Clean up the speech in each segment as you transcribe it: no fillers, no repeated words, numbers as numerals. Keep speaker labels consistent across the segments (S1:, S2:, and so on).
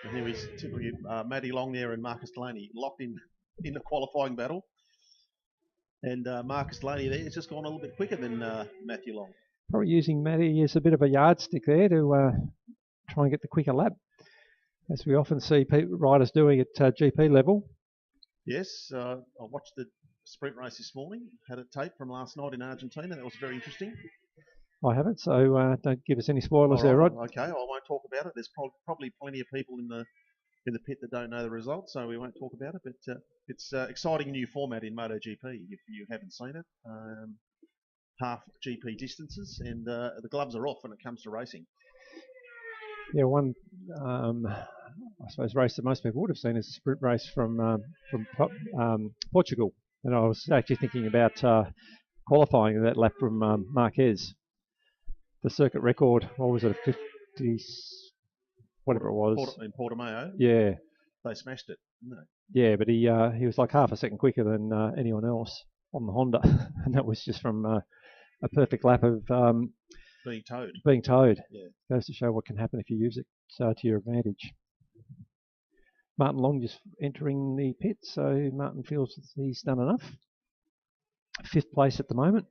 S1: And here is typically Matty Long there and Marcus Delaney locked in the qualifying battle. And Marcus Delaney there has just gone a little bit quicker than Matthew Long.
S2: Probably using Matty as a bit of a yardstick there to try and get the quicker lap, as we often see riders doing at GP level.
S1: Yes, I watched the sprint race this morning. Had a tape from last night in Argentina. That was very interesting.
S2: I haven't, so don't give us any spoilers there, Rod.
S1: Okay, I won't talk about it. There's probably plenty of people in the pit that don't know the results, so we won't talk about it. But it's exciting new format in MotoGP. If you haven't seen it, half GP distances, and the gloves are off when it comes to racing.
S2: Yeah, one I suppose race that most people would have seen is a sprint race from Portugal, and I was actually thinking about qualifying that lap from Marquez. The circuit record, what was it, 50, whatever it was.
S1: In Portimao?
S2: Yeah.
S1: They smashed it, didn't
S2: they? Yeah, but he was like half a second quicker than anyone else on the Honda, and that was just from a perfect lap of
S1: being towed.
S2: Yeah. Goes to show what can happen if you use it to your advantage. Martin Long just entering the pit, so Martin feels he's done enough. 5th place at the moment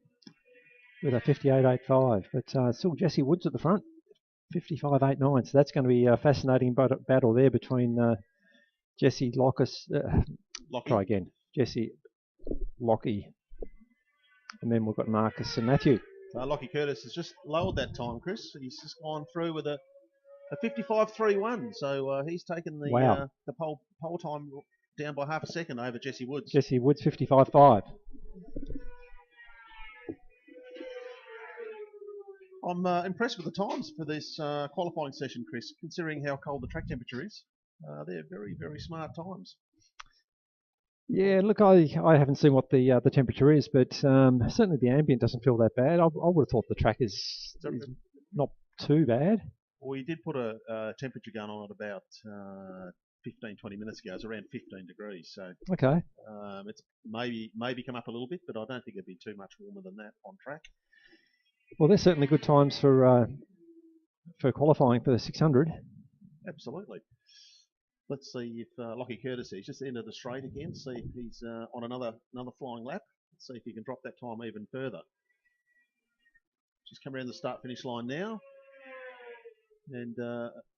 S2: with a 58.85, but still Jesse Woods at the front, 55.89. So that's going to be a fascinating battle there between Jesse try again, Jesse Lockie, and then we've got Marcus and Matthew.
S1: Lockie Curtis has just lowered that time, Chris. He's just gone through with a 55.31, so he's taken the the pole time down by half a second over Jesse Woods.
S2: Jesse Woods 55.5.
S1: I'm impressed with the times for this qualifying session, Chris, considering how cold the track temperature is. They're very, very smart times.
S2: Yeah, look, I haven't seen what the temperature is, but certainly the ambient doesn't feel that bad. I would have thought the track is not too bad.
S1: Well, you did put a temperature gun on it about 15-20 minutes ago. It's around 15 degrees, so
S2: okay.
S1: It's maybe come up a little bit, but I don't think it'd be too much warmer than that on track.
S2: Well, there's certainly good times for qualifying for the 600.
S1: Absolutely. Let's see if Lockie Curtis is just entered the straight again. See if he's on another flying lap. Let's see if he can drop that time even further. Just come around the start-finish line now, and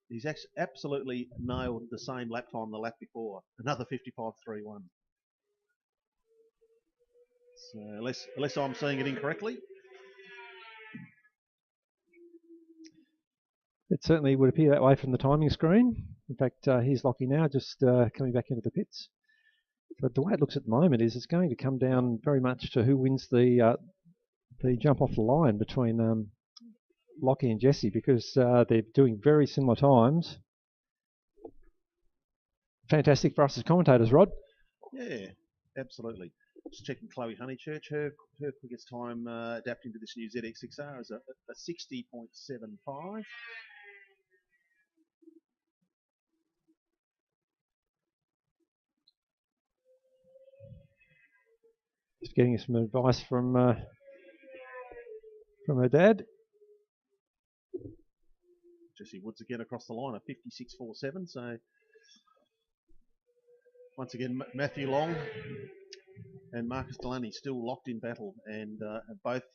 S1: he's absolutely nailed the same lap time the lap before. Another 55.31. So unless I'm seeing it incorrectly.
S2: It certainly would appear that way from the timing screen. In fact, here's Lockie now, just coming back into the pits. But the way it looks at the moment is it's going to come down very much to who wins the jump off the line between Lockie and Jesse, because they're doing very similar times. Fantastic for us as commentators, Rod.
S1: Yeah, absolutely. Just checking Chloe Honeychurch. Her quickest time adapting to this new ZX6R is a 60.75.
S2: Just getting some advice from her dad.
S1: Jesse Woods again across the line, a 56.47. So once again, Matthew Long and Marcus Delaney still locked in battle, and have both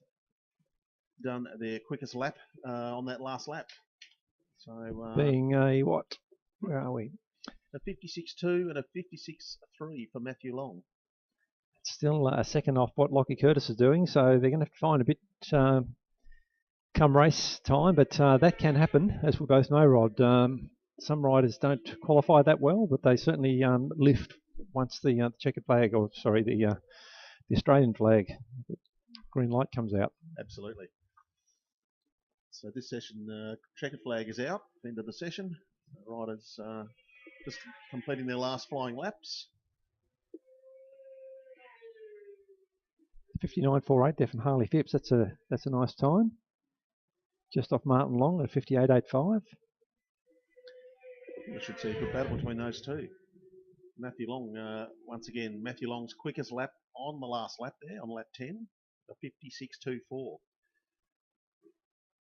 S1: done their quickest lap on that last lap. So
S2: being a what? Where are we?
S1: A 56.2 and a 56.3 for Matthew Long.
S2: Still a second off what Lockie Curtis is doing, so they're going to have to find a bit come race time, but that can happen, as we both know, Rod. Some riders don't qualify that well, but they certainly lift once the checkered flag, or sorry, the Australian flag, green light comes out.
S1: Absolutely. So this session, checkered flag is out, end of the session. The riders just completing their last flying laps.
S2: 59.48 there from Harley Phipps. That's a nice time. Just off Martin Long at 58.85.
S1: We should see a good battle between those two. Matthew Long, once again, Matthew Long's quickest lap on the last lap there, on lap 10, a 56.24.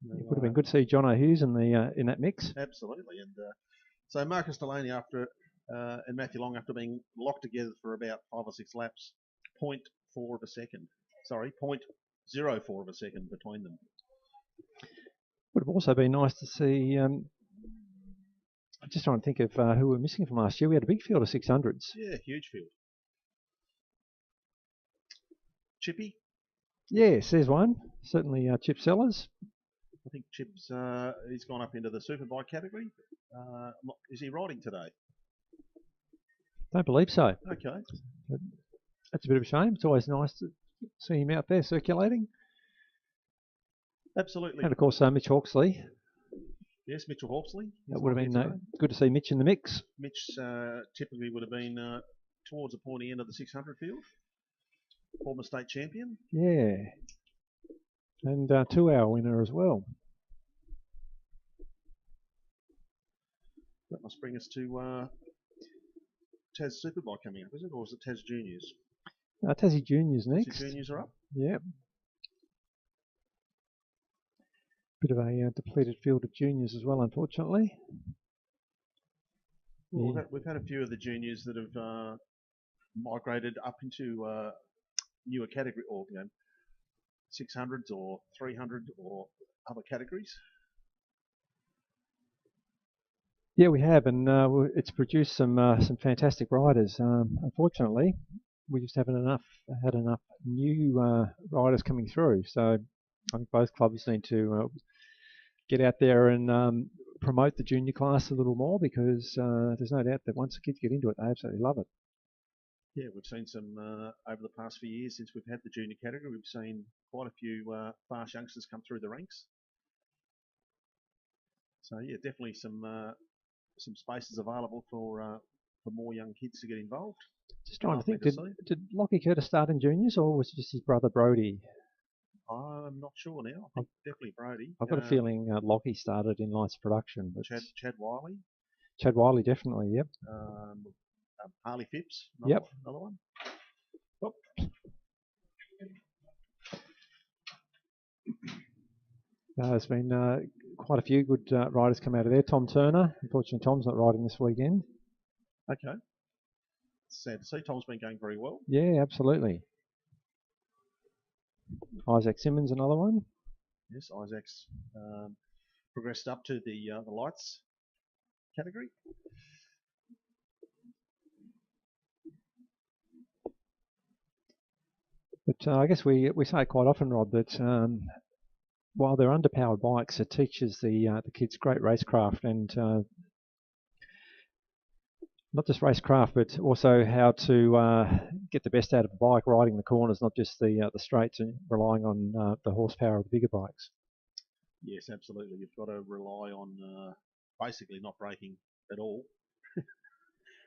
S2: It would have been good to see John O'Hughes in that mix.
S1: Absolutely, and So Marcus Delaney and Matthew Long, after being locked together for about 5 or 6 laps, 0.4 of a second. Sorry, 0.04 of a second between them.
S2: Would have also been nice to see. I'm just trying to think of who we're missing from last year. We had a big field of 600s.
S1: Yeah, huge field. Chippy?
S2: Yes, there's one. Certainly Chip Sellers.
S1: I think Chip's he's gone up into the superbike category. Is he riding today?
S2: Don't believe so.
S1: Okay.
S2: That's a bit of a shame. It's always nice to see him out there circulating.
S1: Absolutely.
S2: And of course, Mitch Hawksley.
S1: Yes, Mitchell Hawksley.
S2: That would have been good to see Mitch in the mix.
S1: Mitch typically would have been towards the pointy end of the 600 field. Former state champion.
S2: Yeah. And 2-hour winner as well.
S1: That must bring us to Tas Superbike coming up, is it? Or is it Tas Juniors?
S2: Tassie Juniors next.
S1: Tassie Juniors are up?
S2: Yep. Bit of a depleted field of juniors as well, unfortunately.
S1: Well, yeah. We've had a few of the juniors that have migrated up into newer category, or 600s or 300 or other categories.
S2: Yeah, we have, and it's produced some fantastic riders. Unfortunately, we just haven't had enough new riders coming through. So I think both clubs need to get out there and promote the junior class a little more, because there's no doubt that once the kids get into it, they absolutely love it.
S1: Yeah, we've seen some over the past few years since we've had the junior category. We've seen quite a few fast youngsters come through the ranks. So yeah, definitely some spaces available for more young kids to get involved.
S2: Just trying to think, did Lockie Curtis start in juniors, or was it just his brother Brody?
S1: I'm not sure now. I think definitely Brody.
S2: I've got a feeling Lockie started in lights production. But
S1: Chad Wiley.
S2: Chad Wiley, definitely, yep.
S1: Harley Phipps,
S2: another
S1: one.
S2: Oh. There's been quite a few good riders come out of there. Tom Turner, unfortunately Tom's not riding this weekend.
S1: Okay. Sad to see. Tom's been going very well.
S2: Yeah, absolutely. Isaac Simmons, another one.
S1: Yes, Isaac's progressed up to the lights category.
S2: But I guess we say quite often, Rod, that while they're underpowered bikes, it teaches the kids great racecraft, and not just racecraft, but also how to get the best out of a bike riding the corners, not just the straights, and relying on the horsepower of the bigger bikes.
S1: Yes, absolutely. You've got to rely on basically not braking at all,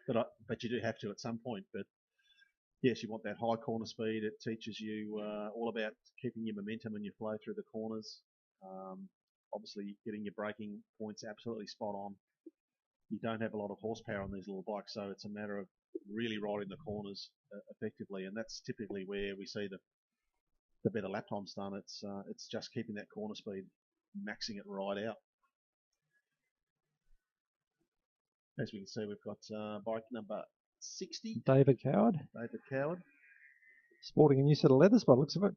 S1: but you do have to at some point. But yes, you want that high corner speed. It teaches you all about keeping your momentum and your flow through the corners. Obviously, getting your braking points absolutely spot on. You don't have a lot of horsepower on these little bikes, so it's a matter of really riding the corners effectively, and that's typically where we see the better lap times done. It's just keeping that corner speed, maxing it right out. As we can see, we've got bike number 60.
S2: David Coward.
S1: Sporting
S2: a new set of leathers by the looks of it.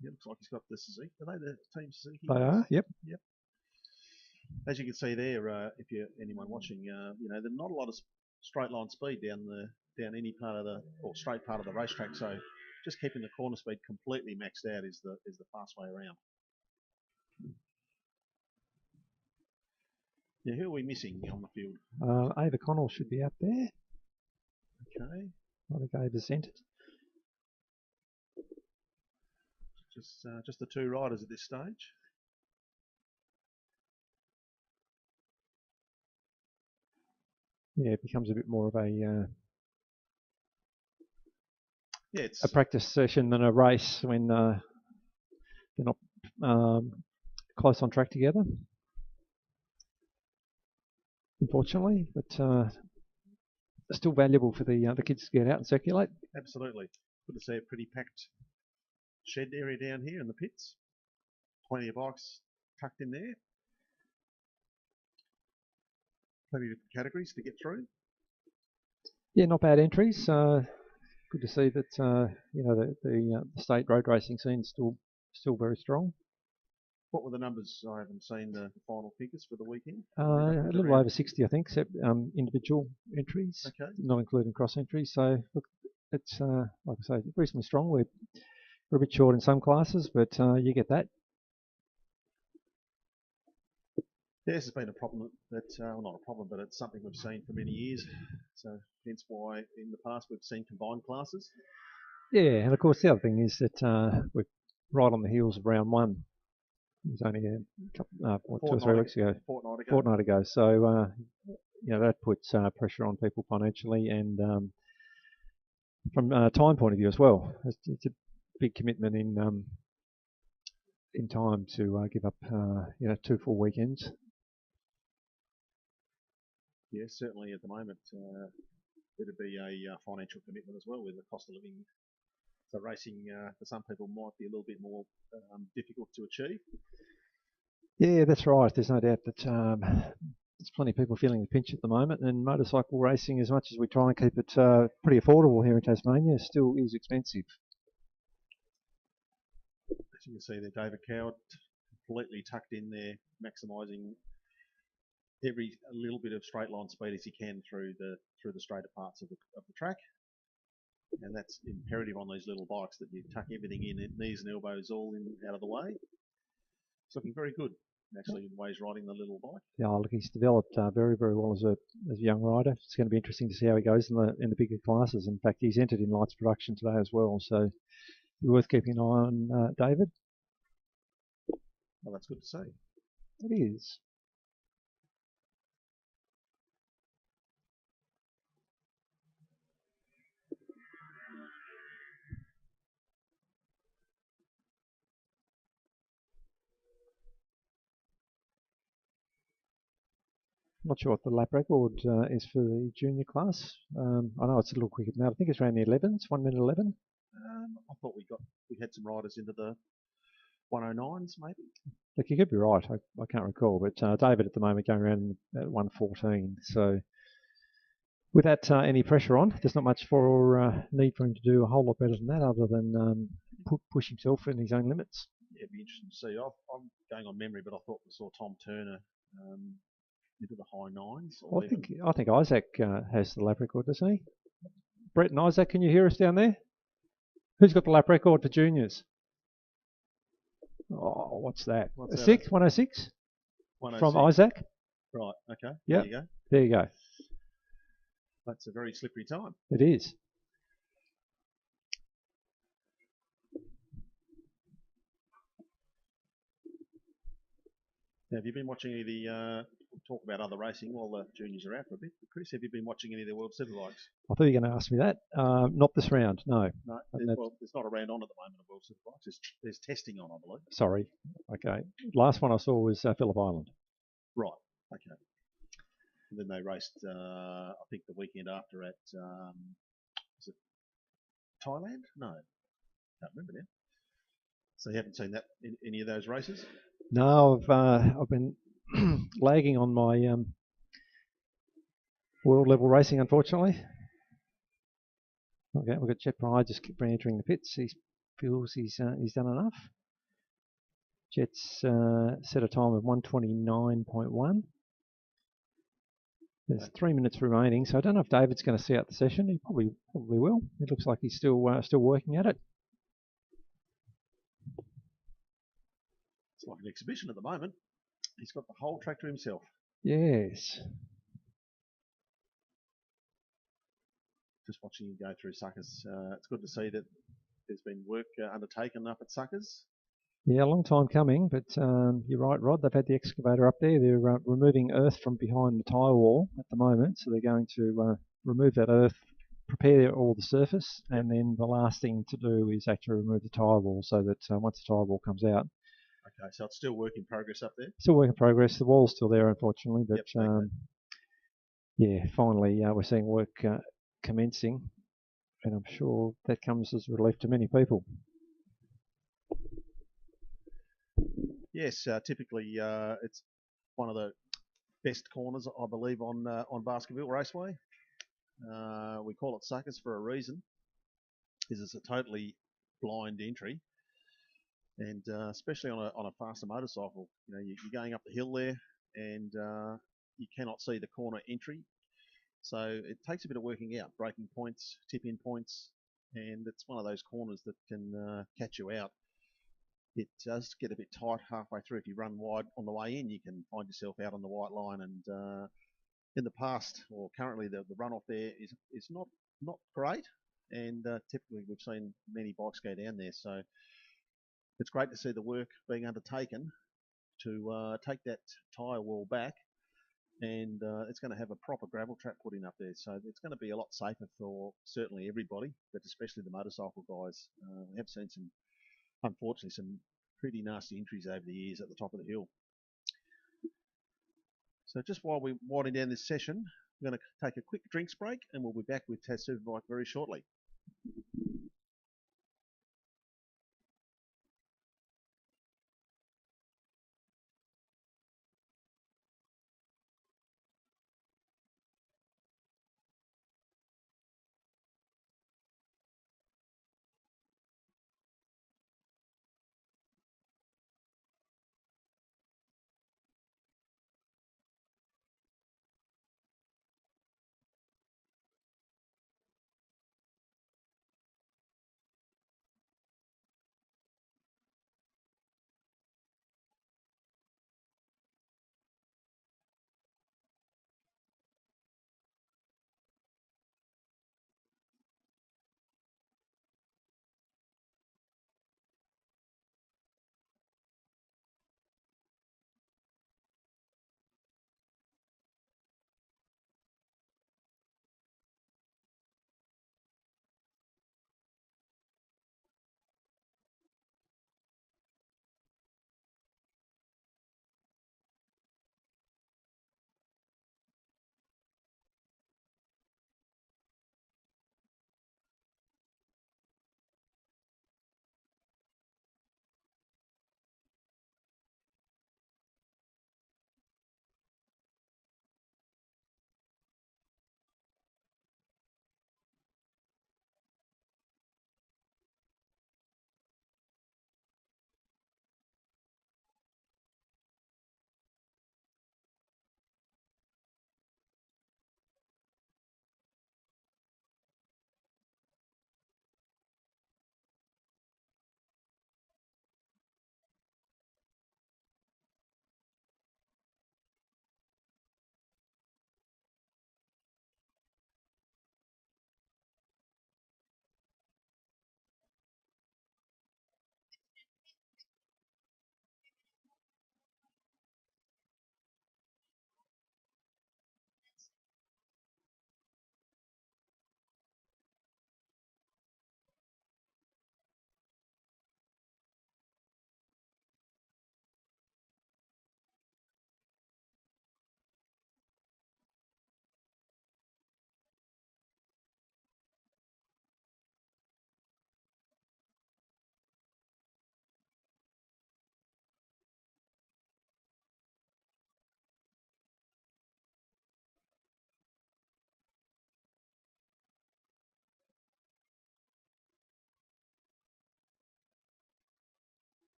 S1: Yeah, looks like he's got the Suzuki. Are they the Team Suzuki?
S2: They are, yep.
S1: As you can see there, if you're anyone watching, there's not a lot of straight line speed down any part of or straight part of the racetrack. So just keeping the corner speed completely maxed out is the fast way around. Yeah, who are we missing on the field?
S2: Ava Connell should be up there.
S1: Okay.
S2: I think Ava's entered.
S1: Just the two riders at this stage.
S2: Yeah, it becomes a bit more of a
S1: it's
S2: a practice session than a race when they're not close on track together, unfortunately. But still valuable for the kids to get out and circulate.
S1: Absolutely. Good to see a pretty packed shed area down here in the pits. Plenty of bikes tucked in there. plenty of different categories to get through.
S2: Yeah, not bad entries. Good to see that the state road racing scene still very strong.
S1: What were the numbers? I haven't seen the final figures for the weekend.
S2: A little over 60, I think, except individual entries,
S1: Okay.
S2: not including cross entries. So look, it's like I say, reasonably strong. We're a bit short in some classes, but you get that.
S1: Yes, it's been a problem that, well, not a problem, but it's something we've seen for many years. So hence why in the past we've seen combined classes.
S2: Yeah, and of course the other thing is that we're right on the heels of round one. It was only a couple, 2 or 3 weeks ago. Fortnight ago. So that puts pressure on people financially and from a time point of view as well. It's a big commitment in time to give up 2 full weekends.
S1: Yes, certainly at the moment it'd be a financial commitment as well with the cost of living. So racing for some people might be a little bit more difficult to achieve.
S2: Yeah, that's right. There's no doubt that there's plenty of people feeling the pinch at the moment, and motorcycle racing, as much as we try and keep it pretty affordable here in Tasmania, still is expensive.
S1: As you can see there, David Coward completely tucked in there, maximising every little bit of straight line speed as he can through the straighter parts of the track. And that's imperative on these little bikes that you tuck everything in, knees and elbows all in out of the way. It's looking very good, actually, in ways riding the little bike.
S2: Yeah, look, he's developed very, very well as a young rider. It's going to be interesting to see how he goes in the bigger classes. In fact, he's entered in lights production today as well, so worth keeping an eye on, David.
S1: Well, that's good to see.
S2: It is. Not sure what the lap record is for the junior class. I know it's a little quicker than that. I think it's around the 11s, 1 minute 11.
S1: I thought we had some riders into the 109s maybe.
S2: Look, you could be right. I can't recall, but David at the moment going around at 114. So without any pressure on, there's not much need for him to do a whole lot better than that, other than push himself in his own limits.
S1: Yeah, it'd be interesting to see. I'm going on memory, but I thought we saw Tom Turner into the high 9s.
S2: Well, I think Isaac has the lap record, doesn't he? Brett and Isaac, can you hear us down there? Who's got the lap record for juniors? Oh, what's that? 106? 106? From Isaac?
S1: Right, okay.
S2: Yep.
S1: There you go.
S2: There you go.
S1: That's a very slippery time.
S2: It is.
S1: Now, have you been watching any of the talk about other racing while the juniors are out for a bit? Chris, have you been watching any of the World Superbikes?
S2: I thought you were going to ask me that. Not this round, no.
S1: No, there's not a round on at the moment of World Superbikes. There's testing on, I believe.
S2: Sorry. Okay. Last one I saw was Phillip Island.
S1: Right. Okay. And then they raced, I think, the weekend after at, is it Thailand? No, can't remember now. So you haven't seen that in any of those races?
S2: No, I've been lagging on my world level racing, unfortunately. Okay, we've got Chet Pride just re-entering the pits. He feels he's done enough. Chet's set a time of 1:29.1. There's 3 minutes remaining, so I don't know if David's going to see out the session. He probably will. It looks like he's still working at it.
S1: It's like an exhibition at the moment. He's got the whole track to himself.
S2: Yes.
S1: Just watching him go through Suckers. It's good to see that there's been work undertaken up at Suckers.
S2: Yeah, a long time coming, but you're right, Rod. They've had the excavator up there. They're removing earth from behind the tyre wall at the moment, so they're going to remove that earth, prepare all the surface, and then the last thing to do is actually remove the tyre wall, so that once the tyre wall comes out.
S1: Okay, so it's still work in progress up there?
S2: Still work in progress. The wall's still there, unfortunately, but
S1: yep,
S2: yeah, finally we're seeing work commencing, and I'm sure that comes as relief to many people.
S1: Yes, typically it's one of the best corners, I believe, on Baskerville Raceway. We call it suckers for a reason, because it's a totally blind entry, and especially on a faster motorcycle, you know, you're going up the hill there, and you cannot see the corner entry, so it takes a bit of working out, braking points, tip-in points, and it's one of those corners that can catch you out. It does get a bit tight halfway through. If you run wide on the way in, you can find yourself out on the white line, and in the past, or currently, the runoff there is not great, and typically we've seen many bikes go down there. So it's great to see the work being undertaken to take that tyre wall back, and it's going to have a proper gravel trap put in up there. So it's going to be a lot safer for certainly everybody, but especially the motorcycle guys. We have seen unfortunately, some pretty nasty injuries over the years at the top of the hill. So just while we're winding down this session, we're going to take a quick drinks break, and we'll be back with Tas Superbike very shortly.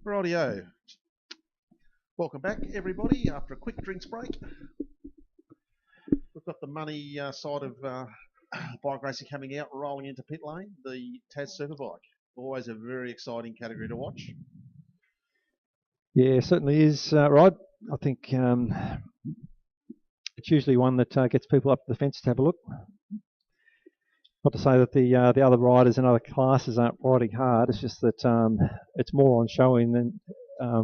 S1: Rightio. Welcome back, everybody, after a quick drinks break. We've got the money side of bike racing coming out, rolling into pit lane, the Tas Superbike. Always a very exciting category to watch.
S2: Yeah, certainly is, Rod. I think it's usually one that gets people up the fence to have a look. Not to say that the other riders in other classes aren't riding hard. It's just that it's more on showing than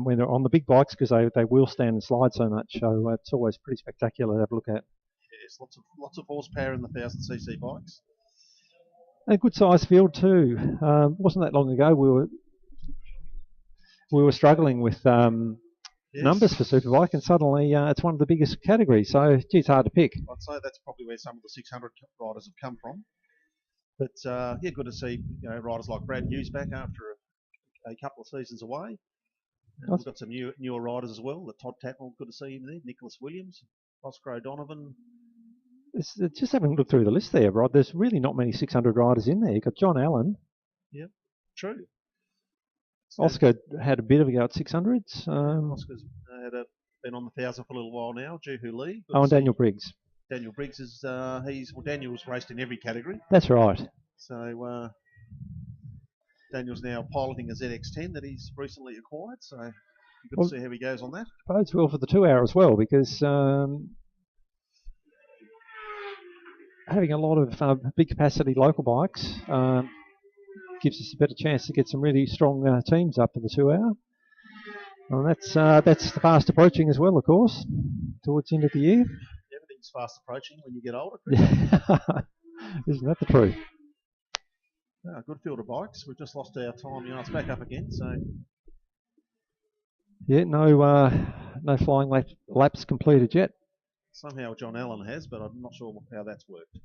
S2: when they're on the big bikes, because they will stand and slide so much. So it's always pretty spectacular to have a look at.
S1: Yes, lots of horsepower in the 1000cc bikes.
S2: A good sized field too. Wasn't that long ago we were struggling with numbers for Superbike, and suddenly it's one of the biggest categories. So it's hard to pick.
S1: I'd say that's probably where some of the 600 riders have come from. But yeah, good to see riders like Brad Hughes back after a couple of seasons away. We've got some newer riders as well. The Todd Tatnell, good to see him there. Nicholas Williams, Oscar O'Donovan.
S2: Just having looked through the list there, Rod, there's really not many 600 riders in there. You've got John Allen.
S1: Yep, true.
S2: Oscar had a bit of a go at 600s.
S1: Oscar's been on the 1000 for a little while now. Juhu Lee.
S2: And Daniel Briggs.
S1: Daniel Briggs is Daniel's raced in every category.
S2: That's right.
S1: So Daniel's now piloting a ZX10 that he's recently acquired. So you've got to see how he goes on that.
S2: Bodes well for the 2 hour as well, because having a lot of big capacity local bikes gives us a better chance to get some really strong teams up for the 2 hour. And that's fast approaching as well, of course, towards the end of the year.
S1: Everything's fast approaching when you get older.
S2: Isn't that the truth?
S1: Good field of bikes. We've just lost our time. It's back up again. So
S2: yeah, no flying laps completed yet.
S1: Somehow John Allen has, but I'm not sure how that's worked.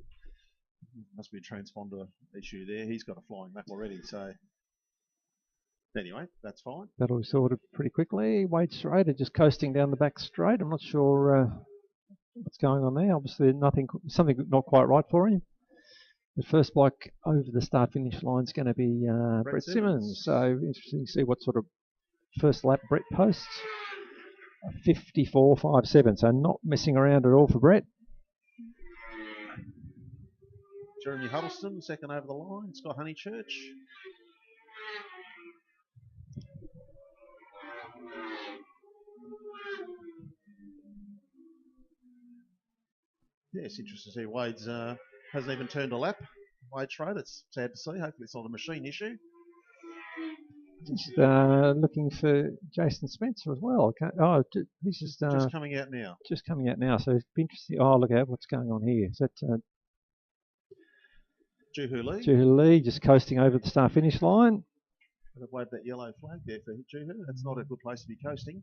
S1: Must be a transponder issue there. He's got a flying lap already. So anyway, that's fine.
S2: That'll be sorted pretty quickly. Wade Schrader just coasting down the back straight. I'm not sure what's going on there. Obviously something not quite right for him. The first bike over the start-finish line is going to be Brett Simmons. So interesting to see what sort of first lap Brett posts. 54.57, so not messing around at all for Brett.
S1: Jeremy Huddleston, second over the line. Scott Honeychurch. Yeah, it's interesting to see Wade's hasn't even turned a lap. Wade Schrader, it's sad to see. Hopefully it's not a machine issue.
S2: Just looking for Jason Spencer as well. Okay. He's just
S1: coming out now.
S2: Just coming out now, so it's interesting. Oh, look at what's going on here. Is that
S1: Juhu Lee?
S2: Juhu Lee just coasting over the start-finish line.
S1: I've waved that yellow flag there for Juhu. That's not a good place to be coasting.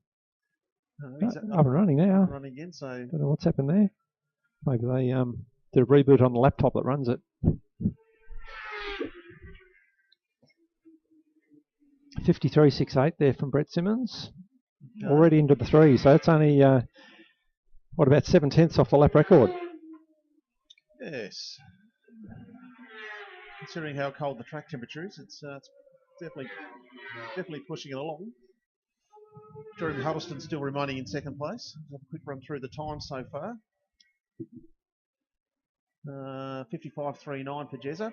S2: He's up and running now.
S1: Running again, so
S2: don't know what's happened there. Maybe they did a reboot on the laptop that runs it. 53.68 there from Brett Simmons. Okay. Already into the three, so it's only about 7/10 off the lap record.
S1: Yes. Considering how cold the track temperature is, it's definitely pushing it along. Jeremy Huddleston still remaining in second place. Have a quick run through the time so far. 55.39 for Jezza.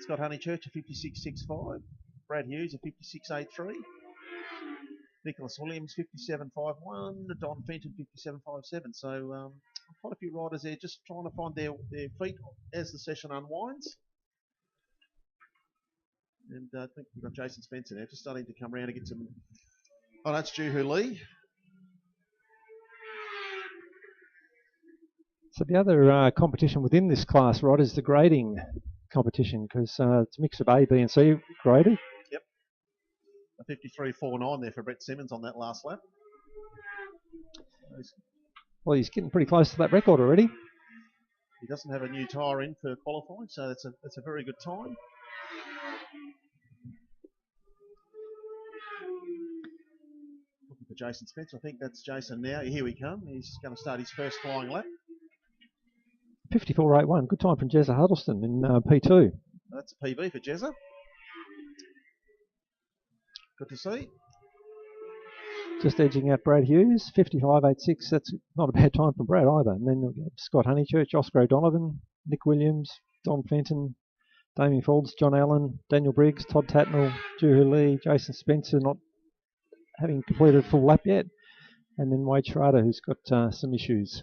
S1: Scott Honeychurch at 56.65. Brad Hughes at 56.83. Nicholas Williams 57.51. Don Fenton 57.57. So quite a few riders there just trying to find their feet as the session unwinds. And I think we've got Jason Spencer now just starting to come around to get some. Oh, that's Juhu Lee.
S2: So the other competition within this class, Rod, is the grading competition, because it's a mix of A, B and C graded.
S1: Yep. A 53.49 there for Brett Simmons on that last lap.
S2: Well, he's getting pretty close to that record already.
S1: He doesn't have a new tyre in for qualifying, so that's a very good time. Looking for Jason Spencer. I think that's Jason now. Here we come. He's going to start his first flying lap.
S2: 54.81. Good time from Jezza Huddleston in P2.
S1: That's a PB for Jezza. Good to see.
S2: Just edging out Brad Hughes. 55.86. That's not a bad time for Brad either. And then we'll get Scott Honeychurch, Oscar O'Donovan, Nick Williams, Don Fenton, Damien Folds, John Allen, Daniel Briggs, Todd Tatnell, Juhu Lee, Jason Spencer, not having completed a full lap yet. And then Wade Schrader, who's got some issues.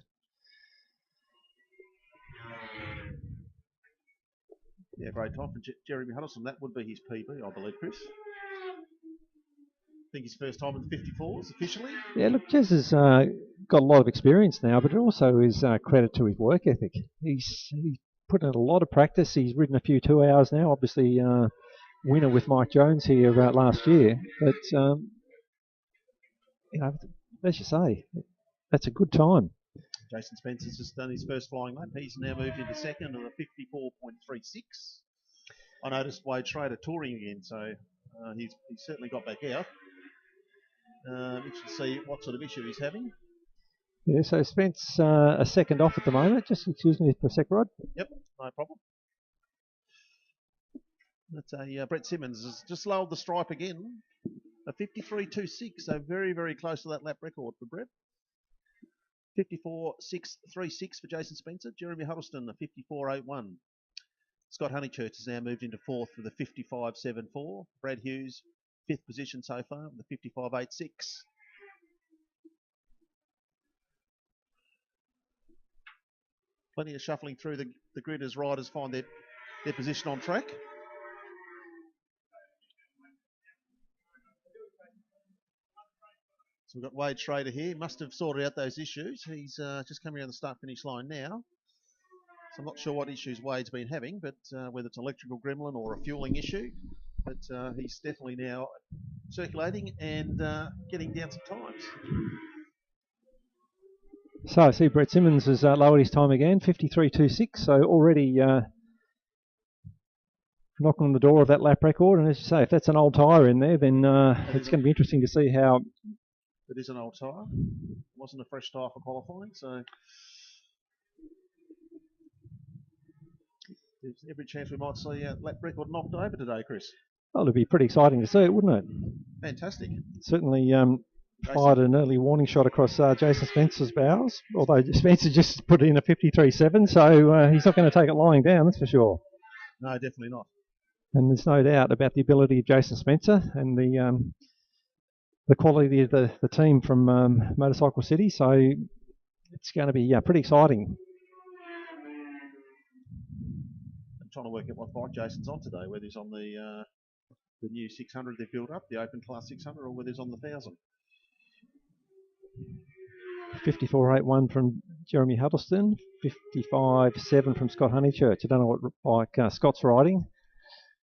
S1: Yeah, great time for Jeremy Huddleston. That would be his PB, I believe, Chris. I think his first time in the 54s officially.
S2: Yeah, look, Jez has got a lot of experience now, but it also is credit to his work ethic. He's put in a lot of practice. He's ridden a few 2 hours now, obviously winner with Mike Jones here last year. But, as you say, that's a good time.
S1: Jason Spencer's just done his first flying lap. He's now moved into second at a 54.36. I noticed Wade Schrader touring again, so he's certainly got back out. Interesting to see what sort of issue he's having.
S2: Yeah, so Spence a second off at the moment. Just excuse me for a sec, Rod.
S1: Yep, no problem. That's a Brett Simmons has just lowered the stripe again. A 53.26, so very, very close to that lap record for Brett. 54.636 for Jason Spencer. Jeremy Huddleston, a 54.81. Scott Honeychurch has now moved into fourth with a 55.74. Brad Hughes, fifth position so far with a 55.86. Plenty of shuffling through the grid as riders find their position on track. So we've got Wade Schrader here. Must have sorted out those issues. He's just coming around the start-finish line now. So I'm not sure what issues Wade's been having, but whether it's an electrical gremlin or a fueling issue. But he's definitely now circulating and getting down some times.
S2: So I see Brett Simmons has lowered his time again, 53.26. So already knocking on the door of that lap record. And as you say, if that's an old tyre in there, then it's going to be interesting to see how.
S1: It is an old tyre. Wasn't a fresh tyre for qualifying, so there's every chance we might see a lap record knocked over today, Chris.
S2: Well, it'd be pretty exciting to see it, wouldn't it?
S1: Fantastic.
S2: Certainly fired an early warning shot across Jason Spencer's bows, although Spencer just put in a 53.7, so he's not going to take it lying down, that's for sure.
S1: No, definitely not.
S2: And there's no doubt about the ability of Jason Spencer and the quality of the team from Motorcycle City, so it's going to be pretty exciting.
S1: I'm trying to work out what bike Jason's on today, whether he's on the new 600 they've built up, the Open Class 600, or whether he's on the 1000.
S2: 54.81 from Jeremy Huddleston, 55.7 from Scott Honeychurch. I don't know what bike Scott's riding.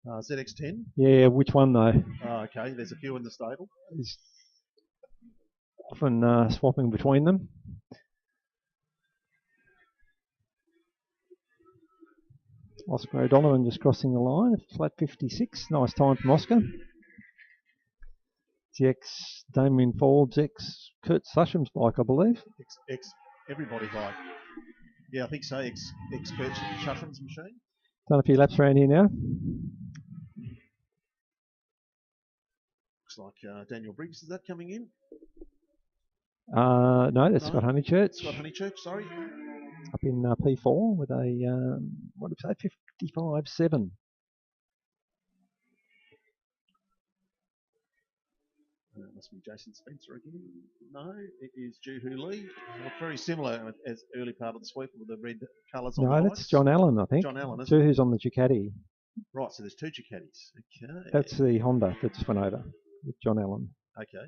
S1: ZX10?
S2: Yeah, which one though?
S1: Okay, there's a few in the stable.
S2: He's often swapping between them. Oscar O'Donovan just crossing the line, flat 56. Nice time from Oscar. It's the ex-Damien Forbes, ex-Kurt Susham's bike, I believe.
S1: Ex-everybody bike. Yeah, I think so, ex-Kurt Susham's machine.
S2: Done a few laps around here now.
S1: Looks like Daniel Briggs, is that coming in?
S2: No, that's Scott Honeychurch.
S1: Scott Honeychurch, sorry.
S2: Up in P4 with a, what did I say, 55.7.
S1: Must be Jason Spencer again. No, it is Juhu Lee. Very similar as early part of the sweep with the red colours on the bikes.
S2: No, that's John Allen, I think.
S1: John Allen, isn't
S2: Juhu's on the Ducati.
S1: Right, so there's two Ducatis. Okay.
S2: That's the Honda that just went over with John Allen.
S1: Okay.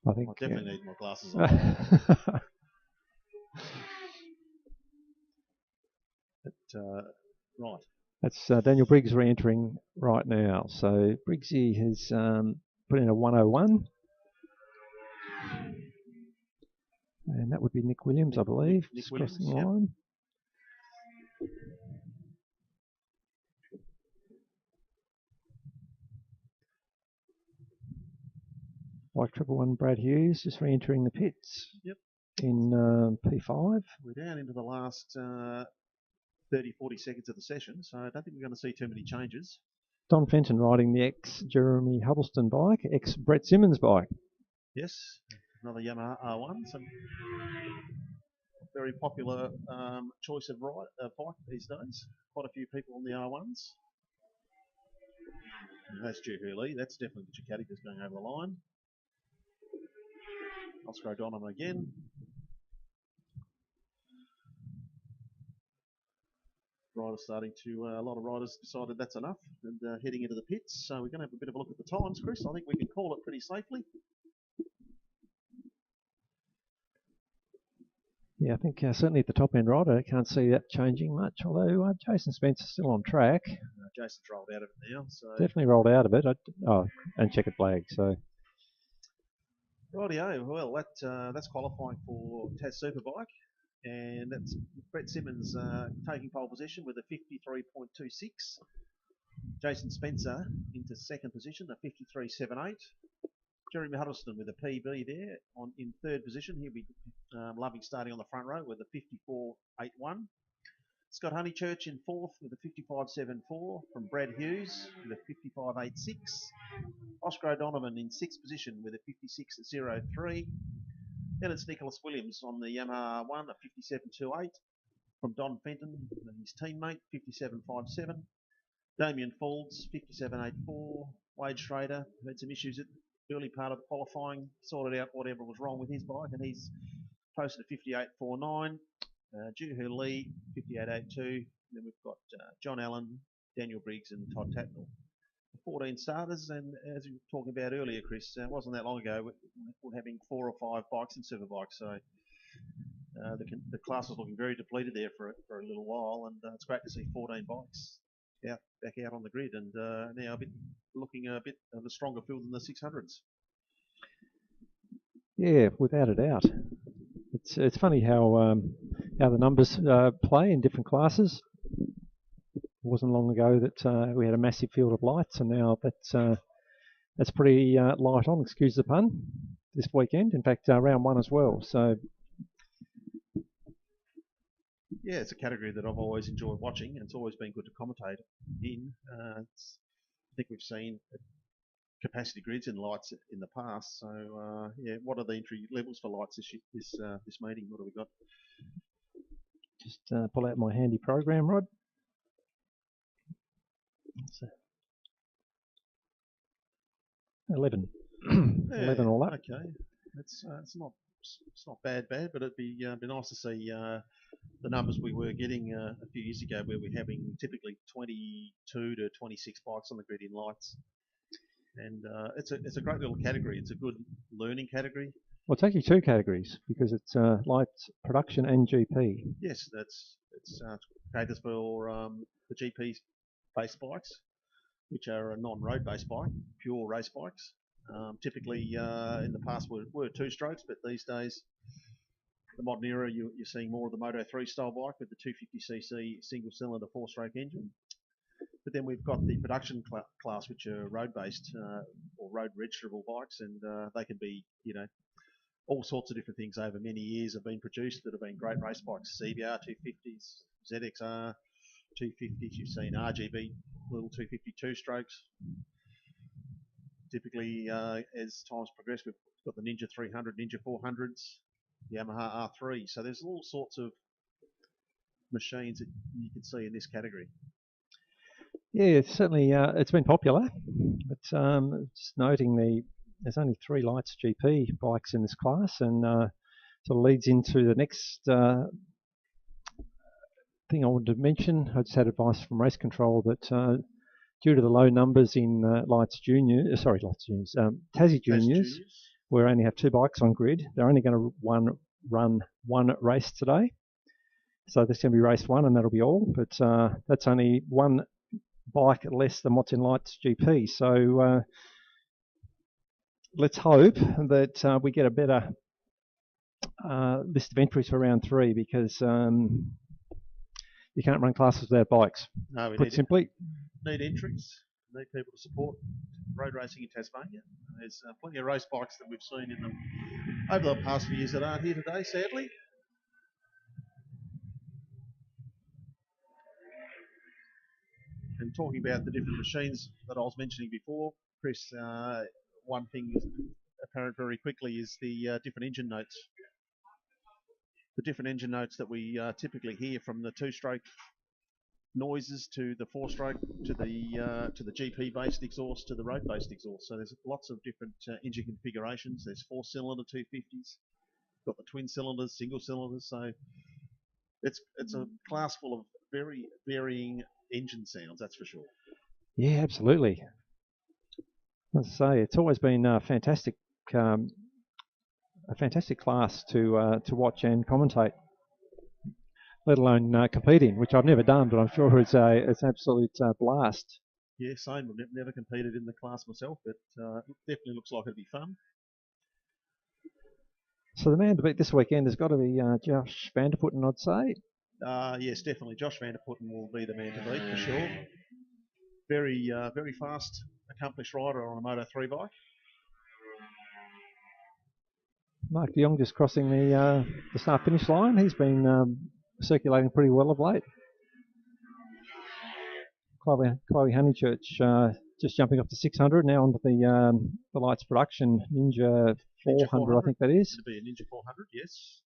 S2: I think.
S1: I definitely need my glasses on. Right.
S2: That's Daniel Briggs re-entering right now. So Briggsy has put in a 101. And that would be Nick Williams, I believe.
S1: Nick
S2: just
S1: Williams,
S2: crossing the line. Like 111 Brad Hughes just re-entering the pits.
S1: Yep.
S2: In P5.
S1: We're down into the last 30, 40 seconds of the session, so I don't think we're going to see too many changes.
S2: Don Fenton riding the ex-Jeremy Huddleston bike, ex-Brett Simmons bike.
S1: Yes, another Yamaha R1. Some very popular choice of bike these days. Quite a few people on the R1s. And that's Juhu Lee. That's definitely the Ducati just going over the line. Oscar O'Donovan again. Riders starting to, a lot of riders decided that's enough and heading into the pits. So we're going to have a bit of a look at the times, Chris. I think we can call it pretty safely.
S2: Yeah, I think certainly at the top end rider, I can't see that changing much, although Jason Spencer's still on track.
S1: Jason's rolled out of it now. So
S2: definitely rolled out of it. And checkered flag, so.
S1: Rightio, well, that's qualifying for Tas Superbike. And that's Brett Simmons taking pole position with a 53.26. Jason Spencer into second position, a 53.78. Jeremy Huddleston with a PB there in third position. He'll be loving starting on the front row with a 54.81. Scott Honeychurch in fourth with a 55.74 from Brad Hughes with a 55.86. Oscar O'Donovan in sixth position with a 56.03. Then it's Nicholas Williams on the Yamaha R1, a 57.28 from Don Fenton and his teammate, 57.57. Damien Folds, 57.84. Wade Schrader had some issues at the early part of the qualifying, sorted out whatever was wrong with his bike, and he's posted a 58.49. Juhu Lee, 58.82. Then we've got John Allen, Daniel Briggs, and Todd Tatnall. 14 starters, and as we were talking about earlier, Chris, it wasn't that long ago we're having 4 or 5 bikes in Superbikes, so the class was looking very depleted there for a little while, and it's great to see 14 bikes back out on the grid, and now looking a bit of a stronger field than the 600s.
S2: Yeah, without a doubt. It's funny how the numbers play in different classes. It wasn't long ago that we had a massive field of lights, and now that's pretty light on, excuse the pun, this weekend. In fact, round one as well. So
S1: yeah, it's a category that I've always enjoyed watching, and it's always been good to commentate in. I think we've seen capacity grids in lights in the past. So yeah, what are the entry levels for lights this meeting? What have we got?
S2: Just pull out my handy program, Rod. So 11.
S1: Yeah,
S2: 11 all up.
S1: Okay, it's not bad, but it'd be nice to see the numbers we were getting a few years ago, where we're having typically 22 to 26 bikes on the grid in lights, and it's a great little category. It's a good learning category.
S2: Well, it's actually 2 categories because it's lights, production, and GP.
S1: Yes, it's caters for the GP based bikes, which are a non-road based bike, pure race bikes. Typically, in the past were 2 strokes, but these days, the modern era, you're seeing more of the Moto 3 style bike with the 250cc single cylinder 4-stroke engine. But then we've got the production class, which are road based or road registerable bikes, and they can be, all sorts of different things over many years have been produced that have been great race bikes. CBR 250s, ZXR 250s, you've seen RGB little 252 strokes. Typically, as time's progressed, we've got the Ninja 300, Ninja 400s, Yamaha R3. So there's all sorts of machines that you can see in this category.
S2: Yeah, it's certainly it's been popular, but just noting there's only 3 lights GP bikes in this class, and sort of leads into the next thing I wanted to mention. I just had advice from Race Control that due to the low numbers in Tassie Juniors, where we only have 2 bikes on grid, they're only going to run one race today. So there's going to be race 1, and that'll be all. But that's only 1 bike less than what's in Lights GP. So let's hope that we get a better list of entries for round 3, because you can't run classes without bikes.
S1: No, we
S2: Put simply,
S1: need entries, need people to support road racing in Tasmania. There's plenty of race bikes that we've seen in them over the past few years that aren't here today, sadly. And talking about the different machines that I was mentioning before, Chris, one thing is apparent very quickly is the different engine notes. The different engine notes that we typically hear, from the 2-stroke noises to the 4-stroke to the GP-based exhaust to the road-based exhaust. So there's lots of different engine configurations. There's 4-cylinder 250s, got the twin cylinders, single cylinders. So it's a class full of very varying engine sounds, that's for sure.
S2: Yeah, absolutely. As I say, it's always been a fantastic class to watch and commentate, let alone compete in, which I've never done, but I'm sure it's an absolute blast.
S1: Yeah, same. I've never competed in the class myself, but it definitely looks like it'd be fun.
S2: So the man to beat this weekend has got to be Josh Vanderputten, I'd say.
S1: Yes, definitely. Josh Vanderputten will be the man to beat for sure. Very, very fast, accomplished rider on a Moto 3 bike.
S2: Mark de Jong just crossing the start-finish line. He's been circulating pretty well of late. Chloe Honeychurch just jumping up to 600, now onto the Lights Production Ninja 400, I think that is.
S1: It'll be a Ninja 400, yes.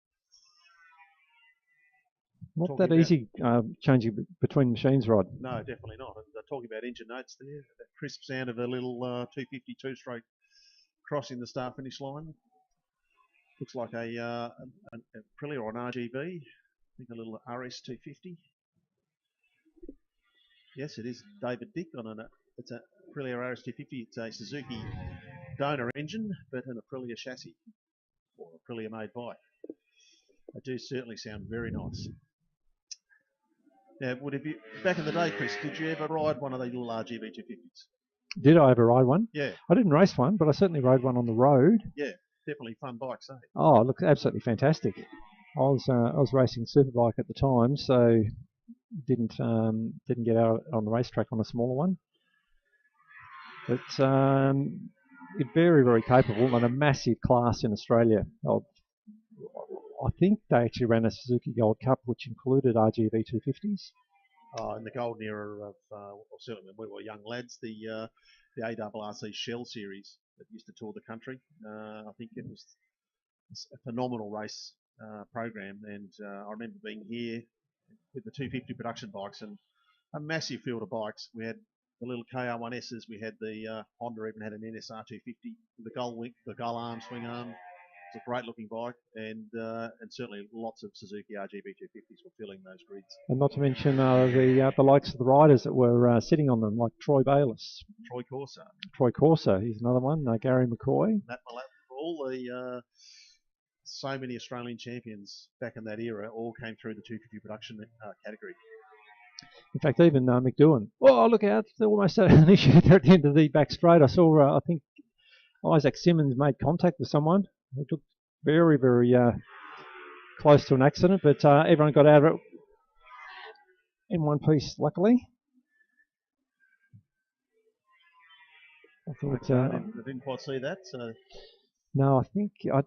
S2: Not talking that easy changing between machines, Rod.
S1: No, definitely not. And talking about engine notes there, that crisp sound of a little 252 stroke crossing the start-finish line. Looks like a Aprilia or an RGB. I think a little RS 250. Yes, it is David Dick on it's a Aprilia RS 250. It's a Suzuki donor engine, but an Aprilia chassis or Aprilia made bike. They do certainly sound very nice. Now, back in the day, Chris, did you ever ride one of these little RGB 250s?
S2: Did I ever ride one?
S1: Yeah.
S2: I didn't race one, but I certainly rode one on the road.
S1: Yeah, definitely fun bikes, eh?
S2: Oh, it looks absolutely fantastic. I was racing superbike at the time, so didn't get out on the racetrack on a smaller one. But very, very capable and a massive class in Australia. I think they actually ran a Suzuki Gold Cup, which included RGB 250s.
S1: In the golden era of, certainly when we were young lads, the ARRC Shell Series that used to tour the country. I think it was a phenomenal race program, and I remember being here with the 250 production bikes and a massive field of bikes. We had the little KR1Ss, we had the Honda even had an NSR 250, the gull arm, swing arm. It's a great looking bike, and certainly lots of Suzuki RGB 250s were filling those grids. And
S2: not to mention the likes of the riders that were sitting on them, like Troy Bayliss. Troy Corso, he's another one. Gary McCoy.
S1: Matt Millett, all the so many Australian champions back in that era all came through the 250 production category.
S2: In fact, even Mick Doohan. Oh, look out! They're almost at an issue there at the end of the back straight. I saw, I think, Isaac Simmons made contact with someone. It looked very, very close to an accident, but everyone got out of it in one piece, luckily.
S1: I didn't quite see that. So.
S2: No, I think it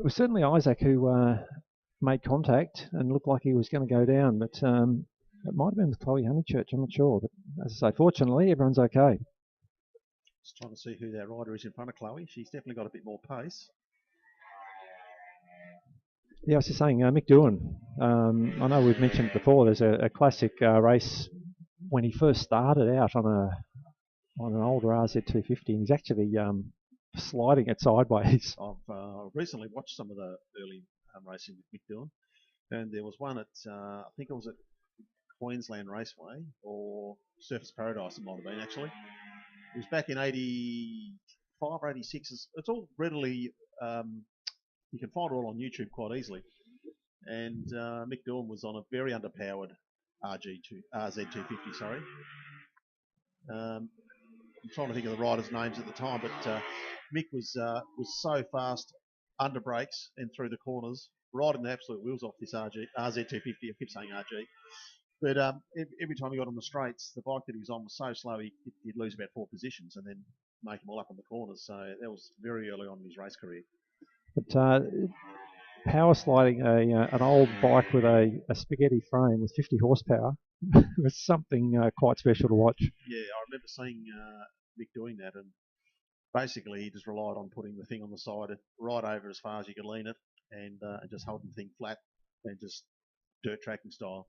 S2: was certainly Isaac who made contact and looked like he was going to go down, but it might have been with Chloe Honeychurch, I'm not sure. But as I say, fortunately, everyone's okay.
S1: Just trying to see who that rider is in front of Chloe. She's definitely got a bit more pace.
S2: Yeah, I was just saying, Mick Doohan. I know we've mentioned it before. There's a classic race when he first started out on an older RZ250, and he's actually sliding it sideways.
S1: I've recently watched some of the early racing with Mick Doohan, and there was one at I think it was at Queensland Raceway or Surfers Paradise. It might have been actually. It was back in 85 or 86. It's all readily. You can find it all on YouTube quite easily. And Mick Doohan was on a very underpowered RZ250, sorry. I'm trying to think of the riders' names at the time, but Mick was so fast under brakes and through the corners, riding the absolute wheels off this RZ250. I keep saying RG. But every time he got on the straights, the bike that he was on was so slow he'd lose about 4 positions and then make them all up on the corners. So that was very early on in his race career.
S2: But power sliding an old bike with a spaghetti frame with 50 horsepower was something quite special to watch.
S1: Yeah, I remember seeing Mick doing that, and basically he just relied on putting the thing on the side right over as far as you could lean it and just holding the thing flat and just dirt tracking style.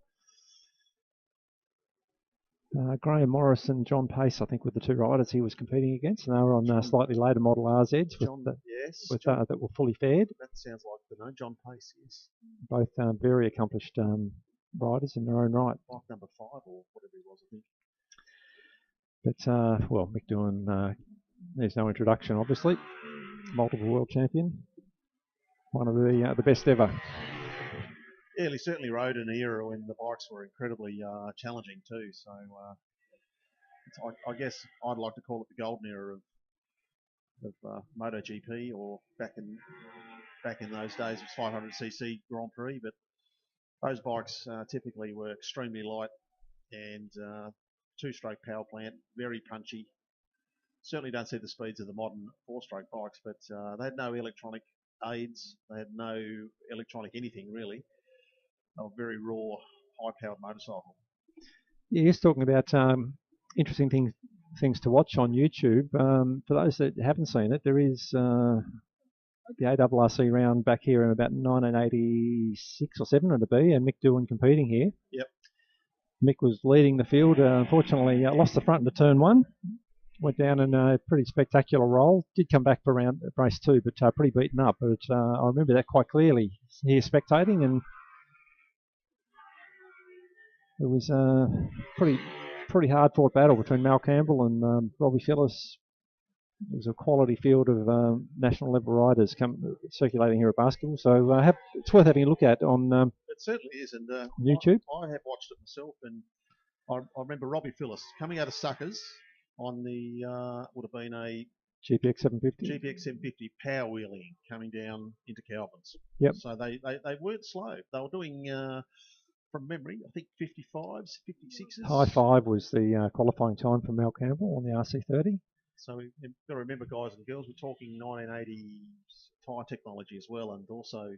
S2: Graham Morris and John Pace, I think, were the two riders he was competing against, and they were on slightly later model RZs that were fully faired.
S1: That sounds like the name, John Pace, yes.
S2: Both very accomplished riders in their own right.
S1: Bike number 5 or whatever he was, I think.
S2: But, well, Mick Doohan, there's no introduction, obviously. Multiple world champion. One of the best ever.
S1: Yeah, he certainly rode in an era when the bikes were incredibly challenging too. So I guess I'd like to call it the golden era of MotoGP, or back in those days it was 500cc Grand Prix. But those bikes typically were extremely light and two-stroke power plant, very punchy. Certainly don't see the speeds of the modern four-stroke bikes, but they had no electronic aids. They had no electronic anything really. They were very raw, high-powered motorcycle.
S2: Yeah, he's talking about interesting things to watch on YouTube. For those that haven't seen it, there is the ARRC round back here in about 1986 or 7 it'll be, and Mick Doohan competing here.
S1: Yep.
S2: Mick was leading the field. Unfortunately, lost the front into turn 1. Went down in a pretty spectacular roll. Did come back for race 2, but pretty beaten up. But I remember that quite clearly here spectating, and it was a pretty hard fought battle between Mal Campbell and Robbie Phillips. It was a quality field of national level riders circulating here at Basketball. So it's worth having a look at on
S1: it certainly is, and
S2: YouTube.
S1: I have watched it myself, and I remember Robbie Phillips coming out of Suckers on the would have been a
S2: GPX 750.
S1: GPX 750 power wheeling coming down into Calvin's.
S2: Yep.
S1: So they weren't slow. They were doing, from memory, I think 55s, 56s.
S2: High 5 was the qualifying time for Mal Campbell on the RC30.
S1: So you've got to remember, guys and girls, we're talking 1980s tyre technology as well, and also,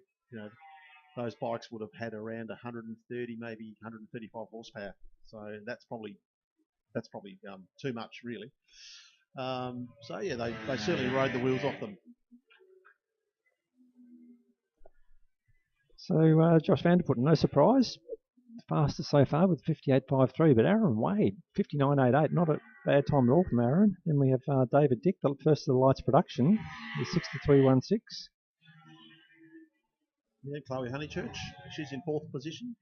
S1: those bikes would have had around 130, maybe 135 horsepower. So that's probably too much, really. So yeah, they certainly rode the wheels off them.
S2: So Josh Vanderputten, no surprise, fastest so far with 58.53, but Aaron Wade 59.88, not a bad time at all from Aaron. Then we have David Dick, the first of the lights production, with 63.16.
S1: Yeah, Chloe Honeychurch, she's in 4th position.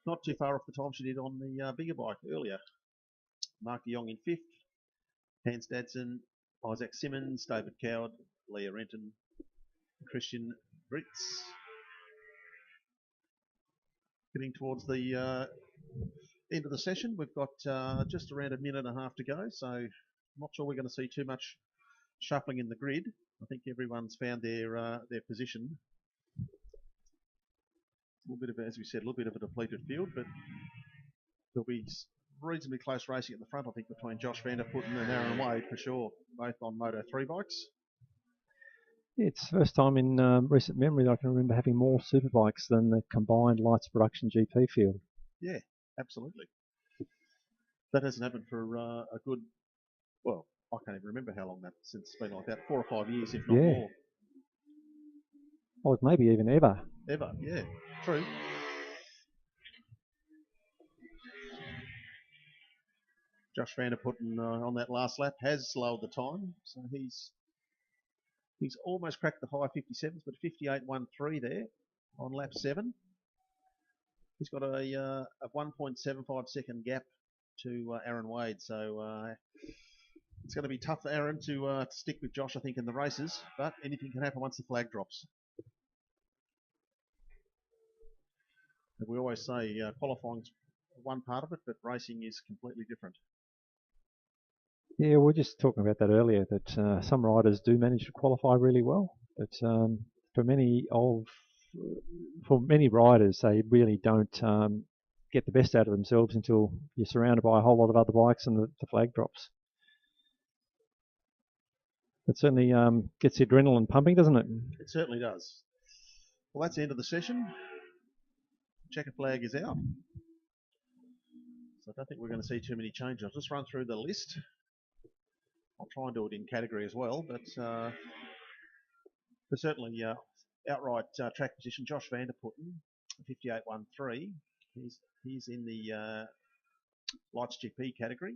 S1: Not too far off the time she did on the bigger bike earlier. Mark de Jong in 5th. Hans Dadson, Isaac Simmons, David Coward, Leah Renton, Christian Britz. Getting towards the end of the session, we've got just around a minute and a half to go, so I'm not sure we're going to see too much shuffling in the grid. I think everyone's found their position. A little bit of, as we said, a little bit of a depleted field, but there'll be reasonably close racing at the front, I think, between Josh Vanderputten and Aaron Wade for sure, both on Moto 3 bikes.
S2: It's the first time in recent memory that I can remember having more superbikes than the combined lights production GP field.
S1: Yeah, absolutely. That hasn't happened for a good, well, I can't even remember how long that since it's been like that, 4 or 5 years, if not more.
S2: Or maybe even ever.
S1: Ever, yeah, true. Josh Vanderputten on that last lap has slowed the time, so he's almost cracked the high 57s, but 58.13 there on lap 7. He's got a 1.75 second gap to Aaron Wade, so it's going to be tough for Aaron to stick with Josh, I think, in the races, but anything can happen once the flag drops. And we always say qualifying's one part of it, but racing is completely different.
S2: Yeah, we were just talking about that earlier, that some riders do manage to qualify really well, but for many riders, they really don't get the best out of themselves until you're surrounded by a whole lot of other bikes and the flag drops. It certainly gets the adrenaline pumping, doesn't it?
S1: It certainly does. Well, that's the end of the session. Checker flag is out. So I don't think we're going to see too many changes. I'll just run through the list. I'll try and do it in category as well, but certainly outright track position, Josh Vanderputten, 58.13. He's in the Lights GP category.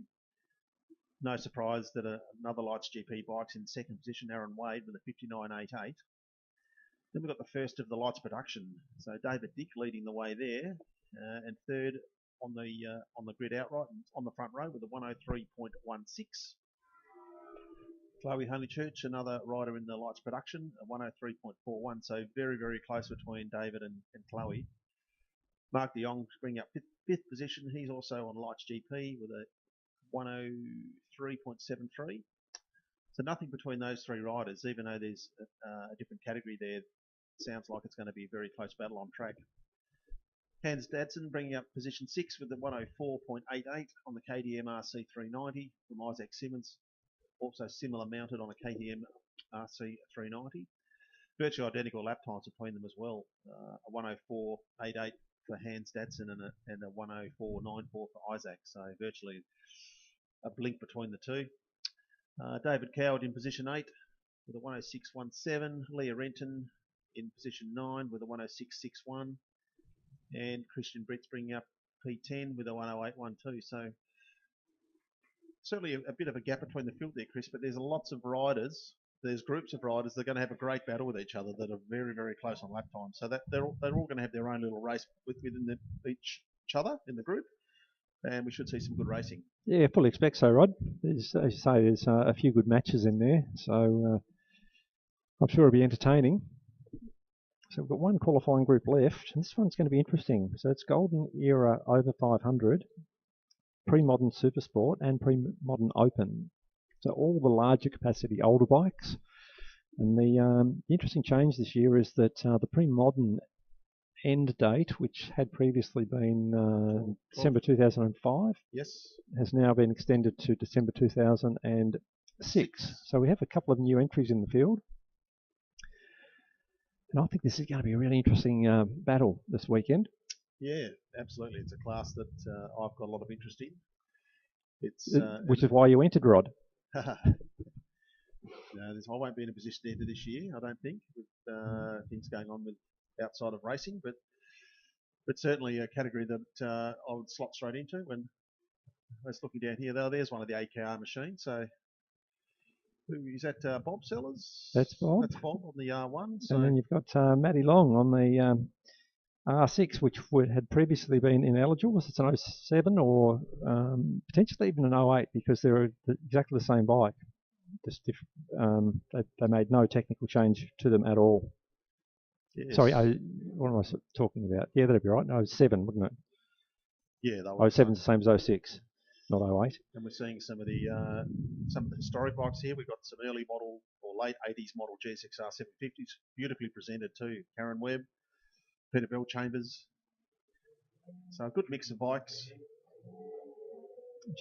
S1: No surprise that another Lights GP bike's in 2nd position, Aaron Wade, with a 59.88. Then we've got the first of the Lights production. So David Dick leading the way there. and third on the grid outright on the front row with a 103.16. Chloe Honeychurch, another rider in the lights production, a 103.41. So very, very close between David and Chloe. Mark de Jong bringing up fifth position. He's also on lights GP with a 103.73. So nothing between those three riders, even though there's a different category there. Sounds like it's going to be a very close battle on track. Hans Dadson bringing up position 6 with the 104.88 on the KTM RC390 from Isaac Simmons. Also similar mounted on a KTM RC390. Virtually identical lap times between them as well. A 104.88 for Hans Dadson and a 104.94 for Isaac. So virtually a blink between the two. David Coward in position 8 with a 106.17. Leah Renton in position 9 with a 106.61. And Christian Britt's bringing up P10 with a 108.12. So certainly a bit of a gap between the field there, Chris, but there's lots of riders. There's groups of riders that are going to have a great battle with each other that are very, very close on lap time. So that they're all going to have their own little race within each other in the group, and we should see some good racing.
S2: Yeah, fully expect so, Rod. As you say, there's a few good matches in there, so I'm sure it'll be entertaining. So we've got one qualifying group left, and this one's going to be interesting. So it's Golden Era over 500, pre-modern Supersport, and pre-modern Open. So all the larger capacity older bikes. And the interesting change this year is that the pre-modern end date, which had previously been December 2005,
S1: yes,
S2: has now been extended to December 2006. So we have a couple of new entries in the field. And I think this is going to be a really interesting battle this weekend.
S1: Yeah, absolutely. It's a class that I've got a lot of interest in.
S2: Which is why you entered, Rod.
S1: No, I won't be in a position to enter this year, I don't think, with things going on with outside of racing, but certainly a category that I would slot straight into. When I was looking down here, there's one of the AKR machines. So who is that? Bob Sellers?
S2: That's Bob.
S1: That's Bob on the R1. So.
S2: And then you've got Matty Long on the R6, which had previously been ineligible. It's an 07 or potentially even an 08 because they're exactly the same bike. Just they made no technical change to them at all. Yes. Sorry, what am I talking about? Yeah, that'd be right. 07, wouldn't it?
S1: Yeah,
S2: 07's the same as 06, not 08.
S1: And we're seeing some of the historic bikes here. We've got some early model or late 80s model GSXR 750s, beautifully presented too. Karen Webb, Peter Bell Chambers. So a good mix of bikes.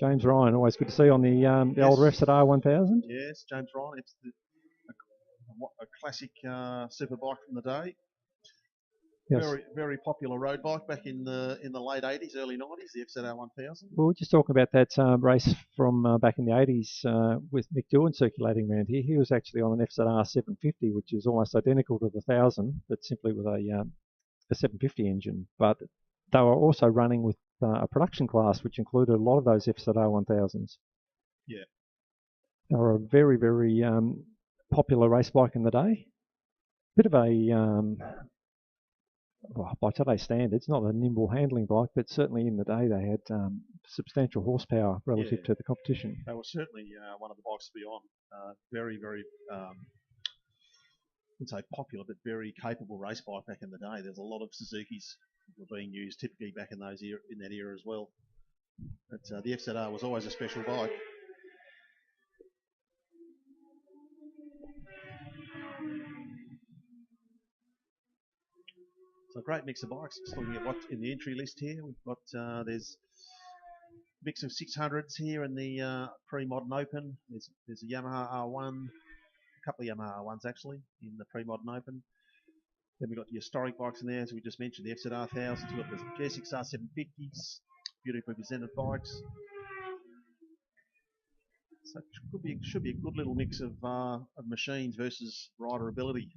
S2: James Ryan, always good to see on the yes. Older FZR 1000.
S1: Yes, James Ryan. It's a classic super bike from the day. Yes. Very, very popular road bike back in the late 80s, early 90s, the FZR 1000.
S2: Well, we're just talking about that race from back in the 80s with Mick Doohan circulating around here. He was actually on an FZR 750, which is almost identical to the 1000, but simply with a 750 engine. But they were also running with a production class, which included a lot of those FZR 1000s.
S1: Yeah.
S2: They were a very, very popular race bike in the day. Bit of a... well, by today's standards, not a nimble handling bike, but certainly in the day they had substantial horsepower relative to the competition.
S1: They were certainly one of the bikes to be on. Very, very, I wouldn't say popular, but very capable race bike back in the day. There's a lot of Suzukis that were being used typically back in that era as well. But the FZR was always a special bike. So a great mix of bikes. Just looking at what's in the entry list here, we've got there's a mix of 600s here in the pre-modern Open. There's a Yamaha R1, a couple of Yamaha R1s actually in the pre-modern Open. Then we've got the historic bikes in there, as we just mentioned, the FZR 1000s. We've got the GSXR 750s, beautifully presented bikes. So it should be a good little mix of machines versus rider ability.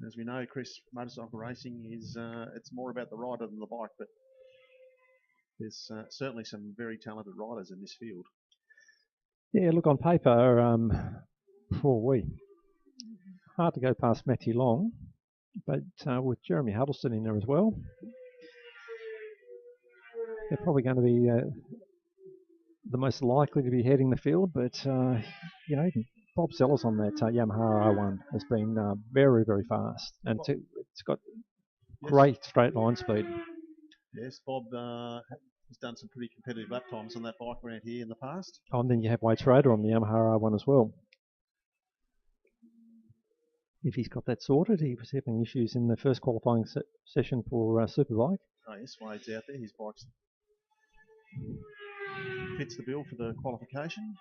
S1: As we know, Chris, motorcycle racing is it's more about the rider than the bike, but there's certainly some very talented riders in this field.
S2: Yeah, look, on paper, hard to go past Matty Long. but with Jeremy Huddleston in there as well, they're probably going to be the most likely to be heading the field. But you know, Bob Sellers on that Yamaha R1 has been very, very fast, and it's got great straight line speed.
S1: Yes, Bob has done some pretty competitive lap times on that bike around here in the past.
S2: Oh, and then you have Wade Schrader on the Yamaha R1 as well. If he's got that sorted, he was having issues in the first qualifying session for Superbike.
S1: Oh yes, Wade's out there. His bike fits the bill for the qualification.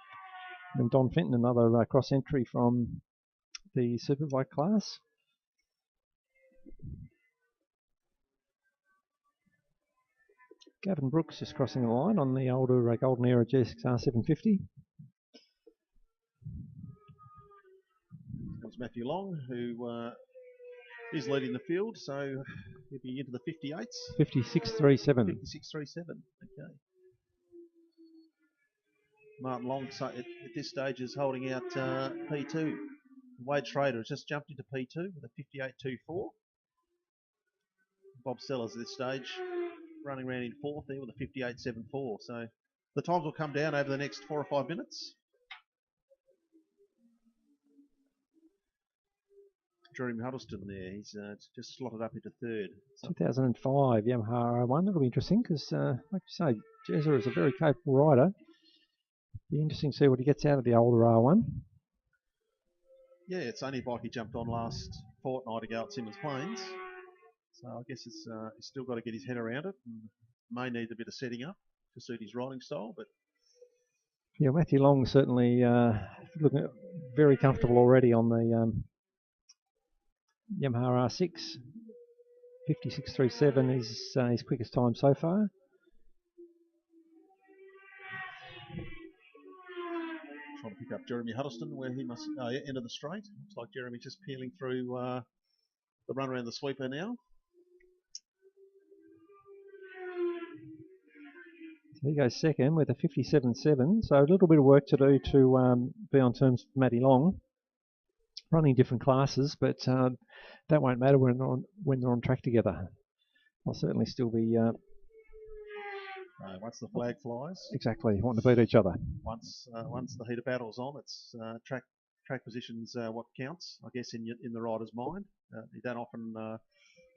S2: And Don Fenton, another cross entry from the Superbike class. Gavin Brooks just crossing the line on the older Golden Era GSXR 750.
S1: Comes Matthew Long, who is leading the field, so he'll be into the 58s.
S2: 56.37.
S1: 56.37, okay. Martin Long at this stage is holding out P2. Wade Schrader has just jumped into P2 with a 58.24. Bob Sellers at this stage running around in fourth there with a 58.74. So the times will come down over the next 4 or 5 minutes. Jeremy Huddleston there, he's just slotted up into third. So
S2: 2005 Yamaha R1, that'll be interesting because, like you say, Jezza is a very capable rider. Be interesting to see what he gets out of the older R1.
S1: Yeah, it's only a bike he jumped on last fortnight ago at Simmons Plains. So I guess he's still got to get his head around it and may need a bit of setting up to suit his riding style. But
S2: yeah, Matthew Long certainly looking very comfortable already on the Yamaha R6. 56.37 is his quickest time so far.
S1: Trying to pick up Jeremy Huddleston where he must enter the straight. Looks like Jeremy's just peeling through the run around the sweeper now.
S2: So he goes second with a 57.7. So a little bit of work to do to be on terms with Matty Long. Running different classes, but that won't matter when they're on track together. I'll certainly still be.
S1: Once the flag flies,
S2: exactly, wanting to beat each other.
S1: Once the heat of battle's on, it's track positions what counts, I guess, in the rider's mind. You don't often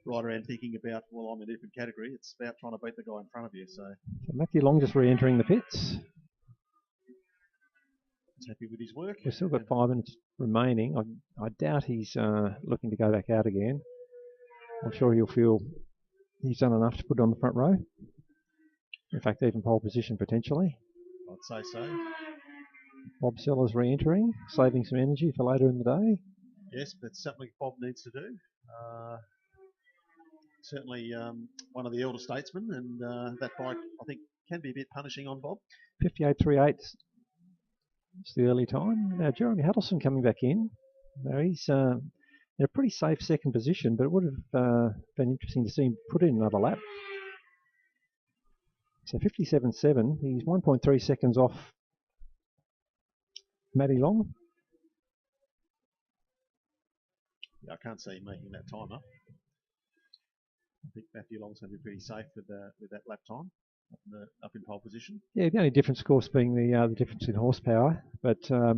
S1: ride around thinking about, well, I'm in a different category. It's about trying to beat the guy in front of you. So
S2: Matthew Long just re-entering the pits.
S1: He's happy with his work.
S2: We've still got 5 minutes remaining. I doubt he's looking to go back out again. I'm sure he'll feel he's done enough to put it on the front row. In fact, even pole position potentially.
S1: I'd say so.
S2: Bob Sellers re-entering, saving some energy for later in the day.
S1: Yes, but something Bob needs to do. Certainly one of the elder statesmen, and that bike, I think, can be a bit punishing on Bob.
S2: 58.38. It's the early time. Now, Jeremy Huddleston coming back in. Now, he's in a pretty safe second position, but it would have been interesting to see him put in another lap. So 57.7, he's 1.3 seconds off Matty Long.
S1: Yeah, I can't see him making that time up. I think Matthew Long's going to be pretty safe with that lap time up in pole position.
S2: Yeah, the only difference, of course, being the difference in horsepower. But I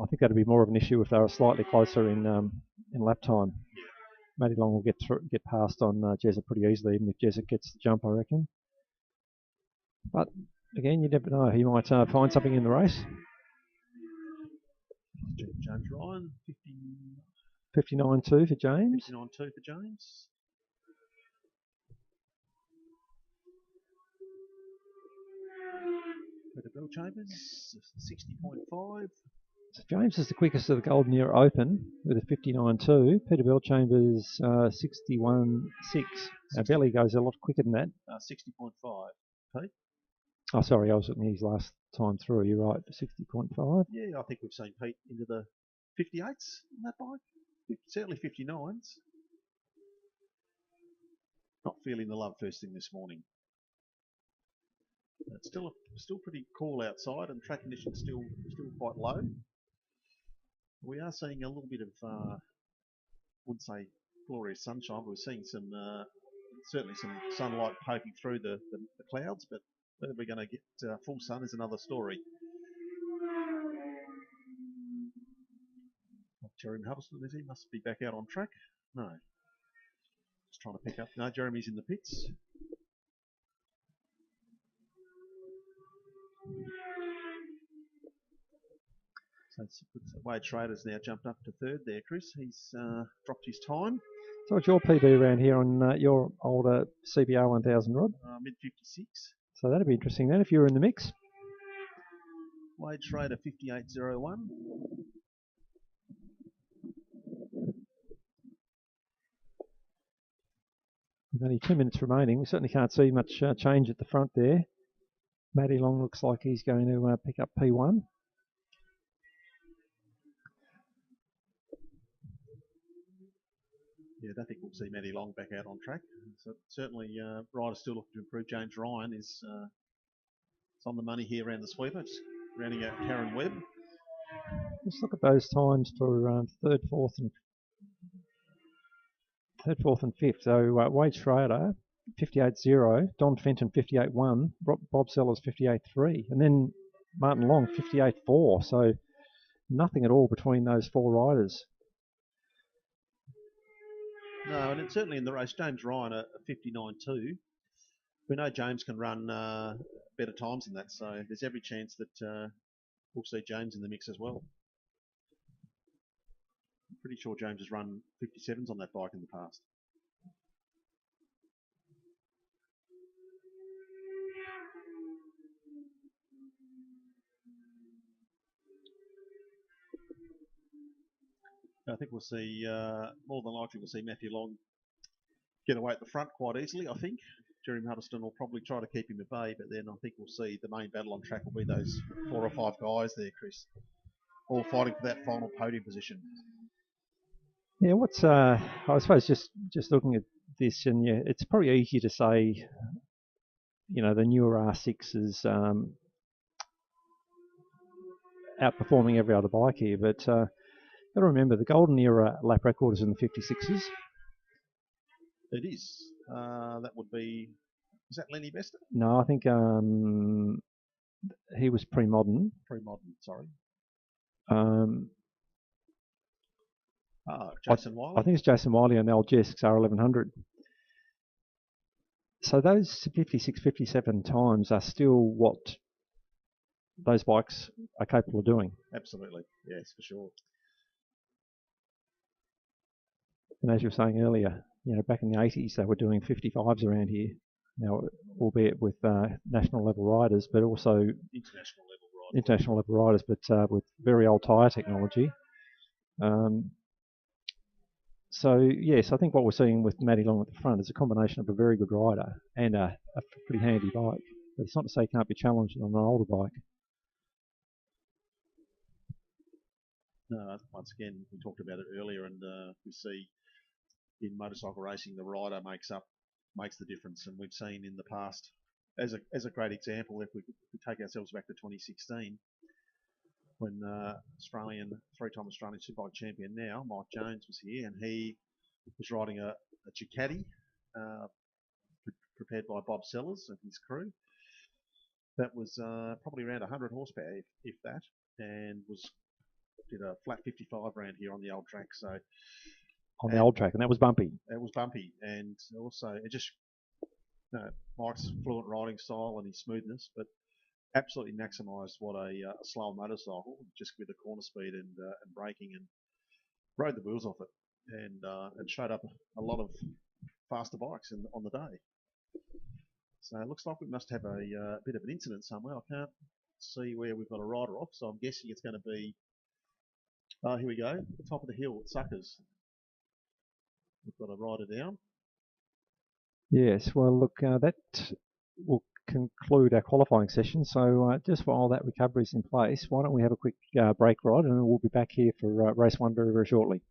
S2: think that'd be more of an issue if they were slightly closer in lap time. Matty Long will get past on Jezza pretty easily, even if Jezza gets the jump, I reckon. But again, you never know. He might find something in the race.
S1: James Ryan,
S2: 59.2 for James.
S1: 59.2 for James. Peter Bellchambers, 60.5.
S2: So James is the quickest of the Golden Era Open with a 59.2. Peter Bellchambers 61.6. Now Belly goes a lot quicker than that.
S1: 60.5. Pete?
S2: Oh, sorry, I was looking at his last time through. You're right, 60.5.
S1: Yeah, I think we've seen Pete into the 58s on that bike. Certainly 59s. Not feeling the love first thing this morning. It's still pretty cool outside, and track conditions still quite low. We are seeing a little bit of, I wouldn't say glorious sunshine. We're seeing some certainly some sunlight poking through the clouds, but whether we're going to get full sun is another story. Jeremy Huddleston, is he? Must be back out on track. No. Just trying to pick up. No, Jeremy's in the pits. So Wade Schrader's now jumped up to third there, Chris. He's dropped his time.
S2: So what's your PB around here on your older CBR 1000 rod?
S1: Mid-56.
S2: So that'd be interesting then if you were in the mix.
S1: Wade Schrader 58.01.
S2: With only 2 minutes remaining, we certainly can't see much change at the front there. Matty Long looks like he's going to pick up P1.
S1: Yeah, I don't think we'll see Matty Long back out on track. So certainly, riders still looking to improve. James Ryan is on the money here around the sweeper, just rounding out Karen Webb.
S2: Let's look at those times for third, fourth, and fifth. So Wade Schrader 58.0, Don Fenton 58.1, Bob Sellers 58.3, and then Martin Long 58.4. So nothing at all between those four riders.
S1: No, and certainly in the race, James Ryan a 59.2. We know James can run better times than that, so there's every chance that we'll see James in the mix as well. I'm pretty sure James has run 57s on that bike in the past. I think we'll see, more than likely, we'll see Matthew Long get away at the front quite easily, I think. Jeremy Huddleston will probably try to keep him at bay, but then I think we'll see the main battle on track will be those 4 or 5 guys there, Chris, all fighting for that final podium position.
S2: Yeah, what's I suppose just looking at this, and yeah, it's probably easy to say, you know, the newer R6 is outperforming every other bike here, but got to remember the golden era lap record is in the 56s.
S1: It is. That would be. Is that Lenny Bester?
S2: No, I think he was pre-modern.
S1: Pre-modern, sorry. Jason Wiley.
S2: I think it's Jason Wiley on the old Jesks R1100. So those 56, 57 times are still what those bikes are capable of doing.
S1: Absolutely, yes, for sure.
S2: And as you were saying earlier, you know, back in the 80s they were doing 55s around here. Now, albeit with national level riders, but also international level riders, but with very old tyre technology. So yes, I think what we're seeing with Matty Long at the front is a combination of a very good rider and a pretty handy bike. But it's not to say he can't be challenged on an older bike.
S1: No, once again, we talked about it earlier, and we see in motorcycle racing the rider makes the difference, and we've seen in the past, as a great example, if we take ourselves back to 2016, when three-time Australian Superbike champion now, Mike Jones, was here, and he was riding a Ducati prepared by Bob Sellers and his crew. That was probably around 100 horsepower, if that, and did a flat 55 round here on the old track. So
S2: on the old track, and that was bumpy.
S1: It was bumpy, and also it just Mike's fluent riding style and his smoothness, but absolutely maximised what a slower motorcycle, just with the corner speed and braking, and rode the wheels off it, and showed up a lot of faster bikes on the day. So it looks like we must have a bit of an incident somewhere. I can't see where we've got a rider off, so I'm guessing it's going to be. Here we go, top of the hill at Suckers. We've got a rider down.
S2: Yes, well, look, that will conclude our qualifying session. So just while that recovery is in place, why don't we have a quick break ride, and we'll be back here for race 1 very, very shortly.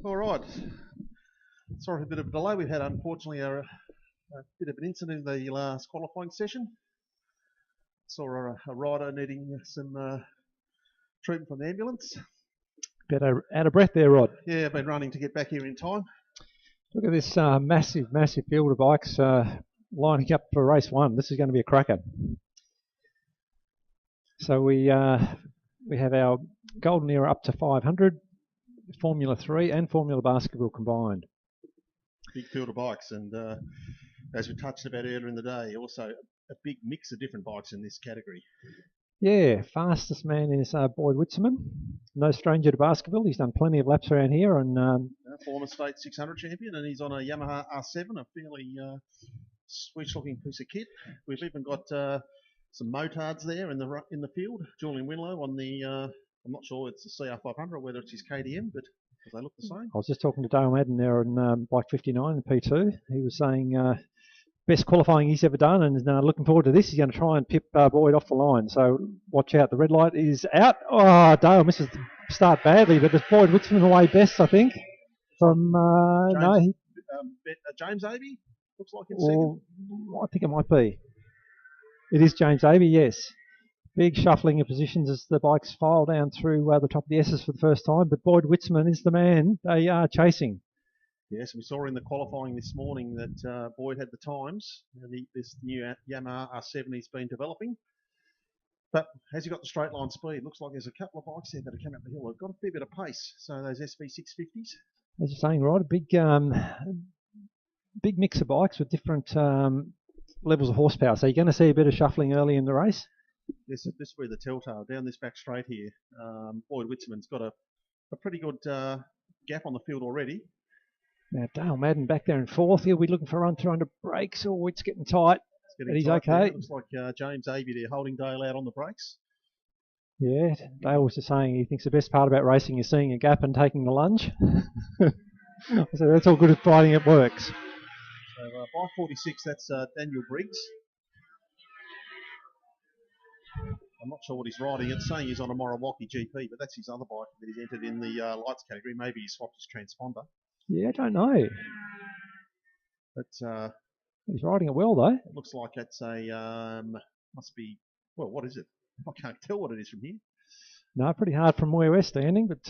S1: All right. Sorry for a bit of a delay. We've had, unfortunately, a bit of an incident in the last qualifying session. Saw a rider needing some treatment from the ambulance.
S2: Bit out of breath there, Rod.
S1: Yeah, I've been running to get back here in time.
S2: Look at this massive field of bikes lining up for race one. This is going to be a cracker. So we have our Golden Era up to 500, Formula 3 and Formula Basketball combined.
S1: Big field of bikes, and as we touched about earlier in the day, also a big mix of different bikes in this category.
S2: Yeah, fastest man is Boyd Witzman. No stranger to basketball. He's done plenty of laps around here, and
S1: former state 600 champion, and he's on a Yamaha R7, a fairly sweet-looking piece of kit. We've even got some motards there in the field. Julian Winlow on the I'm not sure it's a CR500 or whether it's his KTM, but they look the same.
S2: I was just talking to Dale Madden there on bike 59 in P2. He was saying best qualifying he's ever done, and looking forward to this. He's going to try and pip Boyd off the line, so watch out. The red light is out. Oh, Dale misses the start badly, but it's Boyd Witzman away best, I think. From
S1: James Avey looks like in second.
S2: I think it might be. It is James Avey, yes. Big shuffling of positions as the bikes file down through the top of the S's for the first time, but Boyd Witzman is the man they are chasing.
S1: Yes, we saw in the qualifying this morning that Boyd had the times. This new Yamaha R7 he's been developing. But has he got the straight line speed? Looks like there's a couple of bikes there that are coming up the hill. They've got a fair bit of pace. So those SV650s.
S2: As you're saying, right, a big mix of bikes with different levels of horsepower. So you're going to see a bit of shuffling early in the race.
S1: This will be the telltale. Down this back straight here, Boyd Witzman's got a pretty good gap on the field already.
S2: Now Dale Madden back there in fourth. He'll be looking for a run through under brakes. Oh, it's getting tight. But he's okay.
S1: Looks like James Avey there holding Dale out on the brakes.
S2: Yeah, Dale was just saying he thinks the best part about racing is seeing a gap and taking the lunge. So that's all good at fighting, it works.
S1: So by 46, that's Daniel Briggs. I'm not sure what he's riding. It's saying he's on a Morawaki GP, but that's his other bike that he's entered in the lights category. Maybe he swapped his transponder.
S2: Yeah, I don't know.
S1: But
S2: he's riding it well, though.
S1: It looks like it's a must be. Well, what is it? I can't tell what it is from here.
S2: No, pretty hard from where we're standing, but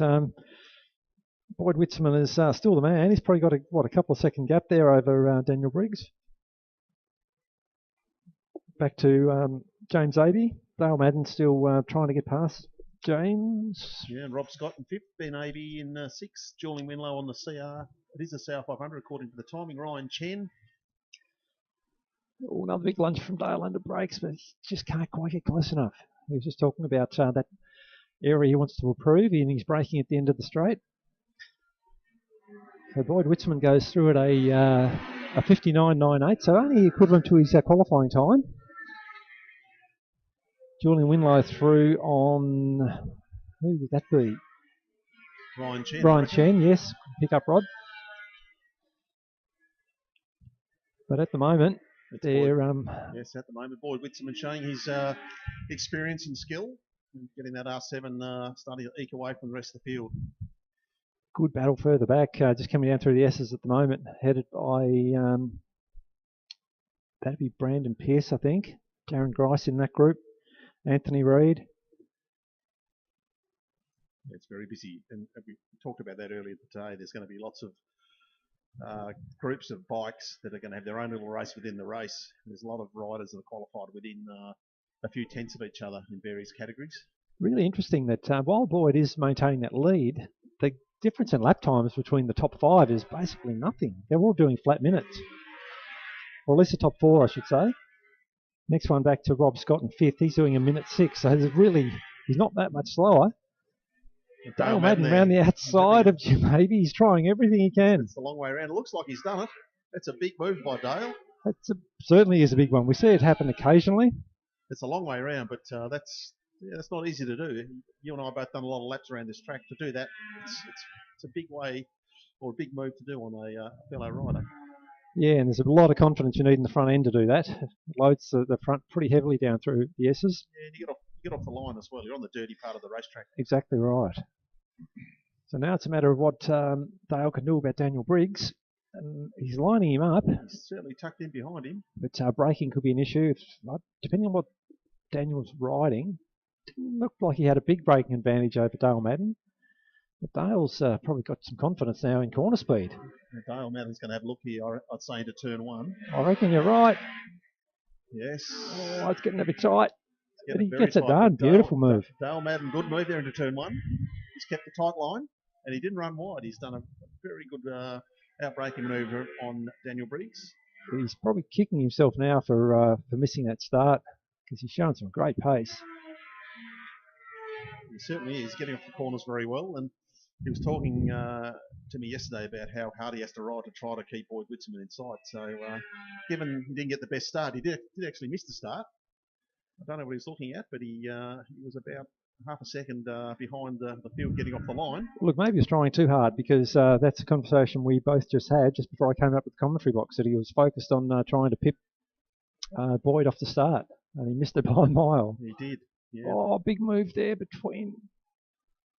S2: Boyd Witzman is still the man. He's probably got a couple of second gap there over Daniel Briggs. Back to James Avey. Dale Madden still trying to get past James.
S1: Yeah, and Rob Scott in fifth, Ben Avey in sixth, Julian Winlow on the CR. It is a CR500 according to the timing. Ryan Chen.
S2: Oh, another big lunge from Dale under brakes, but he just can't quite get close enough. He was just talking about that area he wants to improve, and he's braking at the end of the straight. So Boyd Witzman goes through at a 59.98, so only equivalent to his qualifying time. Julian Winlow through on, who would that be?
S1: Ryan Chen.
S2: Ryan Chen, yes. Pick up Rod. But at the moment, they're...
S1: yes, at the moment, Boyd Witzman showing his experience and skill. And getting that R7 starting to eke away from the rest of the field.
S2: Good battle further back, just coming down through the S's at the moment, headed by, that'd be Brandon Pearce, I think. Darren Grice in that group. Anthony Reid.
S1: It's very busy, and we talked about that earlier today. There's going to be lots of groups of bikes that are going to have their own little race within the race. There's a lot of riders that are qualified within a few tenths of each other in various categories. Really
S2: interesting that while Boyd is maintaining that lead, the difference in lap times between the top five is basically nothing. They're all doing flat minutes. Or at least the top four, I should say. Next one back to Rob Scott in fifth. He's doing a minute 6, so he's not that much slower. Dale Madden around the outside of Jim Avey. He's trying everything he can.
S1: It's a long way around. It looks like he's done it. That's a big move by Dale.
S2: Certainly is a big one. We see it happen occasionally.
S1: It's a long way around, but that's not easy to do. You and I have both done a lot of laps around this track. To do that, it's a big way or a big move to do on a fellow rider.
S2: Yeah, and there's a lot of confidence you need in the front end to do that. It loads the front pretty heavily down through the S's.
S1: Yeah, and you get off the line as well. You're on the dirty part of the racetrack.
S2: Exactly right. So now it's a matter of what Dale can do about Daniel Briggs. And he's lining him up.
S1: He's certainly tucked in behind him.
S2: But braking could be an issue. Depending on what Daniel's riding, didn't look like he had a big braking advantage over Dale Madden. But Dale's probably got some confidence now in corner speed.
S1: Dale Madden's going to have a look here, I'd say, into turn 1.
S2: I reckon you're right.
S1: Yes.
S2: Oh, it's getting a bit tight. But he gets
S1: tight.
S2: It done. Beautiful move.
S1: Dale Madden, good move there into turn 1. He's kept the tight line, and he didn't run wide. He's done a very good outbraking maneuver on Daniel Briggs.
S2: He's probably kicking himself now for missing that start, because he's showing some great pace.
S1: He certainly is, getting off the corners very well, and he was talking to me yesterday about how hard he has to ride to try to keep Boyd Whitson in sight. So given he didn't get the best start, he did actually miss the start. I don't know what he's looking at, but he was about half a second behind the field getting off the line.
S2: Look, maybe he's trying too hard, because that's a conversation we both just had just before I came up with the commentary box, that he was focused on trying to pip Boyd off the start, and he missed it by a mile.
S1: He did. Yeah.
S2: Oh, big move there between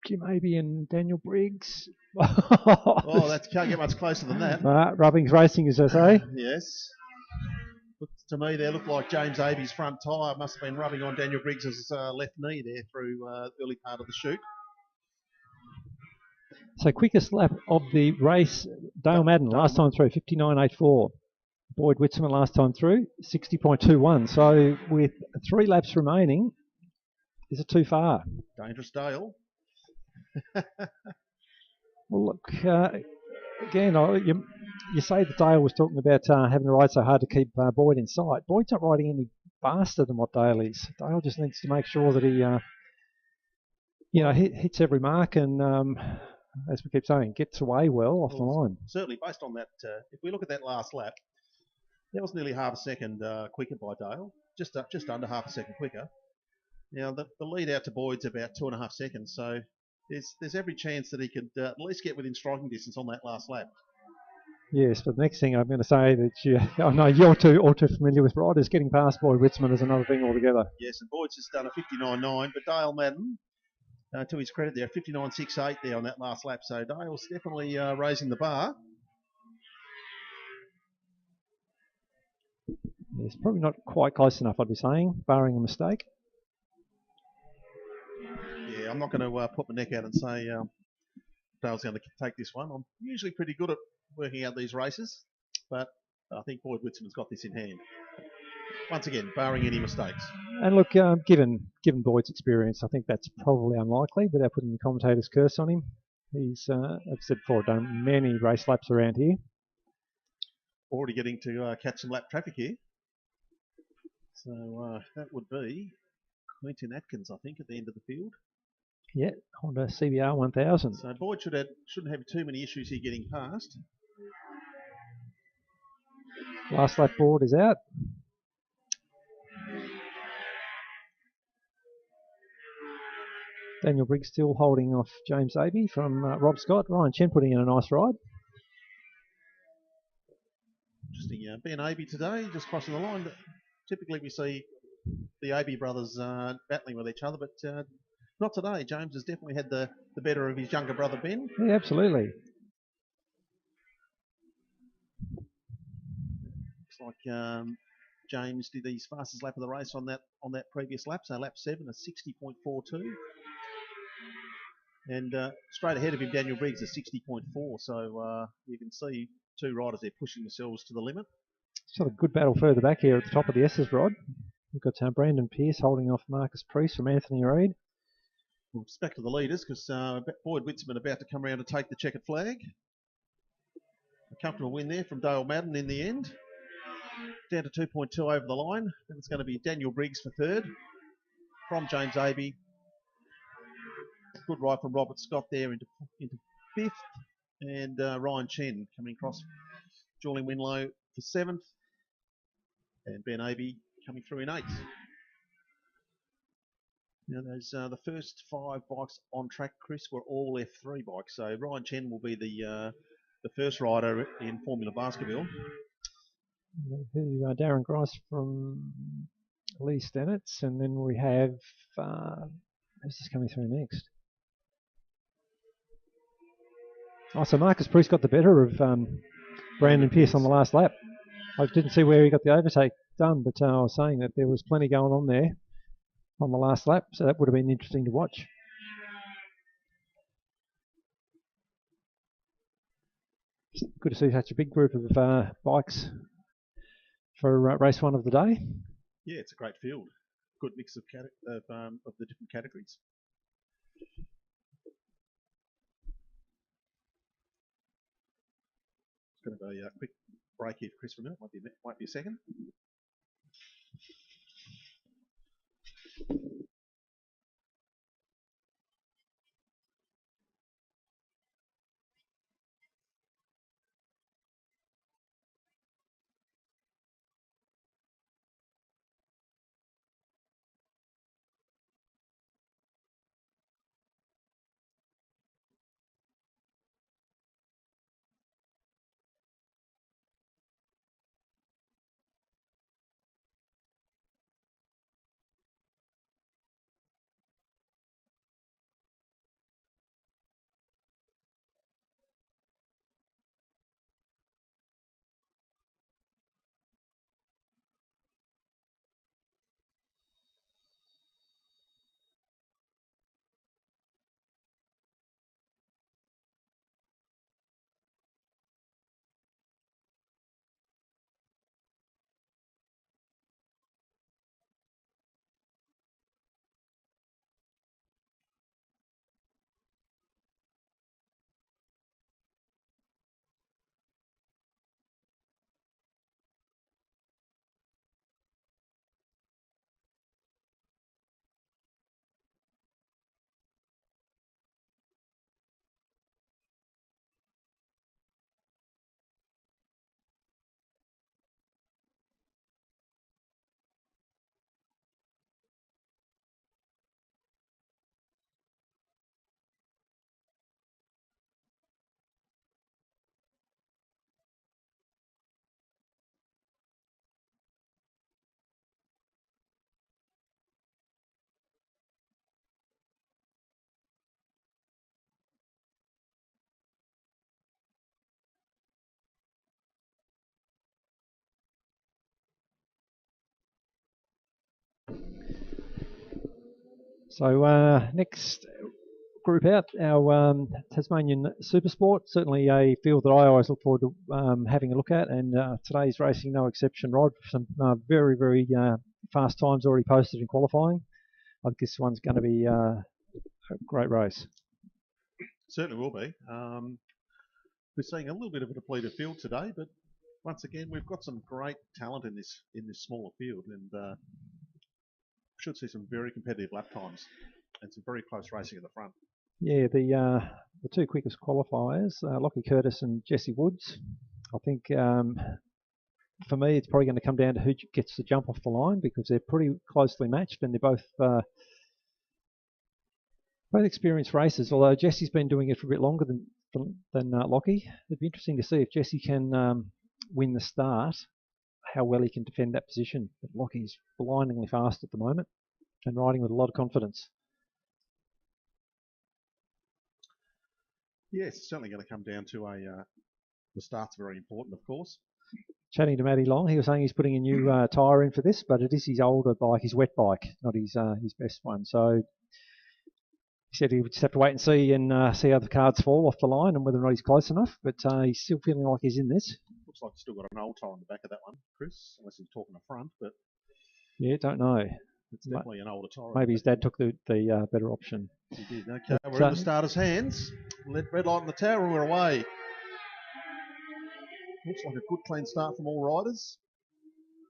S2: Jim Abey and Daniel Briggs.
S1: Oh, that can't get much closer than that.
S2: Rubbing's racing, as I say.
S1: Yes. To me, there looked like James Abey's front tyre must have been rubbing on Daniel Briggs' left knee there through the early part of the shoot.
S2: So quickest lap of the race, Dale Madden last time through, 59.84. Boyd Whitson last time through, 60.21. So with 3 laps remaining, is it too far?
S1: Dangerous Dale.
S2: Well, look, again, you say that Dale was talking about having to ride so hard to keep Boyd in sight. Boyd's not riding any faster than what Dale is. Dale just needs to make sure that he, hits every mark and, as we keep saying, gets away well off the line.
S1: Certainly, based on that, if we look at that last lap, that was nearly half a second quicker by Dale, just under half a second quicker. Now, the lead out to Boyd's about 2.5 seconds, so there's every chance that he could at least get within striking distance on that last lap.
S2: Yes, but the next thing I'm going to say that I know you're all too familiar with riders. Getting past Boyd Whitson is another thing altogether.
S1: Yes, and Boyd's just done a 59.9, but Dale Madden, to his credit there, 59.68 there on that last lap. So Dale's definitely raising the bar.
S2: It's probably not quite close enough, I'd be saying, barring a mistake.
S1: Yeah, I'm not going to put my neck out and say Dale's going to take this one. I'm usually pretty good at working out these races, but I think Boyd Whitson has got this in hand. Once again, barring any mistakes.
S2: And look, given Boyd's experience, I think that's probably unlikely, without putting the commentator's curse on him. He's, as I've said before, done many race laps around here.
S1: Already getting to catch some lap traffic here. So that would be Quentin Atkins, I think, at the end of the field.
S2: Yeah, Honda CBR 1000.
S1: So Boyd shouldn't have too many issues here getting past.
S2: Last lap board is out. Daniel Briggs still holding off James Abey from Rob Scott. Ryan Chen putting in a nice ride.
S1: Interesting. Ben Abey today just crossing the line. Typically we see the Abey brothers battling with each other, but not today. James has definitely had the better of his younger brother Ben.
S2: Yeah, absolutely.
S1: Looks like James did his fastest lap of the race on that previous lap, so lap 7, a 60.42. And straight ahead of him, Daniel Briggs, a 60.4. So you can see 2 riders there pushing themselves to the limit.
S2: Sort of good battle further back here at the top of the S's, Rod. We've got Brandon Pearce holding off Marcus Priest from Anthony Reid.
S1: We'll back to the leaders because Boyd Whitson about to come around to take the checkered flag. A comfortable win there from Dale Madden in the end. Down to 2.2 over the line. Then it's going to be Daniel Briggs for 3rd from James Abey. Good ride from Robert Scott there into 5th. And Ryan Chen coming across. Julian Winlow for 7th. And Ben Abey coming through in 8th. Now, those the first 5 bikes on track, Chris, were all F3 bikes. So Ryan Chen will be the first rider in Formula Baskerville.
S2: Darren Grice from Lee Stennett's, and then we have who's this coming through next? Oh, so Marcus Priest got the better of Brandon Pearce on the last lap. I didn't see where he got the overtake done, but I was saying that there was plenty going on there on the last lap, so that would have been interesting to watch. Good to see such a big group of bikes for race one of the day.
S1: Yeah, it's a great field. Good mix of the different categories. It's going to be a quick break here for Chris for a minute. Might be a second.
S2: So next group out, our Tasmanian Supersport, certainly a field that I always look forward to having a look at, and today's racing no exception. Rod, some very, very fast times already posted in qualifying. I think this one's going to be a great race.
S1: Certainly will be. We're seeing a little bit of a depleted field today, but once again, we've got some great talent in this smaller field, and should see some very competitive lap times and some very close racing at the front.
S2: Yeah, the two quickest qualifiers, Lockie Curtis and Jesse Woods. I think for me, it's probably going to come down to who gets the jump off the line, because they're pretty closely matched, and they're both experienced racers. Although Jesse's been doing it for a bit longer than Lockie. It'd be interesting to see if Jesse can win the start, how well he can defend that position. But Lockie's blindingly fast at the moment and riding with a lot of confidence.
S1: Yes, it's certainly going to come down to the start's very important, of course.
S2: Chatting to Matty Long, he was saying he's putting a new tyre in for this, but it is his older bike, his wet bike, not his best one. So he said he would just have to wait and see how the cards fall off the line and whether or not he's close enough. But he's still feeling like he's in this.
S1: Looks like he's still got an old tyre on the back of that one, Chris, unless he's talking the front. But
S2: yeah, don't know.
S1: It's definitely an older tyre.
S2: Maybe his dad took the better option.
S1: He did. Okay, we're in the starter's hands. Red light on the tower and we're away. Looks like a good clean start from all riders.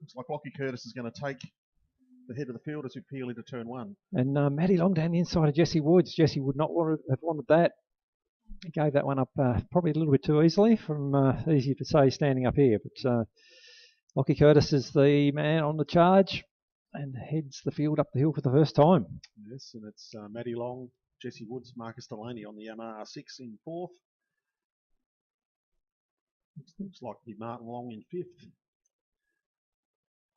S1: Looks like Lockie Curtis is going to take the head of the field as we peel into turn one.
S2: And Matty Long down the inside of Jesse Woods. Jesse would not have wanted that. He gave that one up probably a little bit too easily, from easy to say standing up here. But Lockie Curtis is the man on the charge and heads the field up the hill for the first time.
S1: Yes, and it's Matty Long, Jesse Woods, Marcus Delaney on the Yamaha R6 in fourth. Looks like the Martin Long in fifth.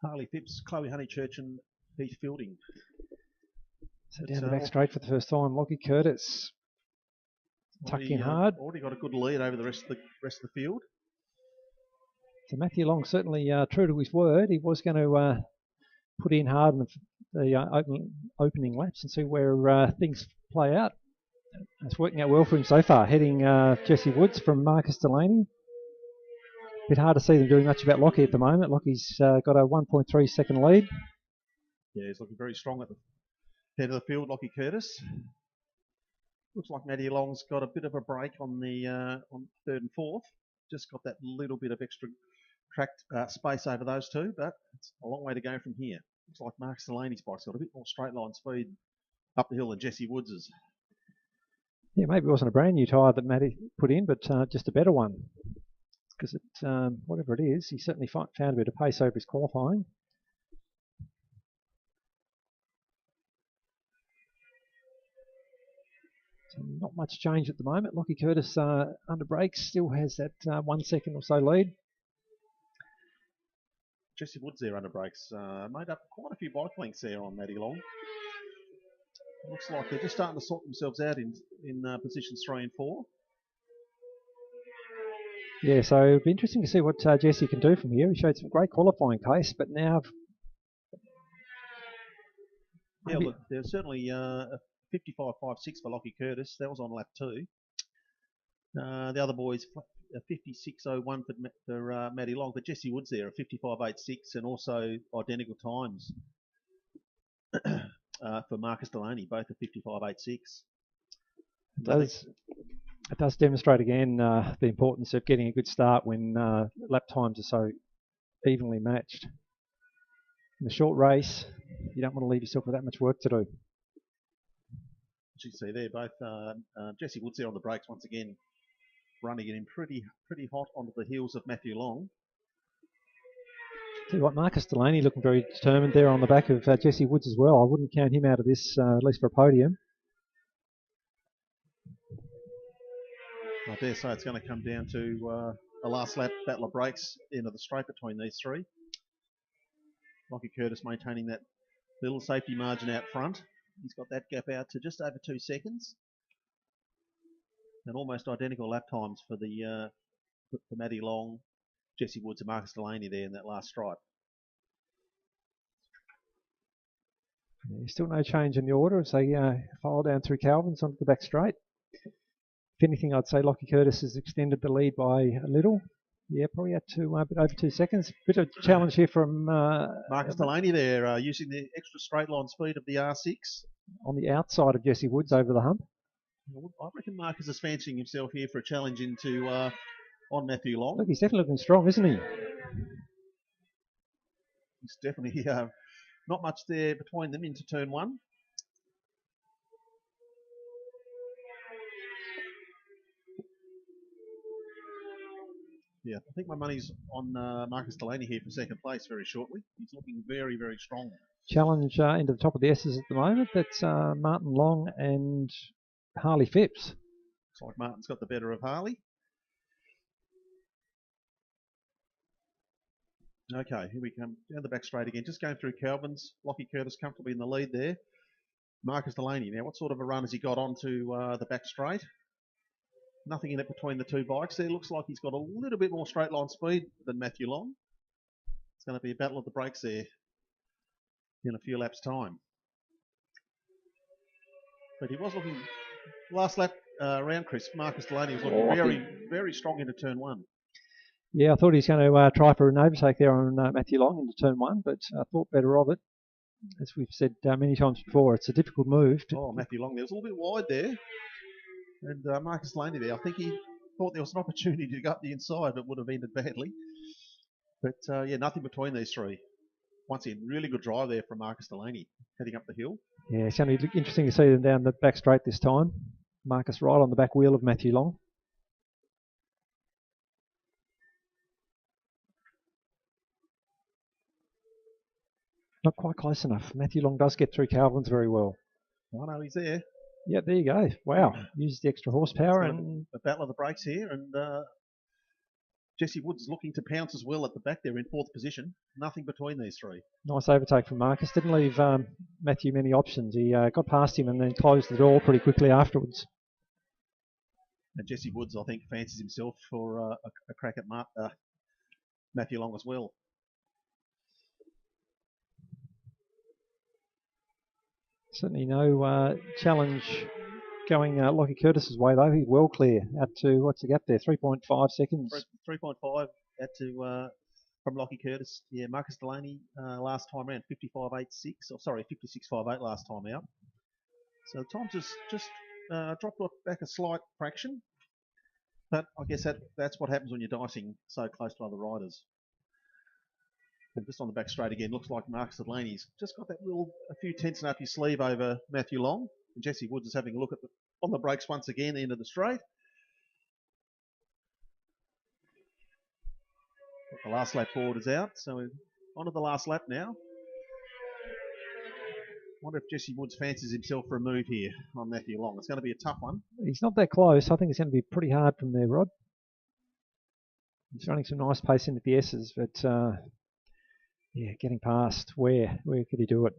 S1: Harley Phipps, Chloe Honeychurch and Heath Fielding.
S2: So down the back straight for the first time, Lockie Curtis. tucked in hard.
S1: Already got a good lead over the rest of the field.
S2: So Matthew Long certainly true to his word. He was going to put in hard in the opening laps and see where things play out. It's working out well for him so far, heading Jesse Woods from Marcus Delaney. Bit hard to see them doing much about Lockie at the moment. Lockie's got a 1.3 second lead.
S1: Yeah, he's looking very strong at the head of the field, Lockie Curtis. Looks like Matty Long's got a bit of a break on the on third and fourth. Just got that little bit of extra tracked space over those two, but it's a long way to go from here. Looks like Marcus Delaney's bike's got a bit more straight line speed up the hill than Jesse Woods's.
S2: Yeah, maybe it wasn't a brand new tyre that Matty put in, but just a better one. Because whatever it is, he certainly found a bit of pace over his qualifying. So not much change at the moment. Lockie Curtis under brakes still has that 1 second or so lead.
S1: Jesse Woods there under brakes made up quite a few bike lengths there on Matty Long. Looks like they're just starting to sort themselves out in positions 3 and 4.
S2: Yeah, so it'll be interesting to see what Jesse can do from here. He showed some great qualifying pace, but now...
S1: Yeah, look, there's certainly a 55.56 for Lockie Curtis. That was on lap 2. The other boys, a 56.01 for Matty Long, but Jesse Woods there, a 55.86, and also identical times for Marcus Delaney, both a 55.86.
S2: It does demonstrate again the importance of getting a good start when lap times are so evenly matched. In a short race, you don't want to leave yourself with that much work to do.
S1: As you see there, both Jesse Woods there on the brakes once again, running it in pretty hot onto the heels of Matthew Long.
S2: Tell you what, Marcus Delaney looking very determined there on the back of Jesse Woods as well. I wouldn't count him out of this, at least for a podium.
S1: I dare say it's going to come down to a last lap battle of brakes into the straight between these three. Lockie Curtis maintaining that little safety margin out front. He's got that gap out to just over 2 seconds. And almost identical lap times for for Matty Long, Jesse Woods and Marcus Delaney there in that last stripe.
S2: Yeah, still no change in the order as they file down through Calvin's onto the back straight. If anything, I'd say Lockie Curtis has extended the lead by a little. Yeah, probably out to a bit over 2 seconds. Bit of a challenge here from
S1: Marcus Delaney there, using the extra straight line speed of the R6.
S2: On the outside of Jesse Woods over the hump.
S1: I reckon Marcus is fancying himself here for a challenge into on Matthew Long.
S2: Look, he's definitely looking strong, isn't he?
S1: He's definitely not much there between them into turn 1. Yeah, I think my money's on Marcus Delaney here for second place very shortly. He's looking very, very strong.
S2: Challenge into the top of the S's at the moment. That's Martin Long and Harley Phipps.
S1: Looks like Martin's got the better of Harley. Okay, here we come down the back straight again. Just going through Calvin's. Lockie Curtis comfortably in the lead there. Marcus Delaney. Now, what sort of a run has he got onto the back straight? Nothing in it between the two bikes there. Looks like he's got a little bit more straight line speed than Matthew Long. It's going to be a battle of the brakes there in a few laps' time. But he was looking, last lap round, Chris, Marcus Delaney was looking very, very strong into turn 1.
S2: Yeah, I thought he was going to try for an overtake there on Matthew Long into turn 1, but I thought better of it. As we've said many times before, it's a difficult move.
S1: Matthew Long there was a little bit wide there. And Marcus Delaney there, I think he thought there was an opportunity to go up the inside, but would have ended badly. But yeah, nothing between these three. Once again, really good drive there from Marcus Delaney, heading up the hill.
S2: Yeah, it's going to be interesting to see them down the back straight this time. Marcus right on the back wheel of Matthew Long. Not quite close enough. Matthew Long does get through Calvin's very well.
S1: I know he's there.
S2: Yeah, there you go. Wow, uses the extra horsepower and
S1: a battle of the brakes here, and Jesse Woods looking to pounce as well at the back there in 4th position. Nothing between these three.
S2: Nice overtake from Marcus. Didn't leave Matthew many options. He got past him and then closed the door pretty quickly afterwards.
S1: And Jesse Woods, I think, fancies himself for a crack at Matthew Long as well.
S2: Certainly no challenge going Lockie Curtis's way, though. He's well clear out to, what's the gap there, 3.5 seconds.
S1: 3.5 out to from Lockie Curtis. Yeah, Marcus Delaney last time around, 55.86, or sorry, 56.58 last time out. So the time just dropped back a slight fraction. But I guess that's what happens when you're dicing so close to other riders. And just on the back straight again, looks like Marcus Delaney's just got a few tenths up his sleeve over Matthew Long. And Jesse Woods is having a look on the brakes once again, into the straight. The last lap forward is out, so we're on to the last lap now. Wonder if Jesse Woods fancies himself for a move here on Matthew Long. It's going to be a tough one.
S2: He's not that close. I think it's going to be pretty hard from there, Rod. He's running some nice pace into the S's, but yeah, getting past. Where could he do it?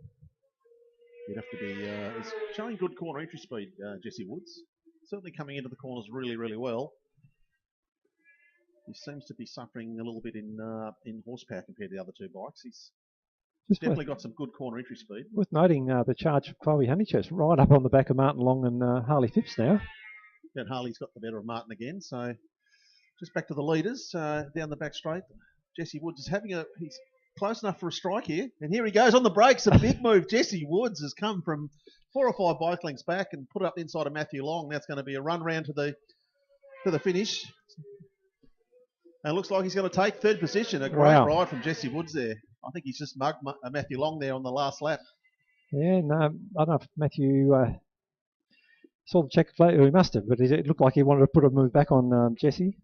S1: He'd have to be. He's showing good corner entry speed, Jesse Woods. Certainly coming into the corners really, really well. He seems to be suffering a little bit in horsepower compared to the other two bikes. He's definitely got some good corner entry speed.
S2: Worth noting the charge of Chloe Honeychurch right up on the back of Martin Long and Harley Phipps now.
S1: And Harley's got the better of Martin again. So just back to the leaders down the back straight. Jesse Woods is he's close enough for a strike here. And here he goes on the brakes. A big move. Jesse Woods has come from 4 or 5 bike lengths back and put it up inside of Matthew Long. That's going to be a run round to the finish. And it looks like he's going to take third position. A great ride from Jesse Woods there. I think he's just mugged Matthew Long there on the last lap.
S2: Yeah, no, I don't know if Matthew saw the checker flag. He must have, but it looked like he wanted to put a move back on Jesse.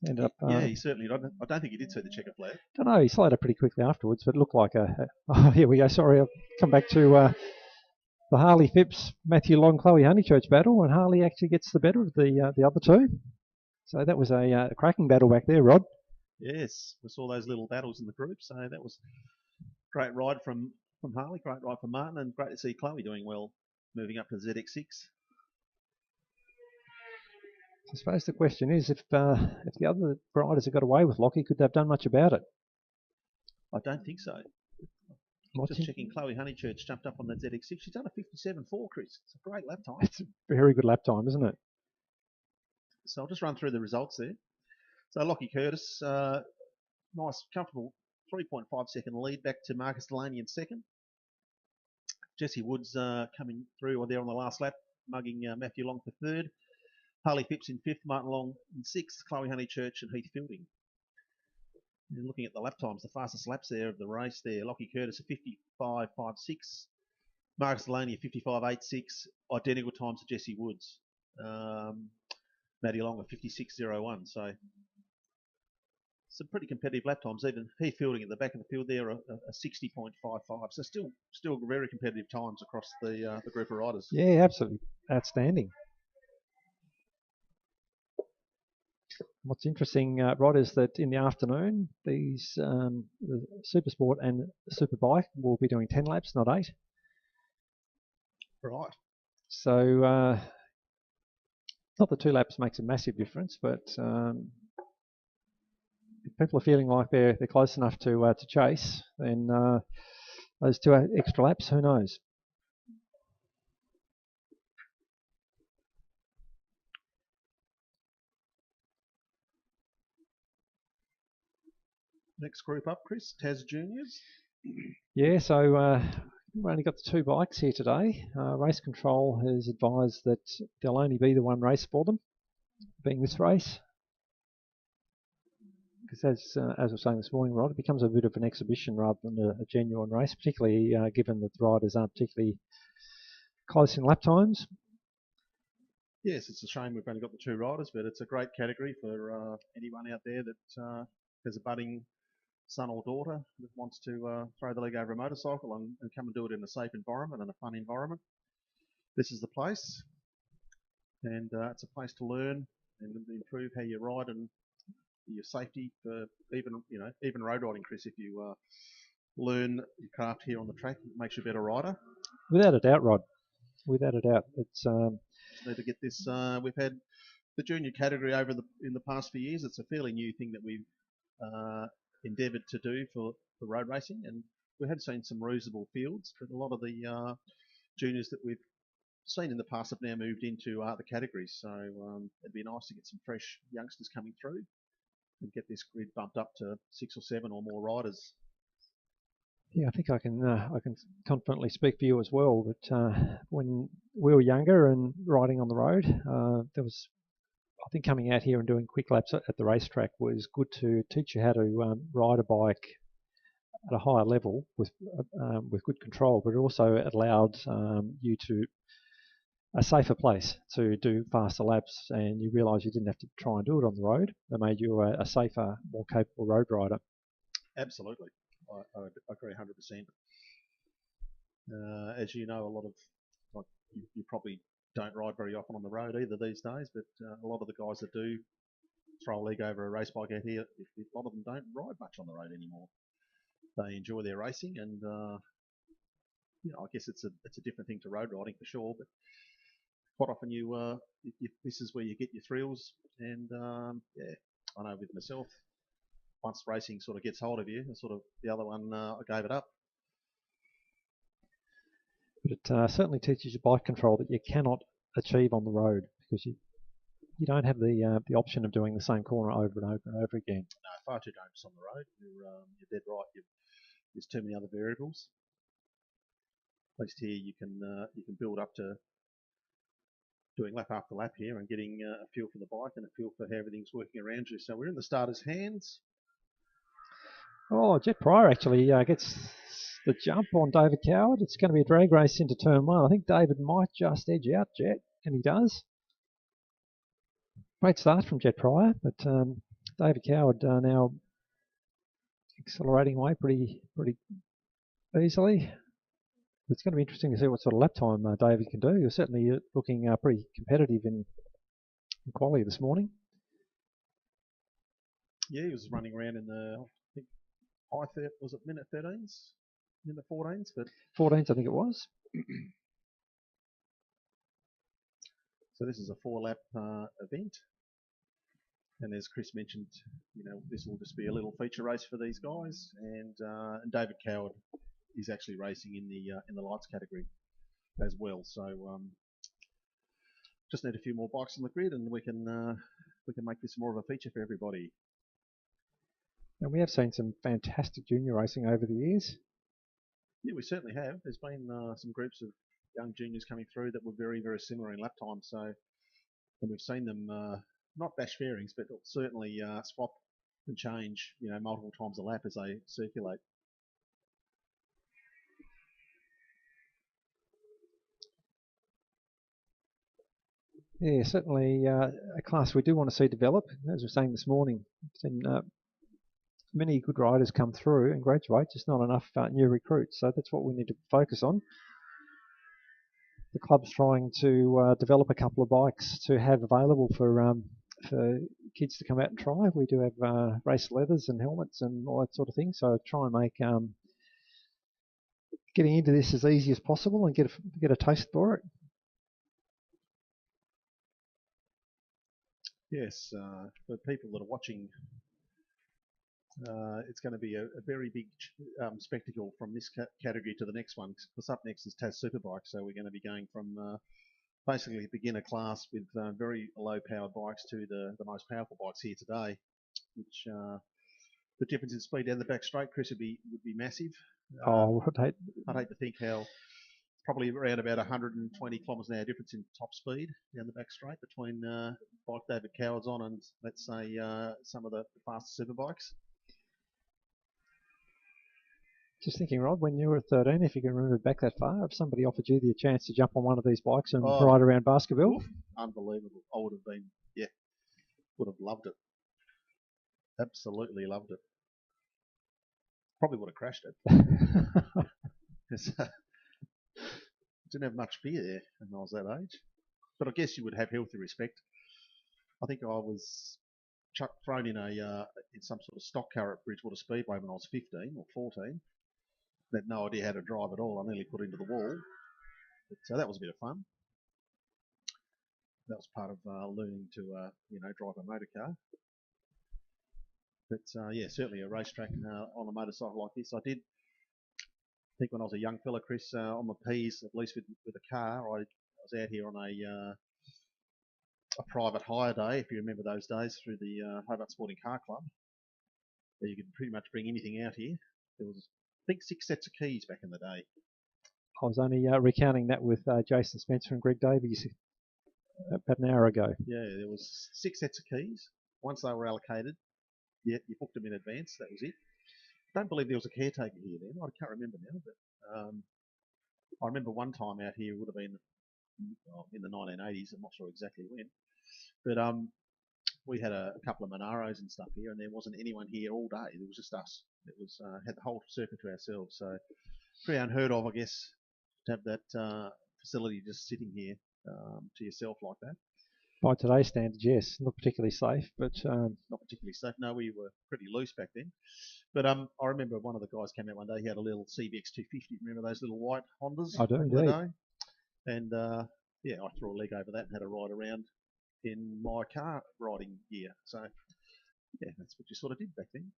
S2: Ended up.
S1: Yeah, he certainly. I don't think he did see the checker flag.
S2: I don't know. He slowed up pretty quickly afterwards, but it looked like oh, here we go. Sorry, I'll come back to the Harley Phipps, Matthew Long, Chloe Honeychurch battle, and Harley actually gets the better of the other two. So that was a cracking battle back there, Rod.
S1: Yes, we saw those little battles in the group. So that was a great ride from Harley, great ride from Martin, and great to see Chloe doing well, moving up to the ZX6.
S2: I suppose the question is, if the other riders had got away with Lockie, could they have done much about it?
S1: I don't think so. Just checking, Chloe Honeychurch jumped up on that ZX6. She's done a 57.4, Chris. It's a great lap time.
S2: It's a very good lap time, isn't it?
S1: So I'll just run through the results there. So Lockie Curtis, nice, comfortable 3.5 second lead back to Marcus Delaney in second. Jesse Woods coming through there on the last lap, mugging Matthew Long for third. Harley Phipps in fifth, Martin Long in sixth, Chloe Honeychurch and Heath Fielding. And looking at the lap times, the fastest laps there of the race there, Lockie Curtis a 55.56, Marcus Delaney a 55.86, identical times to Jesse Woods. Matty Long a 56.01, so some pretty competitive lap times. Even Heath Fielding at the back of the field there a 60.55, so still very competitive times across the group of riders.
S2: Yeah, absolutely outstanding. What's interesting, Rod, is that in the afternoon, these the Supersport and Superbike will be doing 10 laps, not 8.
S1: Right.
S2: So, not that 2 laps makes a massive difference, but if people are feeling like they're close enough to chase, then those 2 extra laps, who knows?
S1: Next group up, Chris, Tas Juniors.
S2: Yeah, so we've only got the 2 bikes here today. Race Control has advised that there'll only be the 1 race for them, being this race. Because as I was saying this morning, Rod, it becomes a bit of an exhibition rather than a genuine race, particularly given that the riders aren't particularly close in lap times.
S1: Yes, it's a shame we've only got the 2 riders, but it's a great category for anyone out there that has a budding son or daughter that wants to throw the leg over a motorcycle and come and do it in a safe environment and a fun environment. This is the place, and it's a place to learn and improve how you ride and your safety for even road riding, Chris. If you learn your craft here on the track, it makes you a better rider.
S2: Without a doubt, Rod. Without a doubt. It's
S1: need to get this. We've had the junior category in the past few years. It's a fairly new thing that we've endeavoured to do for road racing, and we have seen some reasonable fields, but a lot of the juniors that we've seen in the past have now moved into other categories. So it'd be nice to get some fresh youngsters coming through and get this grid bumped up to 6 or 7 or more riders.
S2: Yeah, I think I can confidently speak for you as well. But when we were younger and riding on the road, there was, I think, coming out here and doing quick laps at the racetrack was good to teach you how to ride a bike at a higher level with good control, but it also allowed you to a safer place to do faster laps, and you realise you didn't have to try and do it on the road. They made you a safer, more capable road rider.
S1: Absolutely. I agree 100%. As you know, a lot of, like, you probably don't ride very often on the road either these days, but a lot of the guys that do throw a leg over a race bike out here, a lot of them don't ride much on the road anymore. They enjoy their racing, and I guess it's a different thing to road riding for sure, but quite often this is where you get your thrills, and yeah, I know with myself, once racing sort of gets hold of you, sort of the other one, I gave it up.
S2: But it certainly teaches you bike control that you cannot achieve on the road, because you don't have the option of doing the same corner over and over and over again.
S1: No, far too dangerous on the road. You're dead right. There's too many other variables. At least here you can build up to doing lap after lap here and getting a feel for the bike and a feel for how everything's working around you. So we're in the starter's hands.
S2: Oh, Jet Pryor actually gets the jump on David Coward. It's going to be a drag race into turn 1. I think David might just edge out Jet, and he does. Great start from Jet Pryor, but David Coward now accelerating away pretty easily. It's going to be interesting to see what sort of lap time David can do. He was certainly looking pretty competitive in quality this morning.
S1: Yeah, he was running around in the, I think, was it minute 13s? In the 14s? But
S2: 14s, I think it was.
S1: So this is a 4-lap event. And as Chris mentioned, this will just be a little feature race for these guys. And David Coward is actually racing in the lights category as well. So just need a few more bikes on the grid, and we can make this more of a feature for everybody.
S2: And we have seen some fantastic junior racing over the years.
S1: Yeah, we certainly have. There's been some groups of young juniors coming through that were very, very similar in lap time. So, and we've seen them not bash fairings, but certainly swap and change, multiple times a lap as they circulate.
S2: Yeah, certainly a class we do want to see develop. As we were saying this morning, seen many good riders come through and graduate, just not enough new recruits. So that's what we need to focus on. The club's trying to develop a couple of bikes to have available for kids to come out and try. We do have race leathers and helmets and all that sort of thing. So try and make getting into this as easy as possible and get a taste for it.
S1: Yes, for people that are watching, it's going to be a very big spectacle from this category to the next one. Because up next is Tas Superbike, so we're going to be going from basically beginner class with very low-powered bikes to the most powerful bikes here today. Which the difference in speed down the back straight, Chris, would be massive. I'd hate to think how. Probably around about 120 kilometres an hour difference in top speed down the back straight between bike David Coward's on and, let's say, some of the faster superbikes.
S2: Just thinking, Rod, when you were 13, if you can remember back that far, if somebody offered you the chance to jump on one of these bikes and ride around Baskerville?
S1: Oof, unbelievable. I would have been, would have loved it. Absolutely loved it. Probably would have crashed it. Didn't have much fear there when I was that age. But I guess you would have healthy respect. I think I was thrown in in some sort of stock car at Bridgewater Speedway when I was 15 or 14. I had no idea how to drive at all. I nearly put into the wall. But that was a bit of fun. that was part of learning to drive a motor car. But yeah, certainly a racetrack on a motorcycle like this. I did think when I was a young fella, Chris, on my P's, at least with a car, I was out here on a private hire day, if you remember those days, through the Hobart Sporting Car Club. Where you could pretty much bring anything out here. There was, I think, 6 sets of keys back in the day.
S2: I was only recounting that with Jason Spencer and Greg Davies about an hour ago.
S1: Yeah, there was 6 sets of keys. Once they were allocated, yeah, you booked them in advance. That was it. I don't believe there was a caretaker here then. I can't remember now, but I remember one time out here, it would have been in the 1980s. I'm not sure exactly when, but we had a couple of Monaros and stuff here, and there wasn't anyone here all day. It was just us. It was had the whole circuit to ourselves. So pretty unheard of, I guess, to have that facility just sitting here to yourself like that.
S2: By today's standards, yes, not particularly safe, but
S1: not particularly safe. No, we were pretty loose back then. But I remember one of the guys came out one day. He had a little CBX 250. Remember those little white Hondas?
S2: I do indeed.
S1: And yeah, I threw a leg over that and had a ride around in my car riding gear. So yeah, that's what you sort of did back then.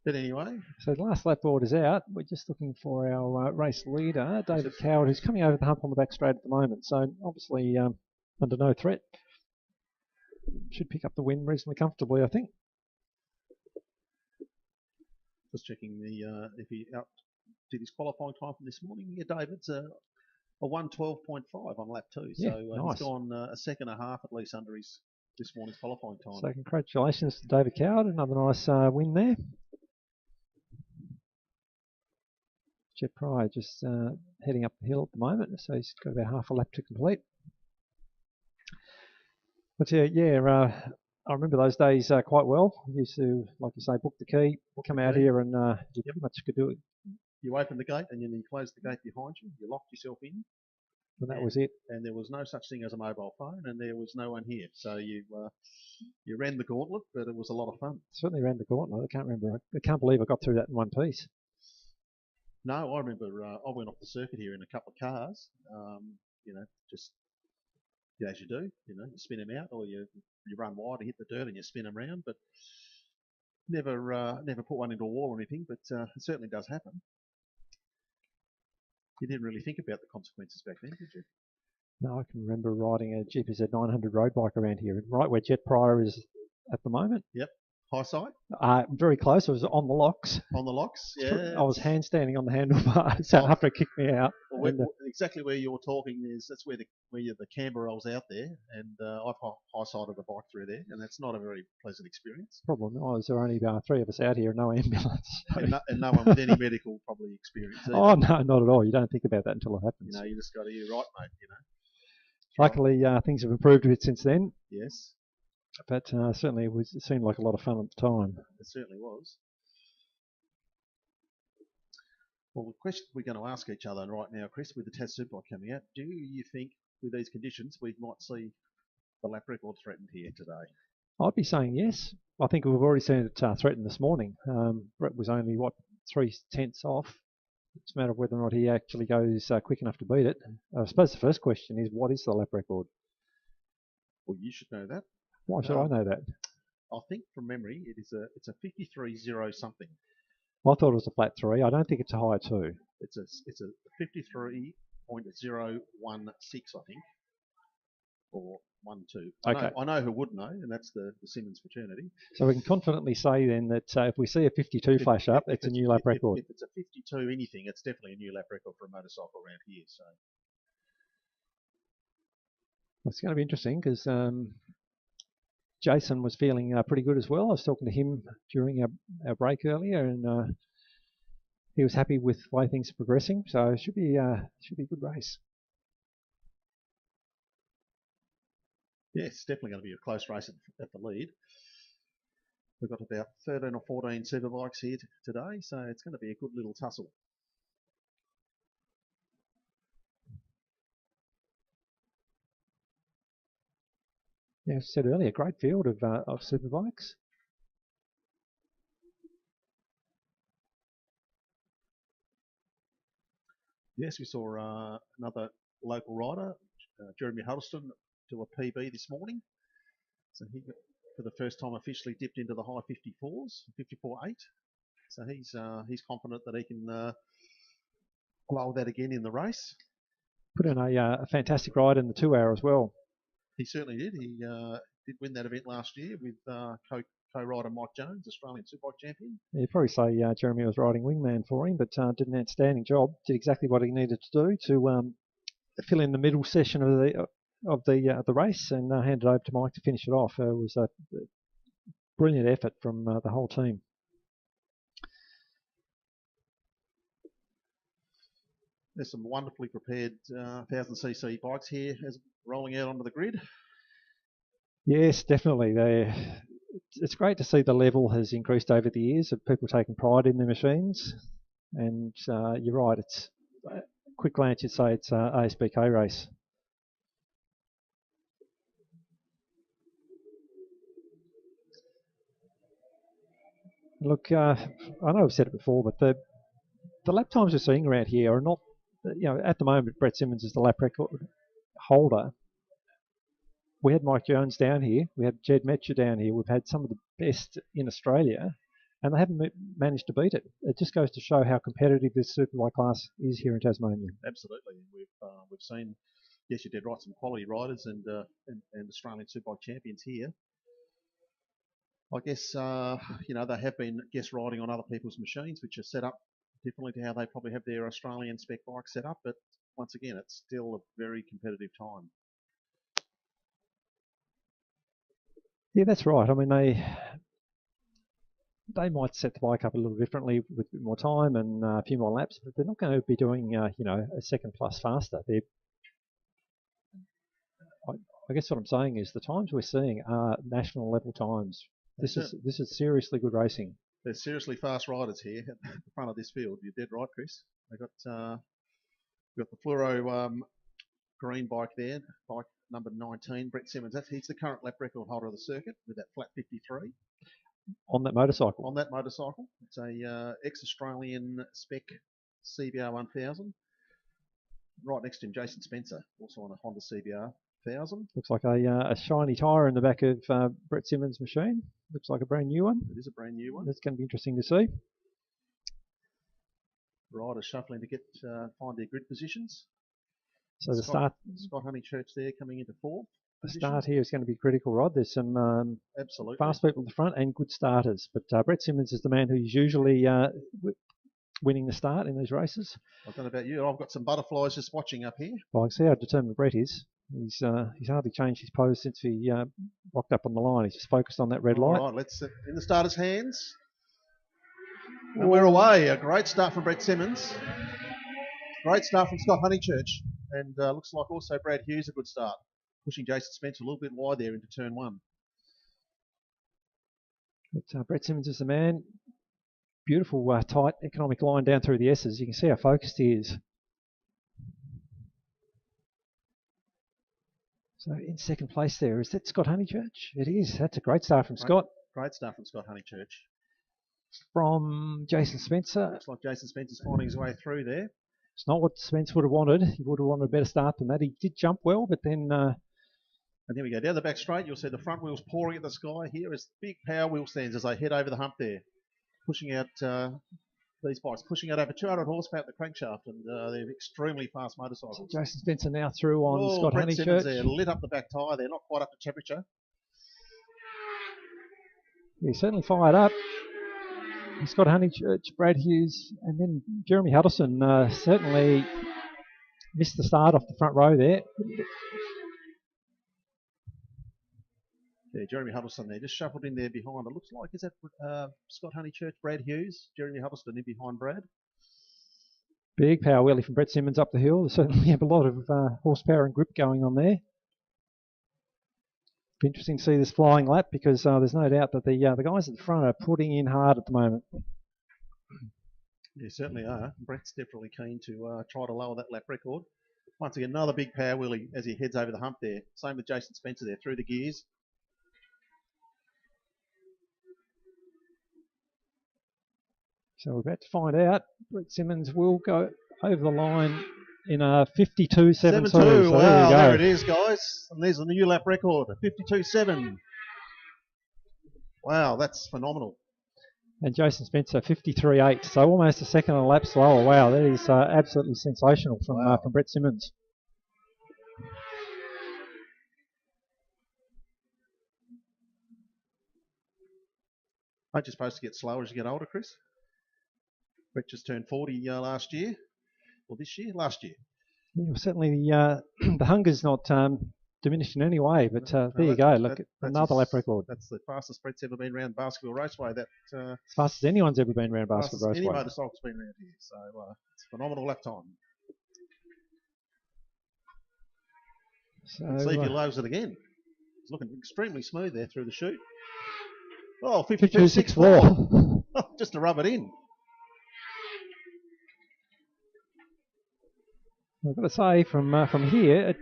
S1: But anyway.
S2: So the last lap board is out. We're just looking for our race leader, David Coward, who's coming over the hump on the back straight at the moment. So obviously under no threat. Should pick up the win reasonably comfortably, I think.
S1: Just checking if he did his qualifying time from this morning. Yeah, David's a 1:12.5 on lap 2.
S2: Yeah,
S1: so
S2: nice.
S1: He's gone a second and a half at least under his this morning's qualifying time.
S2: So congratulations to David Coward. Another nice win there. Jet Pryor just heading up the hill at the moment, so he's got about half a lap to complete. But yeah, I remember those days quite well. I used to, like you say, book the key, come out here, and you pretty much could do it.
S1: You opened the gate and then you closed the gate behind you. You locked yourself in.
S2: And that was it.
S1: And there was no such thing as a mobile phone, and there was no one here. So you ran the gauntlet, but it was a lot of fun.
S2: Certainly ran the gauntlet. I can't remember. I can't believe I got through that in one piece.
S1: No, I remember I went off the circuit here in a couple of cars. Just as you do, you spin them out, or you run wide and hit the dirt and you spin them round, but never put one into a wall or anything. But it certainly does happen. You didn't really think about the consequences back then, did you?
S2: No, I can remember riding a GPZ 900 road bike around here, right where Jet Pryor is at the moment.
S1: Yep. High side?
S2: Very close. I was on the locks.
S1: On the locks, yeah.
S2: I was handstanding on the handlebars after it kicked me out.
S1: Well, exactly where you're talking that's where the camber rolls out there, and I've high-sided a bike through there, and that's not a very pleasant experience.
S2: Problem was there were only 3 of us out here, no ambulance.
S1: And no one with any medical probably experience either.
S2: Oh, no, not at all. You don't think about that until it happens.
S1: You just got to, you're right, mate,
S2: Luckily, things have improved a bit since then.
S1: Yes.
S2: But certainly it seemed like a lot of fun at the time.
S1: It certainly was. Well, the question we're going to ask each other right now, Chris, with the Tas Superbike coming out, do you think with these conditions we might see the lap record threatened here today?
S2: I'd be saying yes. I think we've already seen it threatened this morning. Brett was only, 3/10 off. It's a matter of whether or not he actually goes quick enough to beat it. I suppose the first question is, what is the lap record?
S1: Well, you should know that.
S2: Why should I know that? I
S1: think from memory it's a 53.0 something.
S2: I thought it was a flat 3. I don't think it's a high 2.
S1: It's a 53.016, I think, or 12.
S2: Okay.
S1: I know who would know, and that's the Simmons fraternity.
S2: So we can confidently say then that if we see a 52 flash up, it's a new lap record.
S1: If it's a 52 anything, it's definitely a new lap record for a motorcycle around here. So
S2: it's going to be interesting because Jason was feeling pretty good as well. I was talking to him during our break earlier, and he was happy with the way things are progressing. So it should be a good race.
S1: Yeah, it's definitely going to be a close race at the lead. We've got about 13 or 14 superbikes here today, so it's going to be a good little tussle.
S2: Yeah, as I said earlier, great field of superbikes.
S1: Yes, we saw another local rider, Jeremy Huddleston, to a PB this morning. So he, for the first time, officially dipped into the high 54s, 54.8. So he's confident that he can blow that again in the race.
S2: Put in a fantastic ride in the 2 hour as well.
S1: He certainly did. He did win that event last year with co-rider Mike Jones, Australian Superbike champion.
S2: Yeah, you'd probably say Jeremy was riding wingman for him, but did an outstanding job. Did exactly what he needed to do to fill in the middle session of the race, and handed over to Mike to finish it off. It was a brilliant effort from the whole team.
S1: There's some wonderfully prepared 1000cc bikes here as rolling out onto the grid.
S2: Yes, definitely. It's great to see the level has increased over the years of people taking pride in their machines. And you're right, it's quick glance you'd say it's an ASBK race. Look, I know I've said it before, but the lap times we're seeing around here are not, at the moment Brett Simmons is the lap record holder. We had Mike Jones down here, we had Jed Metcher down here, we've had some of the best in Australia, and they haven't managed to beat it. It just goes to show how competitive this superbike class is here in Tasmania.
S1: Absolutely. We've seen, yes, you did right, some quality riders and Australian superbike champions here. I guess, they have been guest riding on other people's machines, which are set up differently to how they probably have their Australian spec bikes set up. But once again, it's still a very competitive time.
S2: Yeah, that's right. I mean, they might set the bike up a little differently with a bit more time and a few more laps, but they're not going to be doing, a second plus faster. I guess what I'm saying is the times we're seeing are national level times. This is seriously good racing.
S1: There's seriously fast riders here at the front of this field. You're dead right, Chris. They got the fluoro green bike there, bike number 19, Brett Simmons. He's the current lap record holder of the circuit with that flat 53.
S2: On that motorcycle?
S1: On that motorcycle. It's a ex-Australian spec CBR 1000. Right next to him, Jason Spencer, also on a Honda CBR 1000.
S2: Looks like a shiny tyre in the back of Brett Simmons' machine. Looks like a brand new one.
S1: It is a brand new one.
S2: That's going to be interesting to see.
S1: Riders shuffling to find their grid positions.
S2: So Scott
S1: Honeychurch there coming into fourth.
S2: The start here is going to be critical, Rod. There's some
S1: absolutely
S2: fast people at the front and good starters. But Brett Simmons is the man who's usually winning the start in these races.
S1: I don't know about you. I've got some butterflies just watching up here.
S2: Well, I can see how determined Brett is. He's hardly changed his pose since he rocked up on the line. He's just focused on that red light.
S1: All right, let's in the starter's hands. And we're away. A great start from Brett Simmons. Great start from Scott Honeychurch. And looks like also Brad Hughes a good start. Pushing Jason Spencer a little bit wide there into turn one.
S2: But Brett Simmons is the man. Beautiful, tight, economic line down through the S's. You can see how focused he is. So in second place there, is that Scott Honeychurch? It is. That's a great start from Scott.
S1: Great start from Scott Honeychurch.
S2: From Jason Spencer.
S1: Looks like Jason Spencer's finding his way through there.
S2: It's not what Spence would have wanted. He would have wanted a better start than that. He did jump well, but then...
S1: and here we go. Down the back straight, you'll see the front wheels pouring at the sky. Here is big power wheel stands as they head over the hump there. Pushing out these bikes, pushing out over 200 horsepower at the crankshaft, and they're extremely fast motorcycles.
S2: So Jason Spencer now through on Scott Honeychurch.
S1: Simmons there, lit up the back tyre. They're not quite up to temperature.
S2: He's certainly fired up. Scott Honeychurch, Brad Hughes, and then Jeremy Huddleston certainly missed the start off the front row there.
S1: Yeah, Jeremy Huddleston there, just shuffled in there behind. It looks like, is that Scott Honeychurch, Brad Hughes, Jeremy Huddleston in behind Brad?
S2: Big power wheelie from Brett Simmons up the hill. They certainly have a lot of horsepower and grip going on there. Be interesting to see this flying lap because there's no doubt that the guys at the front are putting in hard at the moment.
S1: Yeah, certainly are. Brett's definitely keen to try to lower that lap record. Once again, another big power wheelie as he heads over the hump there. Same with Jason Spencer there, through the gears. So we're about to find out. Brett Simmons will go over the line
S2: in a 52.72.
S1: 7-2.
S2: So
S1: Wow,
S2: there
S1: there
S2: you
S1: it
S2: go.
S1: is, guys. And there's a new lap record, 52.7. Wow, that's phenomenal.
S2: And Jason Spencer 53.8. So almost a second and a lap slower. Wow, that is absolutely sensational from Brett Simmons.
S1: Aren't you supposed to get slower as you get older, Chris? Brett just turned 40 last year, or this year? Last year.
S2: Yeah, certainly the hunger's not diminished in any way, but there you go. Look, another lap record.
S1: That's the fastest Brett's ever been around Baskerville Raceway.
S2: As fast as anyone's ever been around Baskerville Raceway.
S1: Any motorcycle's been around here, so it's a phenomenal lap time. So, let's see if he lows it again. He's looking extremely smooth there through the chute. Oh, 52.64. Just to rub it in.
S2: I've got to say, from here,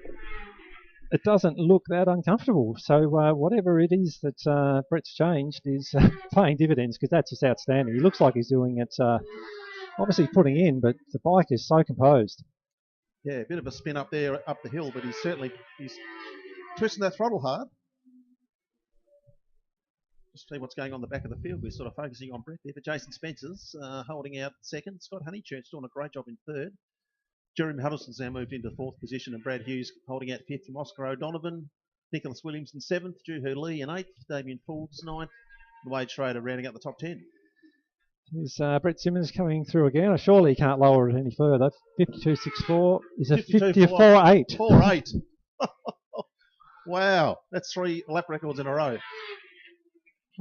S2: it doesn't look that uncomfortable. So whatever it is that Brett's changed is paying dividends, because that's just outstanding. He looks like he's doing it, obviously putting in, but the bike is so composed.
S1: Yeah, a bit of a spin up there, up the hill, but he's twisting that throttle hard. Just see what's going on the back of the field. We're sort of focusing on Brett there, but Jason Spencer's holding out second. Scott Honeychurch doing a great job in third. Jeremy Huddleston's now moved into fourth position, and Brad Hughes holding out fifth from Oscar O'Donovan. Nicholas Williams in seventh, Juhu Lee in eighth, Damien Foulds ninth, and Wade Schrader rounding out the top 10.
S2: Is Brett Simmons coming through again? Surely he can't lower it any further. 52.64 is a 54.8.
S1: 4.8. Wow, that's 3 lap records in a row.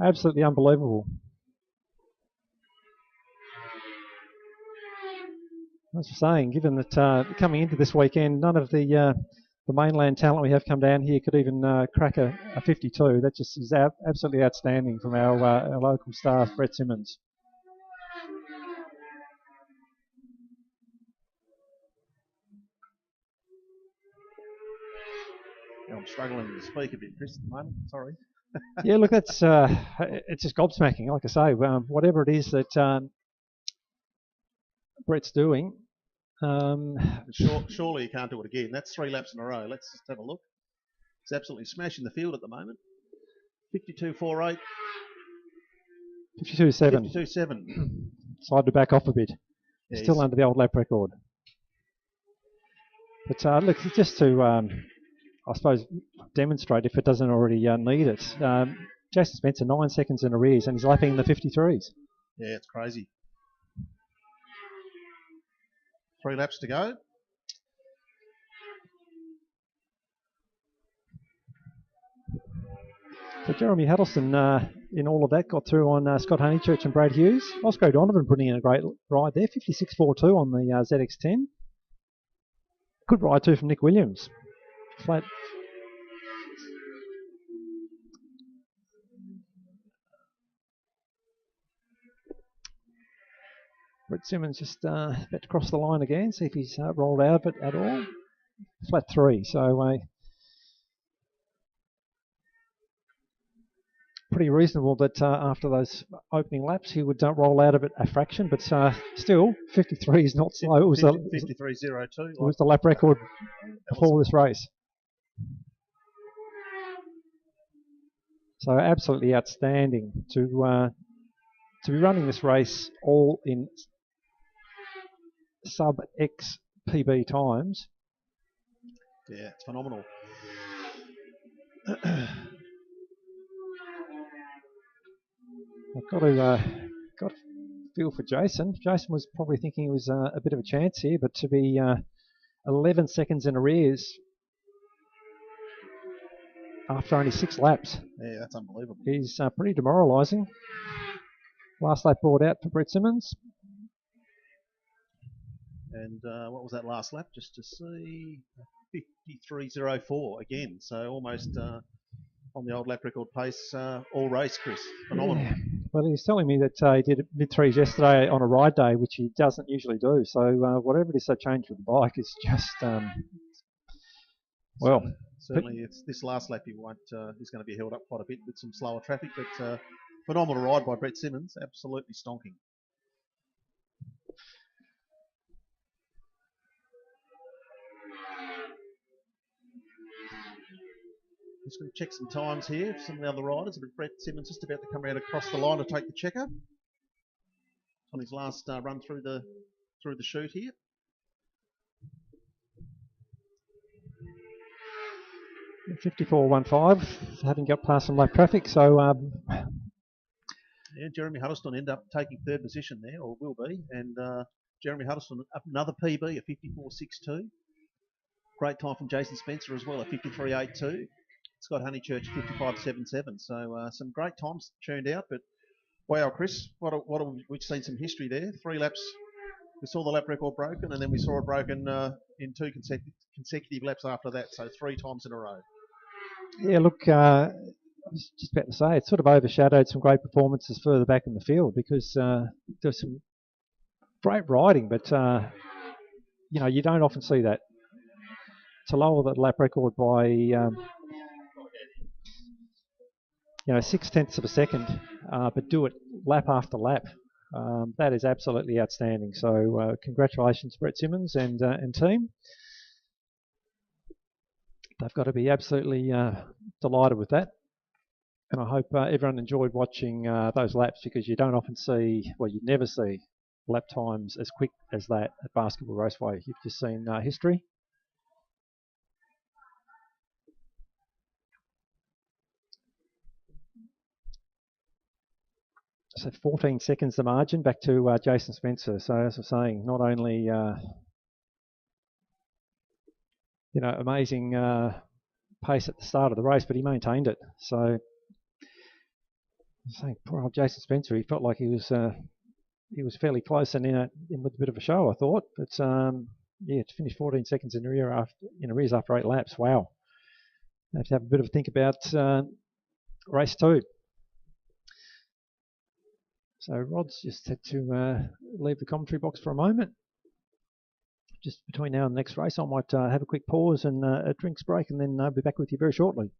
S2: Absolutely unbelievable. As I'm saying, given that coming into this weekend, none of the mainland talent we have come down here could even crack a 52. That just is absolutely outstanding from our local star, Brett Simmons.
S1: I'm struggling to speak a bit, Chris, at the moment. Sorry.
S2: Yeah, look, that's it's just gobsmacking. Like I say, whatever it is that Brett's doing.
S1: Surely you can't do it again. That's 3 laps in a row. Let's just have a look. He's absolutely smashing the field at the moment. 52.48.
S2: 52.7.
S1: 52.7.
S2: Slide to back off a bit. Yeah, still under the old lap record. But look, just to, I suppose, demonstrate if it doesn't already need it. Jason Spencer, 9 seconds in arrears, and he's lapping in the 53s.
S1: Yeah, it's crazy. 3 laps to go.
S2: So Jeremy Huddleston, in all of that, got through on Scott Honeychurch and Brad Hughes. Oscar O'Donovan putting in a great ride there, 56.42 on the ZX10. Good ride too from Nick Williams. Flat. Brett Simmons just about to cross the line again, see if he's rolled out of it at all. Flat 3, so pretty reasonable that after those opening laps he would roll out of it a fraction, but still 53 is not slow. It was
S1: 53.02.
S2: It was the lap record before this race. So absolutely outstanding to be running this race all in sub X PB times.
S1: Yeah, it's phenomenal.
S2: I've got to feel for Jason. Jason was probably thinking it was a bit of a chance here, but to be 11 seconds in arrears after only 6 laps.
S1: Yeah, that's unbelievable.
S2: He's pretty demoralising. Last lap brought out for Brett Simmons.
S1: And what was that last lap? Just to see, 53.04 again. So almost on the old lap record pace all race, Chris. Phenomenal.
S2: Yeah. Well, he was telling me that he did mid-threes yesterday on a ride day, which he doesn't usually do. So whatever it is they changed with the bike is just, well.
S1: Certainly, it's this last lap he's going to be held up quite a bit with some slower traffic, but phenomenal ride by Brett Simmons, absolutely stonking. Just going to check some times here. Some of the other riders, but Brett Simmons just about to come around across the line to take the checker on his last run through the chute here.
S2: Yeah, 54.15, having got past some lap traffic, so
S1: yeah, Jeremy Huddleston ended up taking third position there, or will be, and Jeremy Huddleston up another PB at 54.62. Great time from Jason Spencer as well at 53.82. Scott Honeychurch 55.77. So some great times churned out, but wow, Chris, we've seen some history there. 3 laps. We saw the lap record broken, and then we saw it broken in 2 consecutive laps after that. So 3 times in a row.
S2: Yeah, look, I was just about to say, it sort of overshadowed some great performances further back in the field because there's some great riding, but you know, you don't often see that. To lower that lap record by you know, 0.6 of a second, but do it lap after lap. That is absolutely outstanding. So congratulations, Brett Simmons and team. They've got to be absolutely delighted with that. And I hope everyone enjoyed watching those laps because you don't often see, well, you never see lap times as quick as that at Basketball Raceway. You've just seen history. So 14 seconds the margin back to Jason Spencer. So as I was saying, not only you know, amazing pace at the start of the race, but he maintained it. So saying poor old Jason Spencer, he felt like he was fairly close and in with a bit of a show, I thought. But yeah, to finish 14 seconds in arrears after 8 laps, wow. I have to have a bit of a think about race 2. So Rod's just had to leave the commentary box for a moment. Just between now and the next race, I might have a quick pause and a drinks break, and then be back with you very shortly.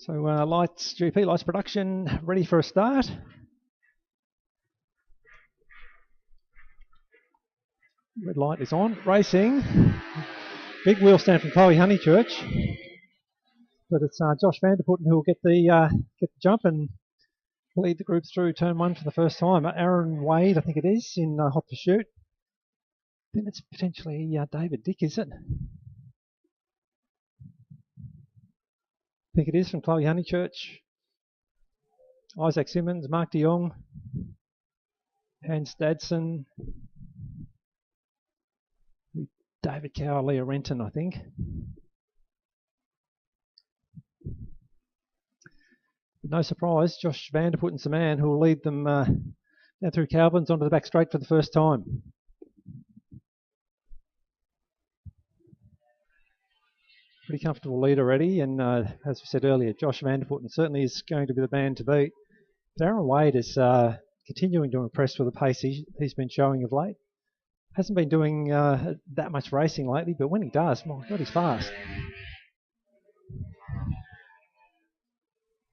S2: So lights, GP lights production, ready for a start. Red light is on, racing. Big wheel stand from Chloe Honeychurch. But it's Josh Vanderputten who will get the jump and lead the group through turn one for the first time. Aaron Wade, I think it is, in hot pursuit. Then it's potentially David Dick, is it? I think it is from Chloe Honeychurch. Isaac Simmons, Mark de Jong, Hans Dadson, David Cower, Leah Renton, I think. But no surprise, Josh Vanderputten's the man who will lead them down through Calvin's onto the back straight for the first time. Pretty comfortable lead already, and as we said earlier, Josh Vanderputten certainly is going to be the man to beat. Aaron Wade is continuing to impress with the pace he's been showing of late. Hasn't been doing that much racing lately, but when he does, my God, he's fast.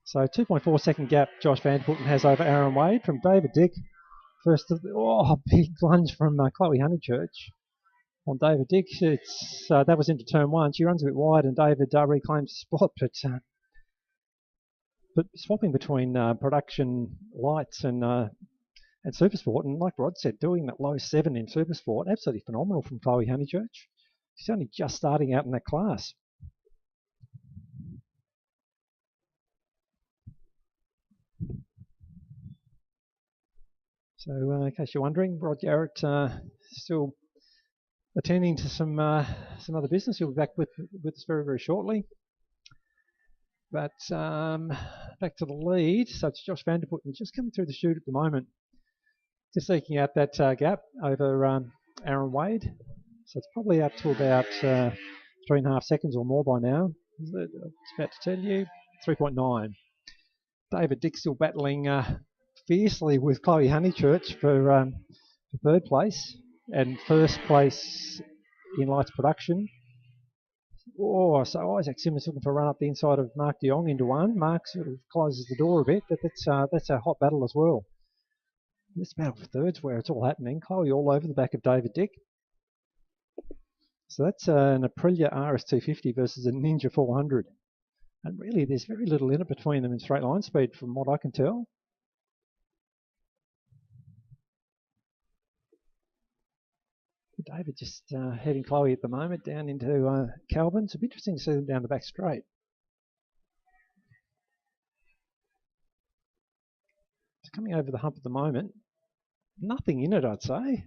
S2: So 2.4 second gap Josh Vanderputten has over Aaron Wade from David Dick. First, big lunge from Chloe Honeychurch on David Dick. It's that was into turn one. She runs a bit wide, and David reclaims the spot, but swapping between production lights and Supersport, and like Rod said, doing that low 7 in Supersport, absolutely phenomenal from Chloe Honeychurch. She's only just starting out in that class. So in case you're wondering, Rod Garrett still attending to some other business. He'll be back with us very, very shortly. But back to the lead. So it's Josh Vanderputten just coming through the chute at the moment. Just eking out that gap over Aaron Wade. So it's probably up to about 3.5 seconds or more by now. It's about to tell you, 3.9. David Dick still battling fiercely with Chloe Honeychurch for third place and first place in lights production. Oh, so Isaac Simmons looking for a run up the inside of Mark de Jong into one. Mark sort of closes the door a bit, but that's a hot battle as well. This battle for thirds where it's all happening. Chloe all over the back of David Dick. So that's an Aprilia RS250 versus a Ninja 400. And really, there's very little in it between them in straight line speed from what I can tell. David just heading Chloe at the moment down into Calvin. It's interesting to see them down the back straight. It's coming over the hump at the moment. Nothing in it, I'd say.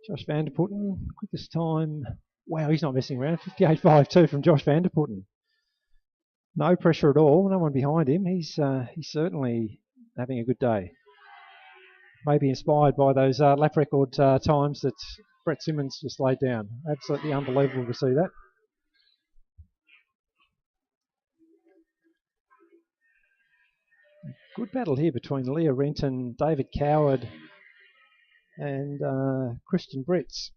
S2: Josh Vanderputten, quickest time. Wow, he's not messing around. 58.52 from Josh Vanderputten. No pressure at all. No one behind him. He's certainly having a good day. Maybe inspired by those lap record times that Brett Simmons just laid down. Absolutely unbelievable to see that. Good battle here between Leah Renton, David Coward and Christian Brits.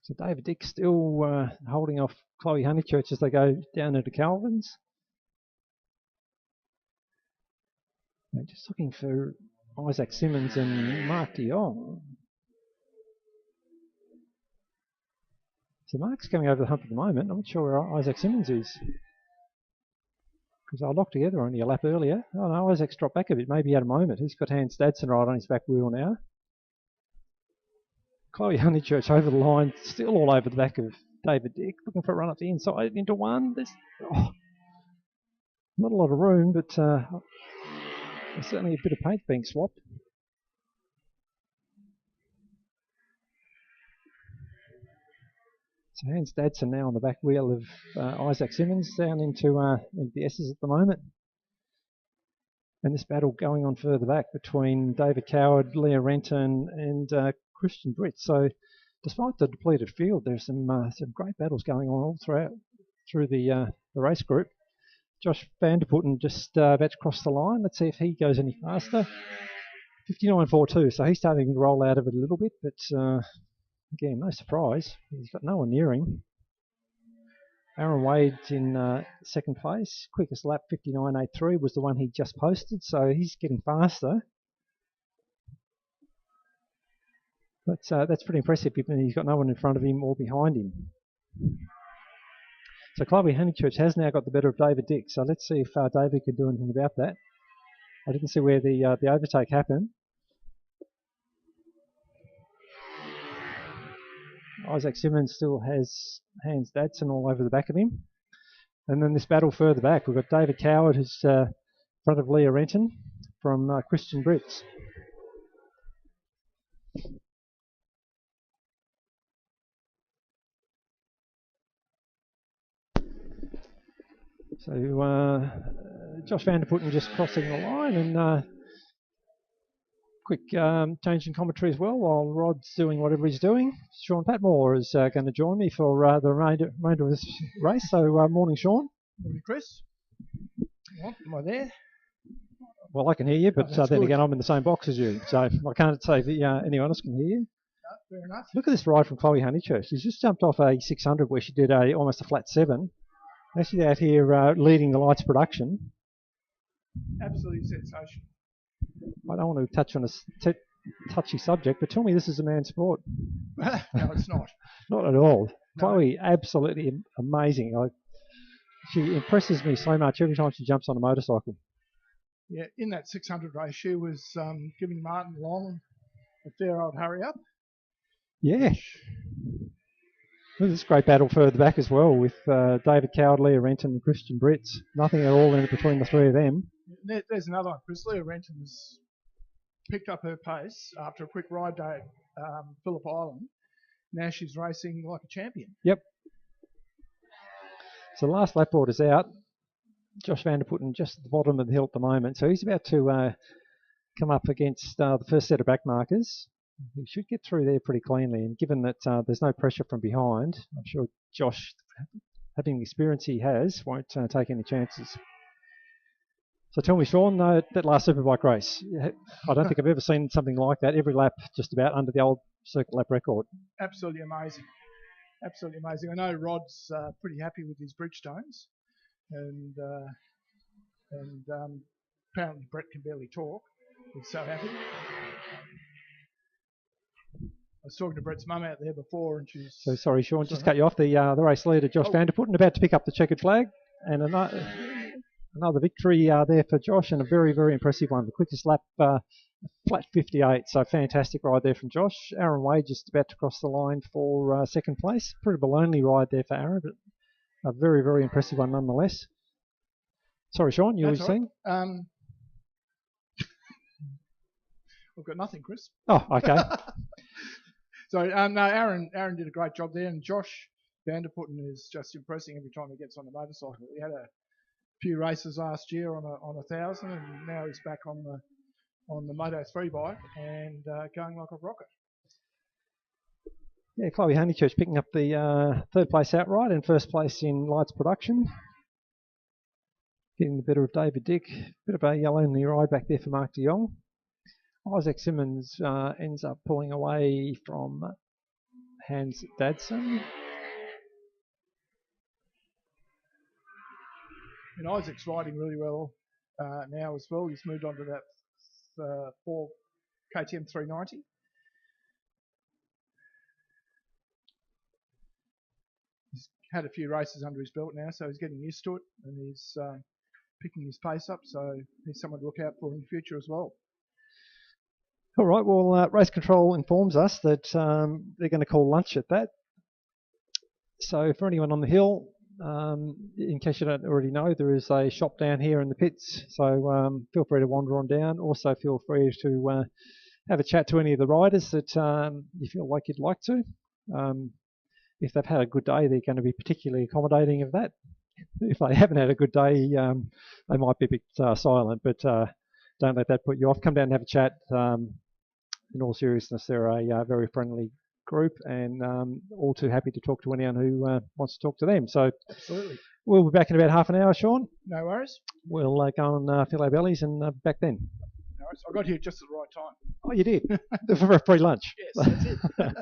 S2: So David Dick still holding off Chloe Honeychurch as they go down into Calvin's. They're just looking for Isaac Simmons and Mark de Jong. So Mark's coming over the hump at the moment. I'm not sure where Isaac Simmons is, because they locked together only a lap earlier. Oh no, Isaac's dropped back a bit. Maybe he had a moment. He's got Hans Dadson right on his back wheel now. Chloe Honeychurch over the line, still all over the back of David Dick, looking for a run up the inside into one. There's not a lot of room, but there's certainly a bit of paint being swapped. So Hans Dadson now on the back wheel of Isaac Simmons down into the S's at the moment. And this battle going on further back between David Coward, Leah Renton and Christian Britt. So despite the depleted field, there's some great battles going on all throughout through the race group. Josh Vanderputten just about to cross the line. Let's see if he goes any faster. 59.42, so he's starting to roll out of it a little bit, but again, no surprise. He's got no one near him. Aaron Wade's in second place. Quickest lap, 59.83, was the one he just posted, so he's getting faster. But that's pretty impressive. He's got no one in front of him or behind him. So Chloe Honeychurch has now got the better of David Dick. So let's see if David can do anything about that. I didn't see where the overtake happened. Isaac Simmons still has Hans Dadson all over the back of him. And then this battle further back, we've got David Coward who's in front of Leah Renton from Christian Brits. So Josh Vanderputten just crossing the line, and quick change in commentary as well while Rod's doing whatever he's doing. Sean Patmore is going to join me for the remainder of this race. So morning, Sean.
S3: Morning, Chris. What, am I there?
S2: Well, I can hear you, but then
S3: good.
S2: again, I'm in the same box as you, so I can't say that anyone else can hear you.
S3: No, fair enough.
S2: Look at this ride from Chloe Honeychurch. She's just jumped off a 600 where she did almost a flat 7. Now she's out here leading the lights production.
S3: Absolutely sensational.
S2: I don't want to touch on a touchy subject, but tell me this is a man's sport.
S3: No, it's not.
S2: Not at all.
S3: No.
S2: Chloe, absolutely amazing. She impresses me so much every time she jumps on a motorcycle.
S3: Yeah, in that 600 race, she was giving Martin Long a fair old hurry up.
S2: Yeah. There's this great battle further back as well with David Coward, Leah Renton and Christian Brits. Nothing at all in between the three of them.
S3: There's another one, Chris. Leah Renton has picked up her pace after a quick ride day at Phillip Island. Now she's racing like a champion.
S2: Yep. So the last lap order's out. Josh Vanderputten just at the bottom of the hill at the moment. So he's about to come up against the first set of back markers. He should get through there pretty cleanly. And given that there's no pressure from behind, I'm sure Josh, having the experience he has, won't take any chances. So tell me, Sean, that last Superbike race, I don't think I've ever seen something like that. Every lap just about under the old circuit lap record.
S3: Absolutely amazing. Absolutely amazing. I know Rod's pretty happy with his Bridgestones. And apparently Brett can barely talk. He's so happy. I was talking to Brett's mum out there before, and she's...
S2: So sorry, Sean, just cut you off. The race leader, Josh Vanderputten, about to pick up the checkered flag. And another victory there for Josh, and a very, very impressive one. The quickest lap, flat 58. So fantastic ride there from Josh. Aaron Wade just about to cross the line for second place. Pretty lonely ride there for Aaron, but a very, very impressive one nonetheless. Sorry, Sean, you were saying?
S3: I've got nothing, Chris.
S2: Oh, okay.
S3: So, no, Aaron did a great job there, and Josh Vanderputten is just impressing every time he gets on the motorcycle. He had a few races last year on a 1,000, and now he's back on the Moto3 bike and going like a rocket.
S2: Yeah, Chloe Honeychurch picking up the third place outright and first place in lights production. Getting the better of David Dick. Bit of a lonely ride back there for Mark de Jong. Isaac Simmons ends up pulling away from Hans Dadson.
S3: And Isaac's riding really well now as well. He's moved on to that 4 KTM 390. He's had a few races under his belt now, so he's getting used to it, and he's picking his pace up, so he's someone to look out for in the future as well.
S2: All right, well, Race Control informs us that they're going to call lunch at that. So for anyone on the hill, in case you don't already know, there is a shop down here in the pits, so feel free to wander on down. Also feel free to have a chat to any of the riders that you feel like you'd like to. If they've had a good day, they're going to be particularly accommodating of that. If they haven't had a good day, they might be a bit silent, but don't let that put you off. Come down and have a chat. In all seriousness, they're a very friendly group, and all too happy to talk to anyone who wants to talk to them. So
S3: Absolutely.
S2: we'll be back in about half an hour, Sean.
S3: No worries.
S2: We'll go and fill our bellies and back then.
S3: No worries. I got here just at the right time.
S2: Oh, you did? For a free lunch.
S3: Yes, that's it.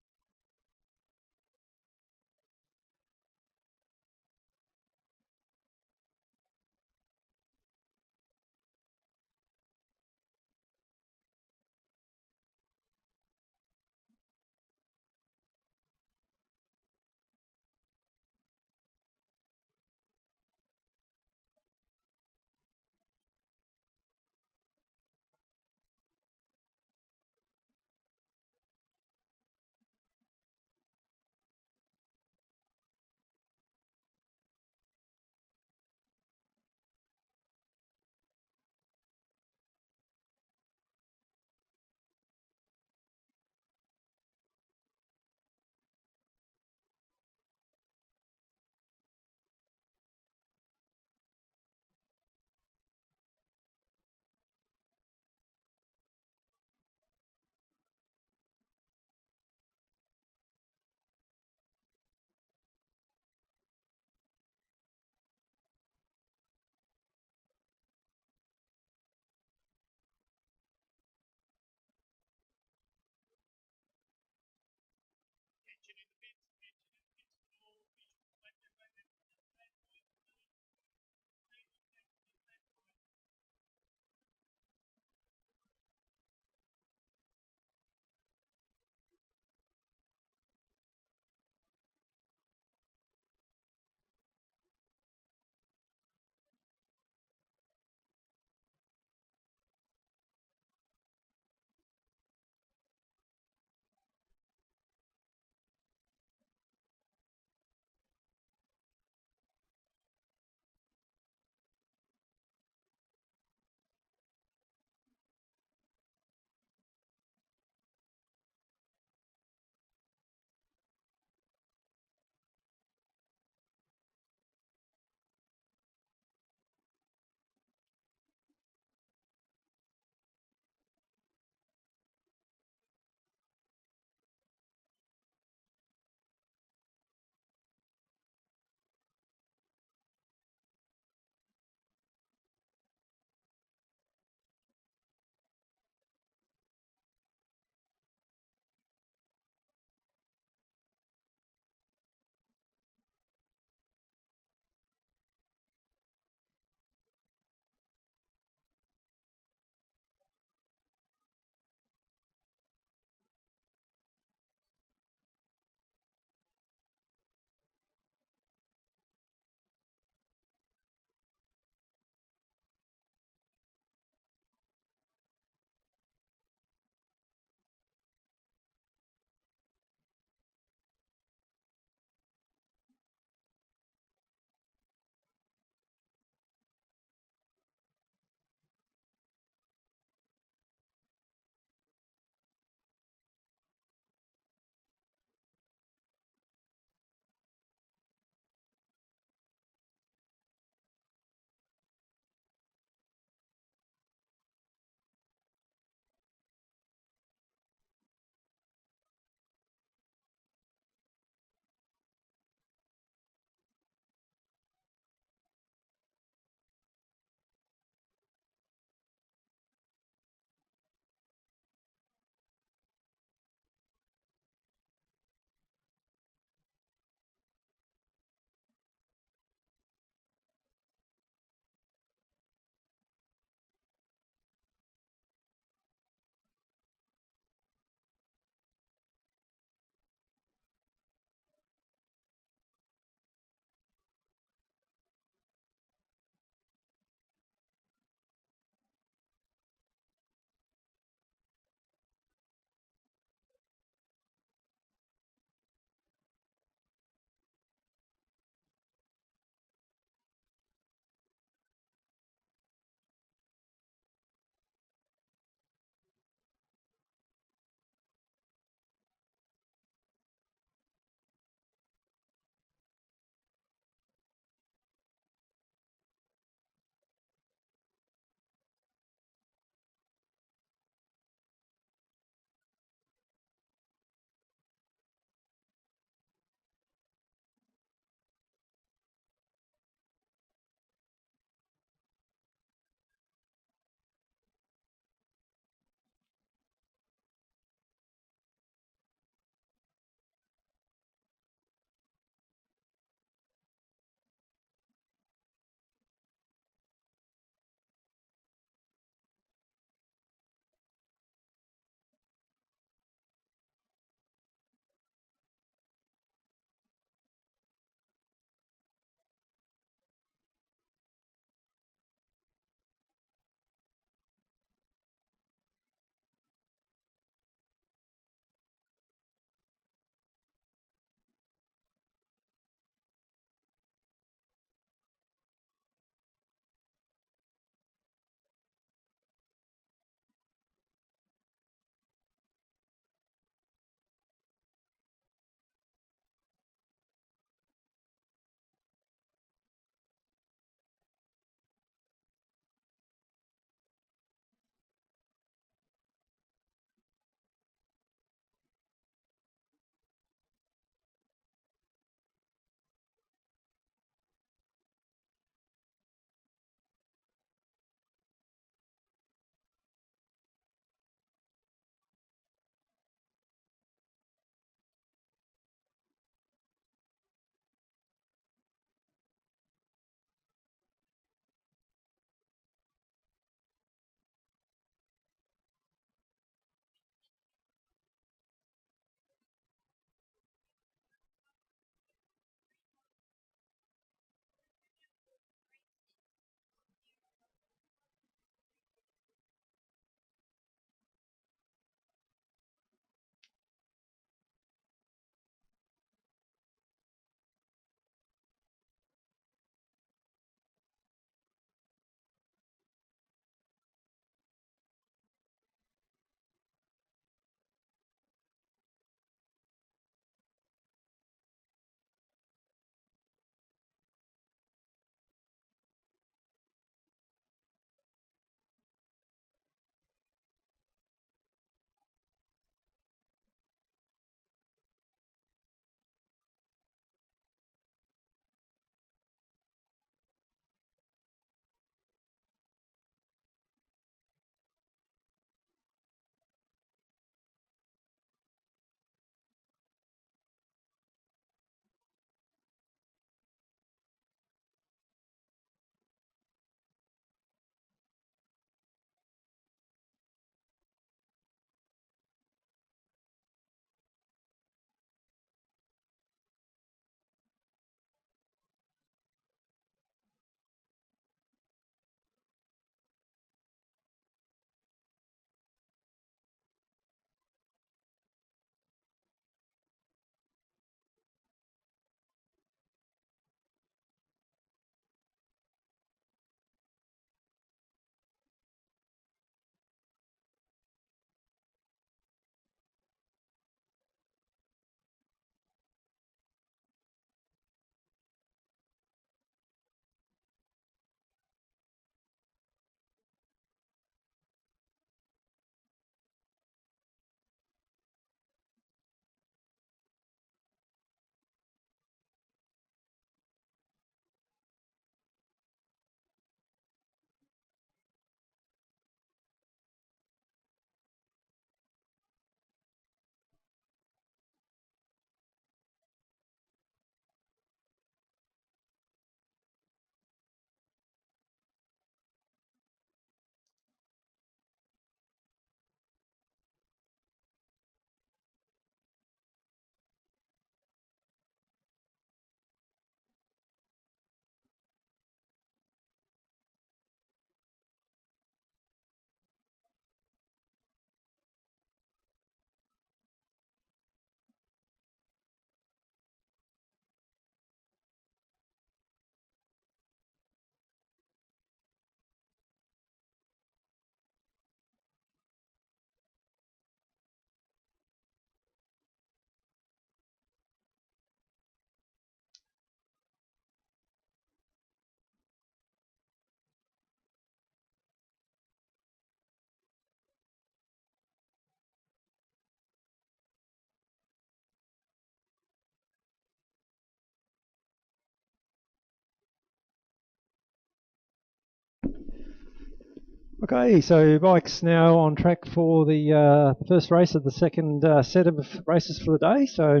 S2: Okay, so bikes now on track for the first race of the second set of races for the day. So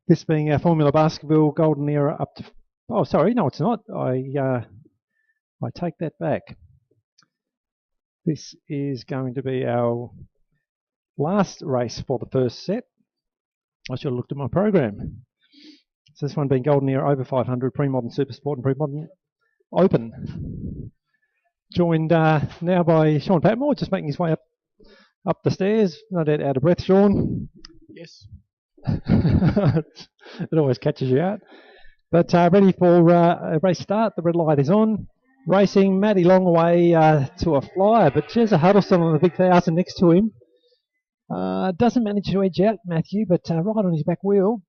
S2: this being our Formula Basketball Golden Era up to... Oh, sorry, no, it's not. I take that back. This is going to be our last race for the first set. I should have looked at my program. So this one being Golden Era over 500, pre-modern Supersport and pre-modern Open. Joined now by Sean Patmore, just making his way up the stairs. No doubt out of breath, Sean.
S3: Yes.
S2: It always catches you out. But ready for a race start. The red light is on. Racing, Matty Long away to a flyer, but Jezza Huddleston on the big 1,000 next to him. Doesn't manage to edge out Matthew, but right on his back wheel.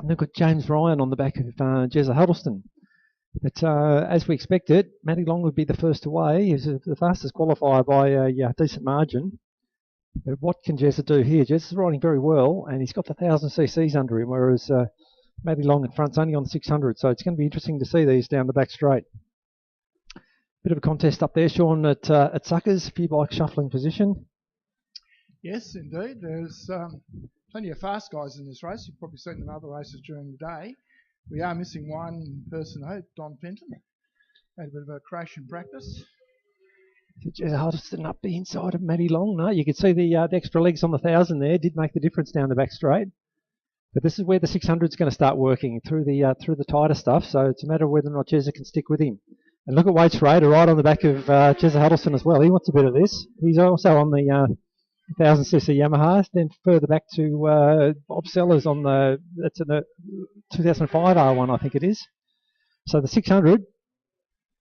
S2: And they've got James Ryan on the back of Jezza Huddleston. But as we expected, Matty Long would be the first away. He's the fastest qualifier by a decent margin. But what can Jezza do here? Jezza's riding very well, and he's got the 1,000 cc's under him, whereas Matty Long in front's only on the 600. So it's going to be interesting to see these down the back straight. Bit of a contest up there, Sean, at Suckers. A few bikes shuffling position.
S3: Yes, indeed. There's plenty of fast guys in this race. You've probably seen them in other races during the day. We are missing one person though, Don Fenton. Had a bit of a crash in practice.
S2: Jezza Huddleston up the inside of Matty Long. No, you could see the extra legs on the 1,000 there did make the difference down the back straight. But this is where the 600 is going to start working through the tighter stuff. So it's a matter of whether or not Jezza can stick with him. And look at Wade Schrader right on the back of Jezza Huddleston as well. He wants a bit of this. He's also on the 1,000cc Yamaha. Then further back to Bob Sellers on that's in the 2005 R1, I think it is. So the 600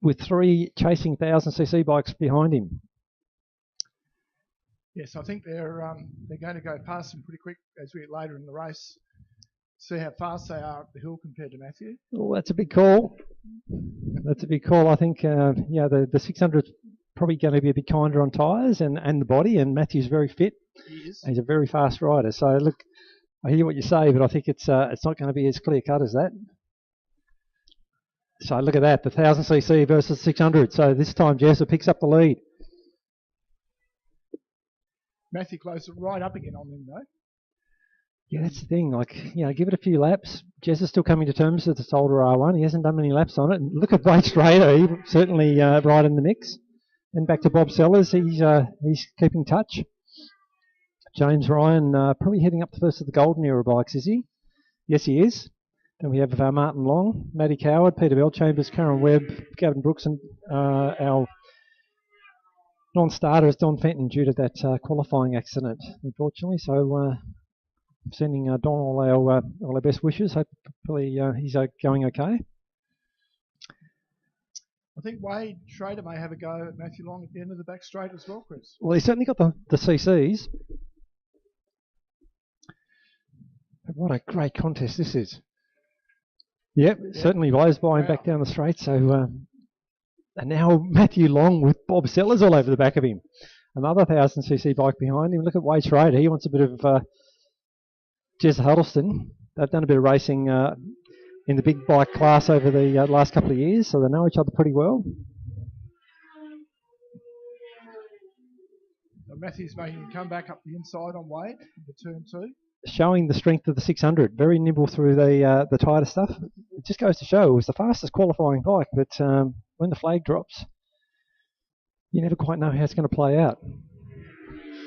S2: with 3 chasing 1,000cc bikes behind him.
S3: Yes, I think they're going to go past him pretty quick as we get later in the race. See how fast they are up the hill compared to Matthew.
S2: Oh, that's a big call. That's a big call. I think the 600 is probably going to be a bit kinder on tyres and the body, and Matthew's very fit.
S3: He is.
S2: He's a very fast rider. So look, I hear what you say, but I think it's not going to be as clear cut as that. So look at that, the 1,000cc versus 600. So this time Jezza picks up the lead.
S3: Matthew closed it right up again on him though.
S2: Yeah, that's the thing. Like, give it a few laps. Jezza's still coming to terms with this older R1. He hasn't done many laps on it. And look at Wade Schrader. He's certainly right in the mix. Then back to Bob Sellers. He's keeping touch. James Ryan probably heading up the first of the Golden Era bikes, is he? Yes, he is. Then we have Martin Long, Matty Coward, Peter Bellchambers, Karen Webb, Gavin Brooks, and our non-starter is Don Fenton due to that qualifying accident, unfortunately. So sending Don all our best wishes. Hopefully he's going okay.
S3: I think Wade Schrader may have a go at Matthew Long at the end of the back straight as well, Chris.
S2: Well, he's certainly got the CCs. What a great contest this is. Yep, certainly blows by him back down the straight. So, and now Matthew Long with Bob Sellers all over the back of him. Another 1,000cc bike behind him. Look at Wade Schrader. He wants a bit of Jezza Huddleston. They've done a bit of racing in the big bike class over the last couple of years, so they know each other pretty well.
S3: So Matthew's making a comeback up the inside on Wade into turn 2.
S2: Showing the strength of the 600. Very nimble through the tighter stuff. It just goes to show it was the fastest qualifying bike, but when the flag drops, you never quite know how it's going to play out.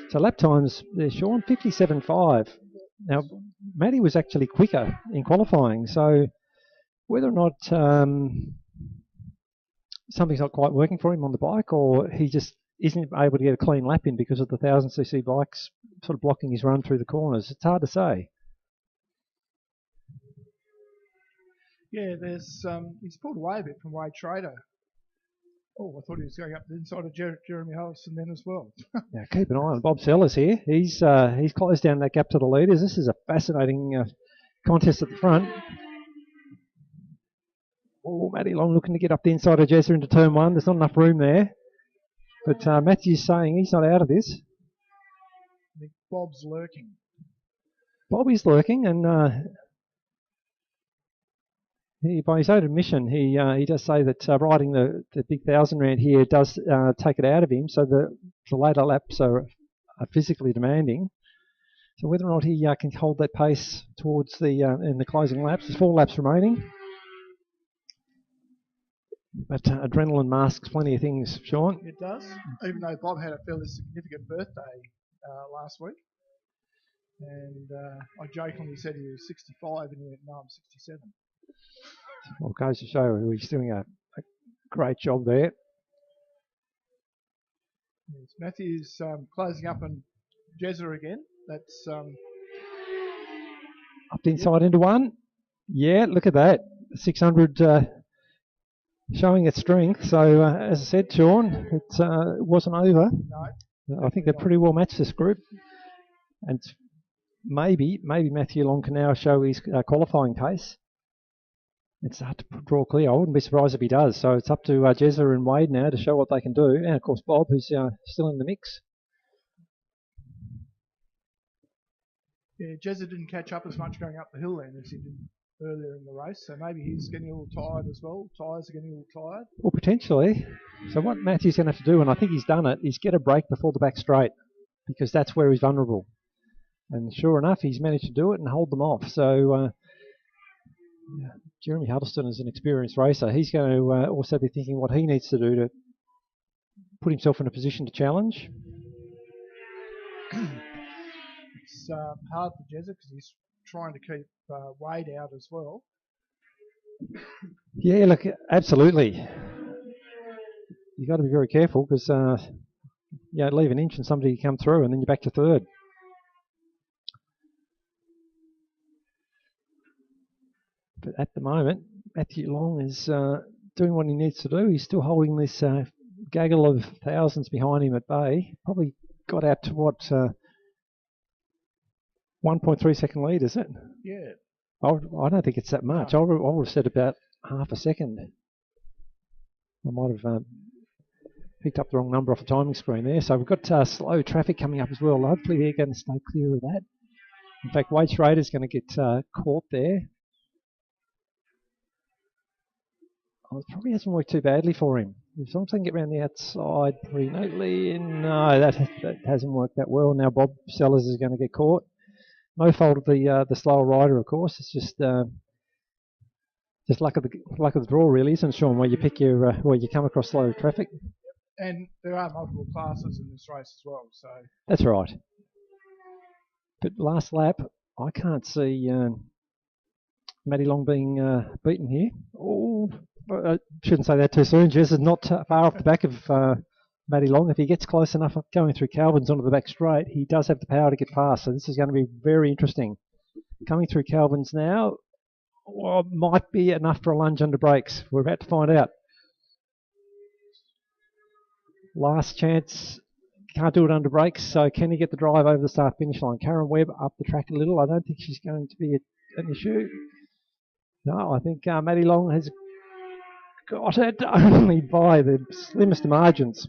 S2: So lap times there, Sean, 57.5. Now, Matty was actually quicker in qualifying, so whether or not something's not quite working for him on the bike, or he just isn't able to get a clean lap in because of the 1,000cc bikes sort of blocking his run through the corners. It's hard to say.
S3: Yeah, there's he's pulled away a bit from Wade Schrader. Oh, I thought he was going up the inside of Jeremy Harrison then as well.
S2: Now keep an eye on Bob Sellers here. He's closed down that gap to the leaders. This is a fascinating contest at the front. Oh, Matty Long looking to get up the inside of Jezza into turn 1. There's not enough room there. But Matthew's saying he's not out of this.
S3: I think Bob's lurking.
S2: Bobby's lurking, and by his own admission, he does say that riding the big 1,000 round here does take it out of him. So the later laps are physically demanding. So whether or not he can hold that pace towards the in the closing laps, there's 4 laps remaining. But adrenaline masks plenty of things, Sean.
S3: It does, even though Bob had a fairly significant birthday last week. And I jokingly said he was 65 and he went, no, I'm 67.
S2: Well, it goes to show he's doing a great job there.
S3: Yes, Matthew's closing up on Jezza again. That's
S2: up the inside into one. Yeah, look at that. 600 showing its strength. So, as I said, Sean, it wasn't over.
S3: No.
S2: I think they're pretty well matched, this group. And maybe Matthew Long can now show his qualifying pace. It's hard to draw clear. I wouldn't be surprised if he does. So it's up to Jezza and Wade now to show what they can do. And, of course, Bob, who's still in the mix.
S3: Yeah, Jezza didn't catch up as much going up the hill then as he did earlier in the race. So maybe he's getting a little tired as well. Tyres are getting a little tired.
S2: Well, potentially. So what Matthew's going to have to do, and I think he's done it, is get a break before the back straight, because that's where he's vulnerable. And sure enough, he's managed to do it and hold them off. So Jeremy Huddleston is an experienced racer. He's going to also be thinking what he needs to do to put himself in a position to challenge.
S3: It's hard for Jezza because he's trying to keep Wade out as well.
S2: Yeah, look, absolutely. You've got to be very careful because leave an inch and somebody come through and then you're back to third. But at the moment, Matthew Long is doing what he needs to do. He's still holding this gaggle of thousands behind him at bay. Probably got out to what, 1.3 second lead, is it?
S3: Yeah.
S2: I don't think it's that much.
S3: No.
S2: I would have said about half a second. I might have picked up the wrong number off the timing screen there. So we've got slow traffic coming up as well. Hopefully they're going to stay clear of that. In fact, Wade Schrader's going to get caught there. Oh, it probably hasn't worked too badly for him. If someone can get around the outside pretty neatly, no, that hasn't worked that well. Now Bob Sellers is going to get caught. No fault of the slower rider, of course. It's just luck of the draw, really, isn't it, Sean? Where you pick your where you come across slow traffic.
S3: And there are multiple classes in this race as well, so
S2: that's right. But last lap, I can't see Matty Long being beaten here. Oh, I shouldn't say that too soon. Jez is not far off the back of Matty Long. If he gets close enough going through Calvin's onto the back straight, he does have the power to get past. So this is going to be very interesting. Coming through Calvin's now, might be enough for a lunge under brakes. We're about to find out. Last chance. Can't do it under brakes, so can he get the drive over the start-finish line? Karen Webb up the track a little. I don't think she's going to be an issue. No, I think Matty Long has got it only by the slimmest margins.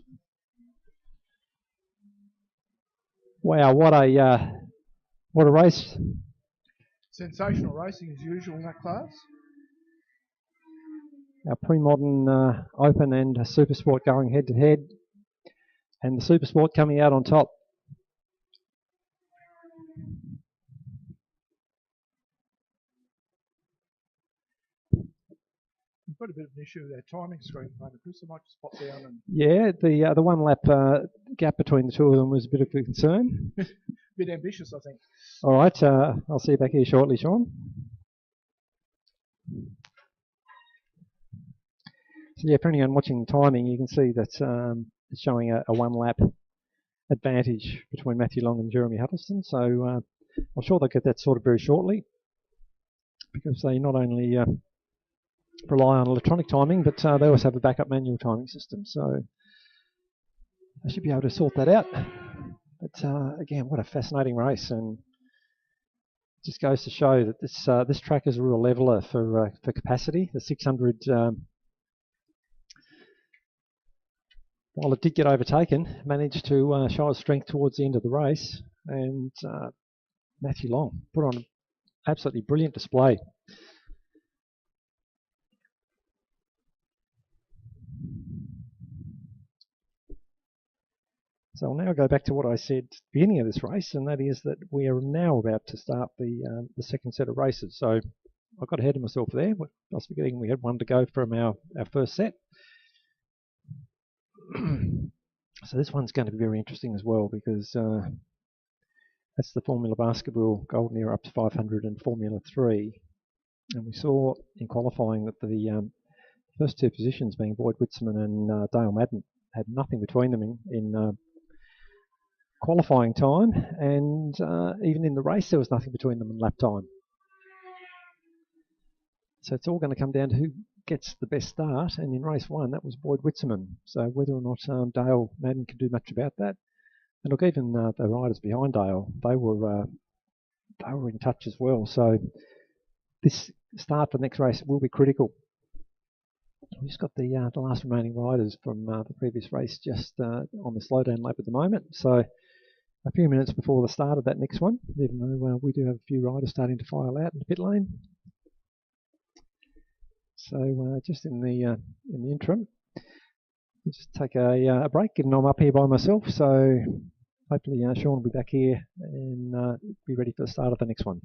S2: Wow, what a race.
S3: Sensational racing as usual in that class.
S2: Our pre-modern Open and Super Sport going head-to-head. And the Super Sport coming out on top.
S3: We've got a bit of an issue with our timing screen, Chris. I might just pop down and...
S2: Yeah, the 1 lap gap between the two of them was a bit of a concern.
S3: Bit ambitious, I think.
S2: All right, I'll see you back here shortly, Sean. So yeah, for anyone watching the timing, you can see that it's showing a 1 lap advantage between Matthew Long and Jeremy Huddleston. So I'm sure they'll get that sorted very shortly, because they not only rely on electronic timing, but they also have a backup manual timing system. So they should be able to sort that out. But again, what a fascinating race, and it just goes to show that this track is a real leveler for capacity. The 600. While it did get overtaken, managed to show its strength towards the end of the race, and Matthew Long put on an absolutely brilliant display. So I'll now go back to what I said at the beginning of this race, and that is that we are now about to start the second set of races. So I got ahead of myself there. I was forgetting we had one to go from our first set. So this one's going to be very interesting as well, because that's the Formula Basketball Golden Era up to 500 and Formula 3. And we saw in qualifying that the first two positions, being Boyd Witzman and Dale Madden, had nothing between them in qualifying time, and even in the race there was nothing between them in lap time. So it's all going to come down to who gets the best start, and in race one that was Boyd Witzman. So whether or not Dale Madden can do much about that, and look, even the riders behind Dale, they were in touch as well. So this start for the next race will be critical. We've just got the last remaining riders from the previous race just on the slowdown lap at the moment. So a few minutes before the start of that next one, even though we do have a few riders starting to file out in the pit lane. So just in the interim, I'll just take a break, given I'm up here by myself. So hopefully Sean will be back here and be ready for the start of the next one.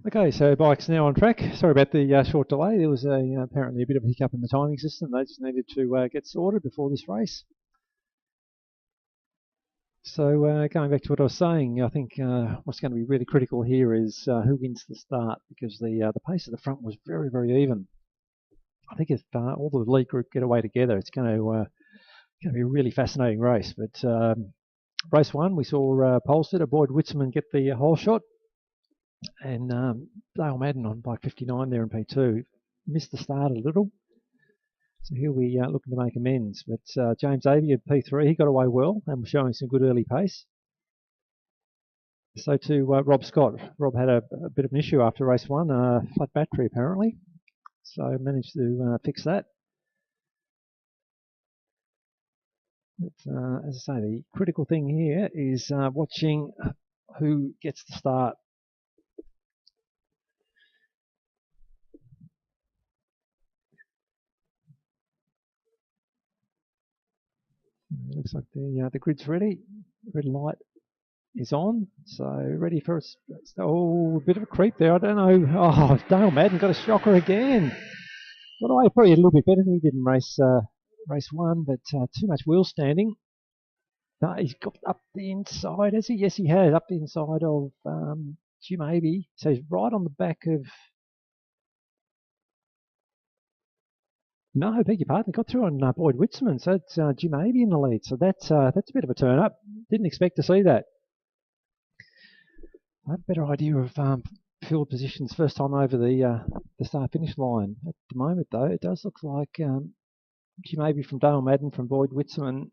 S2: Okay, so bike's now on track. Sorry about the short delay. There was apparently a bit of a hiccup in the timing system. They just needed to get sorted before this race. So going back to what I was saying, I think what's going to be really critical here is who wins the start, because the pace of the front was very, very even. I think if all the lead group get away together, it's going to be a really fascinating race. But race 1, we saw pole sitter Boyd Witzman get the whole shot. And Dale Madden on bike 59 there in P2 missed the start a little, so he'll be looking to make amends. But James Avey at P3, he got away well and was showing some good early pace. So too Rob Scott. Rob had a bit of an issue after race 1, flat battery apparently, so managed to fix that. But as I say, the critical thing here is watching who gets the start. It looks like the grid's ready. Red light is on, so ready for us. Oh, a bit of a creep there. I don't know. Oh, Dale Madden got a shocker again. Got away probably a little bit better than he did in race 1, but too much wheel standing. No, he's got up the inside, has he? Yes, he has, up the inside of Jim Avey. So he's right on the back of... No, I beg your pardon. He got through on Boyd Witzman, so it's Jim Avey in the lead. So that's a bit of a turn up. Didn't expect to see that. I have a better idea of field positions first time over the start-finish line. At the moment, though, it does look like Jim Avey from Dale Madden, from Boyd Witzman,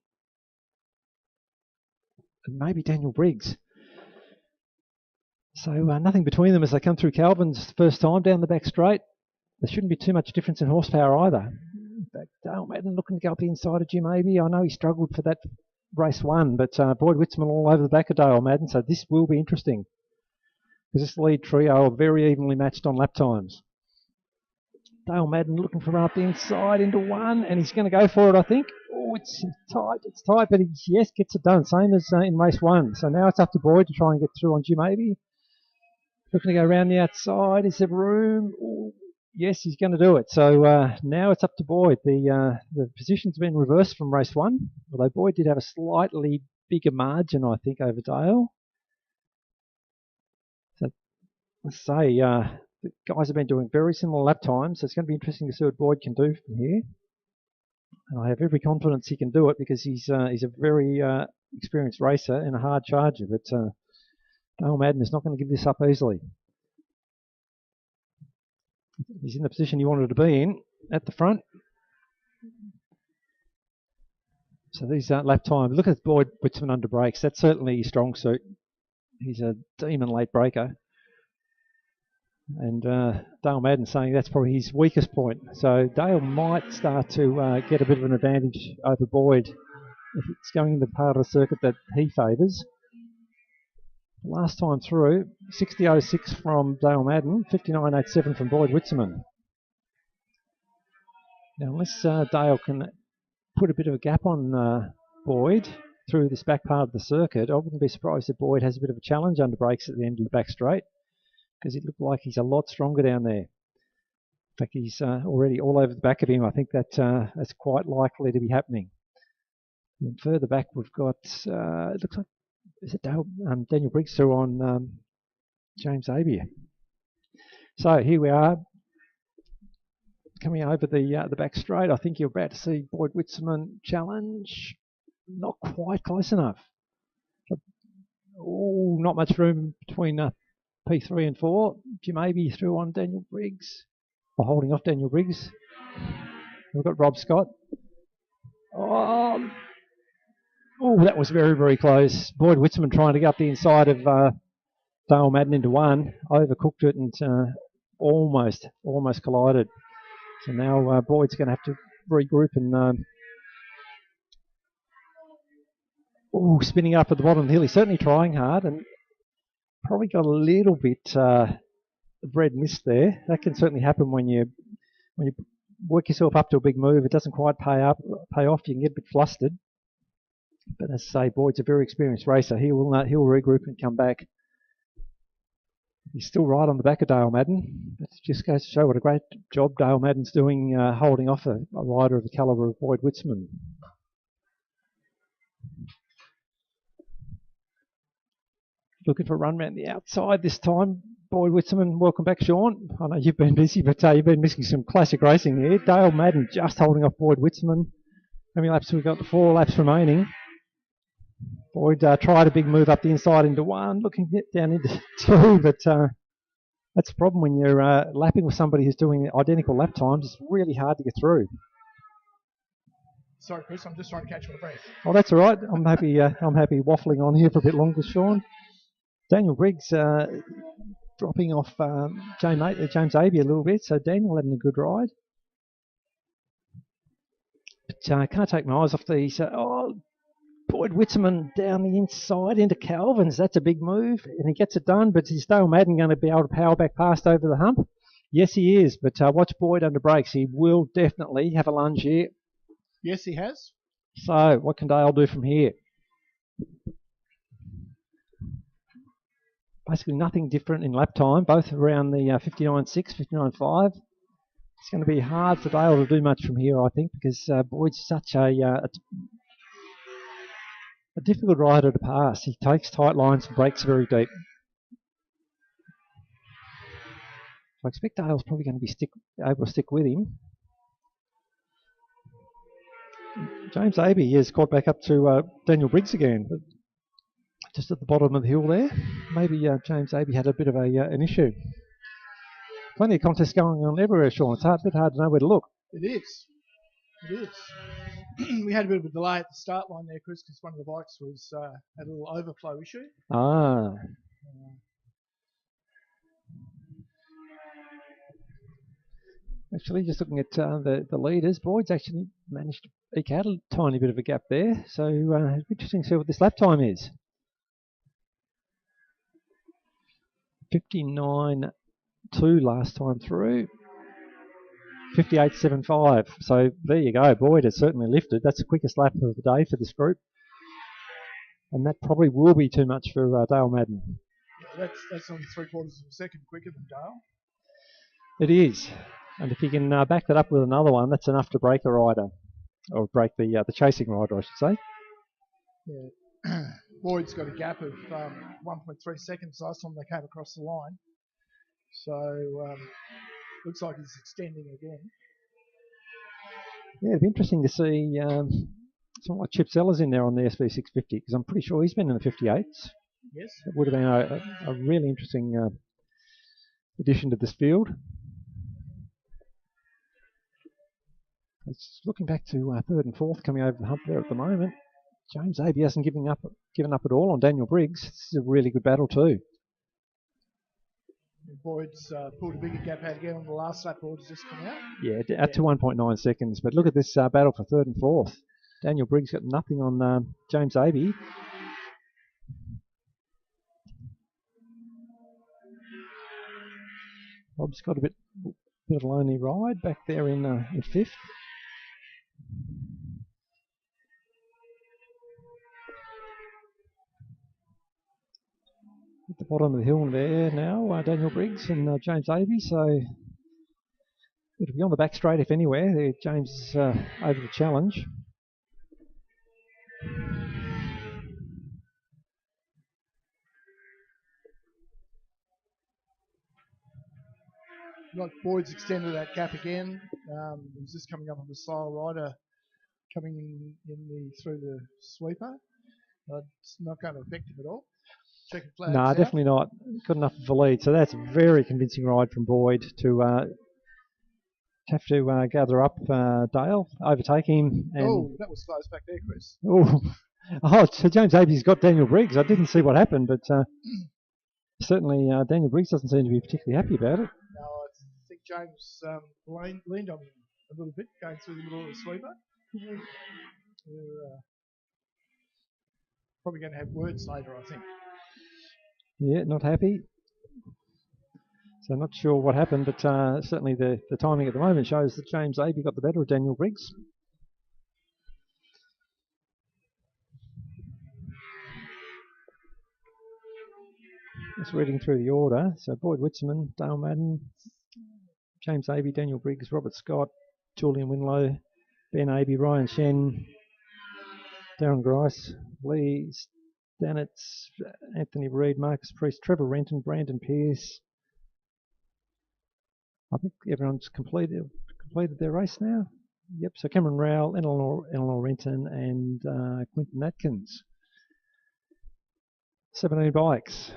S2: and maybe Daniel Briggs. So nothing between them as they come through Calvin's first time down the back straight. There shouldn't be too much difference in horsepower either. In fact, Dale Madden looking to go up the inside of Jim Avey. I know he struggled for that race 1, but Boyd Witzman all over the back of Dale Madden, so this will be interesting, because this lead trio are very evenly matched on lap times. Dale Madden looking for up the inside into 1, and he's going to go for it, I think. Oh, it's tight, but he, yes, gets it done, same as in race 1. So now it's up to Boyd to try and get through on Jim Avey. Looking to go around the outside. Is there room? Ooh, yes, he's going to do it. So now it's up to Boyd. The position's been reversed from race 1, although Boyd did have a slightly bigger margin, I think, over Dale. So let's say the guys have been doing very similar lap times, so it's going to be interesting to see what Boyd can do from here. And I have every confidence he can do it, because he's a very experienced racer and a hard charger, but Dale Madden is not going to give this up easily. He's in the position he wanted to be in at the front. So these lap times, look at Boyd Witzman under brakes. That's certainly his strong suit. He's a demon late breaker. And Dale Madden saying that's probably his weakest point. So Dale might start to get a bit of an advantage over Boyd if it's going into the part of the circuit that he favours. Last time through, 60.06 from Dale Madden, 59.87 from Boyd Witzman. Now, unless Dale can put a bit of a gap on Boyd through this back part of the circuit, I wouldn't be surprised if Boyd has a bit of a challenge under brakes at the end of the back straight, because it looked like he's a lot stronger down there. In fact, he's already all over the back of him. I think that's quite likely to be happening. And further back, we've got, it looks like, is it Daniel Briggs through on James Avey. So here we are, coming over the back straight. I think you're about to see Boyd Witzman challenge. Not quite close enough. Oh, not much room between P3 and 4. Jim Avey through on Daniel Briggs, or holding off Daniel Briggs. We've got Rob Scott. Oh, that was very, very close. Boyd Witzman trying to get up the inside of Dale Madden into 1, overcooked it and almost collided. So now Boyd's going to have to regroup and spinning up at the bottom of the hill. He's certainly trying hard and probably got a little bit of red mist there. That can certainly happen when you work yourself up to a big move. It doesn't quite pay off. You can get a bit flustered. But as I say, Boyd's a very experienced racer. He'll regroup and come back. He's still right on the back of Dale Madden. It just goes to show what a great job Dale Madden's doing holding off a rider of the calibre of Boyd Witzman. Looking for a run round the outside this time. Boyd Witzman, welcome back, Sean. I know you've been busy, but you've been missing some classic racing here. Dale Madden just holding off Boyd Witzman. How many laps we've got? 4 laps remaining. Boyd tried a big move up the inside into 1, looking down into 2, but that's the problem when you're lapping with somebody who's doing identical lap times. It's really hard to get through.
S3: Sorry, Chris, I'm just trying to catch my breath.
S2: Oh, that's all right. I'm happy waffling on here for a bit longer, Sean. Daniel Briggs dropping off James Aby a little bit, so Daniel having a good ride. But I can't take my eyes off these. Boyd Witzman down the inside into Calvin's. That's a big move, and he gets it done. But is Dale Madden going to be able to power back past over the hump? Yes, he is. But watch Boyd under brakes. He will definitely have a lunge here.
S3: Yes, he has.
S2: So what can Dale do from here? Basically nothing different in lap time, both around the 59.6, 59.5. It's going to be hard for Dale to do much from here, I think, because Boyd's such a difficult rider to pass. He takes tight lines and breaks very deep. I expect Dale's probably going to be able to stick with him. James Aby has caught back up to Daniel Briggs again, but just at the bottom of the hill there. Maybe James Aby had a bit of an issue. Plenty of contests going on everywhere, Sean. It's a bit hard to know where to look.
S3: It is. It is. We had a bit of a delay at the start line there, Chris, because one of the bikes was had a little overflow issue.
S2: Ah. Actually, just looking at the leaders, Boyd's actually managed to eke out a tiny bit of a gap there. So it'll be interesting to see what this lap time is. 59.2 last time through. 58.75. So there you go. Boyd has certainly lifted. That's the quickest lap of the day for this group. And that probably will be too much for Dale Madden.
S3: Yeah, that's only 3/4 of a second quicker than Dale.
S2: It is. And if you can back that up with another one, that's enough to break a rider. Or break the chasing rider, I should say.
S3: Yeah. Boyd's got a gap of 1.3 seconds last time they came across the line. So looks like he's extending again.
S2: Yeah, it'd be interesting to see someone like Chip Sellers in there on the SV650, because I'm pretty sure he's been in the 58s.
S3: Yes.
S2: It would have been a really interesting addition to this field. It's looking back to third and fourth coming over the hump there at the moment. James Aby hasn't given up at all on Daniel Briggs. This is a really good battle too.
S3: Boyd's pulled a bigger gap out again on the last lap. Boyd's just come out.
S2: Yeah, out to 1.9 seconds. But look at this battle for third and fourth. Daniel Briggs got nothing on James Aby. Rob's got a bit of a lonely ride back there in fifth. At the bottom of the hill there now, Daniel Briggs and James Aby, so it'll be on the back straight if anywhere. James is over the challenge.
S3: Like Boyd's extended that gap again. He's just coming up on the style rider, coming in through the sweeper. It's not going to affect him at all. Checking flags
S2: No,
S3: out.
S2: definitely not. Good enough of a lead. So that's a very convincing ride from Boyd to have to gather up Dale, overtake him. And
S3: that was close back there, Chris.
S2: So James Aby's got Daniel Briggs. I didn't see what happened, but certainly Daniel Briggs doesn't seem to be particularly happy about it.
S3: No, I think James leaned on him a little bit going through the middle of the sweeper. They're probably going to have words later, I think.
S2: Yeah, not happy. So not sure what happened, but certainly the timing at the moment shows that James Aby got the better of Daniel Briggs. Just reading through the order. So Boyd Witzman, Dale Madden, James Abey, Daniel Briggs, Robert Scott, Julian Winlow, Ben Abey, Ryan Shen, Darren Grice, Lee Stanitz, Anthony Reid, Marcus Priest, Trevor Renton, Brandon Pearce. I think everyone's completed their race now. Yep, so Cameron Rowell, Eleanor Renton, and Quinton Atkins. 17 bikes.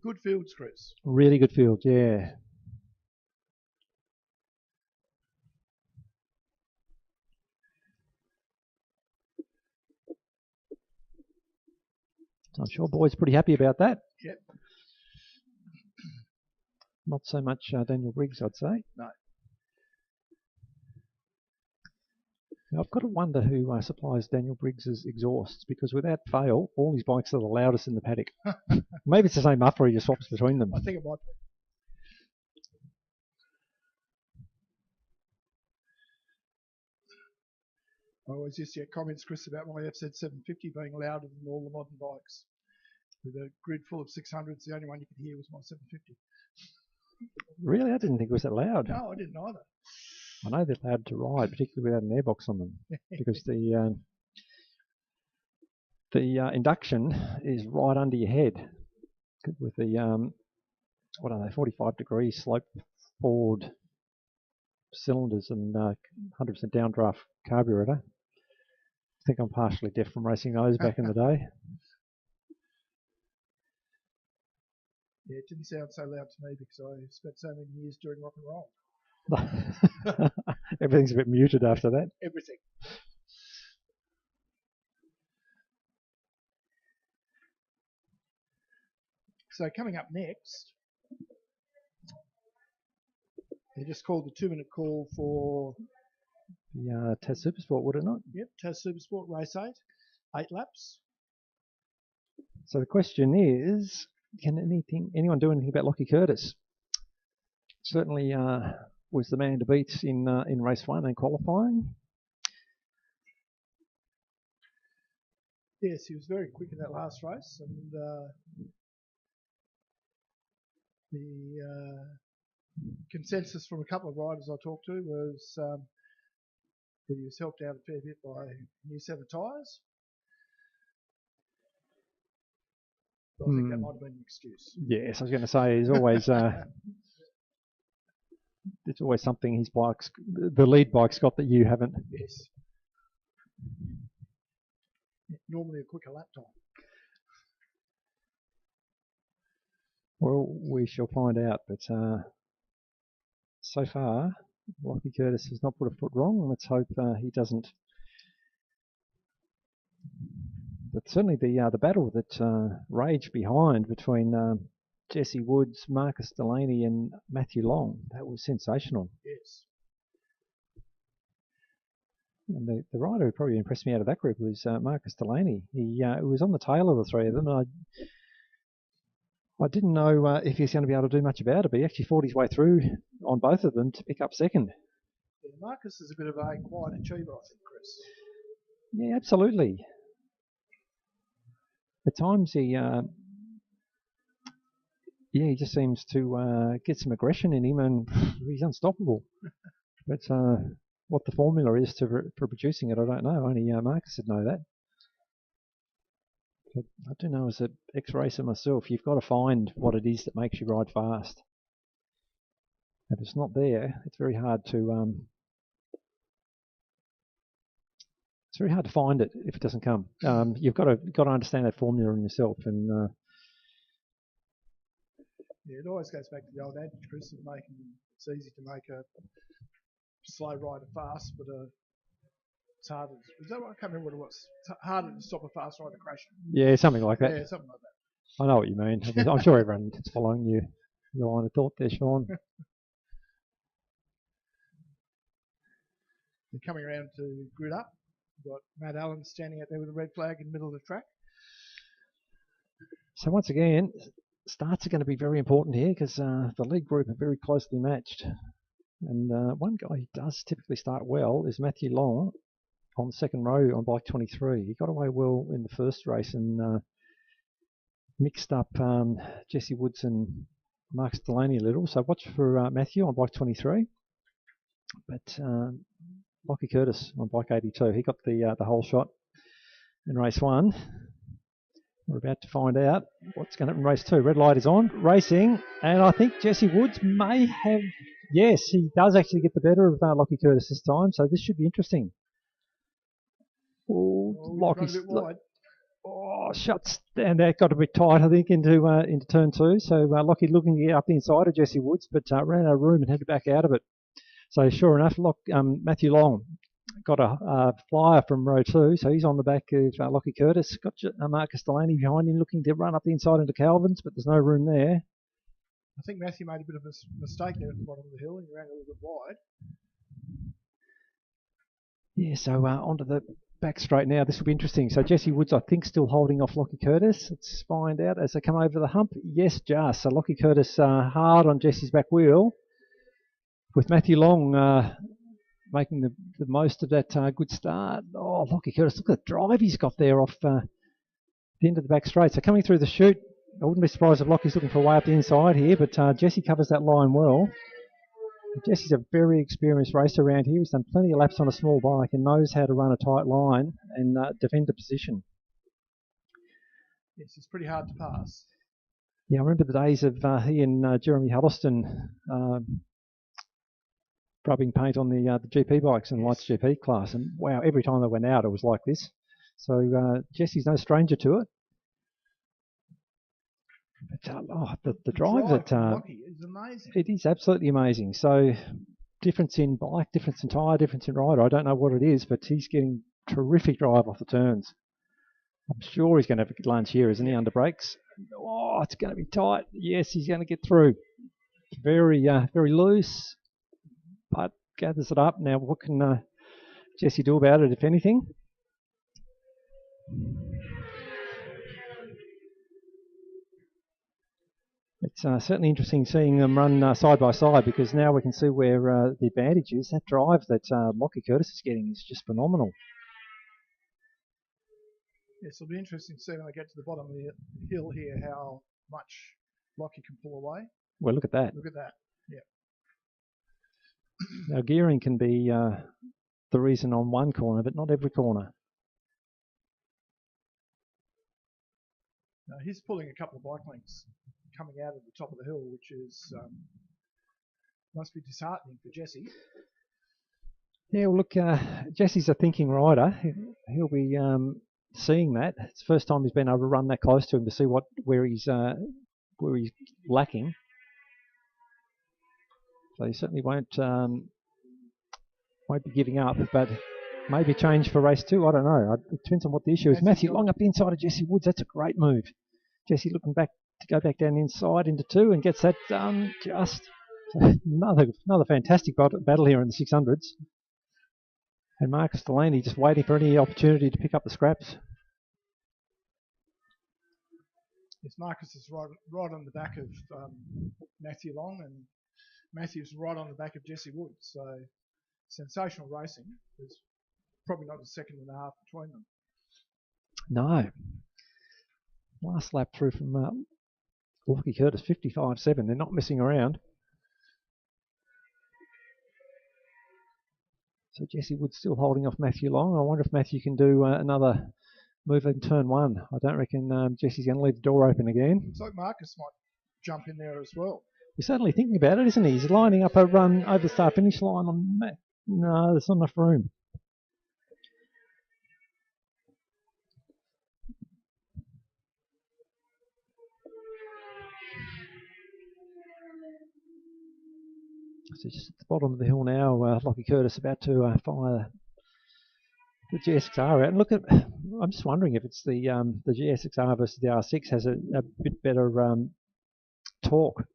S3: Good fields, Chris.
S2: Really good field, yeah. So I'm sure Boyd's pretty happy about that.
S3: Yep.
S2: Not so much Daniel Briggs, I'd say.
S3: No.
S2: Now, I've got to wonder who supplies Daniel Briggs's exhausts, because without fail, all his bikes are the loudest in the paddock. Maybe it's the same muffler, he just swaps between them.
S3: I think it might be. I always used to get comments, Chris, about my FZ750 being louder than all the modern bikes. With a grid full of 600s, the only one you could hear was my 750.
S2: Really? I didn't think it was that loud.
S3: No, I didn't either.
S2: I know they're loud to ride, particularly without an airbox on them, because the induction is right under your head with the, 45 degree slope forward cylinders and 100% downdraft carburetor. I think I'm partially deaf from racing those back in the day.
S3: Yeah, it didn't sound so loud to me because I spent so many years doing rock and roll.
S2: Everything's a bit muted after that.
S3: Everything. So coming up next, they just called the 2-minute call for
S2: the Tas Supersport, would it not?
S3: Yep, Tas Supersport race 8 laps.
S2: So the question is, can anyone do anything about Lockie Curtis? Certainly was the man to beat in race 1 and qualifying.
S3: Yes, he was very quick in that last race, and the consensus from a couple of riders I talked to was that he was helped out a fair bit by a new set of tyres. I think that might have been an excuse.
S2: Yes, I was going to say, he's always it's always something the lead bike's got that you haven't.
S3: Yes. Normally a quicker lap time.
S2: Well, we shall find out, but so far, Lockie Curtis has not put a foot wrong. Let's hope he doesn't. But certainly the battle that raged behind between Jesse Woods, Marcus Delaney and Matthew Long, that was sensational.
S3: Yes.
S2: And the rider who probably impressed me out of that group was Marcus Delaney. He was on the tail of the three of them, and I didn't know if he was going to be able to do much about it, but he actually fought his way through on both of them to pick up second.
S3: Yeah, Marcus is a bit of a quiet achiever, I think, Chris.
S2: Yeah, absolutely. At times he just seems to get some aggression in him, and he's unstoppable. But what the formula is for producing it, I don't know. Only Marcus would know that. But I do know, as an ex-racer myself, you've got to find what it is that makes you ride fast. If it's not there, it's very hard to find it if it doesn't come. You've got to understand that formula in yourself, and
S3: yeah, it always goes back to the old adage, Chris, of it's easy to make a slow rider fast, but it's harder. I can't remember what it was. It's harder to stop a fast rider crashing.
S2: Yeah, something like that.
S3: Yeah, something like that.
S2: I know what you mean. I'm sure everyone's following your line of thought there, Sean.
S3: They're coming around to grid up. We've got Matt Allen standing out there with a red flag in the middle of the track.
S2: So once again, starts are going to be very important here because the lead group are very closely matched. And one guy who does typically start well is Matthew Long on the second row on bike 23. He got away well in the first race and mixed up Jesse Woods and Marcus Delaney a little. So watch for Matthew on bike 23. But Lockie Curtis on bike 82, he got the whole shot in race 1. We're about to find out what's going to happen in race 2. Red light is on, racing, and I think Jesse Woods may have, yes, he does actually get the better of Lockie Curtis this time, so this should be interesting. Oh, Lockie's shuts down. That got a bit tight, I think, into turn 2. So Lockie looking to get up the inside of Jesse Woods, but ran out of room and had to back out of it. So sure enough, Matthew Long got a flyer from row 2, so he's on the back of Lockie Curtis. Got Marcus Delaney behind him looking to run up the inside into Calvin's, but there's no room there.
S3: I think Matthew made a bit of a mistake there at the bottom of the hill. He ran a little bit wide.
S2: Yeah, so onto the back straight now. This will be interesting. So Jesse Woods, I think, still holding off Lockie Curtis. Let's find out as they come over the hump. Yes, just. So Lockie Curtis hard on Jesse's back wheel, with Matthew Long making the most of that good start. Oh, Lockie Curtis, look at the drive he's got there off the end of the back straight. So coming through the chute, I wouldn't be surprised if Lockie's looking for a way up the inside here, but Jesse covers that line well. Jesse's a very experienced racer around here. He's done plenty of laps on a small bike and knows how to run a tight line and defend the position.
S3: Yes, it's pretty hard to pass.
S2: Yeah, I remember the days of he and Jeremy Huddleston rubbing paint on the GP bikes in the Lights GP class, and wow, every time they went out it was like this. So Jesse's no stranger to it. But the drive that
S3: Lockie is amazing.
S2: It is absolutely amazing. So difference in bike, difference in tyre, difference in rider. I don't know what it is, but he's getting terrific drive off the turns. I'm sure he's going to have a good lunge here, isn't he, under brakes? Oh, it's going to be tight. Yes, he's going to get through. Very, very loose, but gathers it up. Now, what can Jesse do about it, if anything? It's certainly interesting seeing them run side by side, because now we can see where the advantage is. That drive that Lockie Curtis is getting is just phenomenal.
S3: Yes, it'll be interesting to see when I get to the bottom of the hill here how much Lockie can pull away.
S2: Well, look at that.
S3: Look at that. Yeah.
S2: Now, gearing can be the reason on one corner, but not every corner.
S3: Now, he's pulling a couple of bike lengths coming out of the top of the hill, which is must be disheartening for Jesse.
S2: Yeah, well, look, Jesse's a thinking rider. He'll be seeing that. It's the first time he's been able to run that close to him to see where he's lacking. So he certainly won't be giving up, but maybe change for race 2. I don't know. It depends on what the issue is. Matthew Long up the inside of Jesse Woods. That's a great move. Jesse looking back to go back down the inside into 2 and gets that done. Just another fantastic battle here in the 600s. And Marcus Delaney just waiting for any opportunity to pick up the scraps.
S3: Yes, Marcus is right on the back of Matthew Long, and Matthew's right on the back of Jesse Woods. So sensational racing. There's probably not a second and a half between them.
S2: No. Last lap through from Lockie Curtis, 55.7. They're not messing around. So Jesse Wood's still holding off Matthew Long. I wonder if Matthew can do another move in turn 1. I don't reckon Jesse's going to leave the door open again.
S3: Looks like Marcus might jump in there as well.
S2: He's certainly thinking about it, isn't he? He's lining up a run over the start-finish line on Matt. No, there's not enough room. So just at the bottom of the hill now, Lockie Curtis about to fire the GSXR out. And look at, I'm just wondering if it's the GSXR versus the R6 has a bit better torque.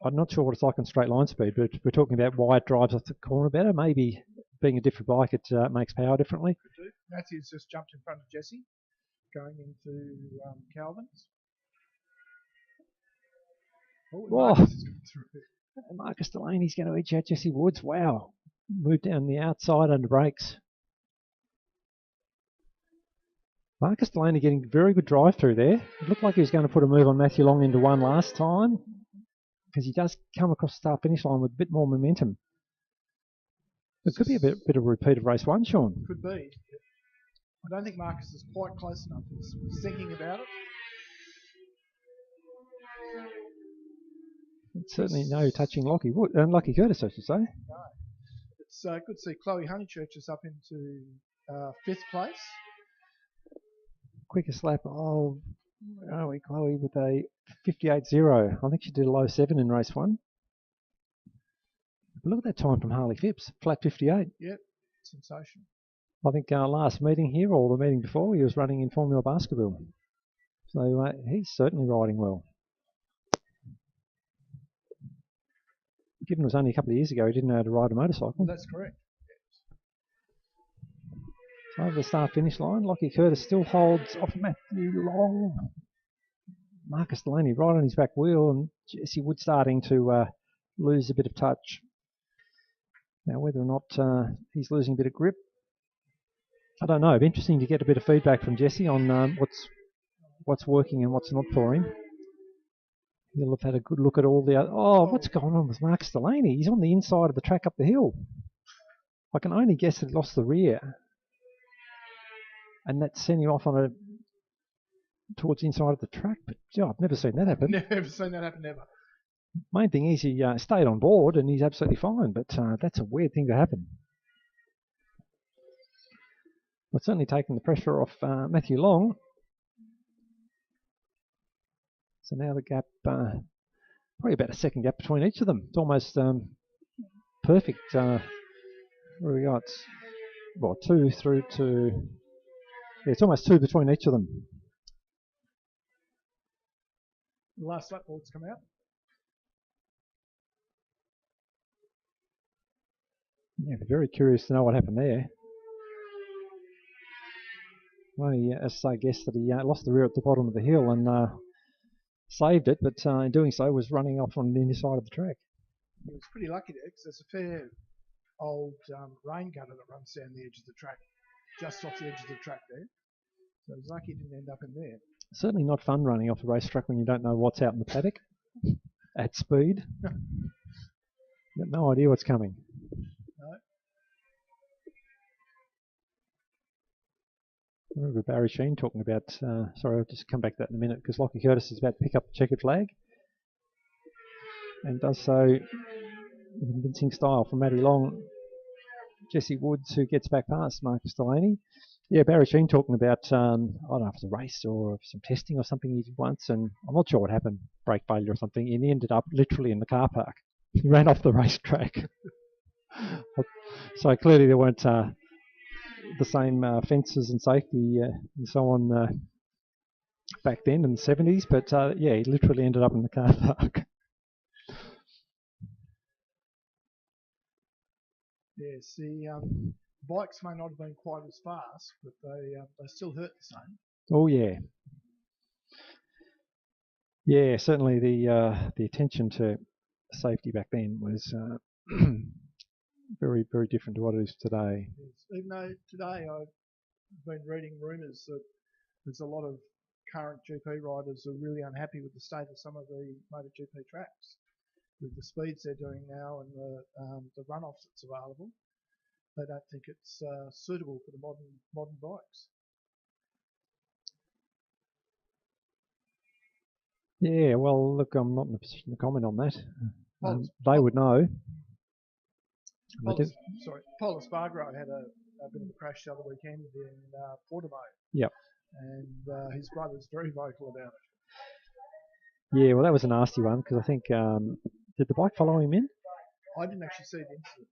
S2: I'm not sure what it's like on straight line speed, but if we're talking about why it drives off the corner better. Maybe being a different bike, it makes power differently.
S3: Matthew's just jumped in front of Jesse, going into Calvin's. Oh, Marcus is going through.
S2: Marcus Delaney's going to edge out Jesse Woods. Wow. Moved down the outside under brakes. Marcus Delaney getting very good drive through there. It looked like he was going to put a move on Matthew Long into one last time, because he does come across the start-finish line with a bit more momentum. It could be a bit of a repeat of race 1, Sean.
S3: Could be. I don't think Marcus is quite close enough. He's thinking about it.
S2: It's certainly no touching Lucky Curtis, I should say.
S3: No. It's good to see Chloe Honeychurch is up into 5th place.
S2: Quickest lap. Oh, where are we, Chloe, with a 58.0. I think she did a low 7 in race 1. But look at that time from Harley Phipps, flat 58.
S3: Yep, sensational.
S2: I think last meeting here, or the meeting before, he was running in Formula Basketball. So he's certainly riding well. Given it was only a couple of years ago, he didn't know how to ride a motorcycle.
S3: Well, that's correct.
S2: So over the start-finish line, Lockie Curtis still holds off Matthew Long. Marcus Delaney right on his back wheel, and Jesse Wood starting to lose a bit of touch. Now, whether or not he's losing a bit of grip, I don't know. It'd be interesting to get a bit of feedback from Jesse on what's working and what's not for him. He'll have had a good look at all the other... Oh, what's going on with Marcus Delaney? He's on the inside of the track up the hill. I can only guess that he lost the rear. And that sent him off on towards the inside of the track. But, I've never seen that happen.
S3: Never seen that happen, ever.
S2: Main thing is he stayed on board and he's absolutely fine. But that's a weird thing to happen. It's certainly taken the pressure off Matthew Long. So now the gap, probably about a second gap between each of them. It's almost perfect. What do we got? Well, 2 through to... Yeah, it's almost 2 between each of them.
S3: The last lap board's come out.
S2: Yeah, very curious to know what happened there. Well, as I guess that he lost the rear at the bottom of the hill and saved it, but in doing so was running off on the inside of the track.
S3: He was pretty lucky there because there's a fair old rain gutter that runs down the edge of the track, just off the edge of the track there. So he's lucky he didn't end up in there.
S2: Certainly not fun running off a racetrack when you don't know what's out in the paddock at speed. You've got no idea what's coming.
S3: No.
S2: I remember Barry Sheen talking about, sorry, I'll just come back to that in a minute, because Lockie Curtis is about to pick up the checkered flag and does so in convincing style from Matty Long. Jesse Woods, who gets back past Marcus Delaney. Yeah, Barry Sheen talking about, I don't know if it's a race or some testing or something he did once, and I'm not sure what happened, brake failure or something, and he ended up literally in the car park. He ran off the racetrack. So clearly there weren't the same fences and safety and so on back then in the 70s, but yeah, he literally ended up in the car park.
S3: Yes, the bikes may not have been quite as fast, but they still hurt the same.
S2: Oh yeah, yeah. Certainly the attention to safety back then was very, very different to what it is today.
S3: Yes. Even though today I've been reading rumours that there's a lot of current GP riders who are really unhappy with the state of some of the MotoGP tracks, with the speeds they're doing now and the runoffs that's available. They don't think it's suitable for the modern bikes.
S2: Yeah, well, look, I'm not in a position to comment on that. They would know.
S3: Paul Espargaro had a bit of a crash the other weekend in Portimao.
S2: Yep.
S3: And his brother's very vocal about it.
S2: Yeah, well, that was a nasty one because I think, did the bike follow him in?
S3: I didn't actually see the incident.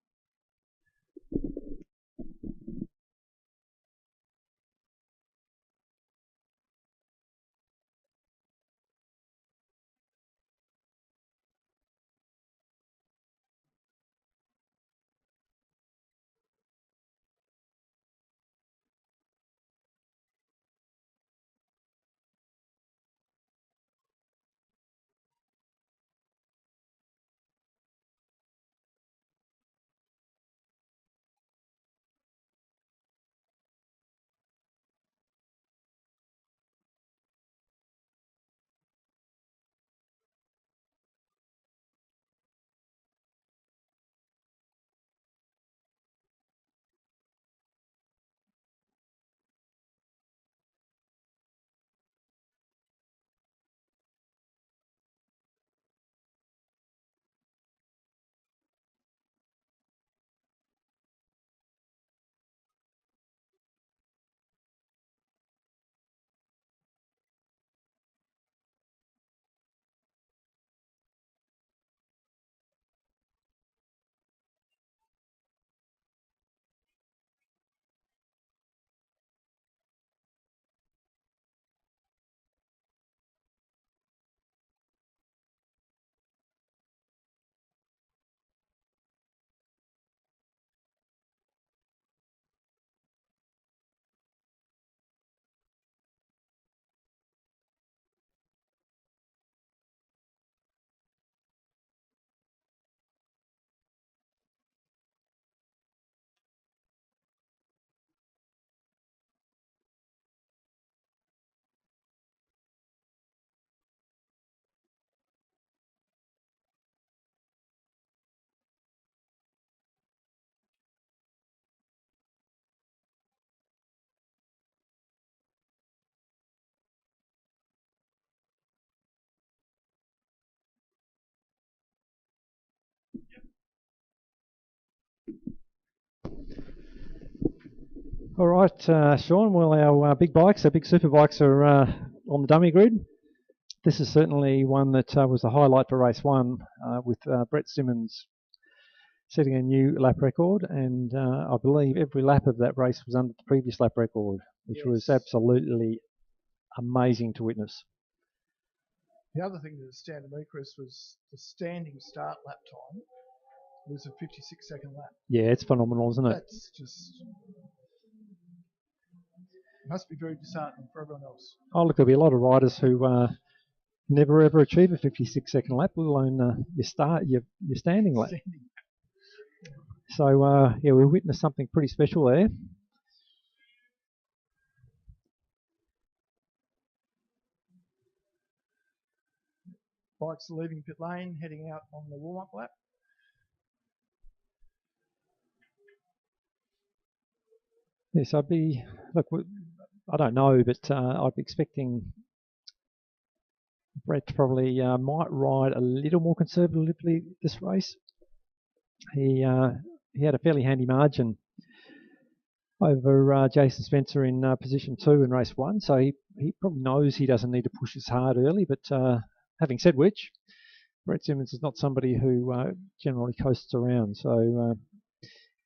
S2: All right, Sean. Well, our big bikes, our big super bikes, are on the dummy grid. This is certainly one that was the highlight for race one, with Brett Simmons setting a new lap record, and I believe every lap of that race was under the previous lap record, which was absolutely amazing to witness.
S3: The other thing that stand to me, Chris, was the standing start lap time was a 56-second lap.
S2: Yeah, it's phenomenal, isn't it?
S3: That's just must be very disheartening for everyone else.
S2: Oh, look, there'll be a lot of riders who never ever achieve a 56-second lap, let alone your standing lap. So yeah, we witnessed something pretty special there.
S3: Bikes are leaving pit lane, heading out on the warm-up lap.
S2: Yes, I don't know, but I'd be expecting Brett probably might ride a little more conservatively this race. He had a fairly handy margin over Jason Spencer in position 2 in race 1, so he probably knows he doesn't need to push as hard early. But having said which, Brett Simmons is not somebody who generally coasts around, so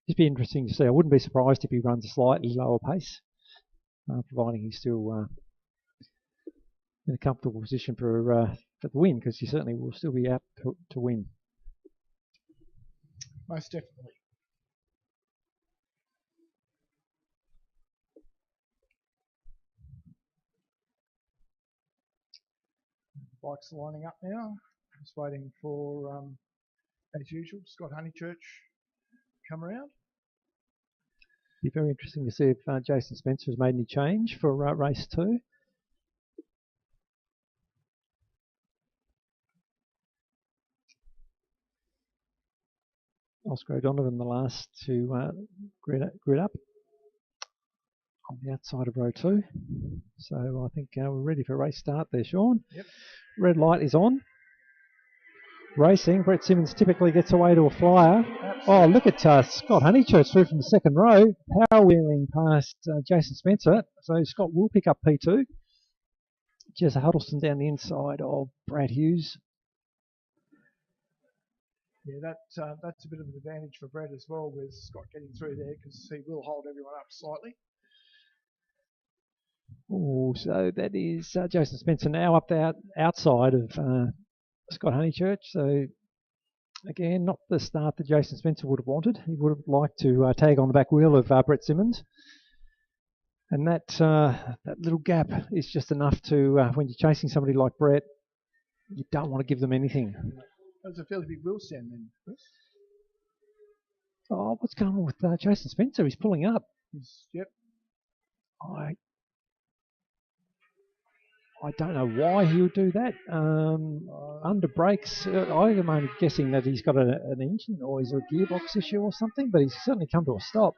S2: it'd be interesting to see. I wouldn't be surprised if he runs a slightly lower pace, providing he's still in a comfortable position for the win, because he certainly will still be out to win.
S3: Most definitely. Bikes are lining up now. Just waiting for, as usual, Scott Honeychurch come around.
S2: Be very interesting to see if Jason Spencer has made any change for race 2. Oscar O'Donovan, the last to grid up on the outside of row 2. So I think we're ready for race start there, Sean.
S3: Yep.
S2: Red light is on. Racing. Brett Simmons typically gets away to a flyer. Absolutely. Oh, look at Scott Honeychurch through from the second row, power wheeling past Jason Spencer. So Scott will pick up P2. Jezza Huddleston down the inside of Brad Hughes.
S3: Yeah, that's a bit of an advantage for Brad as well, with Scott getting through there, because he will hold everyone up slightly.
S2: Oh, so that is Jason Spencer now up there outside of Scott Honeychurch. So again, not the start that Jason Spencer would have wanted. He would have liked to tag on the back wheel of Brett Simmons. And that little gap is just enough to, when you're chasing somebody like Brett, you don't want to give them anything.
S3: That was a fairly big wheel stand then, Chris.
S2: Oh, what's going on with Jason Spencer? He's pulling up.
S3: Yep.
S2: I don't know why he would do that. Under brakes, I'm only guessing that he's got an engine or is there a gearbox issue or something, but he's certainly come to a stop.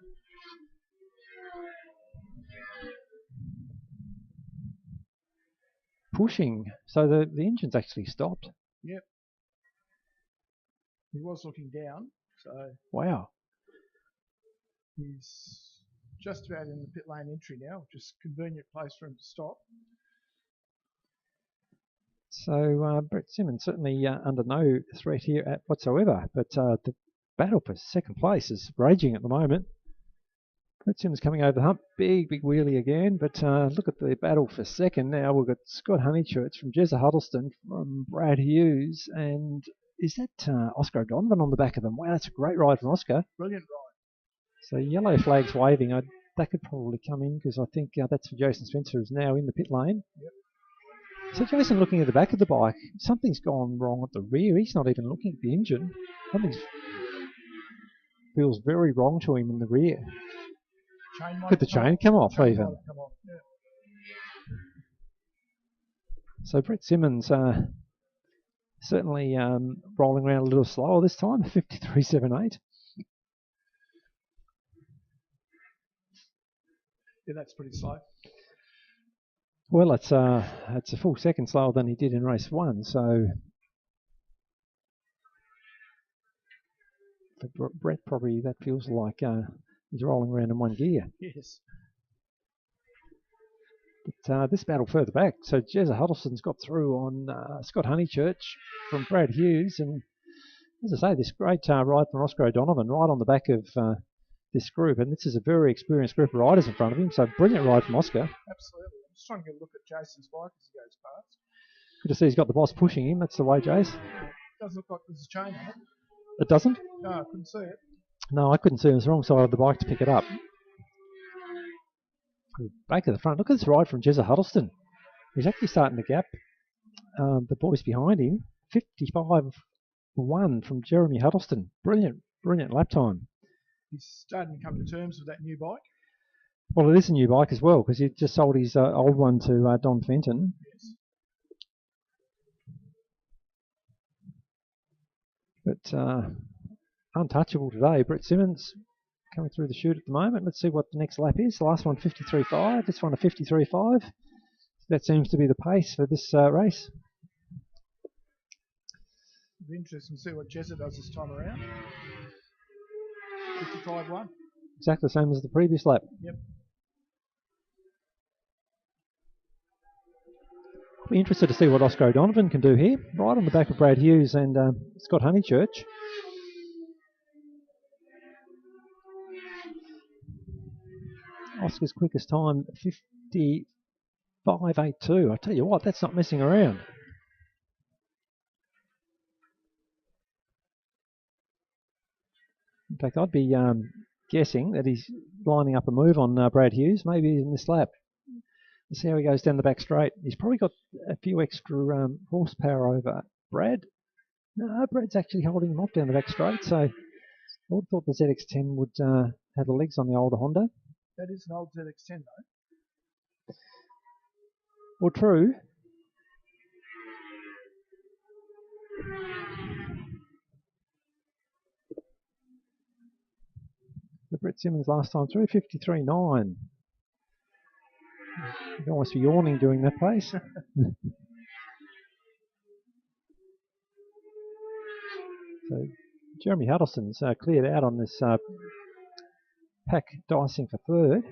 S2: Pushing, so the engine's actually stopped.
S3: Yep. He was looking down, so.
S2: Wow.
S3: He's just about in the pit lane entry now, just convenient place for him to stop.
S2: So Brett Simmons certainly under no threat here whatsoever, but the battle for second place is raging at the moment. Brett Simmons coming over the hump, big wheelie again, but look at the battle for second now. We've got Scott Honeychurch from Jezza Huddleston, from Brad Hughes, and is that Oscar O'Donovan on the back of them? Wow, that's a great ride from Oscar.
S3: Brilliant ride.
S2: So yellow flag's waving. That could probably come in, because I think that's for Jason Spencer, who's now in the pit lane.
S3: Yep.
S2: So Jason looking at the back of the bike, something's gone wrong at the rear. He's not even looking at the engine. Something feels very wrong to him in the rear. Could the chain come off even?
S3: Yeah.
S2: So Brett Simmons certainly rolling around a little slower this time, 53.78.
S3: Yeah, that's pretty slow.
S2: Well, it's a full second slower than he did in race 1, so for Brett probably that feels like he's rolling around in one gear.
S3: Yes.
S2: But this battle further back, so Jezza Huddleston's got through on Scott Honeychurch from Brad Hughes, and as I say, this great ride from Oscar O'Donovan right on the back of this group, and this is a very experienced group of riders in front of him, so brilliant ride from Oscar.
S3: Absolutely. I'm just trying to get a look at Jason's bike as he goes past.
S2: Good to see he's got the boss pushing him. That's the way, Jace.
S3: Doesn't look like there's a chain on it.
S2: It doesn't?
S3: No, I couldn't see it.
S2: No, I couldn't see it. It was the wrong side of the bike to pick it up. Back of the front. Look at this ride from Jezza Huddleston. He's actually starting to gap the boys behind him. 55.1 from Jeremy Huddleston. Brilliant lap time.
S3: He's starting to come to terms with that new bike.
S2: Well, it is a new bike as well, because he just sold his old one to Don Fenton.
S3: Yes.
S2: But untouchable today. Brett Simmons coming through the chute at the moment. Let's see what the next lap is. The last one, 53.5. This one, a 53.5. That seems to be the pace for this race.
S3: It'll be interesting to see what Jezza does this time around. 55.1.
S2: Exactly the same as the previous lap.
S3: Yep.
S2: Be interested to see what Oscar O'Donovan can do here. Right on the back of Brad Hughes and Scott Honeychurch. Oscar's quickest time, 55.82. I tell you what, that's not messing around. In fact, I'd be guessing that he's lining up a move on Brad Hughes, maybe in this lap. Let's see how he goes down the back straight. He's probably got a few extra horsepower over Brad. No, Brad's actually holding him off down the back straight, so I would have thought the ZX10 would have the legs on the older Honda.
S3: That is an old ZX10 though.
S2: Well, true. The Brett Simmons last time through, 53.9. You can almost be yawning doing that pace. So Jeremy Huddleston's cleared out on this pack dicing for third.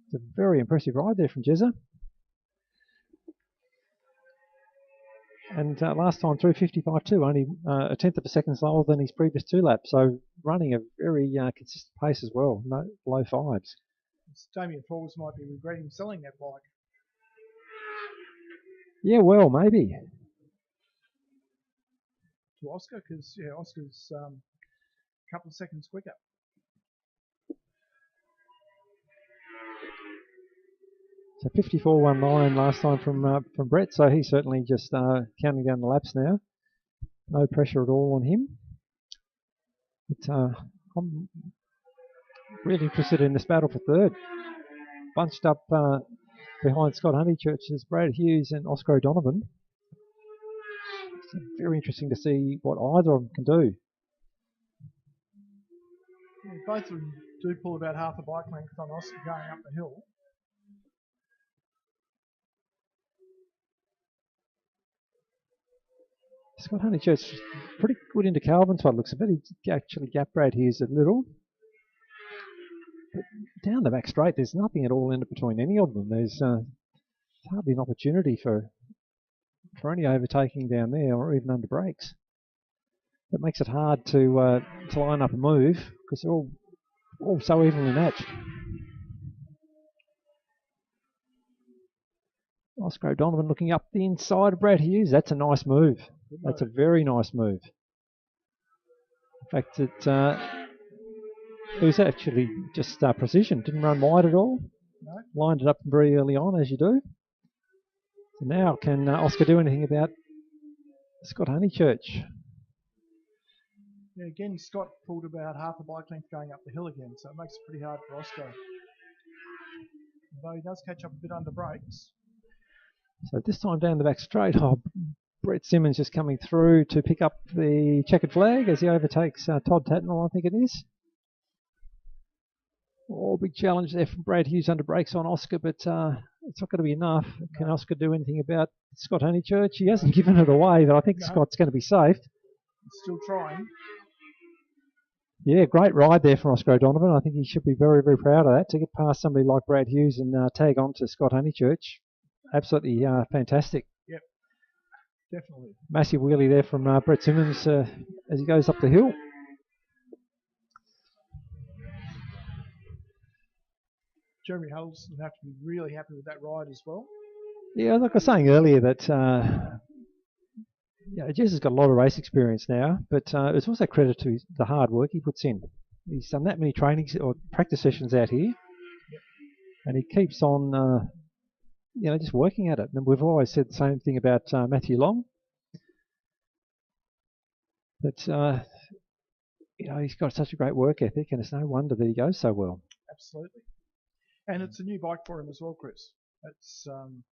S2: It's a very impressive ride there from Jezza. And last time through 55.2, only a tenth of a second slower than his previous two laps. So running a very consistent pace as well, no low fives.
S3: Damien Falls might be regretting selling that bike.
S2: Yeah, well, maybe.
S3: To Oscar, because yeah, Oscar's a couple of seconds quicker.
S2: So 54.19 last time from Brett, so he's certainly just counting down the laps now. No pressure at all on him. But I'm really interested in this battle for third. Bunched up behind Scott Honeychurch's Brad Hughes and Oscar O'Donovan. It's very interesting to see what either of them can do.
S3: Yeah, both of them do pull about half a bike length on Oscar going up the hill.
S2: Scott Honeychurch pretty good into Calvin's by the looks of it. He actually gapped Brad Hughes a little. But down the back straight, there's nothing at all in between any of them. There's hardly an opportunity for any overtaking down there or even under brakes. That makes it hard to line up a move because they're all so evenly matched. Oscar O'Donovan looking up the inside of Brad Hughes. That's a nice move. That's a very nice move. In fact, it was actually just precision. Didn't run wide at all.
S3: No.
S2: Lined it up very early on, as you do. So now, can Oscar do anything about Scott Honeychurch?
S3: Yeah, again, Scott pulled about half a bike length going up the hill again, so it makes it pretty hard for Oscar. Although he does catch up a bit under brakes.
S2: So this time down the back straight, Brett Simmons just coming through to pick up the checkered flag as he overtakes Todd Tatnall, I think it is. Oh, big challenge there from Brad Hughes under brakes on Oscar, but it's not going to be enough. Can Oscar do anything about Scott Honeychurch? He hasn't given it away, but I think Scott's going to be safe.
S3: He's still trying.
S2: Yeah, great ride there from Oscar O'Donovan. I think he should be very, very proud of that. To get past somebody like Brad Hughes and tag on to Scott Honeychurch, absolutely fantastic.
S3: Yep, definitely.
S2: Massive wheelie there from Brett Simmons as he goes up the hill.
S3: Jeremy Huddleston will have to be really happy with that ride as well.
S2: Yeah, like I was saying earlier that Jez has got a lot of race experience now, but it's also credit to the hard work he puts in. He's done that many trainings or practice sessions out here, and he keeps on, just working at it. And we've always said the same thing about Matthew Long, that he's got such a great work ethic, and it's no wonder that he goes so well.
S3: Absolutely. And it's a new bike for him as well, Chris. It's come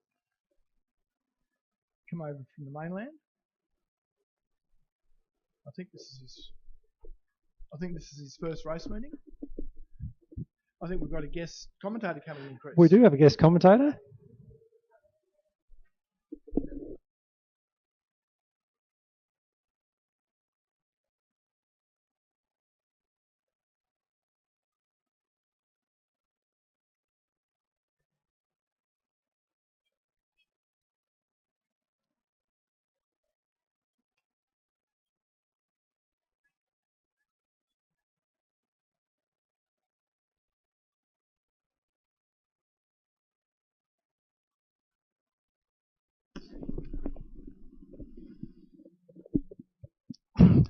S3: over from the mainland. I think this is his first race meeting. I think we've got a guest commentator coming in, Chris.
S2: We do have a guest commentator.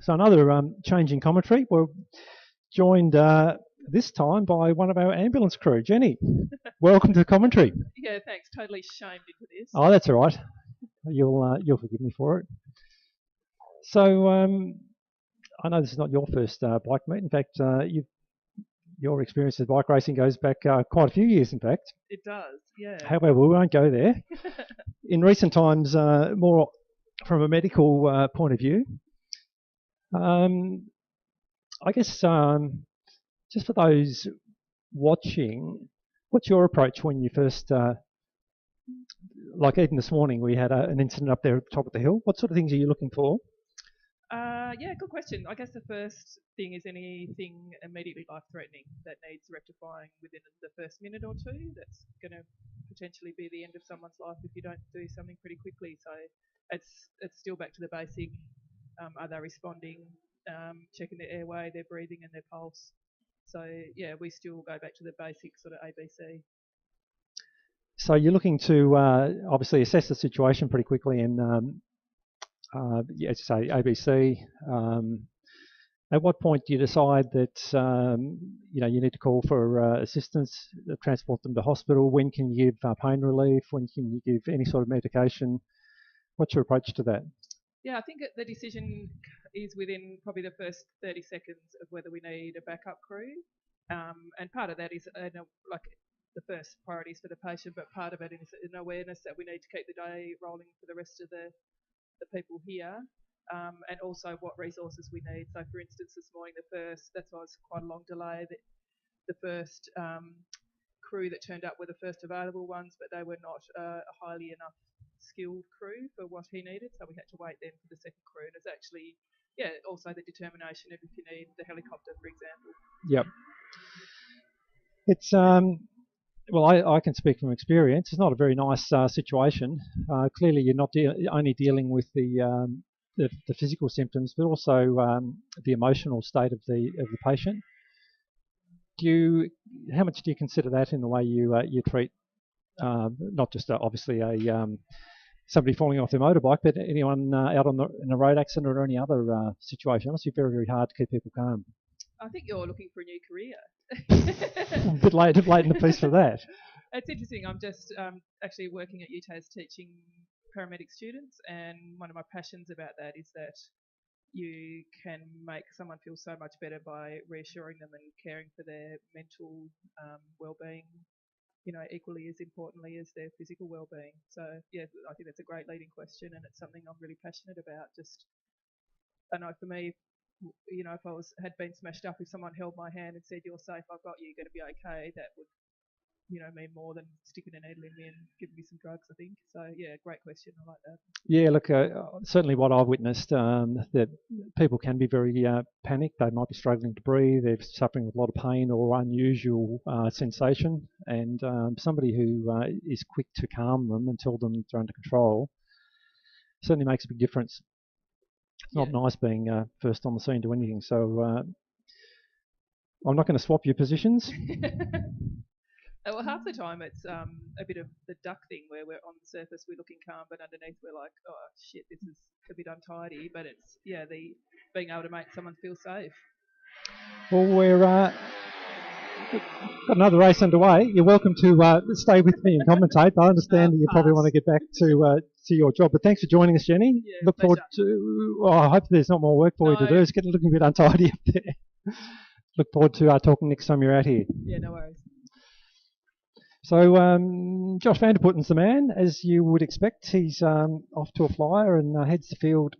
S2: So another change in commentary. We're joined this time by one of our ambulance crew, Jenny. Welcome to the commentary.
S4: Yeah, thanks. Totally shamed into this.
S2: Oh, that's all right. You'll forgive me for it. So I know this is not your first bike meet. In fact, your experience with bike racing goes back quite a few years, in fact.
S4: It does, yeah.
S2: However, we won't go there. In recent times, more from a medical point of view, I guess just for those watching, what's your approach when you first, like even this morning, we had an incident up there at the top of the hill. What sort of things are you looking for?
S4: Yeah, good question. I guess the first thing is anything immediately life-threatening that needs rectifying within the first minute or two. That's going to potentially be the end of someone's life if you don't do something pretty quickly. So it's still back to the basic. Are they responding? Checking their airway, their breathing, and their pulse. So yeah, we still go back to the basic sort of ABC.
S2: So you're looking to obviously assess the situation pretty quickly and, as you say, ABC. At what point do you decide that you need to call for assistance, transport them to hospital? When can you give pain relief? When can you give any sort of medication? What's your approach to that?
S4: Yeah, I think the decision is within probably the first 30 seconds of whether we need a backup crew. And part of that is like the first priorities for the patient, but part of it is an awareness that we need to keep the day rolling for the rest of the people here, and also what resources we need. So for instance, this morning, that's why it was quite a long delay, the first crew that turned up were the first available ones, but they were not a highly enough skilled crew for what he needed, so we had to wait then for the second crew. And it's actually, also the determination of if you need the helicopter, for example.
S2: Yep. It's well, I can speak from experience. It's not a very nice situation. Clearly, you're not only dealing with the physical symptoms, but also the emotional state of the patient. How much do you consider that in the way you treat not just obviously somebody falling off their motorbike, but anyone out in a road accident or any other situation? It must be very, very hard to keep people calm.
S4: I think you're looking for a new career.
S2: A bit late in the piece for that.
S4: It's interesting. I'm just actually working at UTAS teaching paramedic students, and one of my passions about that is that you can make someone feel so much better by reassuring them and caring for their mental well-being, equally as importantly as their physical well-being. So yeah, I think that's a great leading question, and it's something I'm really passionate about. I know for me, if I had been smashed up, if someone held my hand and said, "You're safe, I've got you, you're going to be okay," that would mean more than sticking a needle in me and giving me some drugs, I think. So, yeah, great question. I like that.
S2: Yeah, look, certainly what I've witnessed, that people can be very panicked. They might be struggling to breathe. They're suffering with a lot of pain or unusual sensation. And somebody who is quick to calm them and tell them they're under control certainly makes a big difference. It's not nice being first on the scene to anything. So I'm not going to swap your positions.
S4: Well, half the time it's a bit of the duck thing where we're on the surface, we're looking calm, but underneath we're like, oh shit, this is a bit untidy. But it's, the being able to make someone feel safe.
S2: Well, we're got another race underway. You're welcome to stay with me and commentate. I understand that you probably want to get back to your job, but thanks for joining us, Jenny.
S4: Yeah,
S2: Look forward to. Well, I hope there's not more work for you to do. It's getting looking a bit untidy up there. Look forward to talking next time you're out here.
S4: Yeah, no worries.
S2: So Josh Vanderputten's the man, as you would expect. He's off to a flyer and heads the field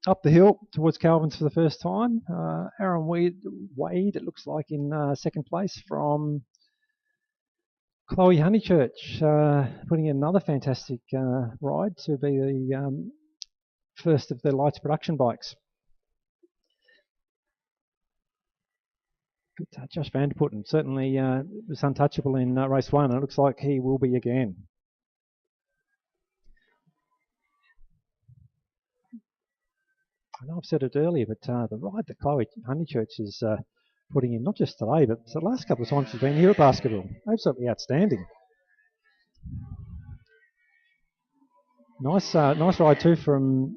S2: up the hill towards Calvin's for the first time. Aaron Wade, it looks like, in second place from Chloe Honeychurch, putting in another fantastic ride to be the first of the Lights production bikes. But Josh Vanderputten certainly was untouchable in race one. It looks like he will be again. I know I've said it earlier, but the ride that Chloe Honeychurch is putting in, not just today, but the last couple of times she's been here at Basketball, absolutely outstanding. Nice ride too from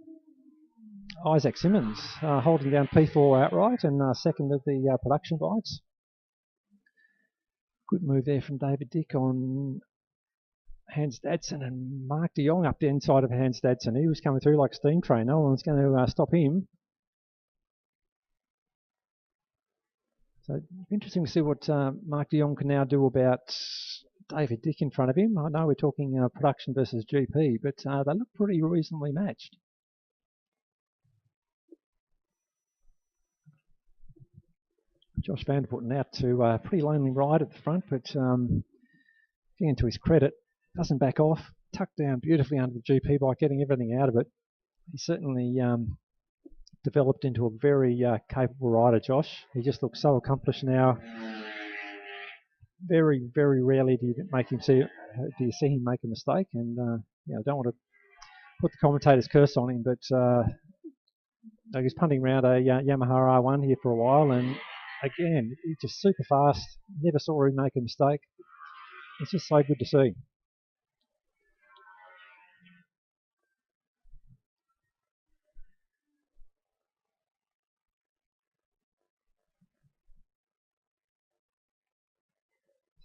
S2: Isaac Simmons, holding down P4 outright and second of the production bikes. Good move there from David Dick on Hans Dadson, and Mark de Jong up the inside of Hans Dadson. He was coming through like a steam train. No one's going to stop him. So it'll be interesting to see what Mark de Jong can now do about David Dick in front of him. I know we're talking production versus GP, but they look pretty reasonably matched. Josh Vanderputten out to a pretty lonely ride at the front, but again, to his credit, doesn't back off, tucked down beautifully under the GP bike, getting everything out of it. He certainly developed into a very capable rider, Josh. He just looks so accomplished now. Very, very rarely do you see him make a mistake, and I don't want to put the commentator's curse on him, but he's punting around a Yamaha R1 here for a while, and again, he's just super fast. Never saw him make a mistake. It's just so good to see.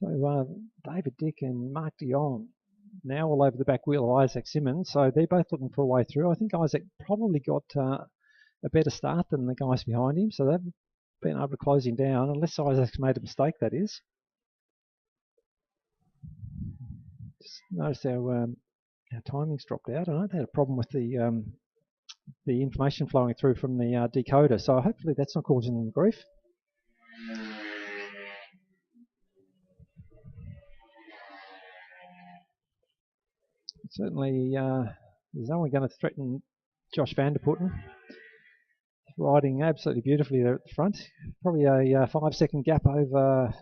S2: So David Dick and Mark de Jong now all over the back wheel of Isaac Simmons. So they're both looking for a way through. I think Isaac probably got a better start than the guys behind him, so they've been able to close him down, unless Isaac's made a mistake, that is. Just notice our timing's dropped out. I know they had a problem with the information flowing through from the decoder, so hopefully that's not causing them grief. Certainly, there's no one going to threaten Josh Vanderputten. Riding absolutely beautifully there at the front. Probably a 5-second gap over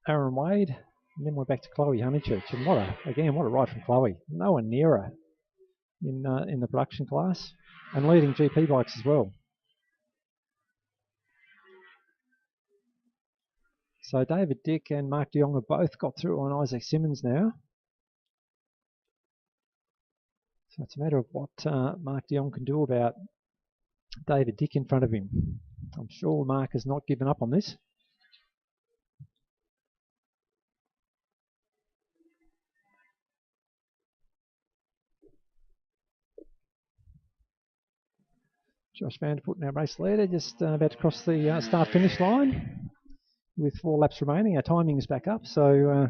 S2: Aaron Wade. And then we're back to Chloe Honeychurch. And what a ride from Chloe. No one near her in the production class. And leading GP bikes as well. So David Dick and Mark de Jong have both got through on Isaac Simmons now. So it's a matter of what Mark de Jong can do about David Dick in front of him. I'm sure Mark has not given up on this. Josh Vanderputten, our race leader, just about to cross the start-finish line with 4 laps remaining. Our timing is back up, so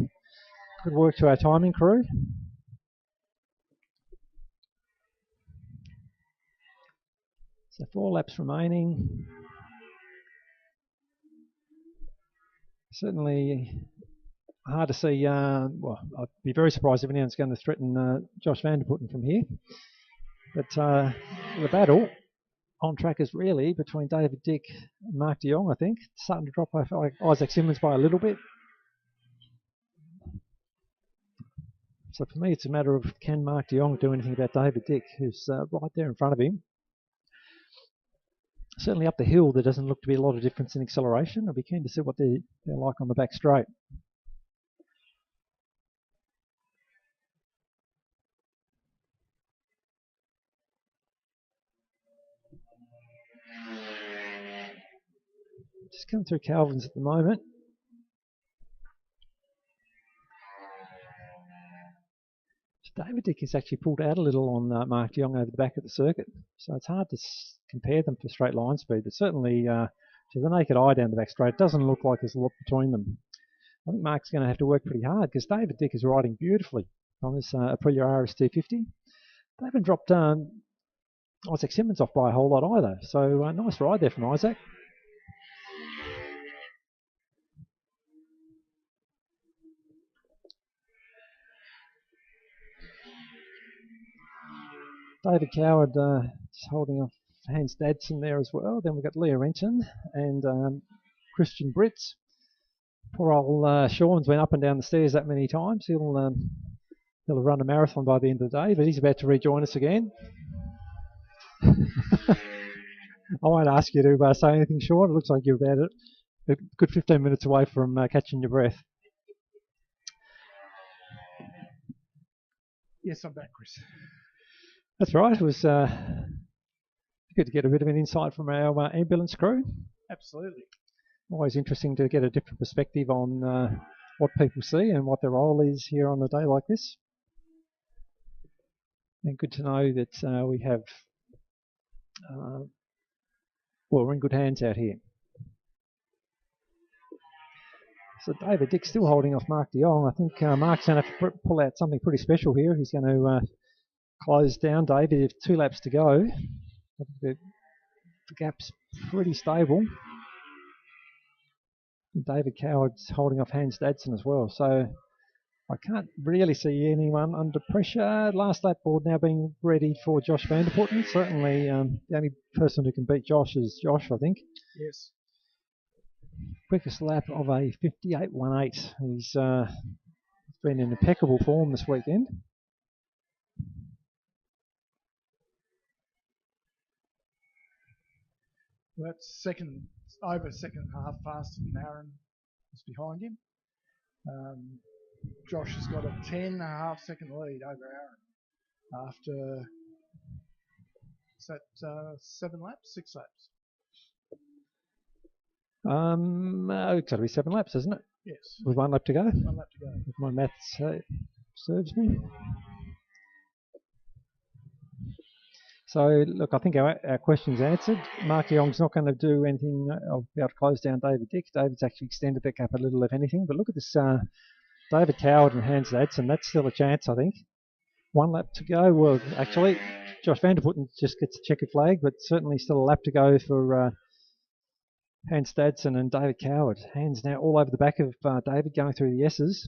S2: good work to our timing crew. So 4 laps remaining. Certainly hard to see. Well, I'd be very surprised if anyone's going to threaten Josh Van der Putten from here. But the battle on track is really between David Dick and Mark de Jong, I think. It's starting to drop off Isaac Simmons by a little bit. So for me, it's a matter of can Mark de Jong do anything about David Dick, who's right there in front of him. Certainly up the hill, there doesn't look to be a lot of difference in acceleration. I'll be keen to see what they're like on the back straight. Just coming through Calvin's at the moment. David Dick has actually pulled out a little on Mark de Jong over the back of the circuit, so it's hard to compare them for straight line speed, but certainly to the naked eye down the back straight, it doesn't look like there's a lot between them. I think Mark's going to have to work pretty hard because David Dick is riding beautifully on this Aprilia RS250. They haven't dropped Isaac Simmons off by a whole lot either, so nice ride there from Isaac. David Coward just holding off Hans Dadson there as well. Then we've got Leah Renton and Christian Britz. Poor old Sean's went up and down the stairs that many times. He'll have run a marathon by the end of the day, but he's about to rejoin us again. I won't ask you to say anything, Sean. It looks like you're about a good 15 minutes away from catching your breath.
S3: Yes, I'm back, Chris.
S2: That's right. It was good to get a bit of an insight from our ambulance crew.
S3: Absolutely.
S2: Always interesting to get a different perspective on what people see and what their role is here on a day like this. And good to know that we have, well, we're in good hands out here. So David Dick's still holding off Mark de Jong. I think Mark's going to have to pull out something pretty special here. He's going to close down David with 2 laps to go. The gap's pretty stable. David Coward's holding off Hans Dadson as well, so I can't really see anyone under pressure. Last lap board now being ready for Josh Van der Putten. Certainly the only person who can beat Josh is Josh, I think.
S3: Yes.
S2: Quickest lap of a 58.18. He's been in impeccable form this weekend.
S3: Well, that's over second half faster than Aaron is behind him. Josh has got a 10.5 second lead over Aaron after, is that 7 laps, 6 laps?
S2: It's got to be 7 laps, isn't it?
S3: Yes.
S2: With 1 lap to go?
S3: 1 lap to go.
S2: If my maths serves me. So, look, I think our question's answered. Mark de Jong's not going to do anything. I'll be able to close down David Dick. David's actually extended the gap a little, if anything. But look at this David Coward and Hans Dadson. That's still a chance, I think. 1 lap to go. Well, actually, Josh Van der Putten just gets a checkered flag, but certainly still a lap to go for Hans Dadson and David Coward. Hans now all over the back of David, going through the S's.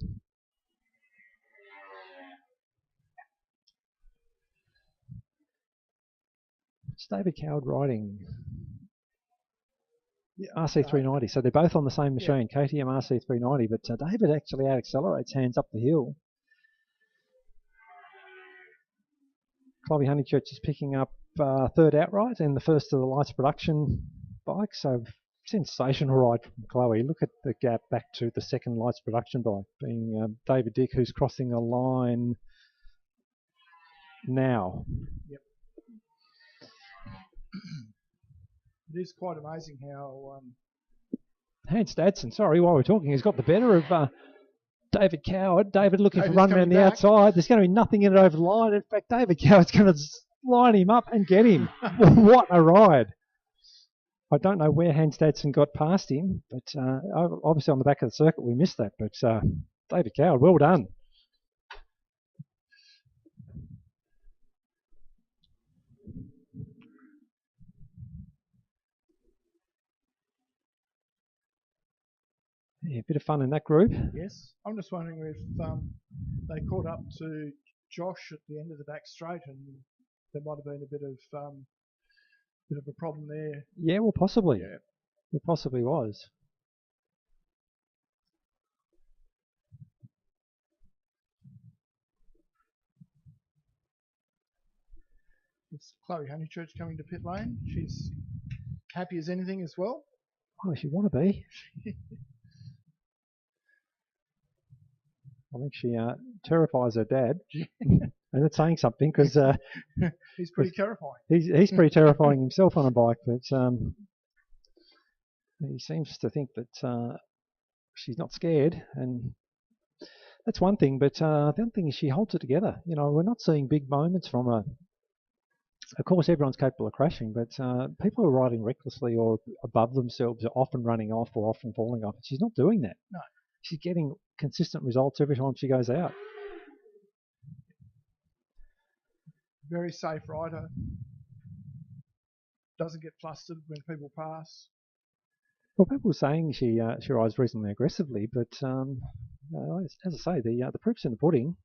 S2: It's David Coward riding RC390, so they're both on the same machine, yeah. KTM RC390, but David actually out-accelerates Hans up the hill. Chloe Honeychurch is picking up 3rd outright and the first of the lights production bike, so sensational ride from Chloe. Look at the gap back to the 2nd lights production bike, being David Dick, who's crossing the line now.
S3: Yep. It is quite amazing how
S2: Hans Dadson, sorry, while we're talking, he's got the better of David Coward. David looking for run around the outside. There's going to be nothing in it over the line. In fact, David Coward's going to line him up and get him. What a ride. I don't know where Hans Dadson got past him, but obviously on the back of the circuit we missed that. But David Coward, well done. Yeah, a bit of fun in that group.
S3: Yes. I'm just wondering if they caught up to Josh at the end of the back straight, and there might have been a bit of a problem there.
S2: Yeah, well, possibly.
S3: Yeah.
S2: It possibly was.
S3: It's Chloe Honeychurch coming to pit lane. She's happy as anything as well.
S2: Oh, she want to be. I think she terrifies her dad. And that's saying something because
S3: He's pretty terrifying.
S2: he's pretty terrifying himself on a bike, but he seems to think that she's not scared, and that's one thing. But the other thing is she holds it together. You know, we're not seeing big moments from her. Of course, everyone's capable of crashing, but people who are riding recklessly or above themselves are often running off or often falling off. She's not doing that.
S3: No.
S2: She's getting consistent results every time she goes out.
S3: Very safe rider. Doesn't get flustered when people pass.
S2: Well, people are saying she rides reasonably aggressively, but as I say, the proof's in the pudding.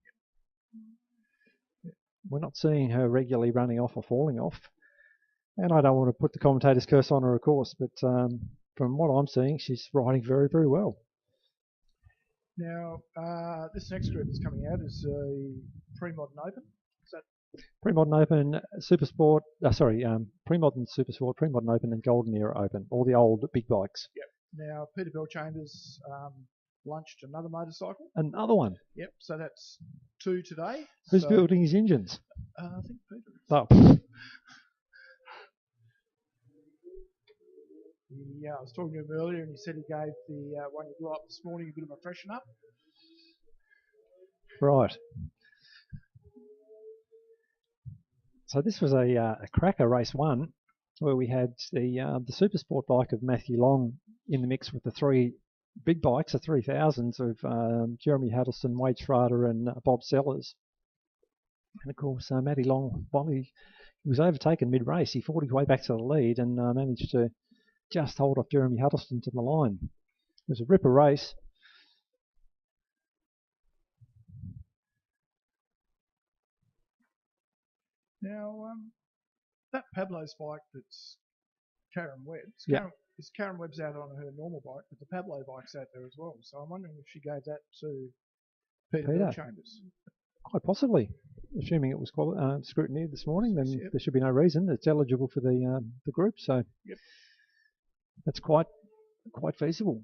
S2: We're not seeing her regularly running off or falling off. And I don't want to put the commentator's curse on her, of course, but from what I'm seeing, she's riding very, very well.
S3: Now, this next group that's coming out is a pre-modern open. Is that
S2: Pre-modern open, Supersport, pre-modern Supersport, pre-modern open and golden era open, all the old big bikes.
S3: Yep. Now, Peter Bellchambers launched another motorcycle.
S2: Another one.
S3: Yep, so that's 2 today.
S2: Who's building his engines?
S3: I think Peter is.
S2: Oh.
S3: Yeah, I was talking to him earlier and he said he gave the one you blew up this morning a bit of a freshen up.
S2: Right. So this was a cracker race 1 where we had the Supersport bike of Matthew Long in the mix with the 3 big bikes, the 3000s of Jeremy Huddleston, Wade Schrader and Bob Sellers. And of course, Matty Long, while he was overtaken mid-race, he fought his way back to the lead and managed to just hold off Jeremy Huddleston to the line. It was a ripper race.
S3: Now, that Pablo's bike that's Karen Webb's,
S2: Yeah.
S3: Karen Webb's out on her normal bike, but the Pablo bike's out there as well. So I'm wondering if she gave that to Peter Bellchambers.
S2: Quite possibly. Assuming it was scrutineered this morning, then
S3: Yep.
S2: there should be no reason. It's eligible for the group, so
S3: Yep.
S2: That's quite feasible.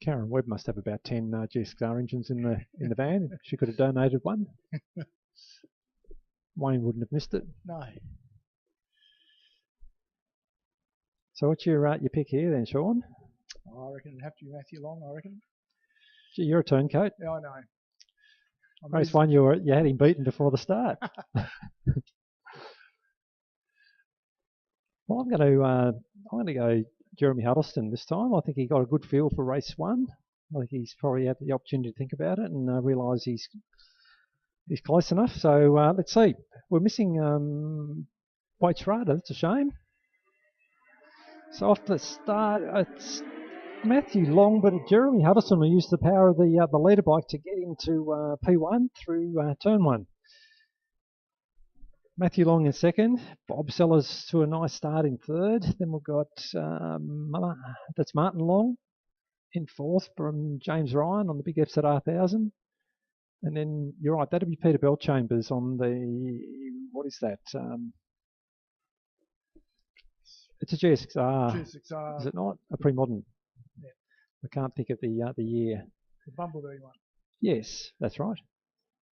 S2: Karen Webb must have about 10 GSXR engines in the van. She could have donated one. Wayne wouldn't have missed it.
S3: No.
S2: So what's your pick here then, Sean?
S3: I reckon it'd have to be Matthew Long, I reckon.
S2: Gee, you're a turncoat.
S3: Yeah, I know.
S2: Race 1, you had him beaten before the start. Well, I'm going to go Jeremy Huddleston this time. I think he got a good feel for race 1. I think he's probably had the opportunity to think about it and realise he's close enough. So let's see. We're missing Wade Schrader. That's a shame. So off the start, it's Matthew Long, but Jeremy Huddleston will use the power of the leader bike to get into P1 through turn 1. Matthew Long in second, Bob Sellers to a nice start in third. Then we've got that's Martin Long in fourth from James Ryan on the big FZR 1000. And then you're right, that'll be Peter Bellchambers on the, what is that? It's a GSXR.
S3: GSXR.
S2: Is it not? A pre-modern.
S3: Yeah.
S2: I can't think of the year.
S3: The Bumblebee one.
S2: Yes, that's right.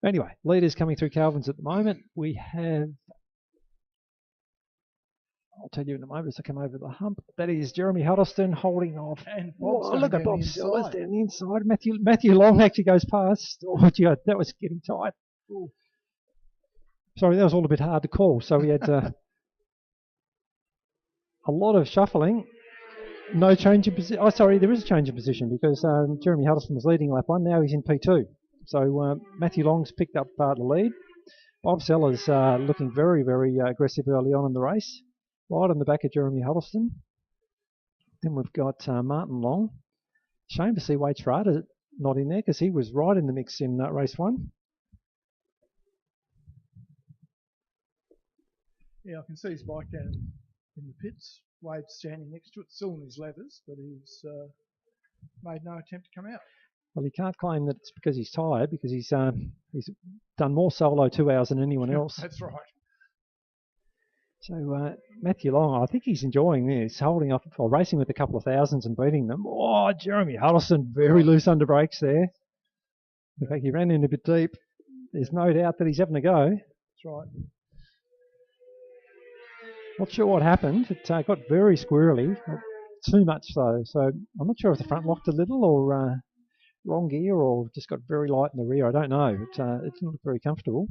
S2: Anyway, leaders coming through Calvin's at the moment. We have, I'll tell you in a moment as I come over the hump. That is Jeremy Huddleston holding off.
S3: And
S2: look at Bob Sellers down the inside. Matthew Long actually goes past. Oh, gee, that was getting tight. Ooh. Sorry, that was all a bit hard to call. So we had a lot of shuffling. No change in position. Oh, sorry, there is a change in position because Jeremy Huddleston was leading lap 1. Now he's in P2. So Matthew Long's picked up the lead. Bob Sellers looking very, very aggressive early on in the race. Right on the back of Jeremy Huddleston. Then we've got Martin Long. Shame to see Wade Schrader not in there because he was right in the mix in race 1.
S3: Yeah, I can see his bike down in the pits. Wade's standing next to it, still in his leathers, but he's made no attempt to come out.
S2: Well, he can't claim that it's because he's tired, because he's done more solo 2 hours than anyone else.
S3: That's right.
S2: So Matthew Long, I think he's enjoying this, holding up or racing with a couple of thousands and beating them. Oh, Jeremy Huddleston, very loose under brakes there. In fact, he ran in a bit deep. There's no doubt that he's having a go.
S3: That's right.
S2: Not sure what happened. It got very squirrely, too much though. So I'm not sure if the front locked a little or wrong gear or just got very light in the rear. I don't know. It didn't look very comfortable.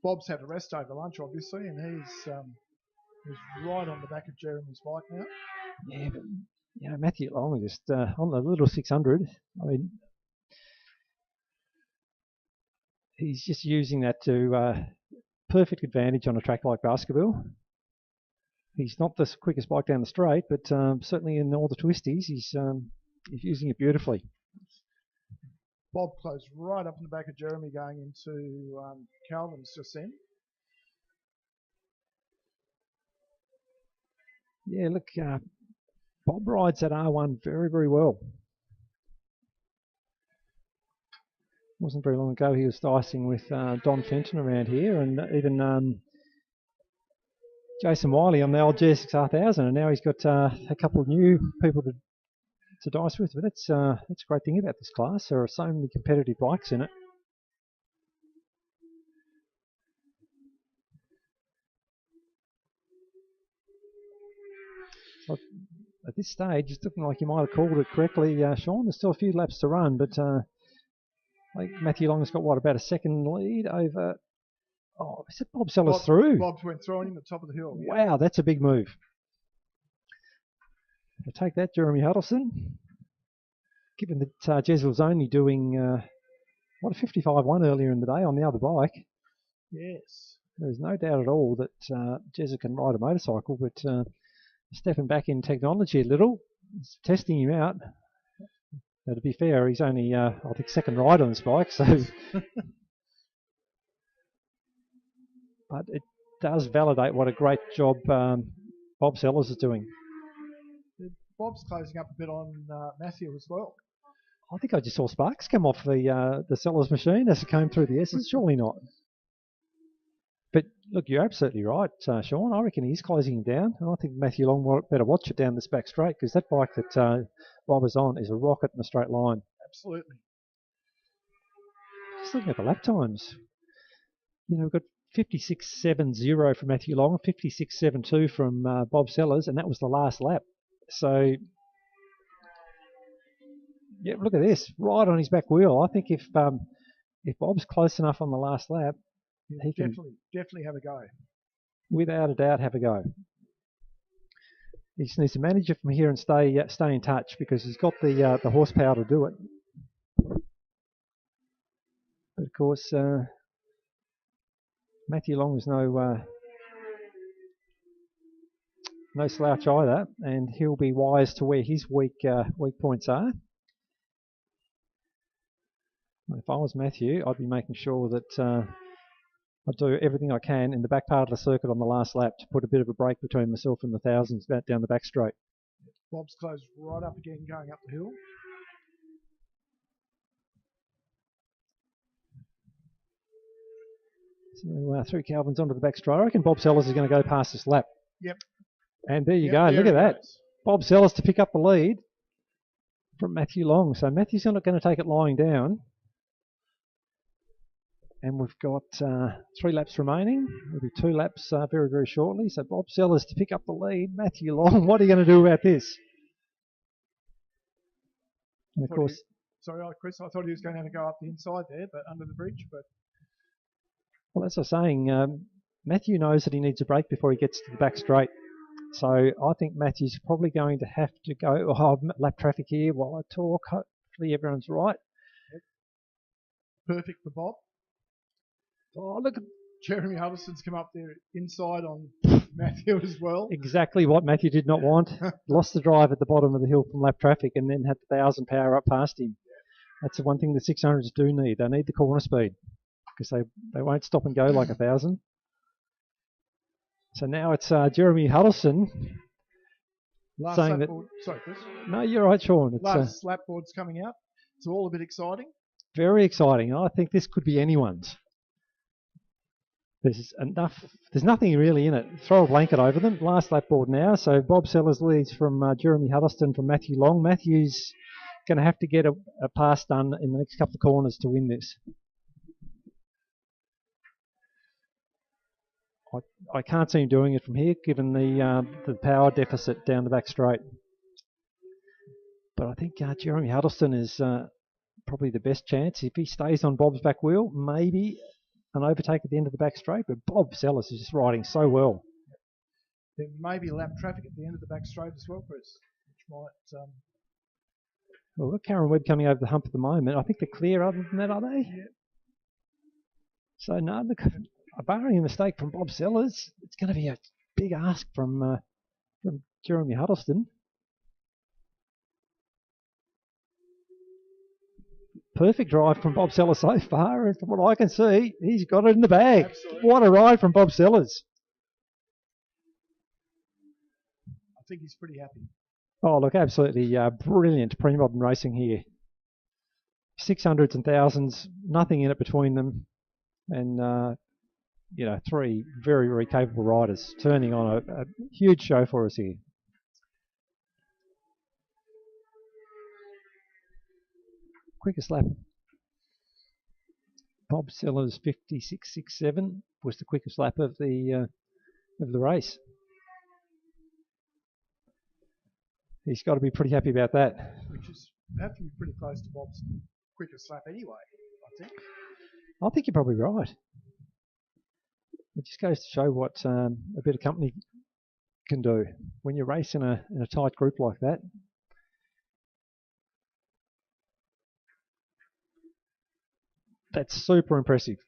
S3: Bob's had a rest over lunch, obviously, and he's right on the back of Jeremy's bike now.
S2: Yeah, but Matthew Long just on the little 600. I mean, he's just using that to perfect advantage on a track like Baskerville. He's not the quickest bike down the straight, but certainly in all the twisties, he's using it beautifully.
S3: Bob closed right up in the back of Jeremy going into Calvin's just then.
S2: Yeah, look, Bob rides that R1 very, very well. Wasn't very long ago he was dicing with Don Fenton around here, and even Jason Wiley on the old GSX-R1000, and now he's got a couple of new people to dice with. But that's a great thing about this class. There are so many competitive bikes in it. Well, at this stage, it's looking like you might have called it correctly, Sean. There's still a few laps to run, but I think Matthew Long has got, about a second lead over... Oh, is it Bob Sellers through?
S3: Bob went through him at the top of the hill.
S2: Wow, that's a big move. I'll take that, Jeremy Huddleston. Given that Jez was only doing, a 55-1 earlier in the day on the other bike.
S3: Yes.
S2: There's no doubt at all that Jez can ride a motorcycle, but stepping back in technology a little, testing him out. Now, to be fair, he's only, I think, second ride on this bike, so... But it does validate what a great job Bob Sellers is doing.
S3: Bob's closing up a bit on Matthew as well.
S2: I think I just saw sparks come off the Sellers machine as it came through the S's. Surely not. But look, you're absolutely right, Sean. I reckon he's closing him down, and I think Matthew Long better watch it down this back straight, because that bike that Bob is on is a rocket in a straight line.
S3: Absolutely.
S2: Just looking at the lap times. We've got 56.70 from Matthew Long, 56.72 from Bob Sellers, and that was the last lap. So, yeah, look at this, right on his back wheel. I think if Bob's close enough on the last lap, he can
S3: definitely have a go.
S2: Without a doubt, have a go. He just needs to manage it from here and stay in touch, because he's got the horsepower to do it. But of course, Matthew Long is no slouch either, and he'll be wise to where his weak points are. If I was Matthew, I'd be making sure that I'd do everything I can in the back part of the circuit on the last lap to put a bit of a break between myself and the thousands down the back straight.
S3: Bob's closed right up again going up the hill.
S2: So through Calvin's onto the back straight. I reckon Bob Sellers is going to go past this lap.
S3: Yep.
S2: And there you go. Look at that. Bob Sellers to pick up the lead from Matthew Long. So Matthew's not going to take it lying down. And we've got 3 laps remaining. There'll be 2 laps very, very shortly. So Bob Sellers to pick up the lead. Matthew Long, what are you going to do about this? And of course...
S3: Sorry, Chris, I thought he was going to have to go up the inside there, but under the bridge. But
S2: well, as I was saying, Matthew knows that he needs a break before he gets to the back straight. So I think Matthew's probably going to have to go lap traffic here while I talk. Hopefully everyone's right.
S3: Perfect for Bob.
S2: Oh, look at
S3: Jeremy Huddleston's come up there inside on Matthew as well.
S2: exactly what Matthew did not want. Lost the drive at the bottom of the hill from lap traffic and then had the 1,000 power up past him. That's the one thing the 600s do need. They need the corner speed because they won't stop and go like 1,000. So now it's Jeremy Huddleston
S3: Last
S2: saying
S3: lap
S2: that...
S3: board. Sorry, Chris.
S2: No, you're right, Sean. It's
S3: Last lap board's coming out. It's all a bit exciting.
S2: very exciting. I think this could be anyone's. There's nothing really in it. Throw a blanket over them. Last lap board now. So Bob Sellers leads from Jeremy Huddleston from Matthew Long. Matthew's going to have to get a pass done in the next couple of corners to win this. I can't see him doing it from here, given the power deficit down the back straight. But I think Jeremy Huddleston is probably the best chance. If he stays on Bob's back wheel, maybe an overtake at the end of the back straight. But Bob Sellers is just riding so well.
S3: There may be lap traffic at the end of the back straight as well, Chris, which might...
S2: Well, we've got Karen Webb coming over the hump at the moment. I think they're clear other than that, are they?
S3: Yeah.
S2: So, no, look, barring a mistake from Bob Sellers, it's going to be a big ask from Jeremy Huddleston. Perfect drive from Bob Sellers so far, and from what I can see, he's got it in the bag.
S3: Absolutely.
S2: What a ride from Bob Sellers.
S3: I think he's pretty happy.
S2: Oh, look, absolutely brilliant pre-modern racing here. 600s and 1000s, nothing in it between them. And, three very, very capable riders turning on a huge show for us here. Quickest lap. Bob Sellers 56.67 was the quickest lap of the race. He's got to be pretty happy about that.
S3: Which is have to be pretty close to Bob's quickest lap anyway, I think.
S2: I think you're probably right. It just goes to show what a bit of company can do when you race in a tight group like that. That's super impressive.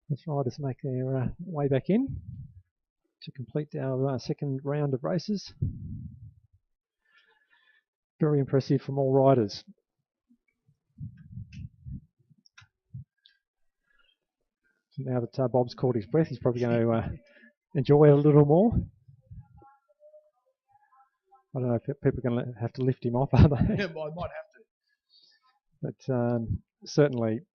S2: Let's riders make their way back in to complete our second round of races. Very impressive from all riders. So now that Bob's caught his breath, he's probably going to enjoy it a little more. I don't know if people are going to have to lift him off, are they?
S3: Yeah, I might have to.
S2: But certainly,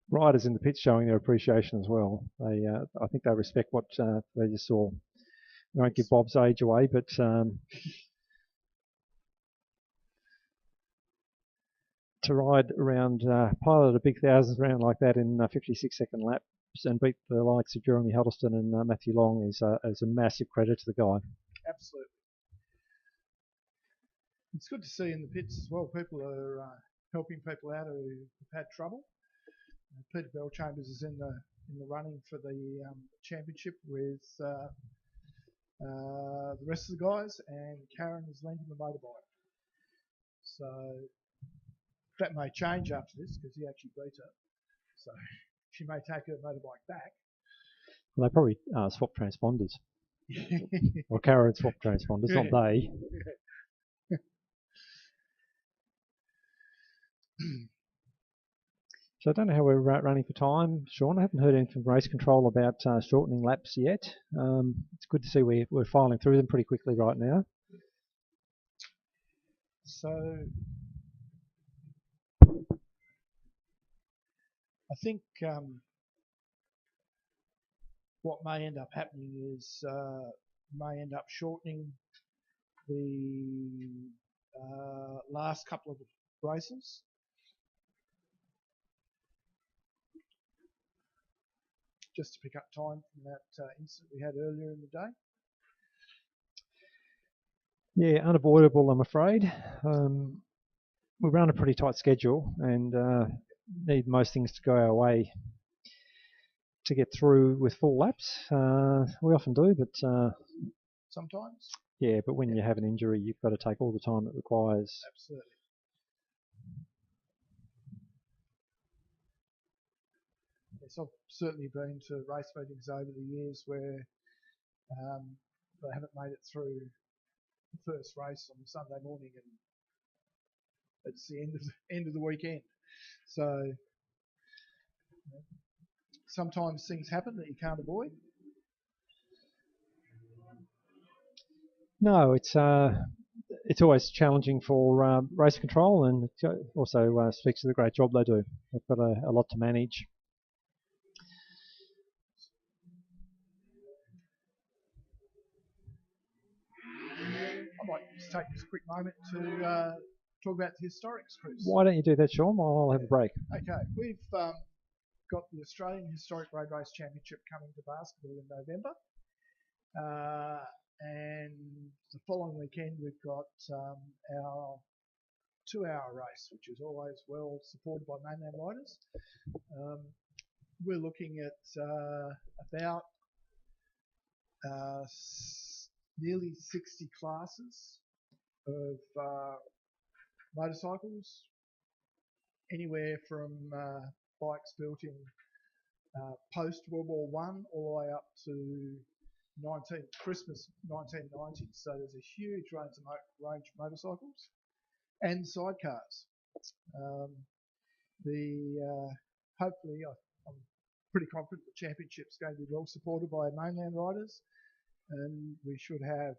S2: riders in the pits showing their appreciation as well. They, I think they respect what they just saw. We won't give Bob's age away, but to ride around, pilot a big thousands round like that in 56-second laps and beat the likes of Jeremy Huddleston and Matthew Long is a massive credit to the guy.
S3: Absolutely. It's good to see in the pits as well. People are helping people out who've had trouble. Peter Bellchambers is in the running for the championship with the rest of the guys, and Karen has lent him a motorbike. So that may change after this because he actually beat her. So she may take her motorbike back.
S2: Well, they probably swap transponders. Or Karen swap transponders, not they. So I don't know how we're running for time, Sean. I haven't heard anything from race control about shortening laps yet. It's good to see we're filing through them pretty quickly right now.
S3: So I think what may end up happening is may end up shortening the last couple of races. Just to pick up time from that incident we had earlier in the day.
S2: Yeah, unavoidable, I'm afraid. We run a pretty tight schedule and need most things to go our way to get through with full laps. We often do, but
S3: Sometimes.
S2: yeah, but when you have an injury, you've got to take all the time it requires.
S3: Absolutely. Yes, I've certainly been to race meetings over the years where they haven't made it through the first race on Sunday morning, and it's the end of the weekend. So sometimes things happen that you can't avoid.
S2: No, it's always challenging for race control, and it also speaks to the great job they do. They've got a lot to manage.
S3: I might just take this quick moment to talk about the historics, Chris.
S2: Why don't you do that, Sean? I'll have a break.
S3: Okay, we've got the Australian Historic Road Race Championship coming to basketball in November. And the following weekend we've got our 2-hour race, which is always well supported by mainland riders. We're looking at about nearly 60 classes of motorcycles, anywhere from bikes built in post World War One all the way up to Christmas 1990. So there's a huge range of motorcycles and sidecars. Hopefully, I'm pretty confident the championship's going to be well supported by mainland riders, and we should have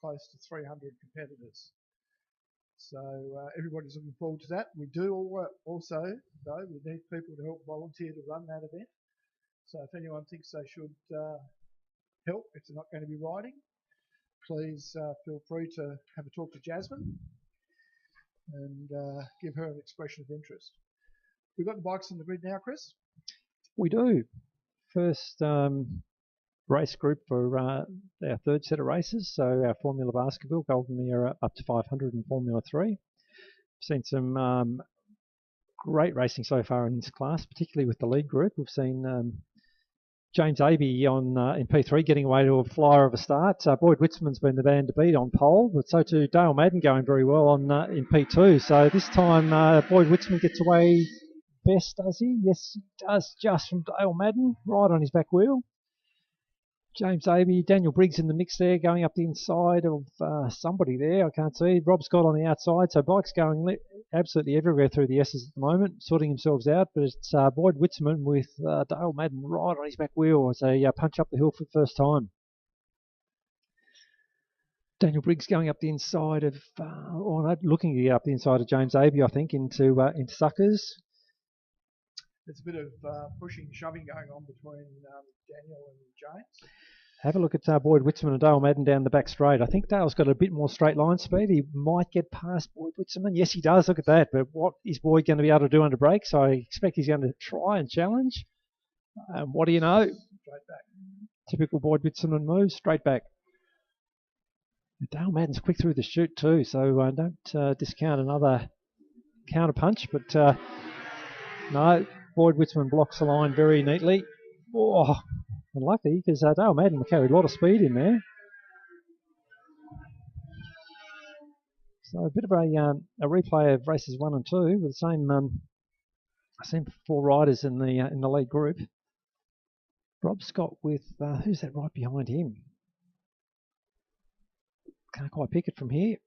S3: close to 300 competitors. So everybody's looking forward to that. We do also, though, we need people to help volunteer to run that event. So if anyone thinks they should help, if they're not going to be riding, please feel free to have a talk to Jasmine and give her an expression of interest. We've got the bikes on the grid now, Chris.
S2: We do. First race group for our third set of races. So our Formula Basketball, Golden Era up to 500 and Formula 3. Seen some great racing so far in this class, particularly with the lead group. We've seen James Abbey in P3 getting away to a flyer of a start. Boyd Witzman's been the man to beat on pole, but so too Dale Madden going very well in P2. So this time Boyd Witzman gets away best, does he? Yes, he does, just from Dale Madden, right on his back wheel. James Abbey, Daniel Briggs in the mix there, going up the inside of somebody there, I can't see. Rob Scott on the outside, so bikes going absolutely everywhere through the S's at the moment, sorting themselves out, but it's Boyd Witzman with Dale Madden right on his back wheel as they punch up the hill for the first time. Daniel Briggs going up the inside of, looking to get up the inside of James Abbey, I think, into Suckers.
S3: There's a bit of pushing and shoving going on between Daniel and James.
S2: Have a look at Boyd Witzman and Dale Madden down the back straight. I think Dale's got a bit more straight line speed. He might get past Boyd Witzman. Yes, he does. Look at that. But what is Boyd going to be able to do under brakes? I expect he's going to try and challenge. What do you know?
S3: Straight back.
S2: Typical Boyd Witzman move, straight back. Dale Madden's quick through the chute too, so don't discount another counter punch. But no, Boyd Witzman blocks the line very neatly. Oh, unlucky, because Dale Madden carried a lot of speed in there. So a bit of a replay of races 1 and 2 with the same 4 riders in the lead group. Rob Scott with who's that right behind him? Can't quite pick it from here.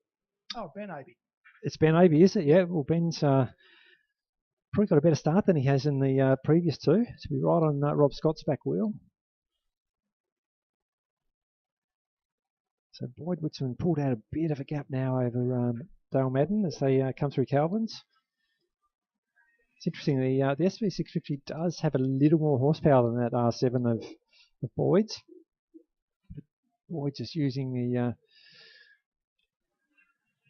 S3: Oh, Ben Abbey.
S2: It's Ben Abbey, is it? Yeah. Well, Ben's probably got a better start than he has in the previous 2. To be right on Rob Scott's back wheel. So Boyd Witzman pulled out a bit of a gap now over Dale Madden as they come through Calvin's. It's interesting, the SV650 does have a little more horsepower than that R7 of Boyd's. But Boyd's just using the,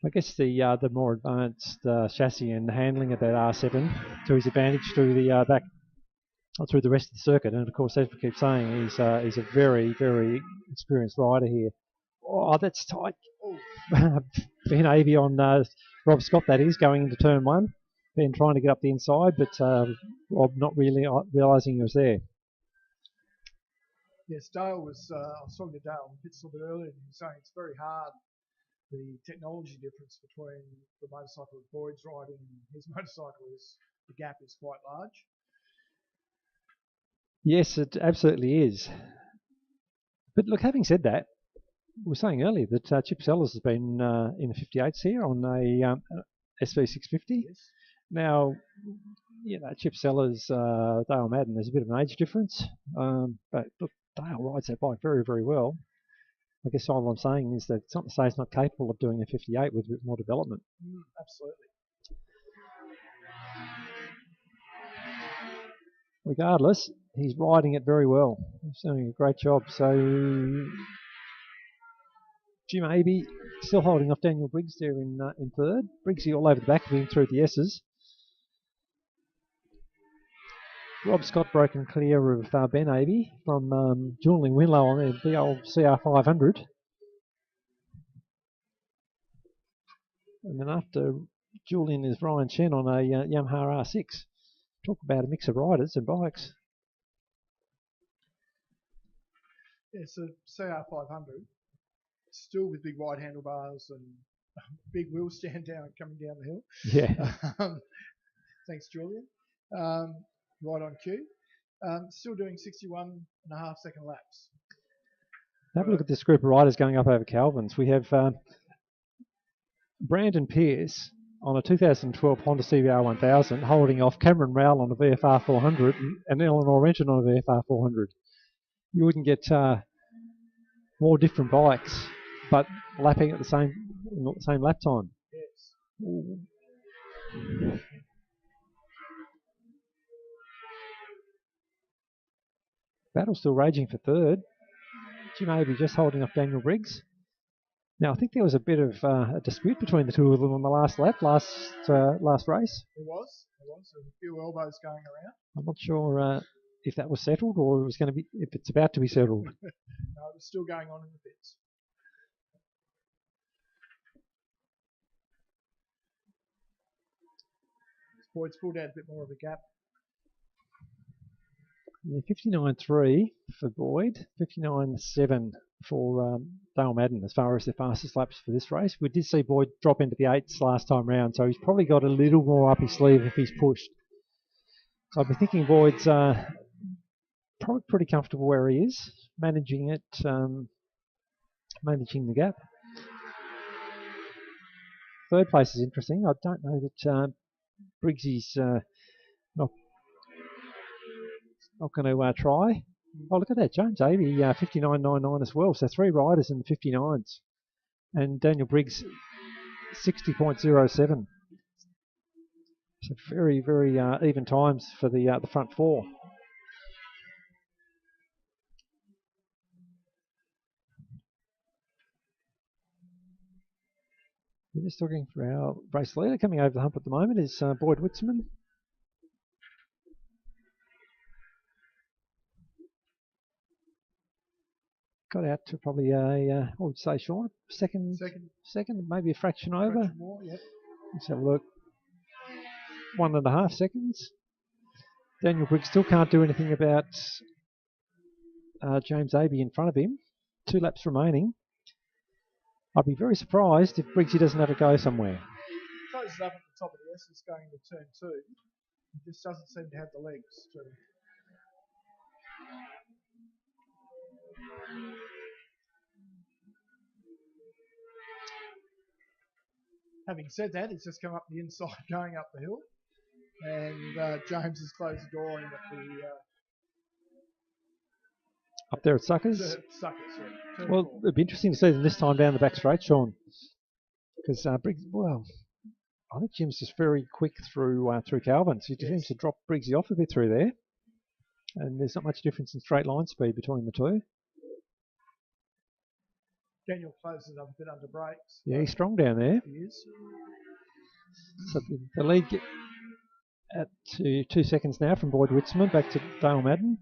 S2: I guess the more advanced chassis and handling of that R7 to his advantage through the back, through the rest of the circuit. And of course, as we keep saying, he's a very, very experienced rider here. Oh, that's tight. Ben Abbey on Rob Scott, that is, going into turn 1. Ben trying to get up the inside, but Rob not really realising he was there.
S3: Yes, Dale was. I was talking to Dale on the pits a little bit earlier, and he was saying it's very hard, the technology difference between the motorcycle that Boyd's riding and his motorcycle is, the gap is quite large.
S2: Yes, it absolutely is. But look, having said that, we were saying earlier that Chip Sellers has been in the 58s here on a SV650.
S3: Yes.
S2: Now, you know, Chip Sellers, Dale Madden, there's a bit of an age difference, but look, Dale rides that bike very, very well. I guess all I'm saying is that it's not to say he's not capable of doing a 58 with a bit more development.
S3: Absolutely.
S2: Regardless, he's riding it very well. He's doing a great job. So, Jim Abey still holding off Daniel Briggs there in third. Briggsy all over the back of him through the S's. Rob Scott broken clear of Ben Abey from Julian Winlow on the old CR500. And then after Julian is Ryan Chen on a Yamaha R6. Talk about a mix of riders and bikes.
S3: Yeah, so CR500, still with big wide handlebars and big wheel stand down coming down the hill.
S2: Yeah.
S3: Thanks, Julian. Right on cue. Still doing 61.5 second laps.
S2: Have a look at this group of riders going up over Calvin's. We have Brandon Pearce on a 2012 Honda CBR 1000 holding off Cameron Rowell on a VFR 400 and Eleanor Renton on a VFR 400. You wouldn't get more different bikes, but lapping at the same lap time.
S3: Yes.
S2: Battle still raging for third. Jim Abey just holding off Daniel Briggs. Now I think there was a bit of a dispute between the two of them on the last lap, last race.
S3: There was a few elbows going around.
S2: I'm not sure if that was settled or if it's about to be settled.
S3: No, it was still going on in the pits. Boyd's pulled out a bit more of a gap.
S2: Yeah, 59.3 for Boyd, 59.7 for Dale Madden as far as the fastest laps for this race. We did see Boyd drop into the 8s last time round, so he's probably got a little more up his sleeve if he's pushed. So I'd be thinking Boyd's probably pretty comfortable where he is, managing it, managing the gap. Third place is interesting. I don't know that Briggsy's not going to try. Oh, look at that. James Abey, 59.99 as well. So 3 riders in the 59s. And Daniel Briggs, 60.07. So very, very even times for the front 4. We're just looking for our race leader. Coming over the hump at the moment is Boyd Witzman. Got out to probably what would you say, Sean? Second, maybe a fraction over.
S3: Fraction more, yep.
S2: Let's have a look. 1.5 seconds. Daniel Briggs still can't do anything about James Abey in front of him. 2 laps remaining. I'd be very surprised if Briggsy doesn't have a go somewhere.
S3: Closes up at the top of the S, it's going to turn 2. He just doesn't seem to have the legs to. Having said that, he's just come up the inside going up the hill. And James has closed the door on him at the...
S2: up there at Suckers?
S3: Suckers, yeah.
S2: Well, it'd be interesting to see them this time down the back straight, Sean. Because Briggs, well, I think Jim's just very quick through Calvin's. He seems to drop Briggsy off a bit through there. And there's not much difference in straight line speed between the two.
S3: Daniel closes up a bit under brakes.
S2: Yeah, he's strong down there.
S3: He is.
S2: So the lead at 2 seconds now from Boyd Witzman back to Dale Madden.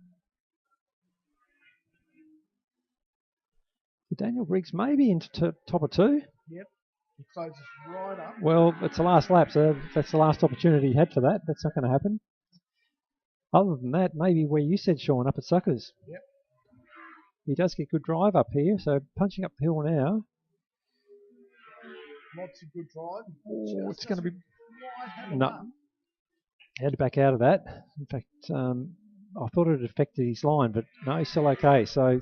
S2: Daniel Briggs maybe into top of 2.
S3: Yep. He closes right up.
S2: Well, it's the last lap, so that's the last opportunity he had for that. That's not going to happen. Other than that, maybe where you said, Sean, up at Suckers.
S3: Yep.
S2: he does get good drive up here, so punching up the hill now.
S3: Lots of good drive.
S2: Oh, it's going to be...
S3: Quite have
S2: No.
S3: enough.
S2: Had to back out of that. In fact, I thought it had affected his line, but no, he's still okay. So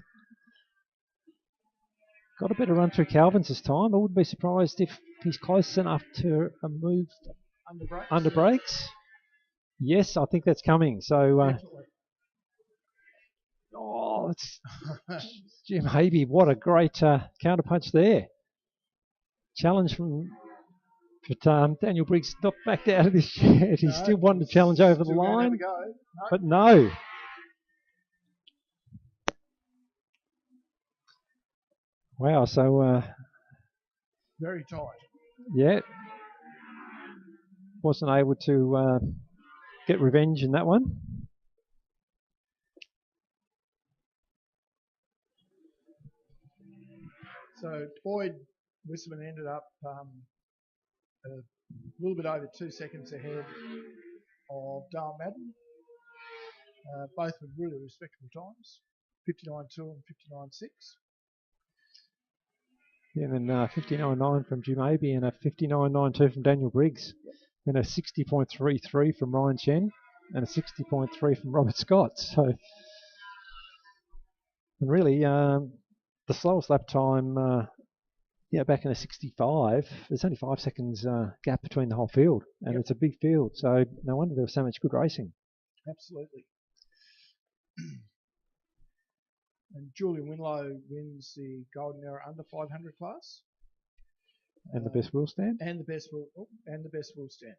S2: got a better run through Calvin's this time. I wouldn't be surprised if he's close enough to move under brakes. Yes, I think that's coming. So, it's Jim Habe. What a great counter punch there. Challenge from... But Daniel Briggs not backed out of this yet. He still wanted to challenge over the line. But no. Wow, so...
S3: very tight.
S2: Yeah. Wasn't able to get revenge in that one.
S3: So Boyd Wisman ended up a little bit over 2 seconds ahead of Dale Madden. Both with really respectable times, 59.2 and 59.6.
S2: Yeah, and then 59.9 from Jim Habe and a 59.92 from Daniel Briggs. And a 60.33 from Ryan Chen and a 60.3 from Robert Scott. So, and really, the slowest lap time, back in a 65, there's only 5 seconds gap between the whole field, and it's a big field, so no wonder there was so much good racing.
S3: Absolutely. And Julian Winlow wins the Golden Era under 500 class.
S2: And the best wheel stand.
S3: And the best wheel stand.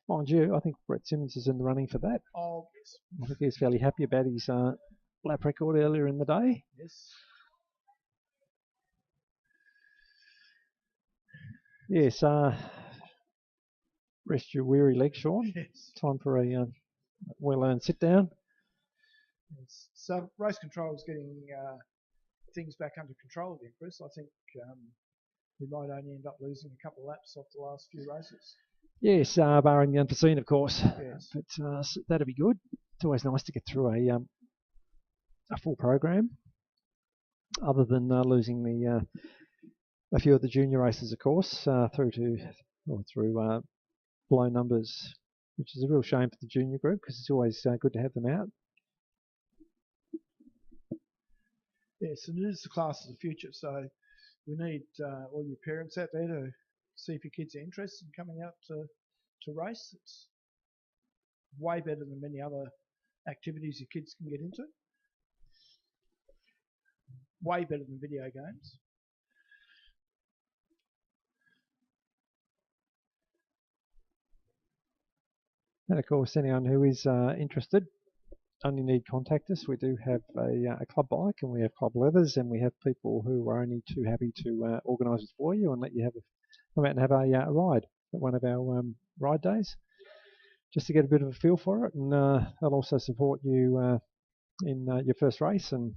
S2: Mind you, I think Brett Simmons is in the running for that.
S3: Oh, yes.
S2: I think he's fairly happy about his lap record earlier in the day.
S3: Yes.
S2: Yes, rest your weary legs, Sean.
S3: Yes.
S2: Time for a well-earned sit-down.
S3: Yes. So race control is getting things back under control again, Chris. I think we might only end up losing a couple of laps off the last few races.
S2: Yes, barring the unforeseen, of course.
S3: Yes.
S2: But that'd be good. It's always nice to get through a full program, other than losing a few of the junior races, of course, through low numbers, which is a real shame for the junior group because it's always good to have them out.
S3: Yes, and it is the class of the future, so we need all your parents out there to see if your kids are interested in coming out to race. It's way better than many other activities your kids can get into. Way better than video games.
S2: And of course, anyone who is interested, only need contact us. We do have a club bike, and we have club leathers, and we have people who are only too happy to organise it for you and let you come out and have a ride at one of our ride days, just to get a bit of a feel for it, and they'll also support you in your first race and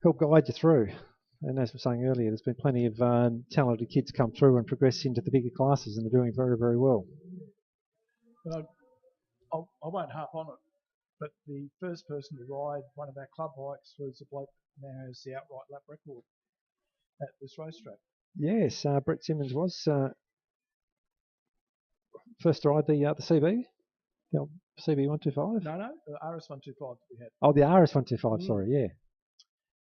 S2: help guide you through. And as we were saying earlier, there's been plenty of talented kids come through and progress into the bigger classes, and they're doing very, very well.
S3: I won't harp on it, but the first person to ride one of our club bikes was a bloke who now has the outright lap record at this racetrack.
S2: Yes, Brett Simmons was first to ride the CB, the CB 125.
S3: No, the RS 125 that we had.
S2: Oh, the RS 125. Sorry, yeah.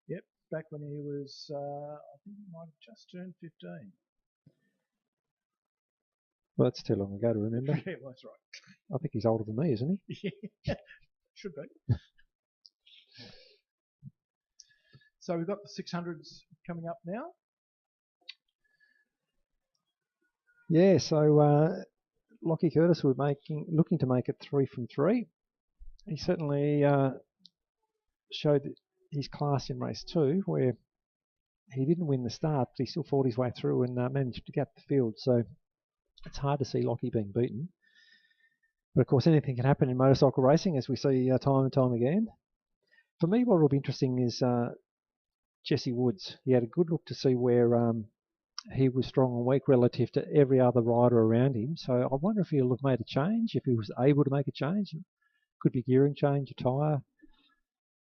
S3: Yep, back when he was, I think he might have just turned 15.
S2: Well, that's too long ago to remember.
S3: Yeah, that's right.
S2: I think he's older than me, isn't
S3: he? Yeah, should be. So we've got the 600s coming up now.
S2: Yeah, so Lockie Curtis was looking to make it 3 from 3. He certainly showed his class in race 2, where he didn't win the start, but he still fought his way through and managed to gap the field. So it's hard to see Lockie being beaten. But of course, anything can happen in motorcycle racing, as we see time and time again. For me, what will be interesting is Jesse Woods. He had a good look to see where he was strong and weak relative to every other rider around him. So I wonder if he'll have made a change, if he was able to make a change. Could be gearing change, a tyre,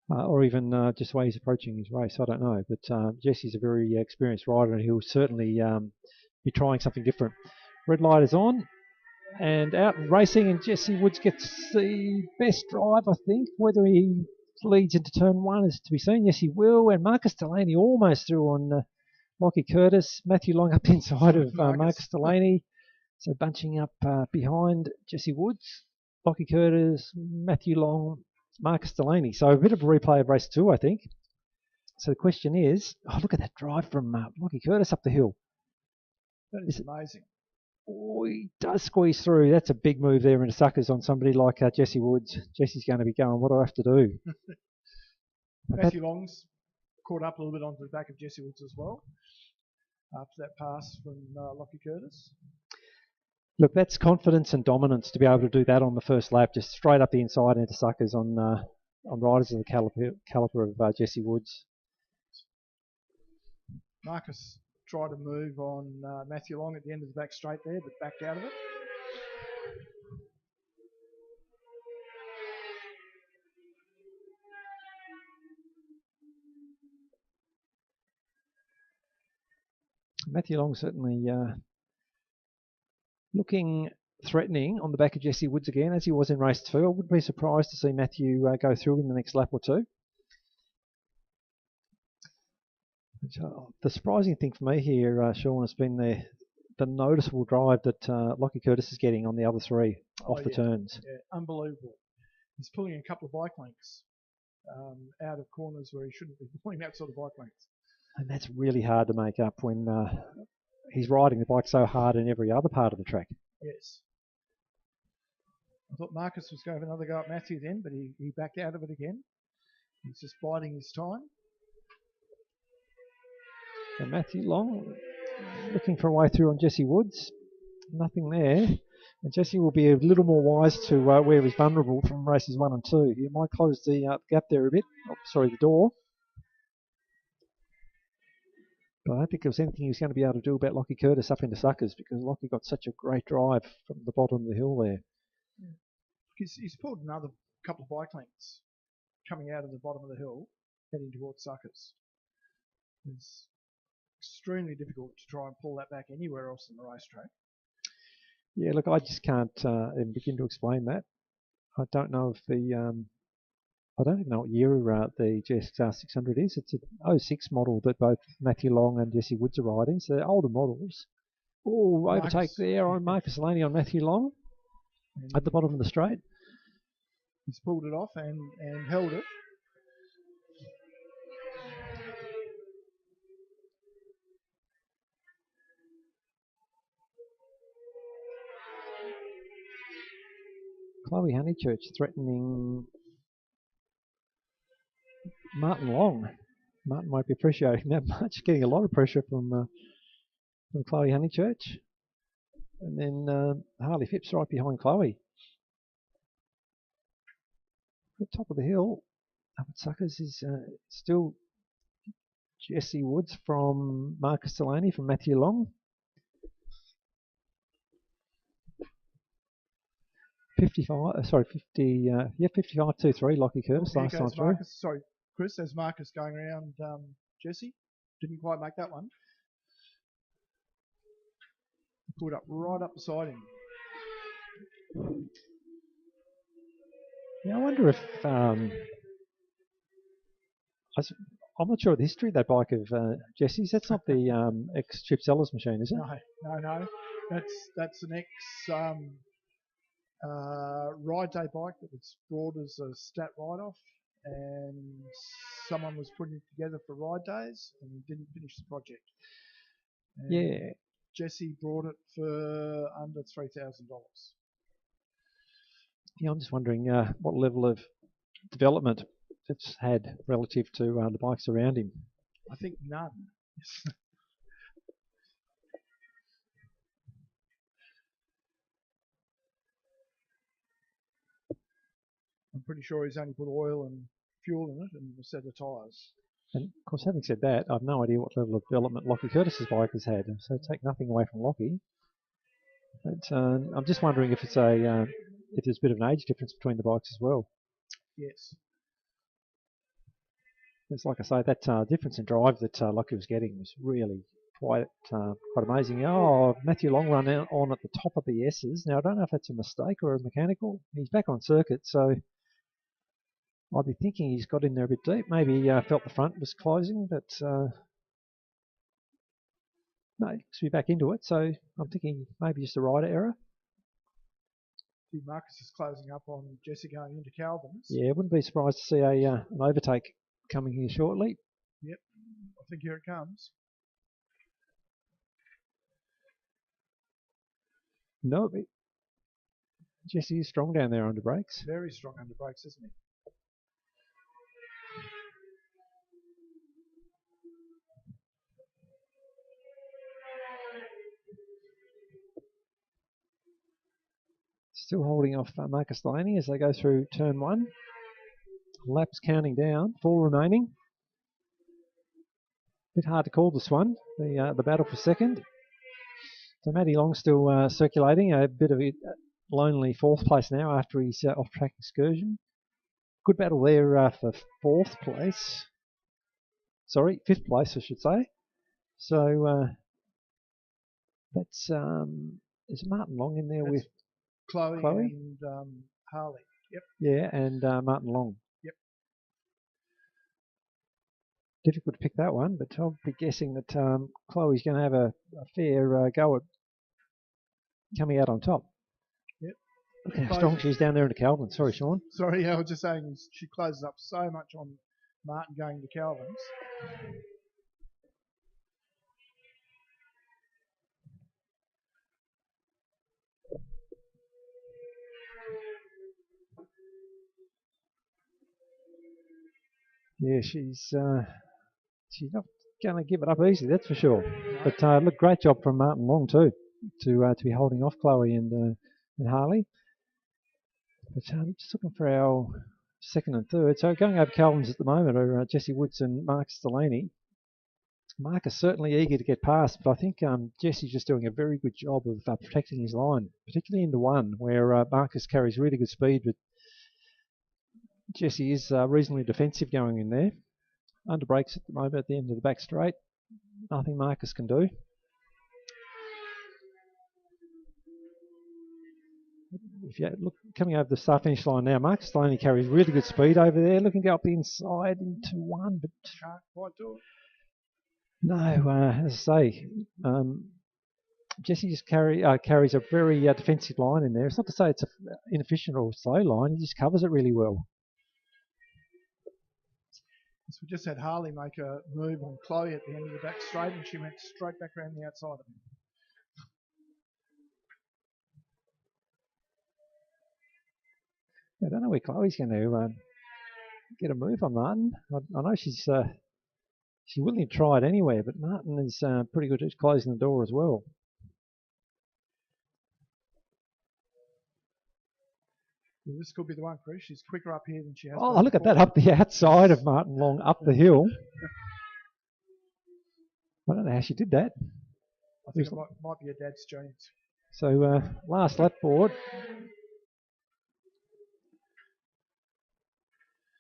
S2: or even just the way he's approaching his race. I don't know. But Jesse's a very experienced rider, and he'll certainly be trying something different. Red light is on, and out and racing, and Jesse Woods gets the best drive, I think. Whether he leads into turn one is to be seen. Yes, he will. And Marcus Delaney almost through on Lockie Curtis. Matthew Long up inside of Marcus Delaney. So bunching up behind Jesse Woods, Lockie Curtis, Matthew Long, Marcus Delaney. So a bit of a replay of race 2, I think. So the question is, oh, look at that drive from Lockie Curtis up the hill.
S3: That is amazing.
S2: Oh, he does squeeze through. That's a big move there into suckers on somebody like Jesse Woods. Jesse's going to be going, what do I have to do?
S3: Matthew Long's caught up a little bit onto the back of Jesse Woods as well after that pass from Lockie Curtis.
S2: Look, that's confidence and dominance to be able to do that on the first lap, just straight up the inside into suckers on riders of the caliber of Jesse Woods.
S3: Marcus tried to move on Matthew Long at the end of the back straight there, but backed out of it.
S2: Matthew Long certainly looking threatening on the back of Jesse Woods again, as he was in race 2. I wouldn't be surprised to see Matthew go through in the next lap or two. The surprising thing for me here, Sean, has been the noticeable drive that Lockie Curtis is getting on the other three off the turns.
S3: Yeah, unbelievable. He's pulling a couple of bike lengths out of corners where he shouldn't be pulling that sort of bike lengths.
S2: And that's really hard to make up when he's riding the bike so hard in every other part of the track.
S3: Yes. I thought Marcus was going to have another go at Matthew then, but he backed out of it again. He's just biding his time.
S2: And Matthew Long looking for a way through on Jesse Woods. Nothing there. And Jesse will be a little more wise to where he's vulnerable from races 1 and 2. He might close the gap there a bit. Oh, sorry, the door. But I don't think there was anything he was going to be able to do about Lockie Curtis up into suckers, because Lockie got such a great drive from the bottom of the hill there.
S3: Yeah. He's pulled another couple of bike lengths coming out of the bottom of the hill, heading towards suckers. It's extremely difficult to try and pull that back anywhere else in the racetrack.
S2: Yeah, look, I just can't even begin to explain that. I don't know if I don't even know what year the GSXR 600 is. It's a 06 model that both Matthew Long and Jesse Woods are riding, so they're older models. Oh, overtake there on Marcus Delaney on Matthew Long at the bottom of the straight.
S3: He's pulled it off and held it.
S2: Chloe Honeychurch threatening Martin Long. Martin won't be appreciating that much, getting a lot of pressure from Chloe Honeychurch. And then Harley Phipps right behind Chloe. At the top of the hill, up at Suckers, is still Jesse Woods from Marcus Delaney from Matthew Long. 55-2-3, Lockie Curtis last time through.
S3: Sorry, Chris, there's Marcus going around Jesse. Didn't quite make that one. Pulled up right up beside him.
S2: Yeah, I wonder if I'm not sure of the history of that bike of Jesse's. That's not the ex-Chip Sellers machine, is it?
S3: No. That's an ex ride day bike that was brought as a stat write-off, and someone was putting it together for ride days and didn't finish the project. And
S2: yeah.
S3: Jesse brought it for under $3,000.
S2: Yeah, I'm just wondering what level of development it's had relative to the bikes around him.
S3: I think none. I'm pretty sure he's only put oil and fuel in it and a set of tyres.
S2: And of course, having said that, I've no idea what level of development Lockie Curtis's bike has had, so take nothing away from Lockie. But I'm just wondering if it's if there's a bit of an age difference between the bikes as well.
S3: Yes.
S2: It's like I say, that difference in drive that Lockie was getting was really quite amazing. Oh, Matthew Long run on at the top of the S's. Now, I don't know if that's a mistake or a mechanical. He's back on circuit, so I'd be thinking he's got in there a bit deep. Maybe he felt the front was closing, but no, he be back into it. So I'm thinking maybe just a rider error.
S3: Marcus is closing up on Jesse going into Calvin's.
S2: Yeah, wouldn't be surprised to see an overtake coming here shortly.
S3: Yep, I think here it comes.
S2: No, Jesse is strong down there under brakes.
S3: Very strong under brakes, isn't he?
S2: Still holding off Marcus Delaney as they go through turn 1. Laps counting down, 4 remaining. Bit hard to call this one, the battle for second. So Matty Long still circulating, a bit of a lonely 4th place now after his off-track excursion. Good battle there for 4th place. Sorry, 5th place I should say. So that's, is Martin Long in there with
S3: Chloe? And Harley. Yep.
S2: Yeah, and Martin Long.
S3: Yep.
S2: Difficult to pick that one, but I'll be guessing that Chloe's going to have a fair go at coming out on top.
S3: Yep.
S2: Look how strong she is down there into Calvin. Sorry, Sean.
S3: Sorry, I was just saying she closes up so much on Martin going to Calvin's.
S2: Yeah, she's not going to give it up easily, that's for sure. But look, great job from Martin Long too, to be holding off Chloe and Harley. But just looking for our second and third. So going over Calvin's at the moment are Jesse Woods and Marcus Delaney. Marcus certainly eager to get past, but I think Jesse's just doing a very good job of protecting his line, particularly into 1, where Marcus carries really good speed, but Jesse is reasonably defensive going in there. Under brakes at the moment at the end of the back straight. Nothing Marcus can do. If you look coming over the start finish line now, Marcus Delaney carries really good speed over there, looking to go up the inside into 1, but
S3: can't quite do it.
S2: No, as I say, Jesse just carries a very defensive line in there. It's not to say it's an inefficient or slow line, he just covers it really well.
S3: So we just had Harley make a move on Chloe at the end of the back straight, and she went straight back around the outside of him.
S2: I don't know where Chloe's going to get a move on Martin. I know she's willing to try it anywhere, but Martin is pretty good at closing the door as well.
S3: Well, this could be the one, Chris. She's quicker up here than she has.
S2: Oh, look at that, up the outside of Martin Long, up the hill. I don't know how she did that.
S3: I think it might be her dad's genes.
S2: So last lap board.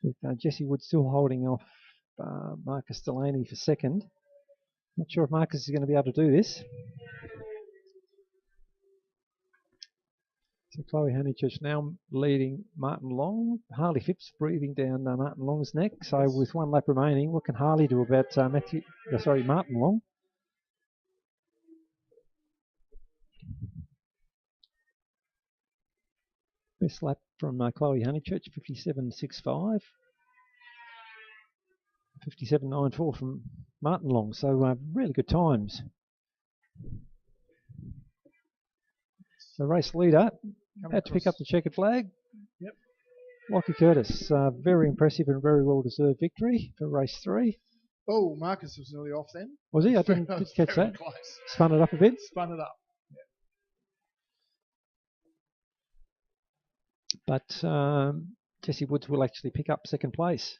S2: With Jesse Wood still holding off Marcus Delaney for second. Not sure if Marcus is going to be able to do this. So Chloe Honeychurch now leading Martin Long. Harley Phipps breathing down Martin Long's neck. So with 1 lap remaining, what can Harley do about Martin Long? Best lap from Chloe Honeychurch, 57.65. 57.94 from Martin Long. So really good times. The race leader had to pick up the checkered flag.
S3: Yep.
S2: Lockie Curtis, very impressive and very well-deserved victory for race 3.
S3: Oh, Marcus was nearly off then.
S2: Was he? I didn't catch that.
S3: Close.
S2: Spun it up a bit.
S3: Spun it up.
S2: But Jesse Woods will actually pick up second place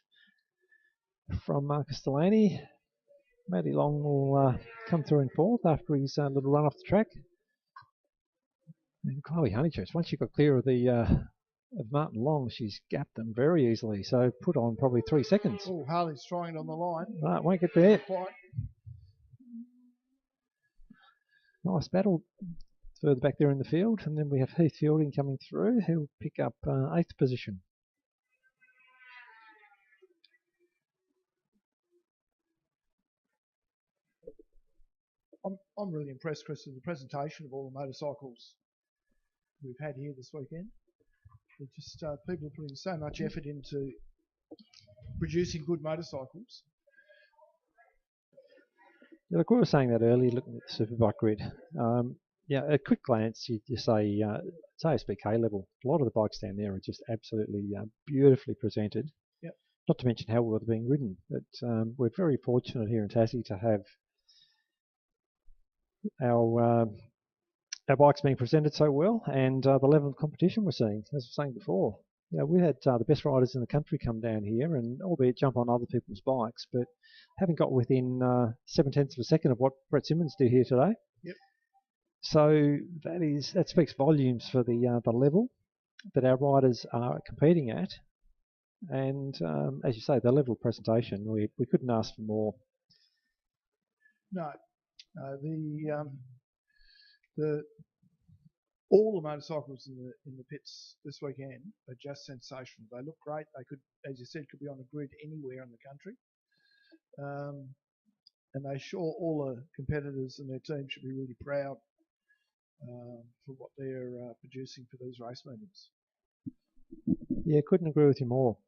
S2: from Marcus Delaney. Matty Long will come through in 4th after his little run off the track. And Chloe Honeychurch, once she got clear of the of Martin Long, she's gapped them very easily, so put on probably 3 seconds.
S3: Oh, Harley's trying it on the line.
S2: No, it won't get there.
S3: Quite.
S2: Nice battle further back there in the field, and then we have Heath Fielding coming through. He'll pick up 8th position.
S3: I'm really impressed, Chris, with the presentation of all the motorcycles we've had here this weekend. It's just people are putting so much effort into producing good motorcycles.
S2: Yeah, look, we were saying that earlier, looking at the Superbike grid. Yeah, at a quick glance, you say it's ASBK level. A lot of the bikes down there are just absolutely beautifully presented.
S3: Yep.
S2: Not to mention how well they're being ridden. But we're very fortunate here in Tassie to have our bikes being presented so well, and the level of competition we're seeing, as I was saying before. Yeah, we had the best riders in the country come down here, and albeit jump on other people's bikes, but haven't got within 0.7 of a second of what Brett Simmons did here today.
S3: Yep.
S2: So that speaks volumes for the level that our riders are competing at, and as you say, the level of presentation, we couldn't ask for more.
S3: No, all the motorcycles in the pits this weekend are just sensational. They look great. They could, as you said, could be on the grid anywhere in the country. And they sure, all the competitors and their team should be really proud for what they're producing for these race meetings.
S2: Yeah, couldn't agree with you more.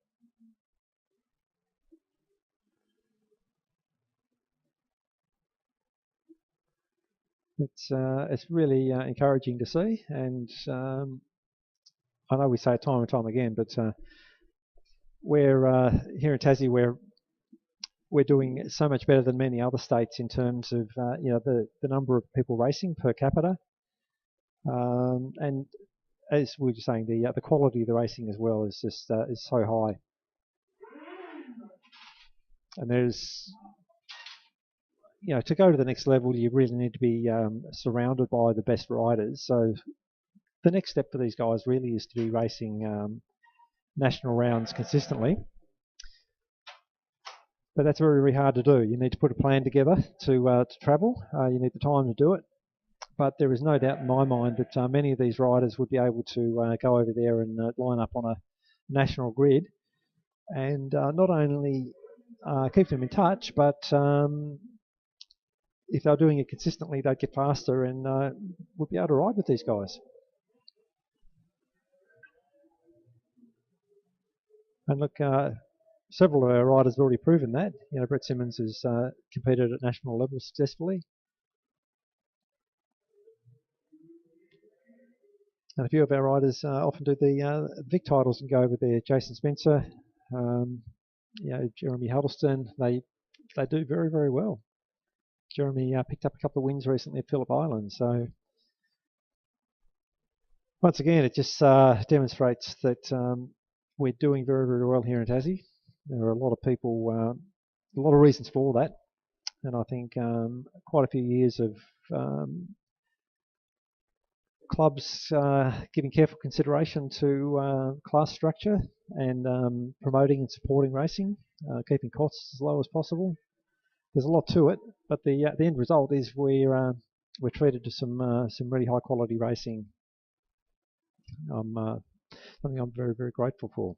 S2: It's really encouraging to see, and I know we say it time and time again, but we're here in Tassie, we're doing so much better than many other states in terms of the number of people racing per capita, and as we were just saying, the quality of the racing as well is just is so high, and there's. To go to the next level, you really need to be surrounded by the best riders. So the next step for these guys really is to be racing national rounds consistently. But that's very, very hard to do. You need to put a plan together to travel. You need the time to do it. But there is no doubt in my mind that many of these riders would be able to go over there and line up on a national grid and not only keep them in touch, but if they're doing it consistently, they'd get faster and would be able to ride with these guys. And look, several of our riders have already proven that. Brett Simmons has competed at national level successfully. And a few of our riders often do the Vic titles and go over there. Jason Spencer, Jeremy Huddleston, they do very, very well. Jeremy picked up a couple of wins recently at Phillip Island. So once again, it just demonstrates that we're doing very, very well here in Tassie. There are a lot of people, a lot of reasons for that. And I think quite a few years of clubs giving careful consideration to class structure and promoting and supporting racing, keeping costs as low as possible. There's a lot to it, but the end result is we're treated to some really high quality racing. Something I'm very, very grateful for.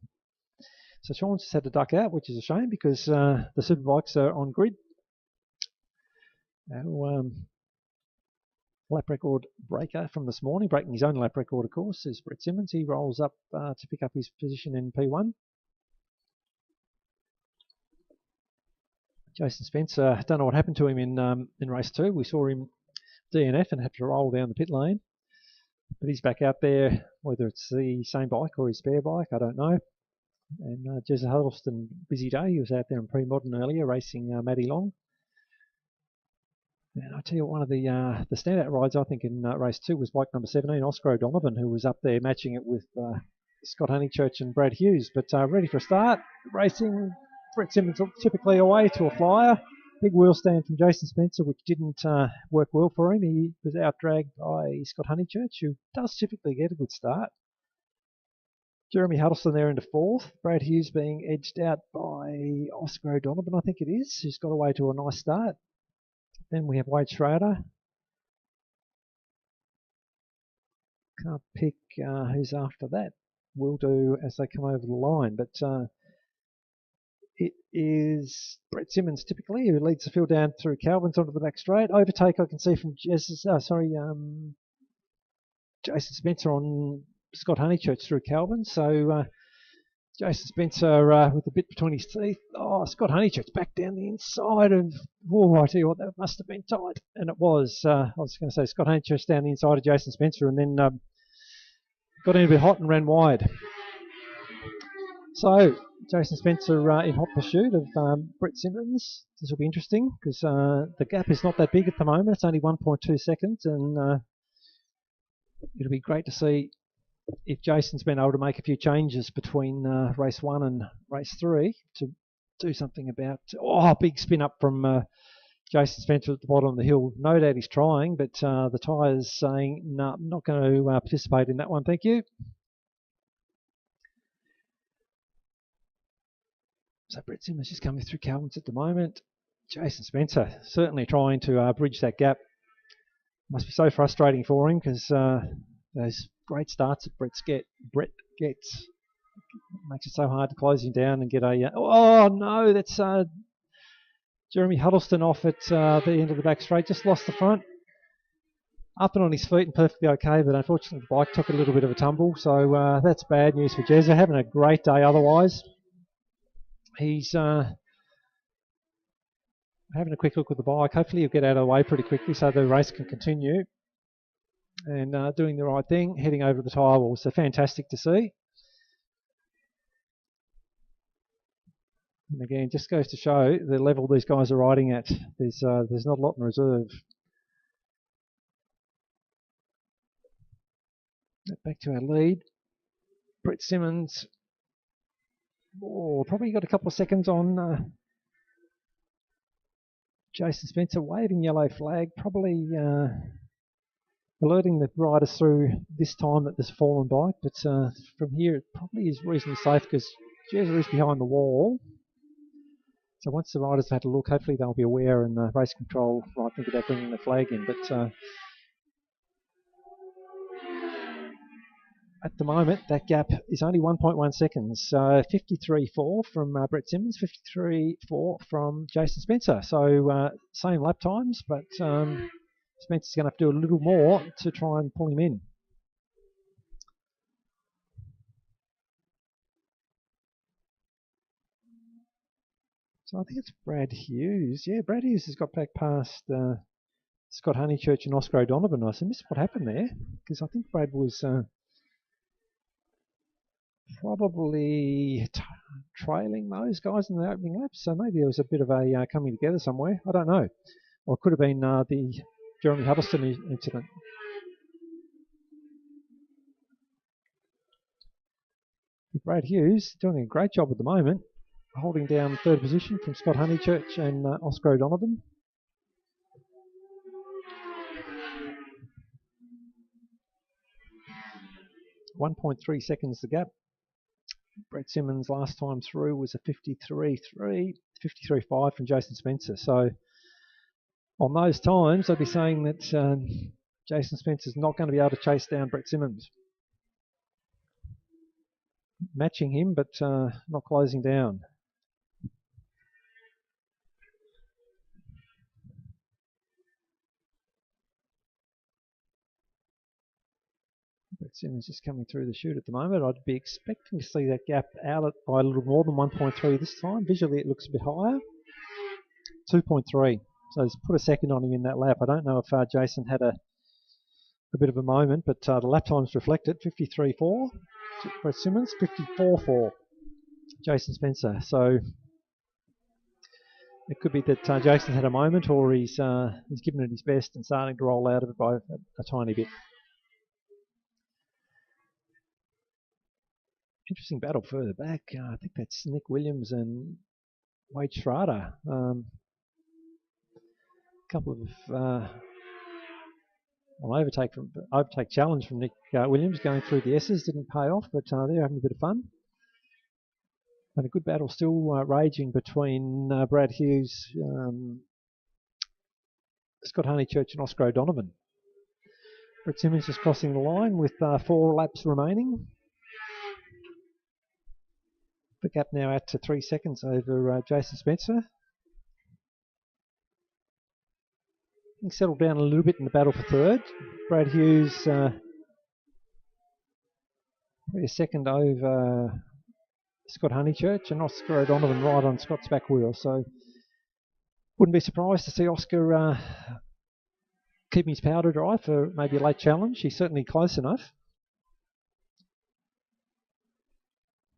S2: So Sean's just had to duck out, which is a shame because the superbikes are on grid. Our lap record breaker from this morning, breaking his own lap record, of course, is Brett Simmons. He rolls up to pick up his position in P1. Jason Spencer, don't know what happened to him in race 2. We saw him DNF and had to roll down the pit lane. But he's back out there, whether it's the same bike or his spare bike, I don't know. And Jezza Huddleston, busy day. He was out there in pre-modern earlier racing Matty Long. And I tell you, one of the standout rides, I think, in race 2 was bike number 17, Oscar O'Donovan, who was up there matching it with Scott Honeychurch and Brad Hughes. But ready for a start, racing. Brett Simmons typically away to a flyer. Big wheel stand from Jason Spencer, which didn't work well for him. He was out-dragged by Scott Honeychurch, who does typically get a good start. Jeremy Huddleston there into 4th. Brad Hughes being edged out by Oscar O'Donovan, I think it is, who's got away to a nice start. Then we have Wade Schrader. Can't pick who's after that. We'll do as they come over the line, but it is Brett Simmons typically who leads the field down through Calvin's onto the back straight. Overtake I can see from Jason Spencer on Scott Honeychurch through Calvin. So Jason Spencer with a bit between his teeth. Oh, Scott Honeychurch back down the inside of. Oh, I tell you what, that must have been tight, and it was. I was going to say Scott Honeychurch down the inside of Jason Spencer, and then got in a bit hot and ran wide. So Jason Spencer in hot pursuit of Brett Simmons. This will be interesting because the gap is not that big at the moment. It's only 1.2 seconds, and it'll be great to see if Jason's been able to make a few changes between race 1 and race 3 to do something about. Oh, big spin up from Jason Spencer at the bottom of the hill. No doubt he's trying, but the tyre's saying, no, I'm not going to participate in that one, thank you. So Brett Simmons just coming through Calvin's at the moment. Jason Spencer certainly trying to bridge that gap. Must be so frustrating for him because those great starts that Brett gets makes it so hard to close him down and get a. Oh no, that's Jeremy Huddleston off at the end of the back straight. Just lost the front. Up and on his feet and perfectly okay, but unfortunately the bike took a little bit of a tumble. So that's bad news for Jez. They're having a great day otherwise. He's having a quick look at the bike. Hopefully he'll get out of the way pretty quickly so the race can continue. And doing the right thing, heading over to the tyre wall. So fantastic to see. And again, just goes to show the level these guys are riding at. There's not a lot in reserve. Back to our lead. Brett Simmons. Oh, probably got a couple of seconds on Jason Spencer, waving yellow flag, probably alerting the riders through this time that there's a fallen bike, but from here it probably is reasonably safe because Jezza is behind the wall. So once the riders have had a look, hopefully they'll be aware and race control might think about bringing the flag in. But at the moment, that gap is only 1.1 seconds. 53.4 from Brett Simmons, 53.4 from Jason Spencer. So same lap times, but Spencer's going to have to do a little more to try and pull him in. So I think it's Brad Hughes. Yeah, Brad Hughes has got back past Scott Honeychurch and Oscar O'Donovan. I missed what happened there because I think Brad was probably trailing those guys in the opening laps. So maybe there was a bit of a coming together somewhere. I don't know. Or it could have been the Jeremy Huddleston incident. Brad Hughes doing a great job at the moment, holding down third position from Scott Honeychurch and Oscar O'Donovan. .3 seconds the gap. Brett Simmons last time through was a 53.5 from Jason Spencer. So on those times, I'd be saying that Jason Spencer's not going to be able to chase down Brett Simmons. Matching him, but not closing down. Brett Simmons just coming through the chute at the moment. I'd be expecting to see that gap out by a little more than 1.3 this time. Visually it looks a bit higher. 2.3. So he's put a second on him in that lap. I don't know if Jason had a bit of a moment, but the lap times reflect it. 53.4 Brett Simmons, 54.4 Jason Spencer. So it could be that Jason had a moment, or he's given it his best and starting to roll out of it by a tiny bit. Interesting battle further back. I think that's Nick Williams and Wade Schrader. Couple of overtake challenge from Nick Williams going through the S's. Didn't pay off, but they're having a bit of fun. And a good battle still raging between Brad Hughes, Scott Honeychurch and Oscar O'Donovan. Brett Simmons just crossing the line with 4 laps remaining. The gap now out to 3 seconds over Jason Spencer. He settled down a little bit in the battle for third. Brad Hughes second over Scott Honeychurch, and Oscar O'Donovan right on Scott's back wheel. So wouldn't be surprised to see Oscar keeping his powder dry for maybe a late challenge. He's certainly close enough.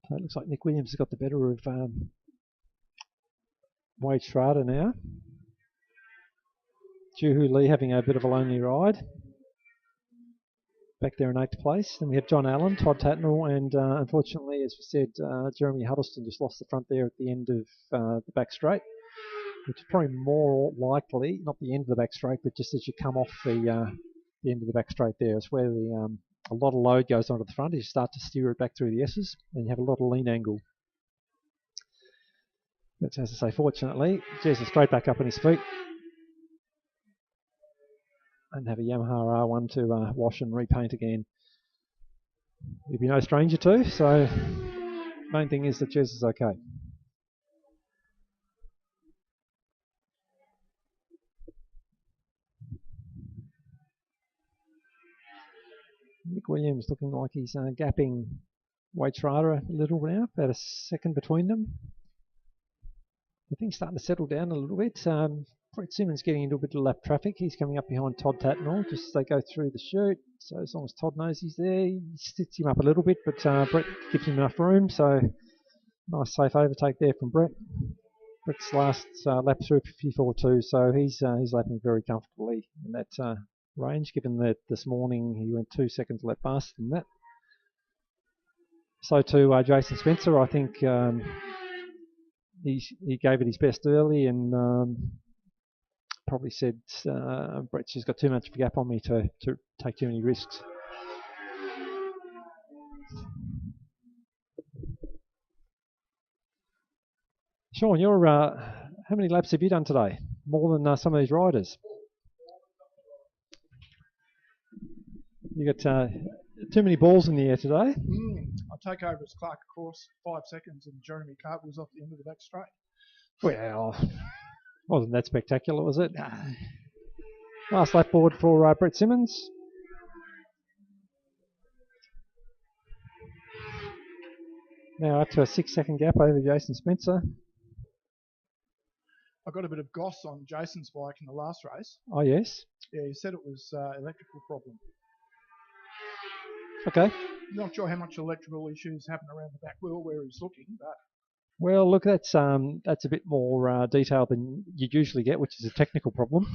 S2: So it looks like Nick Williams has got the better of Wade Schrader now. Juhu Lee having a bit of a lonely ride. Back there in 8th place. Then we have John Allen, Todd Tatnall, and unfortunately, as we said, Jeremy Huddleston just lost the front there at the end of the back straight, which is probably more likely, not the end of the back straight, but just as you come off the end of the back straight there. It's where a lot of load goes onto the front. You start to steer it back through the S's, and you have a lot of lean angle. But as I say, fortunately, Jesus straight back up on his feet. And have a Yamaha R1 to wash and repaint again. He'd be no stranger to, so main thing is that Jez is okay. Nick Williams looking like he's gapping Wade Schrader a little now, about a second between them. I think starting to settle down a little bit. Brett Simmons getting into a bit of lap traffic. He's coming up behind Todd Tatnall just as they go through the chute. So as long as Todd knows he's there, he sits him up a little bit, but Brett gives him enough room. So nice safe overtake there from Brett. Brett's last lap through 54.2, so he's lapping very comfortably in that range, given that this morning he went 2 seconds a lap faster than that. So to Jason Spencer, I think he gave it his best early and probably said, Brett's just got too much of a gap on me to take too many risks. Sean, you're how many laps have you done today? More than some of these riders. You got too many balls in the air today.
S3: I take over as Clark, of course, 5 seconds, and Jeremy Cartwell's off the end of the back straight.
S2: Well, wasn't that spectacular, was it?
S3: No.
S2: Last lap board for Brett Simmons. Now up to a 6 second gap over Jason Spencer.
S3: I got a bit of goss on Jason's bike in the last race.
S2: Oh, yes?
S3: Yeah, he said it was electrical problem.
S2: Okay.
S3: Not sure how much electrical issues happen around the back wheel where he's looking, but...
S2: Well, look, that's a bit more detail than you usually get, which is a technical problem.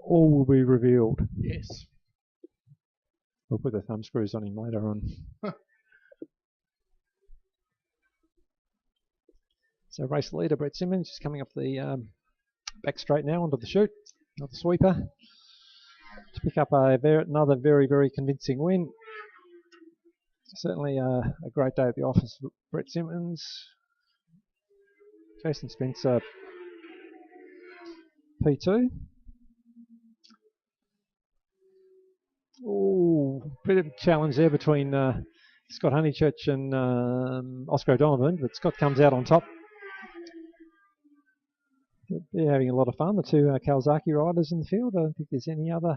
S2: All will be revealed.
S3: Yes.
S2: We'll put the thumb screws on him later on. So race leader Brett Simmons just coming up the back straight now onto the chute, not the sweeper, to pick up another very, very convincing win. Certainly a great day at the office for Brett Simmons. Jason Spencer, P2. Oh, bit of a challenge there between Scott Honeychurch and Oscar O'Donovan, but Scott comes out on top. They're having a lot of fun, the two Kawasaki riders in the field. I don't think there's any other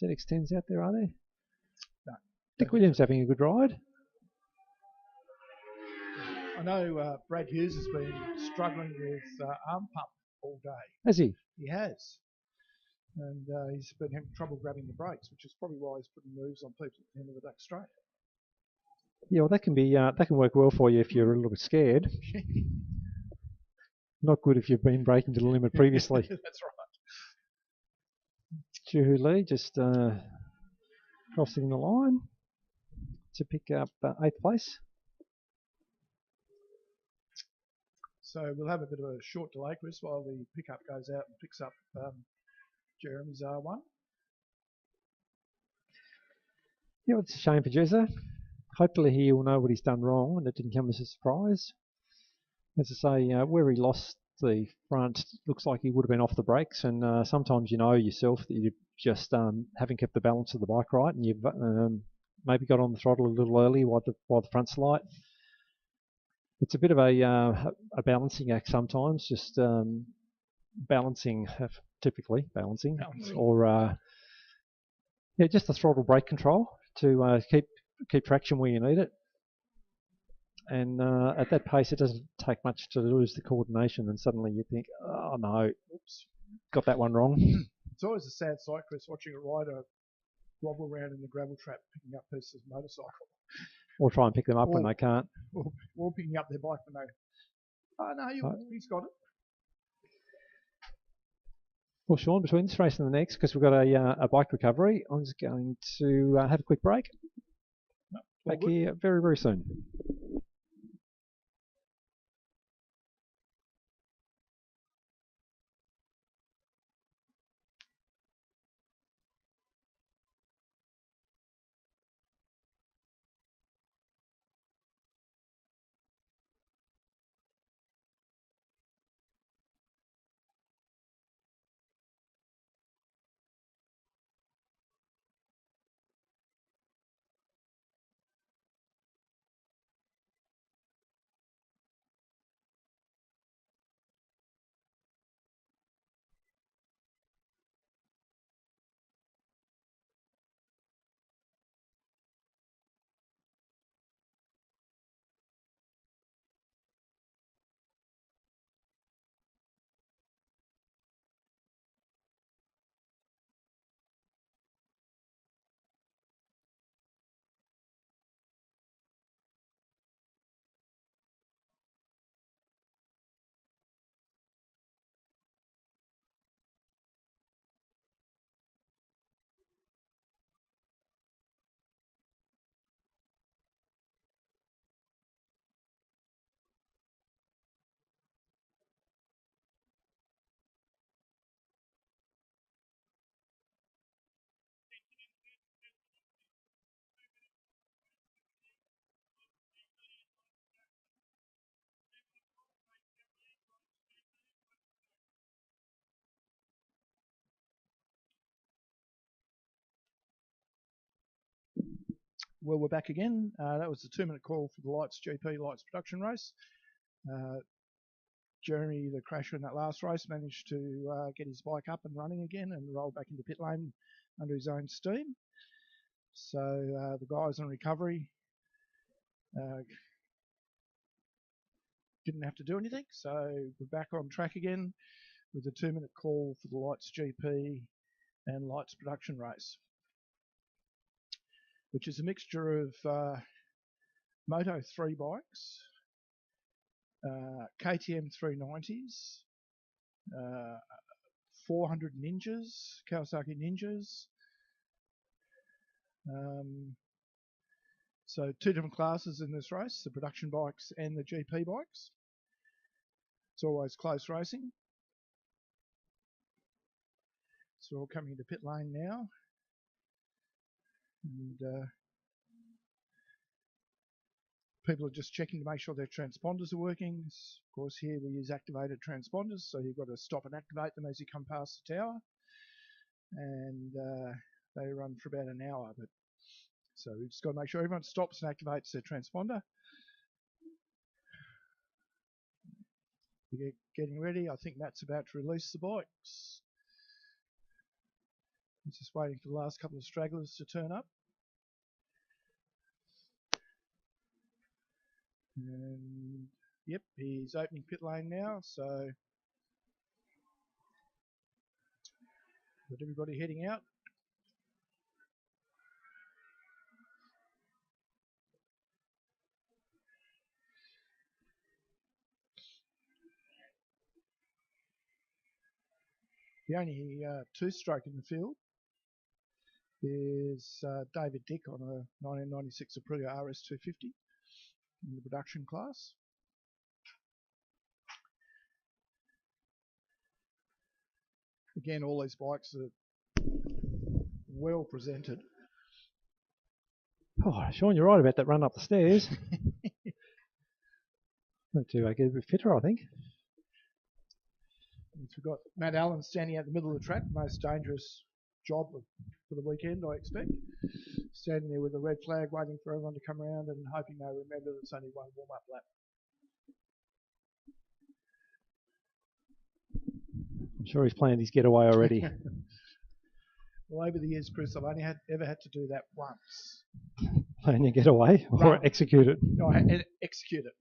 S2: ZX10s out there, are there?
S3: No.
S2: Nick Williams having a good ride.
S3: I know Brad Hughes has been struggling with arm pump all day.
S2: Has he?
S3: He has. And he's been having trouble grabbing the brakes, which is probably why he's putting moves on people at the end of the back straight.
S2: Yeah, well, that can work well for you if you're a little bit scared. Not good if you've been braking to the limit previously.
S3: That's right.
S2: Juhu Lee just crossing the line to pick up 8th place.
S3: So we'll have a bit of a short delay, Chris, while the pickup goes out and picks up Jeremy's R1.
S2: Yeah, it's a shame for Jezza. Hopefully he will know what he's done wrong and it didn't come as a surprise. As I say, where he lost the front, looks like he would have been off the brakes, and sometimes you know yourself that you just haven't kept the balance of the bike right, and you've maybe got on the throttle a little early while the front's light. It's a bit of a balancing act sometimes, just balancing, typically balancing. Or yeah, just the throttle brake control to keep traction where you need it. And at that pace, it doesn't take much to lose the coordination, and suddenly you think, oh no, oops, got that one wrong.
S3: It's always a sad sight, Chris, watching a rider wobble around in the gravel trap picking up pieces of motorcycle.
S2: Or try and pick them up when they can't.
S3: Or picking up their bike when they, oh no, he's got it.
S2: Well, Sean, between this race and the next, because we've got a bike recovery, I'm just going to have a quick break. Back here very, very soon.
S3: Well, we're back again. That was the 2-minute call for the Lights GP Lights production race. Jeremy, the crasher in that last race, managed to get his bike up and running again and roll back into pit lane under his own steam. So the guys on recovery didn't have to do anything. So we're back on track again with the 2-minute call for the Lights GP and Lights production race, which is a mixture of Moto 3 bikes, KTM 390s, 400 Ninjas, Kawasaki Ninjas. So 2 different classes in this race, the production bikes and the GP bikes. It's always close racing. So we're all coming into pit lane now. And people are just checking to make sure their transponders are working. Of course, here we use activated transponders, so you've got to stop and activate them as you come past the tower. And they run for about an hour. So we've just got to make sure everyone stops and activates their transponder. We're getting ready. I think Matt's about to release the bikes. He's just waiting for the last couple of stragglers to turn up. And yep, he's opening pit lane now, so got everybody heading out. The only two-stroke in the field is David Dick on a 1996 Aprilia RS250 in the production class. Again, all these bikes are well presented.
S2: Oh, Sean, you're right about that run up the stairs. Need to get a bit fitter, I think.
S3: We've got Matt Allen standing at the middle of the track, most dangerous job for the weekend, I expect. Standing there with a red flag, waiting for everyone to come around and hoping they remember that it's only one warm-up lap.
S2: I'm sure he's planned his getaway already.
S3: Well, over the years, Chris, I've only ever had to do that once.
S2: Plan your getaway or execute it?
S3: No, I had to execute it.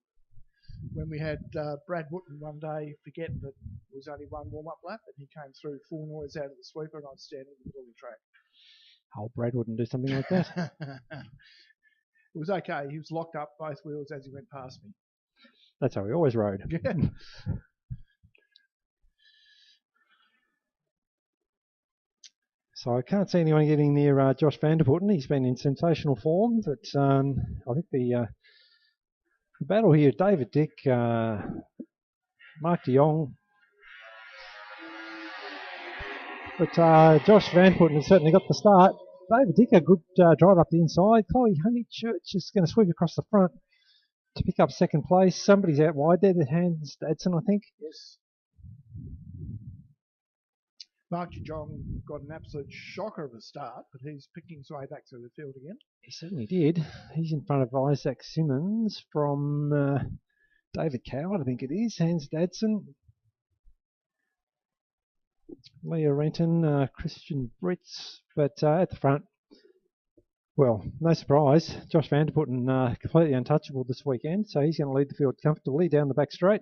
S3: When we had Brad Wooten one day forget that it was only one warm-up lap, and he came through full noise out of the sweeper, and I'd stand in the middle of the track.
S2: Oh, Brad wouldn't do something like that.
S3: It was okay. He was locked up both wheels as he went past me.
S2: That's how he always rode.
S3: Yeah.
S2: So I can't see anyone getting near Josh Vanderputten. He's been in sensational form, but I think the battle here, David Dick, Mark de Jong, but Josh Vanderputten has certainly got the start. David Dick, a good drive up the inside. Chloe Honeychurch is going to sweep across the front to pick up second place. Somebody's out wide there, the Hans Dadson, I think.
S3: Yes. Mark de Jong got an absolute shocker of a start, but he's picking his way back through the field again.
S2: He certainly did. He's in front of Isaac Simmons from David Coward, I think it is. Hans Dadson. Leah Renton, Christian Brits, but at the front, well, no surprise, Josh Vanderputten completely untouchable this weekend, so he's going to lead the field comfortably down the back straight.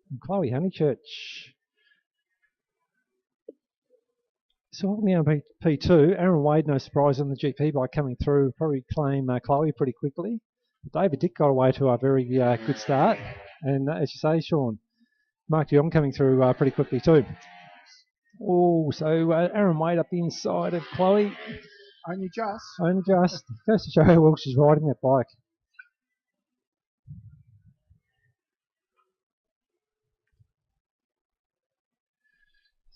S2: And Chloe Honeychurch. So on the P2, Aaron Wade, no surprise on the GP by coming through, probably claim Chloe pretty quickly. David Dick got away to a very good start, and as you say, Sean, Mark de Jong coming through pretty quickly too. Oh, so Aaron Wade up the inside of Chloe.
S3: Only just.
S2: Only just. Goes to show how well she's riding that bike.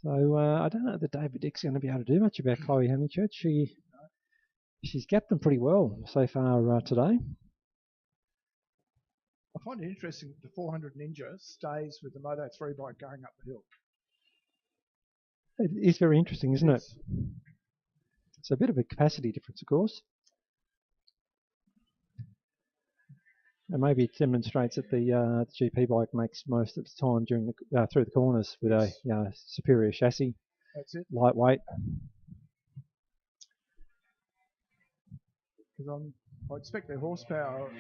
S2: So I don't know that David Dick's going to be able to do much about Chloe Honeychurch. She's gapped them pretty well so far today.
S3: I find it interesting that the 400 Ninja stays with the Moto3 bike going up the hill.
S2: It is very interesting, isn't it? It's a bit of a capacity difference, of course. And maybe it demonstrates that the GP bike makes most of its time during the through the corners with a superior chassis.
S3: That's it.
S2: Lightweight.
S3: Because I expect their horsepower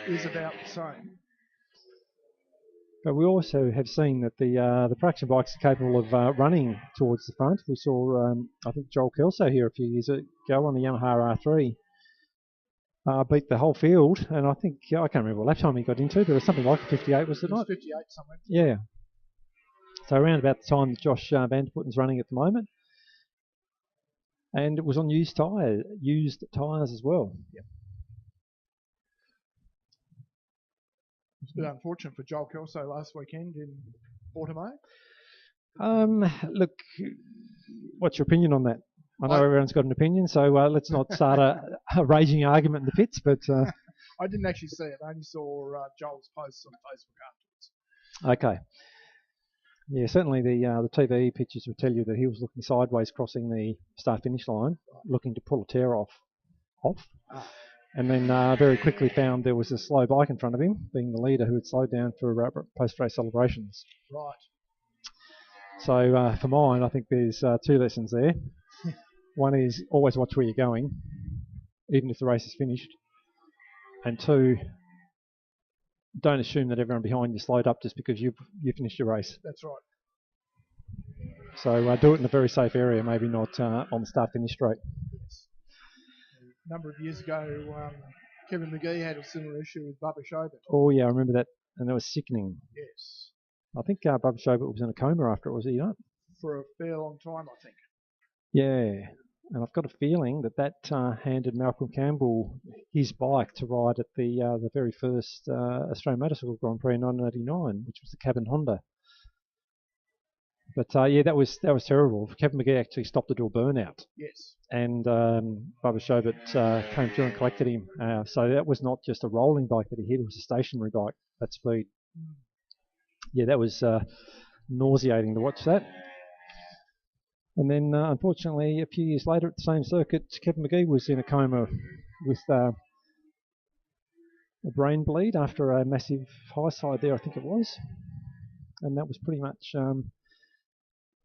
S3: is about the same.
S2: But we also have seen that the production bikes are capable of running towards the front. We saw, I think, Joel Kelso here a few years ago on the Yamaha R3 beat the whole field, and I think, I can't remember what lap time he got into, but it was something like a 58, was it not?
S3: 58 somewhere.
S2: Yeah. So around about the time that Josh Vanderputten's running at the moment. And it was on used tyres as well.
S3: Yep. It's a bit unfortunate for Joel Kelso last weekend in Automo.
S2: Look, what's your opinion on that? I know everyone's got an opinion, so let's not start a raging argument in the pits. But
S3: I didn't actually see it. I only saw Joel's posts on Facebook afterwards.
S2: Okay. Yeah, certainly the TV pictures would tell you that he was looking sideways crossing the start-finish line, looking to pull a tear off. And then very quickly found there was a slow bike in front of him, being the leader who had slowed down for post-race celebrations.
S3: Right.
S2: So for mine, I think there's two lessons there. One is always watch where you're going, even if the race is finished. And two, don't assume that everyone behind you slowed up just because you finished your race.
S3: That's right.
S2: So do it in a very safe area, maybe not on the start-finish straight.
S3: Yes. A number of years ago, Kevin McGee had a similar issue with Bubba Shobert.
S2: Oh yeah, I remember that, and that was sickening.
S3: Yes.
S2: I think Bubba Shobert was in a coma after it, was he not?
S3: For a fair long time, I think.
S2: Yeah. And I've got a feeling that handed Malcolm Campbell his bike to ride at the very first Australian Motorcycle Grand Prix in 1989, which was the Cabin Honda. But yeah, that was terrible. Kevin McGee actually stopped to do a burnout.
S3: Yes.
S2: And Bubba Shobert came through and collected him. So that was not just a rolling bike that he hit, it was a stationary bike at speed. Yeah, that was nauseating to watch that. And then, unfortunately, a few years later at the same circuit, Kevin McGee was in a coma with a brain bleed after a massive high side there, I think it was. And that was pretty much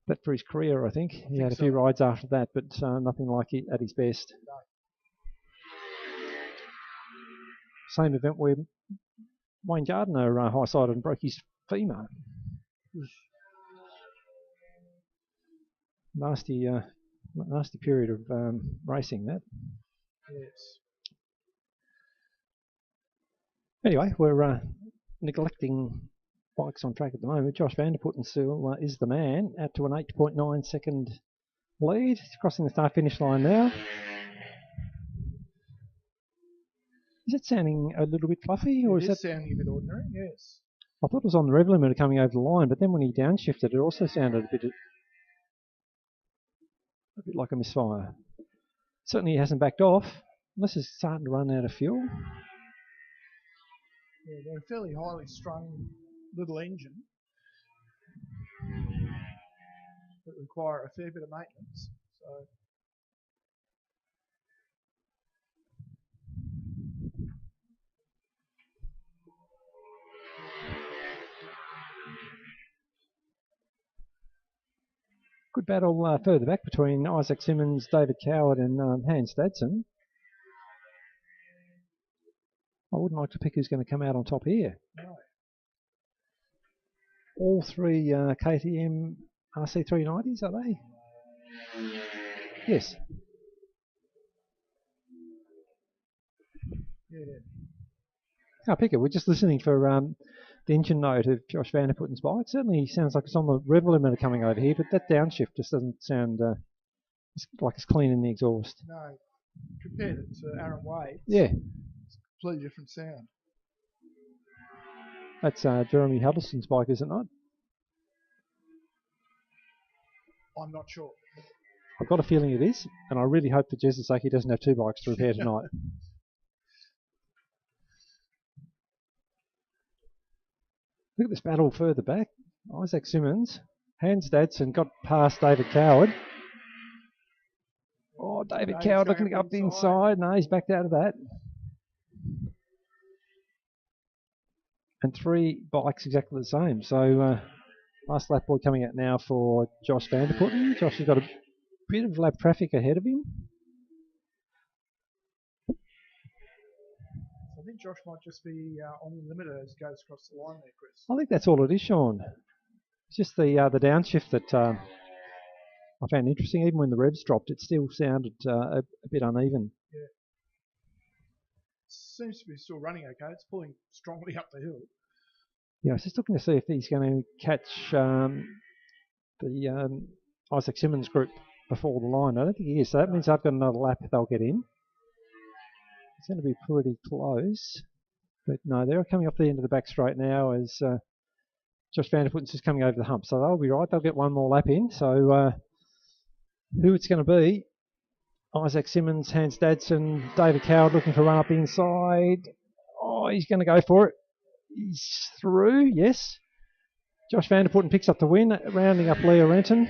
S2: that for his career, I think. He had a few rides after that, but nothing like it at his best. Same event where Wayne Gardner high-sided and broke his femur. Nasty period of racing, that.
S3: Yes.
S2: Anyway, we're neglecting bikes on track at the moment. Josh Vanderputten still is the man, out to an 8.9 second lead. He's crossing the start-finish line now. Is it sounding a little bit fluffy, or is that
S3: sounding a bit ordinary? Yes.
S2: I thought it was on the rev limiter coming over the line, but then when he downshifted, it also sounded a bit like a misfire. Certainly he hasn't backed off, unless he's starting to run out of fuel.
S3: Yeah, they're a fairly highly strung little engine that require a fair bit of maintenance. So
S2: Good battle further back between Isaac Simmons, David Coward and Hans Dadson. I wouldn't like to pick who's going to come out on top here.
S3: no.
S2: All three KTM RC390s, are they? Yes.
S3: Yeah.
S2: Can't pick it. We're just listening for the engine note of Josh Vanderputten's bike. Certainly sounds like it's on the rev limiter coming over here, but that downshift just doesn't sound like it's clean in the exhaust.
S3: No. Compared it to Aaron Wade.
S2: Yeah.
S3: It's a completely different sound.
S2: That's Jeremy Huddleston's bike, is it not?
S3: I'm not sure.
S2: I've got a feeling it is, and I really hope for Jez's sake he doesn't have two bikes to repair tonight. Look at this battle further back. Isaac Simmons, Hans Dadson got past David Coward. Oh, David Coward looking up the inside. No, he's backed out of that. And three bikes exactly the same. So last lap boy coming out now for Josh Vanderputten. Josh has got a bit of lap traffic ahead of him.
S3: I think Josh might just be on the limiter as he goes across the line there, Chris.
S2: I think that's all it is, Sean. It's just the downshift that I found interesting. Even when the revs dropped, it still sounded a bit uneven.
S3: Yeah. Seems to be still running okay. It's pulling strongly up the hill.
S2: Yeah, I was just looking to see if he's going to catch the Isaac Simmons group before the line. I don't think he is, so that means I've got another lap they'll get in. It's going to be pretty close. But no, they're coming off the end of the back straight now as Josh Vanderputten's just coming over the hump. So they'll be right. They'll get one more lap in. So who it's going to be, Isaac Simmons, Hans Dadson, David Coward looking for run up inside. Oh, he's going to go for it. He's through, yes. Josh Vanderputten picks up the win, rounding up Leah Renton.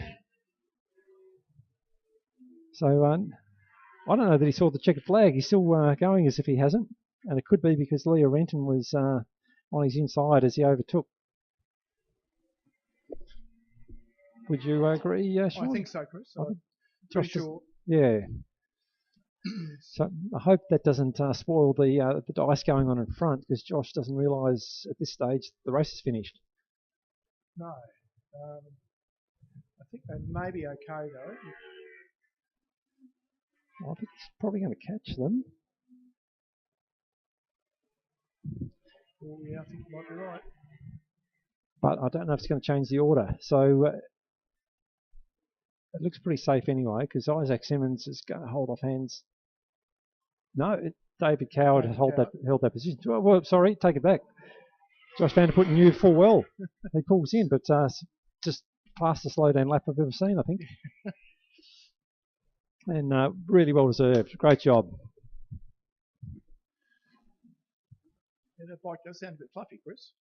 S2: So I don't know that he saw the checkered flag. He's still going as if he hasn't. And it could be because Leah Renton was on his inside as he overtook. Would you agree, Sean?
S3: I think so, Chris. I'm
S2: Josh
S3: pretty sure.
S2: Yeah. So I hope that doesn't spoil the dice going on in front, because Josh doesn't realise at this stage the race is finished.
S3: No. I think they may be okay, though.
S2: Well, I think it's probably going to catch them.
S3: Well, yeah, I think you might be right.
S2: But I don't know if it's going to change the order. So it looks pretty safe anyway, because Isaac Simmons is going to hold off hands. No, David Coward has held that position. Well, sorry, take it back. Josh Vanderputten knew full well. He pulls in, but just fastest slow down lap I've ever seen, I think. And really well deserved. Great job.
S3: Yeah, that bike does sound a bit fluffy, Chris.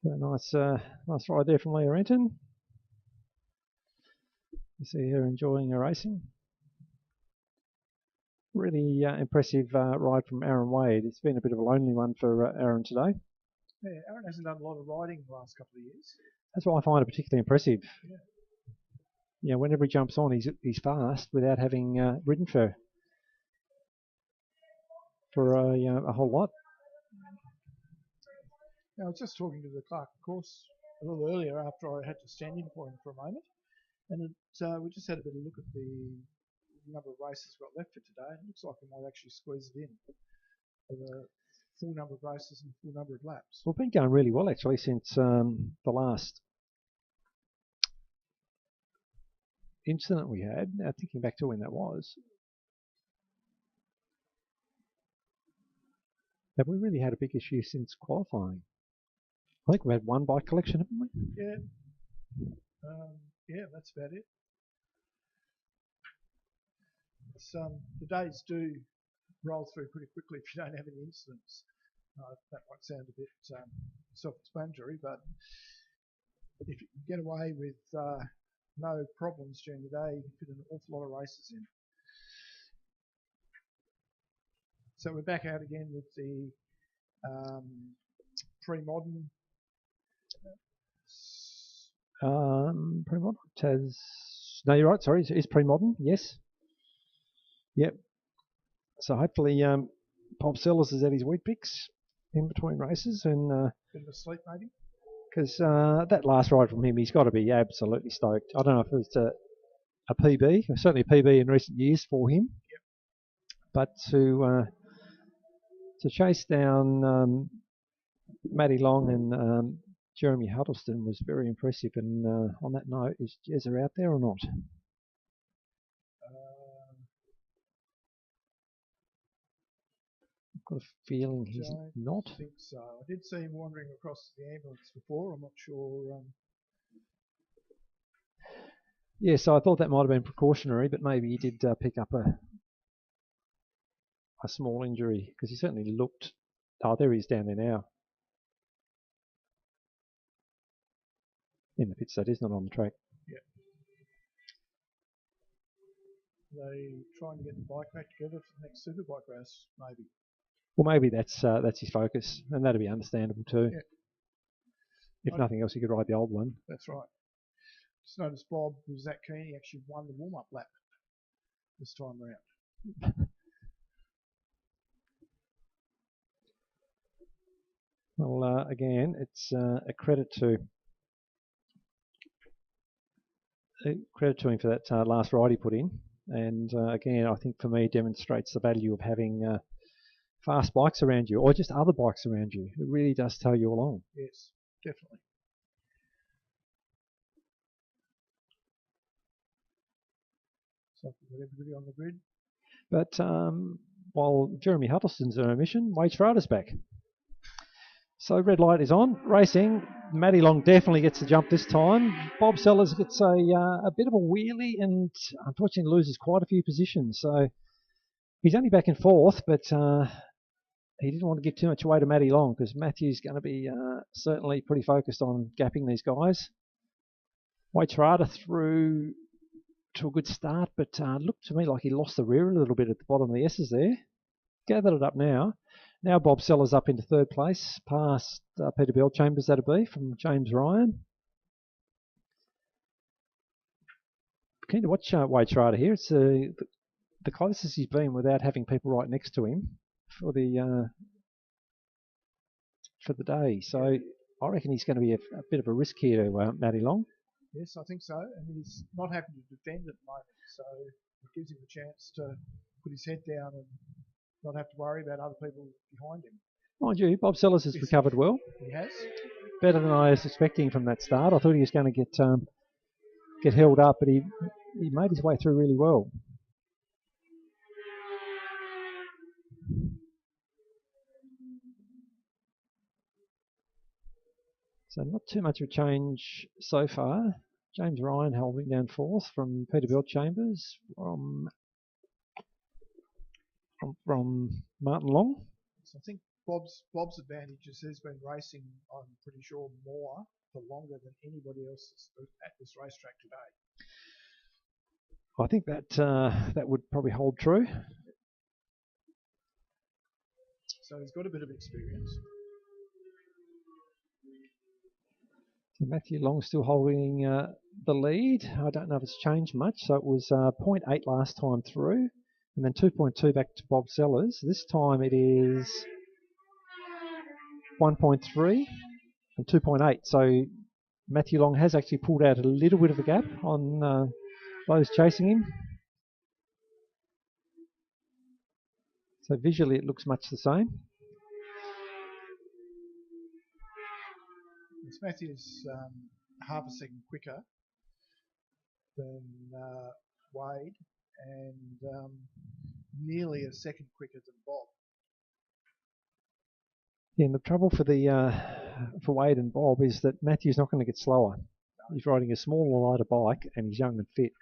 S2: Nice ride there from Leah Renton. You see her enjoying her racing. Really impressive ride from Aaron Wade. It's been a bit of a lonely one for Aaron today.
S3: Yeah, Aaron hasn't done a lot of riding the last couple of years.
S2: That's why I find it particularly impressive.
S3: Yeah.
S2: Yeah, whenever he jumps on, he's fast without having ridden for a whole lot.
S3: Now, I was just talking to the Clark course a little earlier after I had to stand in for him for a moment, and we just had a bit of a look at the number of races we've got left for today. It looks like we might actually squeeze it in with a full number of races and full number of laps.
S2: We've been going really well actually since the last incident we had. Now thinking back to when that was. Have we really had a big issue since qualifying? I think we had one bike collection, haven't we?
S3: Yeah. Yeah, that's about it. It's, the days do roll through pretty quickly if you don't have any incidents. That might sound a bit self-explanatory, but if you can get away with no problems during the day, you can fit an awful lot of races in. So we're back out again with the pre-modern.
S2: Pre-modern. No, you're right. Sorry, it's pre-modern. Yes. Yep. So hopefully, Bob Sellers is at his wheat picks in between races, and
S3: bit of a sleep maybe.
S2: Because that last ride from him, he's got to be absolutely stoked. I don't know if it's a PB, certainly a PB in recent years for him.
S3: Yep.
S2: But to chase down Matty Long and Jeremy Huddleston was very impressive. And on that note, is Jezza out there or not? I've got a feeling he's not.
S3: I think so. I did see him wandering across the ambulance before. I'm not sure.
S2: Yeah, so I thought that might have been precautionary, but maybe he did pick up a small injury, because he certainly looked. Oh, there he is down there now. In the pits, that is, not on the track.
S3: Yeah. They trying to get the bike back together for the next Superbike race, maybe.
S2: Well, maybe that's his focus, and that'd be understandable too.
S3: Yeah.
S2: If nothing else, he could ride the old one.
S3: That's right. Just noticed Bob was that keen, he actually won the warm-up lap this time round.
S2: Well, again, it's a credit to him for that last ride he put in, and again, I think for me demonstrates the value of having fast bikes around you, or just other bikes around you. It really does tow you along.
S3: Yes, definitely. So we've got everybody on the grid.
S2: But while Jeremy Huddleston's on a mission, Wade Schrader's back. So red light is on, racing. Matty Long definitely gets the jump this time. Bob Sellers gets a bit of a wheelie and unfortunately loses quite a few positions. So he's only back in fourth, but he didn't want to give too much away to Matty Long, because Matthew's going to be certainly pretty focused on gapping these guys. Wade Schrader through to a good start, but looked to me like he lost the rear a little bit at the bottom of the S's there. Gathered it up now. Now Bob Sellers up into third place, past Peter Bellchambers, that'll be, from James Ryan. Keen to watch Wade Schrader here. It's the closest he's been without having people right next to him for the day. So I reckon he's going to be a bit of a risk here to Matty Long.
S3: Yes, I think so. And he's not having to defend at the moment, so it gives him a chance to put his head down and not have to worry about other people behind him.
S2: Mind you, Bob Sellers has recovered well.
S3: He has.
S2: Better than I was expecting from that start. I thought he was going to get held up, but he made his way through really well. So not too much of a change so far. James Ryan holding down fourth from Peterbilt Chambers from Martin Long.
S3: So I think Bob's advantage is he's been racing, I'm pretty sure, more for longer than anybody else at this racetrack today.
S2: I think that would probably hold true.
S3: So he's got a bit of experience.
S2: So Matthew Long still holding the lead. I don't know if it's changed much. So it was 0.8 last time through, and then 2.2 back to Bob Sellers. This time it is 1.3 and 2.8. So Matthew Long has actually pulled out a little bit of a gap on those chasing him. So visually it looks much the same.
S3: Matthew's half a second quicker than Wade and nearly a second quicker than Bob.
S2: Yeah, and the trouble for Wade and Bob is that Matthew's not going to get slower. He's riding a smaller, lighter bike and he's young and fit.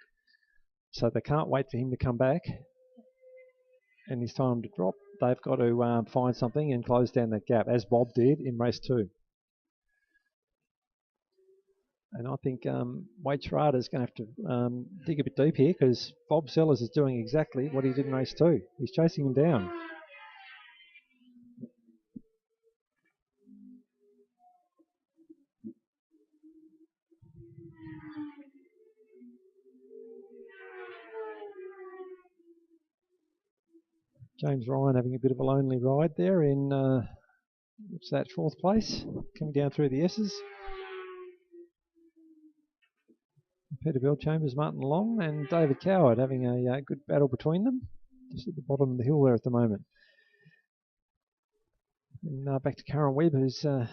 S2: So they can't wait for him to come back and his time to drop. They've got to find something and close down that gap, as Bob did in race 2. And I think Wade Schrader is going to have to dig a bit deep here, because Bob Sellers is doing exactly what he did in race 2. He's chasing him down. James Ryan having a bit of a lonely ride there in, what's that, 4th place, coming down through the S's. Peterbilt Chambers, Martin Long and David Coward having a good battle between them, just at the bottom of the hill there at the moment. And back to Karen Webb, who's in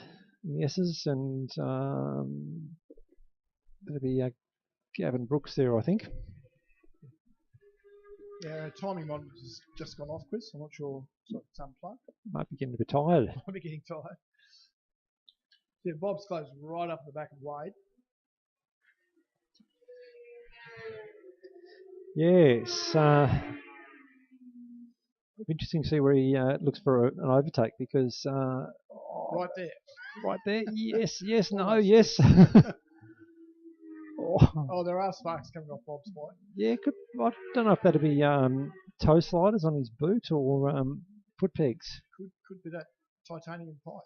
S2: the S's, and that'll be Gavin Brooks there, I think.
S3: Yeah, timing mod has just gone off, Chris. I'm not sure if it's unplugged.
S2: Might be getting a bit tired.
S3: Might be getting tired. Yeah, Bob's closed right up the back of Wade.
S2: Yes. Interesting to see where he looks for an overtake, because...
S3: right there.
S2: Right there. Yes, yes, no, yes.
S3: Oh, there are sparks coming off Bob's bike.
S2: Yeah, I don't know if that'd be toe sliders on his boot or foot pegs.
S3: Could be that titanium pipe.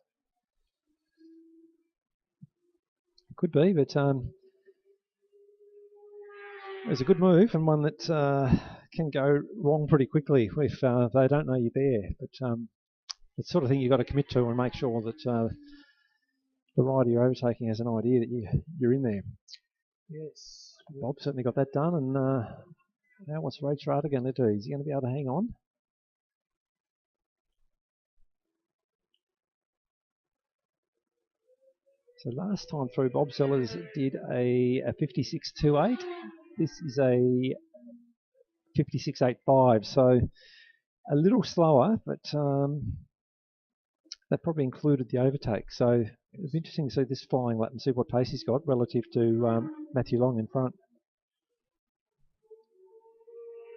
S2: Could be, but it's a good move, and one that can go wrong pretty quickly if they don't know you're there. But it's the sort of thing you've got to commit to and make sure that the rider you're overtaking has an idea that you're in there.
S3: Yes.
S2: Bob certainly got that done, and now what's Wade Schrader going to do? Is he going to be able to hang on? So last time through, Bob Sellers did a 56.28. This is a 56.85, so a little slower, but that probably included the overtake. So it was interesting to see this flying lap and see what pace he's got relative to Matthew Long in front.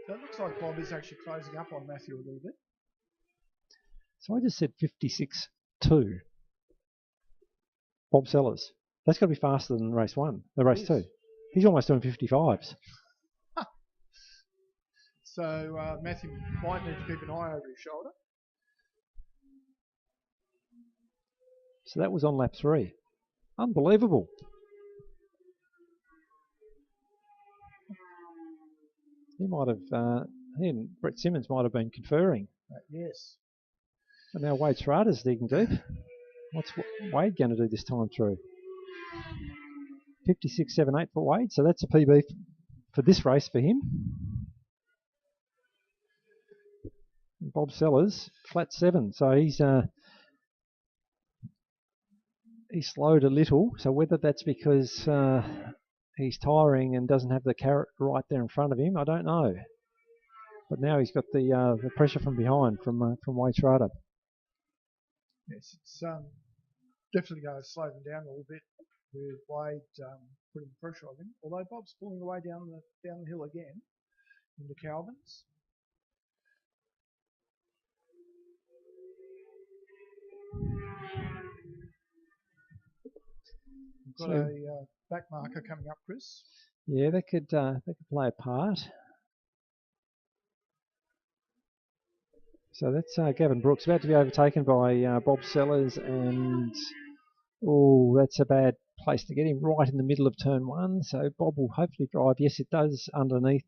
S3: So it looks like Bob is actually closing up on Matthew a little bit.
S2: So I just said 56.2. Bob Sellers. That's got to be faster than race 2. He's almost doing 55s.
S3: So Matthew might need to keep an eye over his shoulder.
S2: So that was on lap 3. Unbelievable. He might have, he and Brett Simmons might have been conferring.
S3: Yes.
S2: But now Wade Schrader's digging deep. What's Wade going to do this time through? 56.78 for Wade, so that's a PB for this race for him. Bob Sellers, flat 7. So he's slowed a little. So whether that's because he's tiring and doesn't have the carrot right there in front of him, I don't know. But now he's got the pressure from behind from Wade Schrader.
S3: Yes, it's definitely going to slow them down a little bit with Wade putting pressure on him. Although Bob's pulling away down the hill again into Calvin's. We've got a back marker coming up, Chris.
S2: Yeah, they could play a part. So that's Gavin Brooks about to be overtaken by Bob Sellers, and that's a bad place to get him right in the middle of turn 1. So Bob will hopefully drive. Yes, it does underneath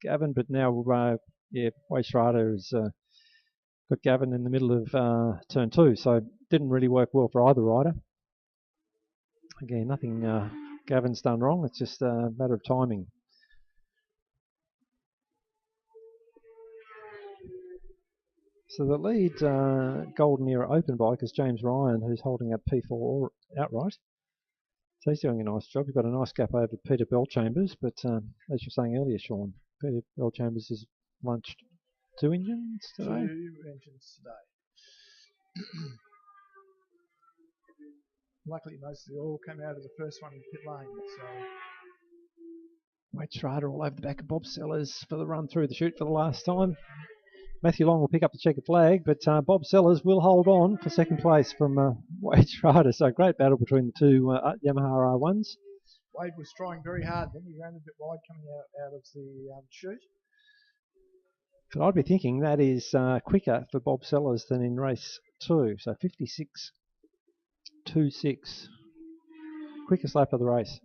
S2: Gavin, but now Wade Schrader has got Gavin in the middle of turn 2. So it didn't really work well for either rider. Again, nothing Gavin's done wrong. It's just a matter of timing. So the lead Golden Era Open bike is James Ryan, who's holding up P4 outright. So he's doing a nice job. He's got a nice gap over Peter Bellchambers, but as you were saying earlier, Sean, Peter Bellchambers has launched 2 engines today.
S3: 2 engines today. Luckily, most of the oil came out of the first one in pit lane. So
S2: Wade Schrader all over the back of Bob Sellers for the run through the chute for the last time. Matthew Long will pick up the checkered flag, but Bob Sellers will hold on for second place from Wade Schrader. So great battle between the 2 Yamaha R1s.
S3: Wade was trying very hard, then he ran a bit wide coming out of the chute.
S2: But I'd be thinking that is quicker for Bob Sellers than in race 2. So 56.26. Quickest lap of the race.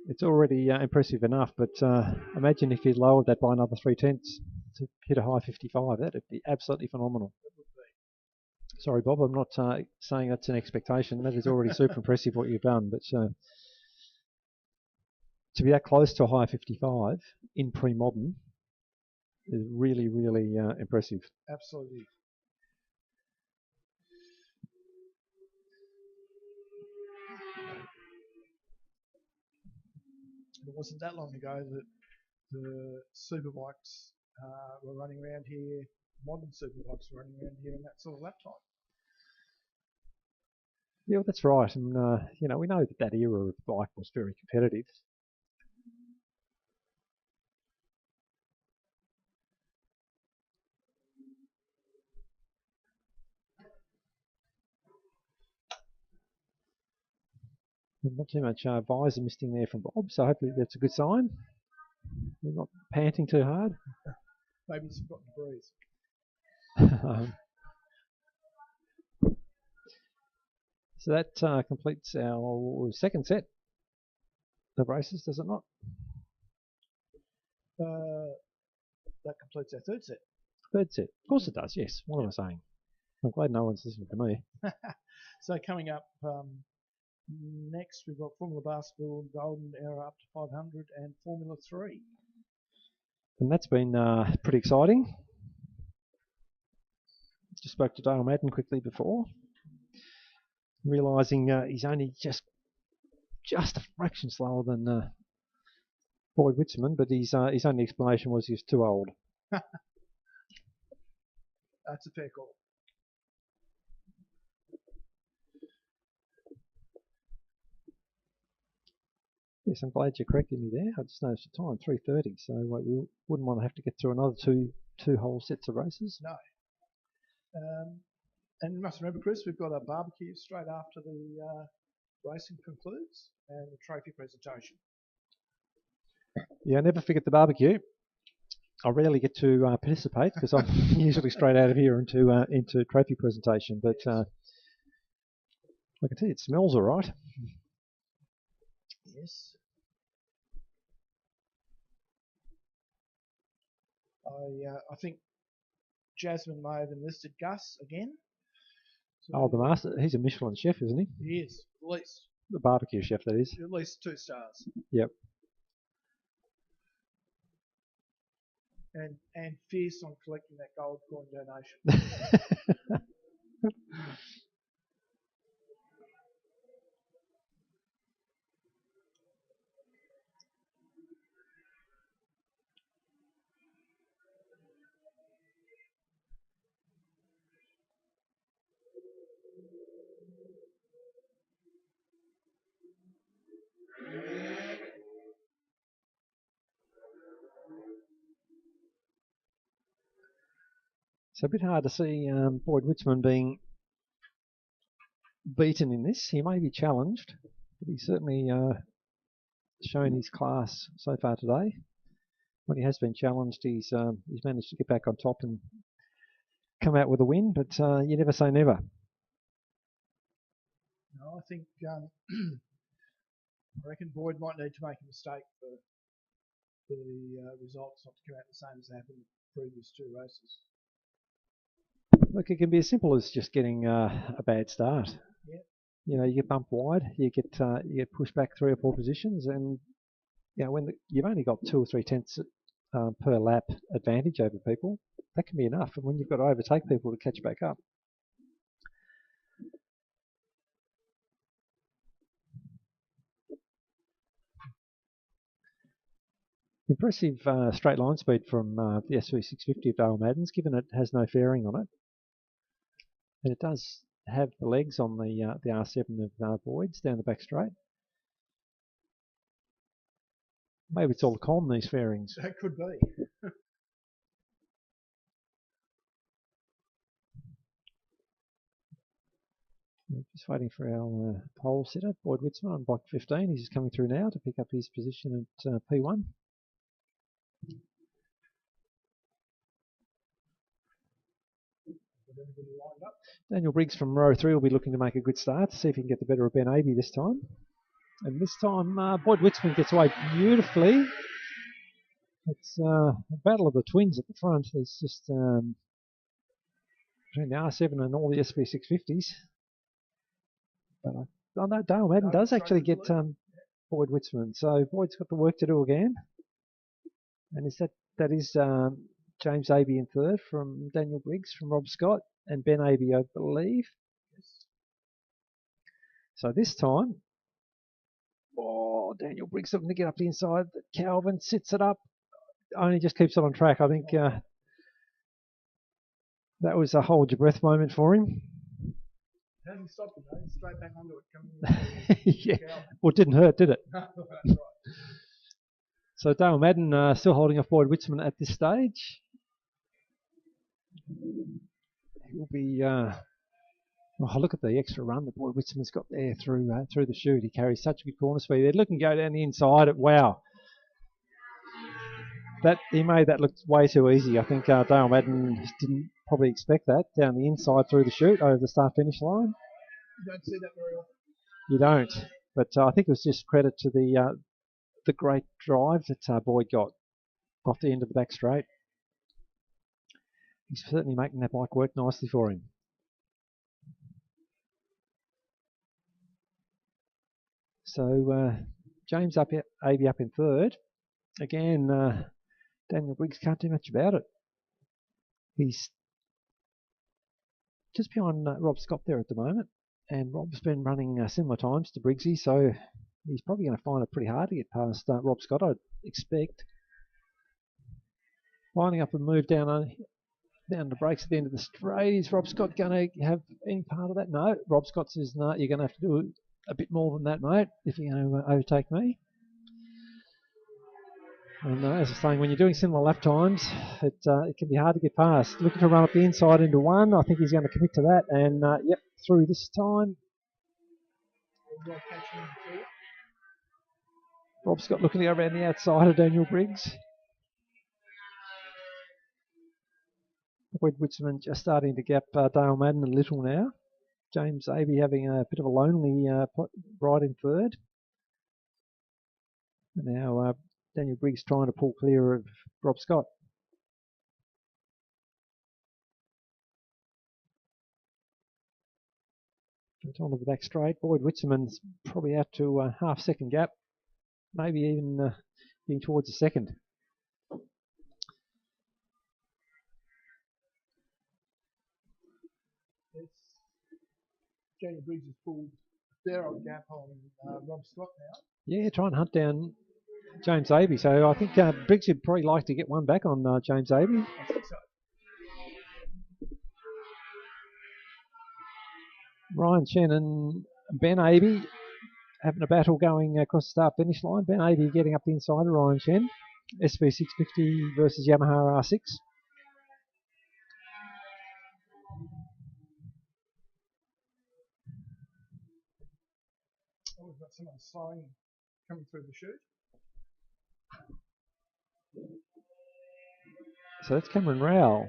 S2: It's already impressive enough, but imagine if he lowered that by another 0.3 to hit a high 55. That would be absolutely phenomenal. Sorry, Bob, I'm not saying that's an expectation. That is already super impressive what you've done, but to be that close to a high 55 in pre-modern is really, really impressive.
S3: Absolutely. It wasn't that long ago that the superbikes were running around here, modern superbikes were running around here in that sort of lap time.
S2: Yeah, well, that's right. And, we know that era of bike was very competitive. Not too much visor misting there from Bob, so hopefully that's a good sign. They're not panting too hard.
S3: Maybe he's forgotten to breathe.
S2: So that completes our second set of races, does it not?
S3: That completes our third set.
S2: Third set. Of course it does, yes. What am I saying? I'm glad no one's listening to me.
S3: So coming up next, we've got Formula Basketball, Golden Era up to 500, and Formula 3.
S2: And that's been pretty exciting. Just spoke to Dale Madden quickly before, realising he's only just a fraction slower than Boyd Witzman, but his only explanation was he's too old.
S3: That's a fair call.
S2: Yes, I'm glad you corrected me there. I just noticed the time, 3:30, so we wouldn't want to have to get through another two whole sets of races.
S3: No. And you must remember, Chris, we've got a barbecue straight after the racing concludes and the trophy presentation.
S2: Yeah, never forget the barbecue. I rarely get to participate because I'm usually straight out of here into trophy presentation, but I can tell you it smells all right.
S3: Yes. I think Jasmine may have enlisted Gus again.
S2: So the master, he's a Michelin chef, isn't he?
S3: He is, at least.
S2: The barbecue chef, that is.
S3: At least 2 stars.
S2: Yep.
S3: And fierce on collecting that gold coin donation.
S2: It's a bit hard to see Boyd Witzman being beaten in this. He may be challenged, but he's certainly shown his class so far today. When he has been challenged, he's managed to get back on top and come out with a win, but you never say never.
S3: No, I think I reckon Boyd might need to make a mistake for the results not to come out the same as they happened in the previous 2 races.
S2: Look, it can be as simple as just getting a bad start.
S3: Yeah.
S2: You know, you get bumped wide, you get pushed back 3 or 4 positions, and you know when you've only got 2 or 3 tenths per lap advantage over people, that can be enough. And when you've got to overtake people to catch back up. Impressive straight line speed from the SV650 of Dale Madden's, given it has no fairing on it. And it does have the legs on the R7 of Boyd's down the back straight. Maybe it's all the con, these fairings.
S3: That could be.
S2: Just waiting for our pole sitter, Boyd Witzman on block 15. He's just coming through now to pick up his position at P1. Daniel Briggs from row 3 will be looking to make a good start to see if he can get the better of Ben Aby this time. And this time, Boyd Witzman gets away beautifully. It's a battle of the twins at the front. It's just between the R7 and all the SV650s. But I know Dale Madden does actually get Boyd Witzman. So Boyd's got the work to do again. And that is James Aby in third from Daniel Briggs from Rob Scott and Ben Aby, I believe. So this time, Daniel Briggs looking to get up the inside. Calvin sits it up. Only just keeps it on track. I think that was a hold your breath moment for him.
S3: Hasn't stopped it, though. He's straight back onto it.
S2: Yeah. Well, it didn't hurt, did it?
S3: That's right.
S2: So Dale Madden still holding off Boyd Witzman at this stage. He'll be. Look at the extra run that Boyd Witzman's got there through the chute. He carries such good corner speed. They're looking to go down the inside. Wow. He made that look way too easy. I think Dale Madden didn't probably expect that down the inside through the chute over the start-finish line.
S3: You don't see that very often.
S2: You don't, but I think it was just credit to the great drive that Boyd got off the end of the back straight. He's certainly making that bike work nicely for him. So James Aby up in third. Again, Daniel Briggs can't do much about it. He's just behind Rob Scott there at the moment, and Rob's been running similar times to Briggsy, so he's probably going to find it pretty hard to get past Rob Scott, I'd expect. Lining up and move down the brakes at the end of the straight. Is Rob Scott going to have any part of that? No. Rob Scott says, no, you're going to have to do a bit more than that, mate, if you're going to overtake me. And as I was saying, when you're doing similar lap times, it can be hard to get past. Looking to run up the inside into one. I think he's going to commit to that. And, yep, through this time. Rob Scott looking to go around the outside of Daniel Briggs. Boyd Witzman just starting to gap Dale Madden a little now. James Aby having a bit of a lonely ride in third. And now Daniel Briggs trying to pull clear of Rob Scott. It's on to the back straight. Boyd Witzeman's probably out to a half-second gap, maybe even being towards a second.
S3: Daniel Briggs has pulled a fair old gap on Rob Scott now.
S2: Yeah, try and hunt down James Avey. So I think Briggs would probably like to get one back on James Avey.
S3: I think so.
S2: Ryan Chen and Ben Avey having a battle going across the start-finish line. Ben Avey getting up the inside of Ryan Chen. SV650 versus Yamaha R6.
S3: Oh, we've got someone slowing coming through the chute.
S2: So that's Cameron Rowell.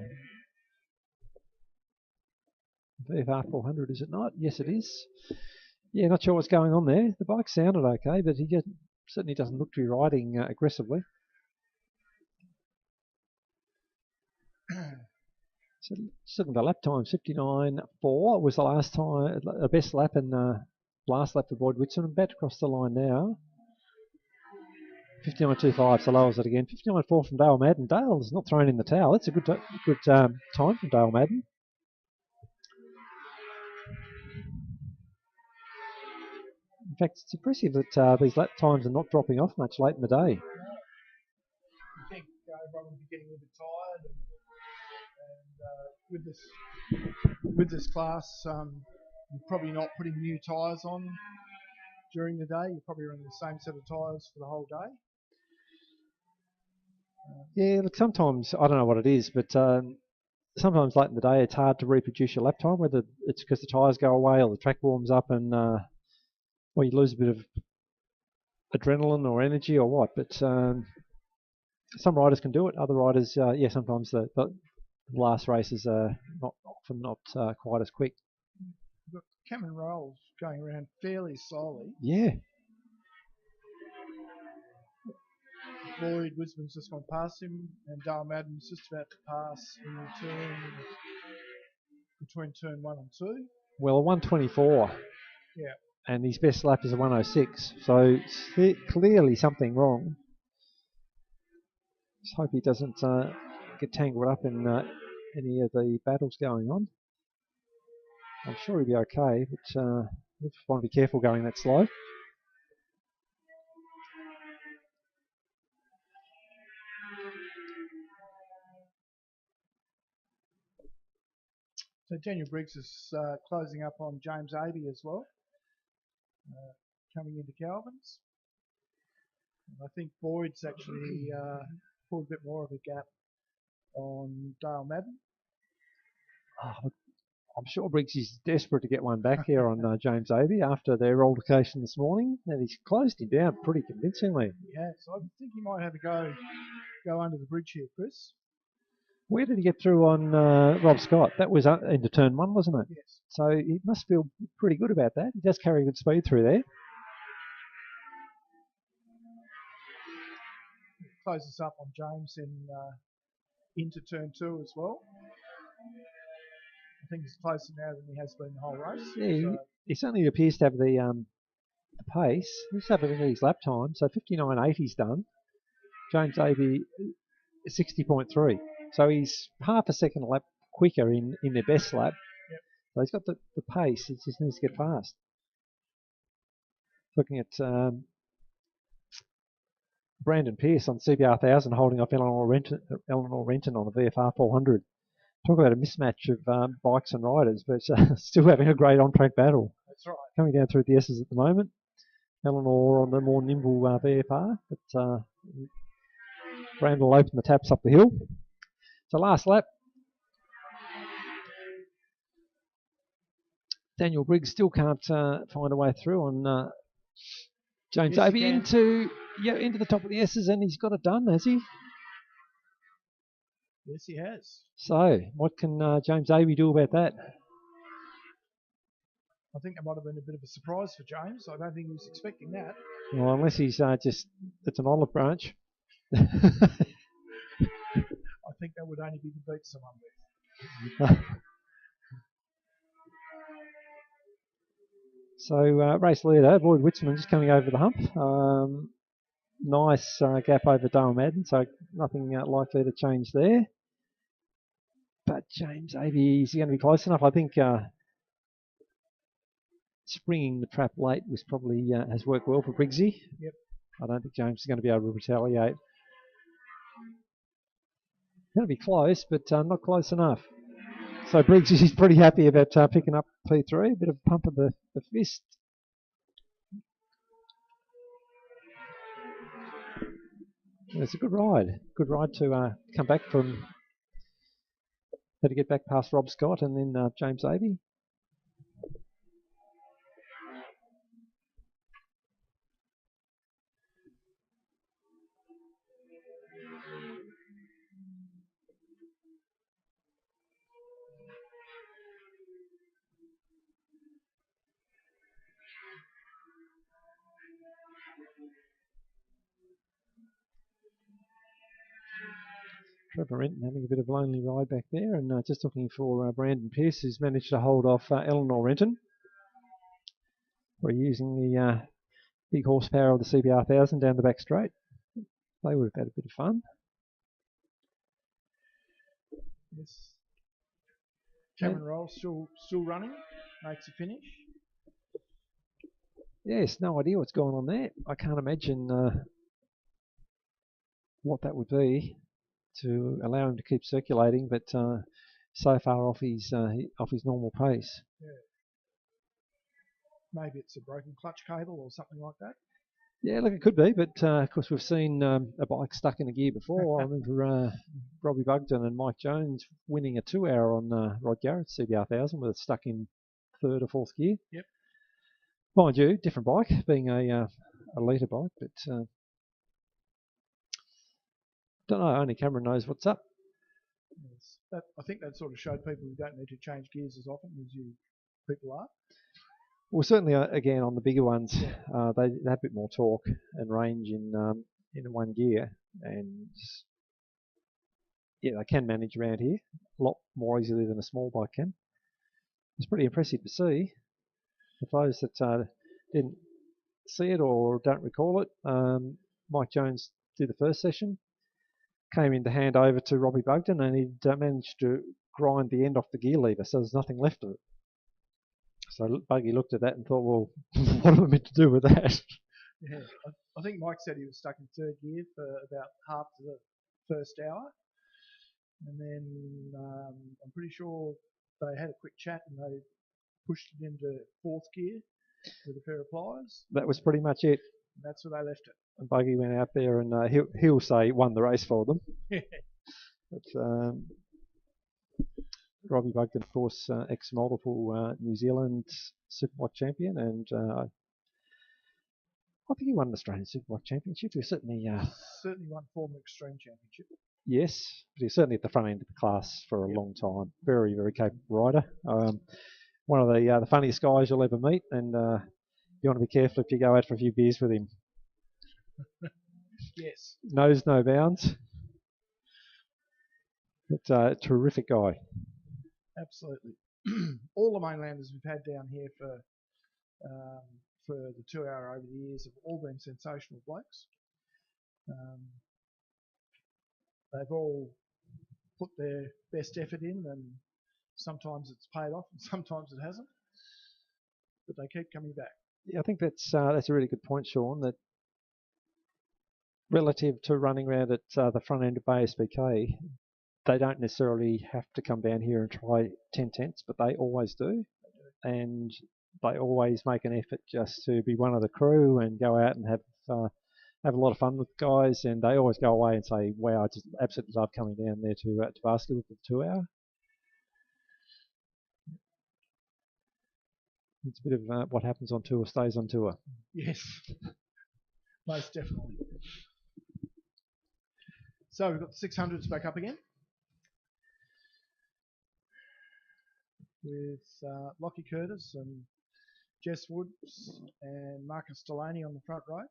S2: VFR 400, is it not? Yes, it is. Yeah, not sure what's going on there. The bike sounded okay, but he certainly doesn't look to be riding aggressively. So just looking at the lap times, 59.4 was the last time, the best lap, and last lap for Boyd Whitson. Back across the line now. 59.25, so lowers it again. 59.4 from Dale Madden. Dale is not thrown in the towel. That's a good time from Dale Madden. In fact, it's impressive that these lap times are not dropping off much late in the day.
S3: You think everyone would be getting a little bit tired, and with this class, you're probably not putting new tyres on during the day. You're probably running the same set of tyres for the whole day.
S2: Yeah, look, sometimes, I don't know what it is, but sometimes late in the day it's hard to reproduce your lap time, whether it's because the tyres go away or the track warms up and well, you lose a bit of adrenaline or energy or what. But some riders can do it. Other riders, yeah, sometimes the last races are often not quite as quick.
S3: But Cameron Rowell's going around fairly slowly.
S2: Yeah.
S3: Boyd Wisman's just gone past him, and Dale Madden's just about to pass in turn between turn 1 and 2.
S2: Well, a 124.
S3: Yeah.
S2: And his best lap is a 106. So clearly something wrong. Just hope he doesn't get tangled up in any of the battles going on. I'm sure he'll be okay, but you just want to be careful going that slow.
S3: So Daniel Briggs is closing up on James Avey as well, coming into Calvin's. And I think Boyd's actually pulled a bit more of a gap on Dale Madden.
S2: Oh, I'm sure Briggs is desperate to get one back here on James Avey after their altercation this morning, and he's closed him down pretty convincingly.
S3: Yeah, so I think he might have to go under the bridge here, Chris.
S2: Where did he get through on Rob Scott? That was into turn 1, wasn't it?
S3: Yes.
S2: So he must feel pretty good about that. He does carry good speed through there.
S3: Closes up on James into turn 2 as well. I think he's closer now than he has been the whole race.
S2: Yeah, he certainly appears to have the pace. Let's have a look at his lap time. So 59.8 he's done. James Avey 60.3. So he's half a second a lap quicker in their best lap.
S3: Yep.
S2: So he's got the pace. He just needs to get fast. Looking at Brandon Pearce on CBR 1000 holding off Eleanor Renton on a VFR 400. Talk about a mismatch of bikes and riders, but still having a great on-track battle.
S3: That's right.
S2: Coming down through the S's at the moment. Eleanor on the more nimble VFR, but Brandon will open the taps up the hill. So last lap. Daniel Briggs still can't find a way through on James Avey into the top of the S's, and he's got it done, has he?
S3: Yes, he has.
S2: So what can James Avey do about that?
S3: I think that might have been a bit of a surprise for James. I don't think he was expecting that.
S2: Well, unless he's it's an olive branch.
S3: I think that would only be to beat someone with.
S2: So race leader, Lloyd Witzman, just coming over the hump. Nice gap over Dale Madden, so nothing likely to change there. But James Avey, is he going to be close enough? I think springing the trap late was probably has worked well for Briggsy.
S3: Yep.
S2: I don't think James is going to be able to retaliate. Going to be close, but not close enough. So Briggs is pretty happy about picking up P3. A bit of a pump of the fist. It's a good ride. Good ride to come back from. Had to get back past Rob Scott and then James Avey. Trevor Renton having a bit of a lonely ride back there, and just looking for Brandon Pearce, who's managed to hold off Eleanor Renton. We're using the big horsepower of the CBR 1000 down the back straight. They would have had a bit of fun.
S3: Yes. Cameron Roll still running, makes a finish.
S2: Yes, no idea what's going on there. I can't imagine what that would be to allow him to keep circulating, but so far off his normal pace.
S3: Yeah. Maybe it's a broken clutch cable or something like that.
S2: Yeah, look, it could be, but of course we've seen a bike stuck in a gear before. I remember Robbie Bugden and Mike Jones winning a 2-hour on Rod Garrett's CBR 1000 with it stuck in 3rd or 4th gear.
S3: Yep.
S2: Mind you, different bike, being a litre bike, but don't know. Only Cameron knows what's up.
S3: Yes. I think that sort of showed people you don't need to change gears as often as you people are.
S2: Well, certainly, again, on the bigger ones, they have a bit more torque and range in one gear, and yeah, they can manage around here a lot more easily than a small bike can. It's pretty impressive to see. For those that didn't see it or don't recall it, Mike Jones did the first session, came in to hand over to Robbie Bugden, and he'd managed to grind the end off the gear lever, so there's nothing left of it. So Buggy looked at that and thought, well, what am I meant to do with that?
S3: Yeah, I think Mike said he was stuck in 3rd gear for about half of the first hour. And then I'm pretty sure they had a quick chat and they pushed it into 4th gear with a pair of pliers.
S2: That was pretty much it.
S3: And that's where they left it.
S2: And Buggy went out there and he'll say won the race for them. But Robbie Bugden, of course, ex-multiple New Zealand Superbike champion, and I think he won an Australian Superbike Championship. He certainly
S3: won Formula Extreme Championship.
S2: Yes, but he's certainly at the front end of the class for a long time. Very, very capable rider. One of the funniest guys you'll ever meet, and you want to be careful if you go out for a few beers with him.
S3: Yes.
S2: Knows no bounds. But a terrific guy.
S3: Absolutely. All the mainlanders we've had down here for the 2-hour over the years have all been sensational blokes. They've all put their best effort in, and sometimes it's paid off and sometimes it hasn't. But they keep coming back.
S2: Yeah, I think that's a really good point, Sean, that relative to running around at the front end of ASBK, they don't necessarily have to come down here and try 10 tenths, but they always do. And they always make an effort just to be one of the crew and go out and have a lot of fun with guys. And they always go away and say, wow, I just absolutely love coming down there to Basketball for the 2-hour. It's a bit of what happens on tour stays on tour.
S3: Yes, most definitely. So we've got the 600s back up again, with Lockie Curtis and Jess Woods and Marcus Delaney on the front row.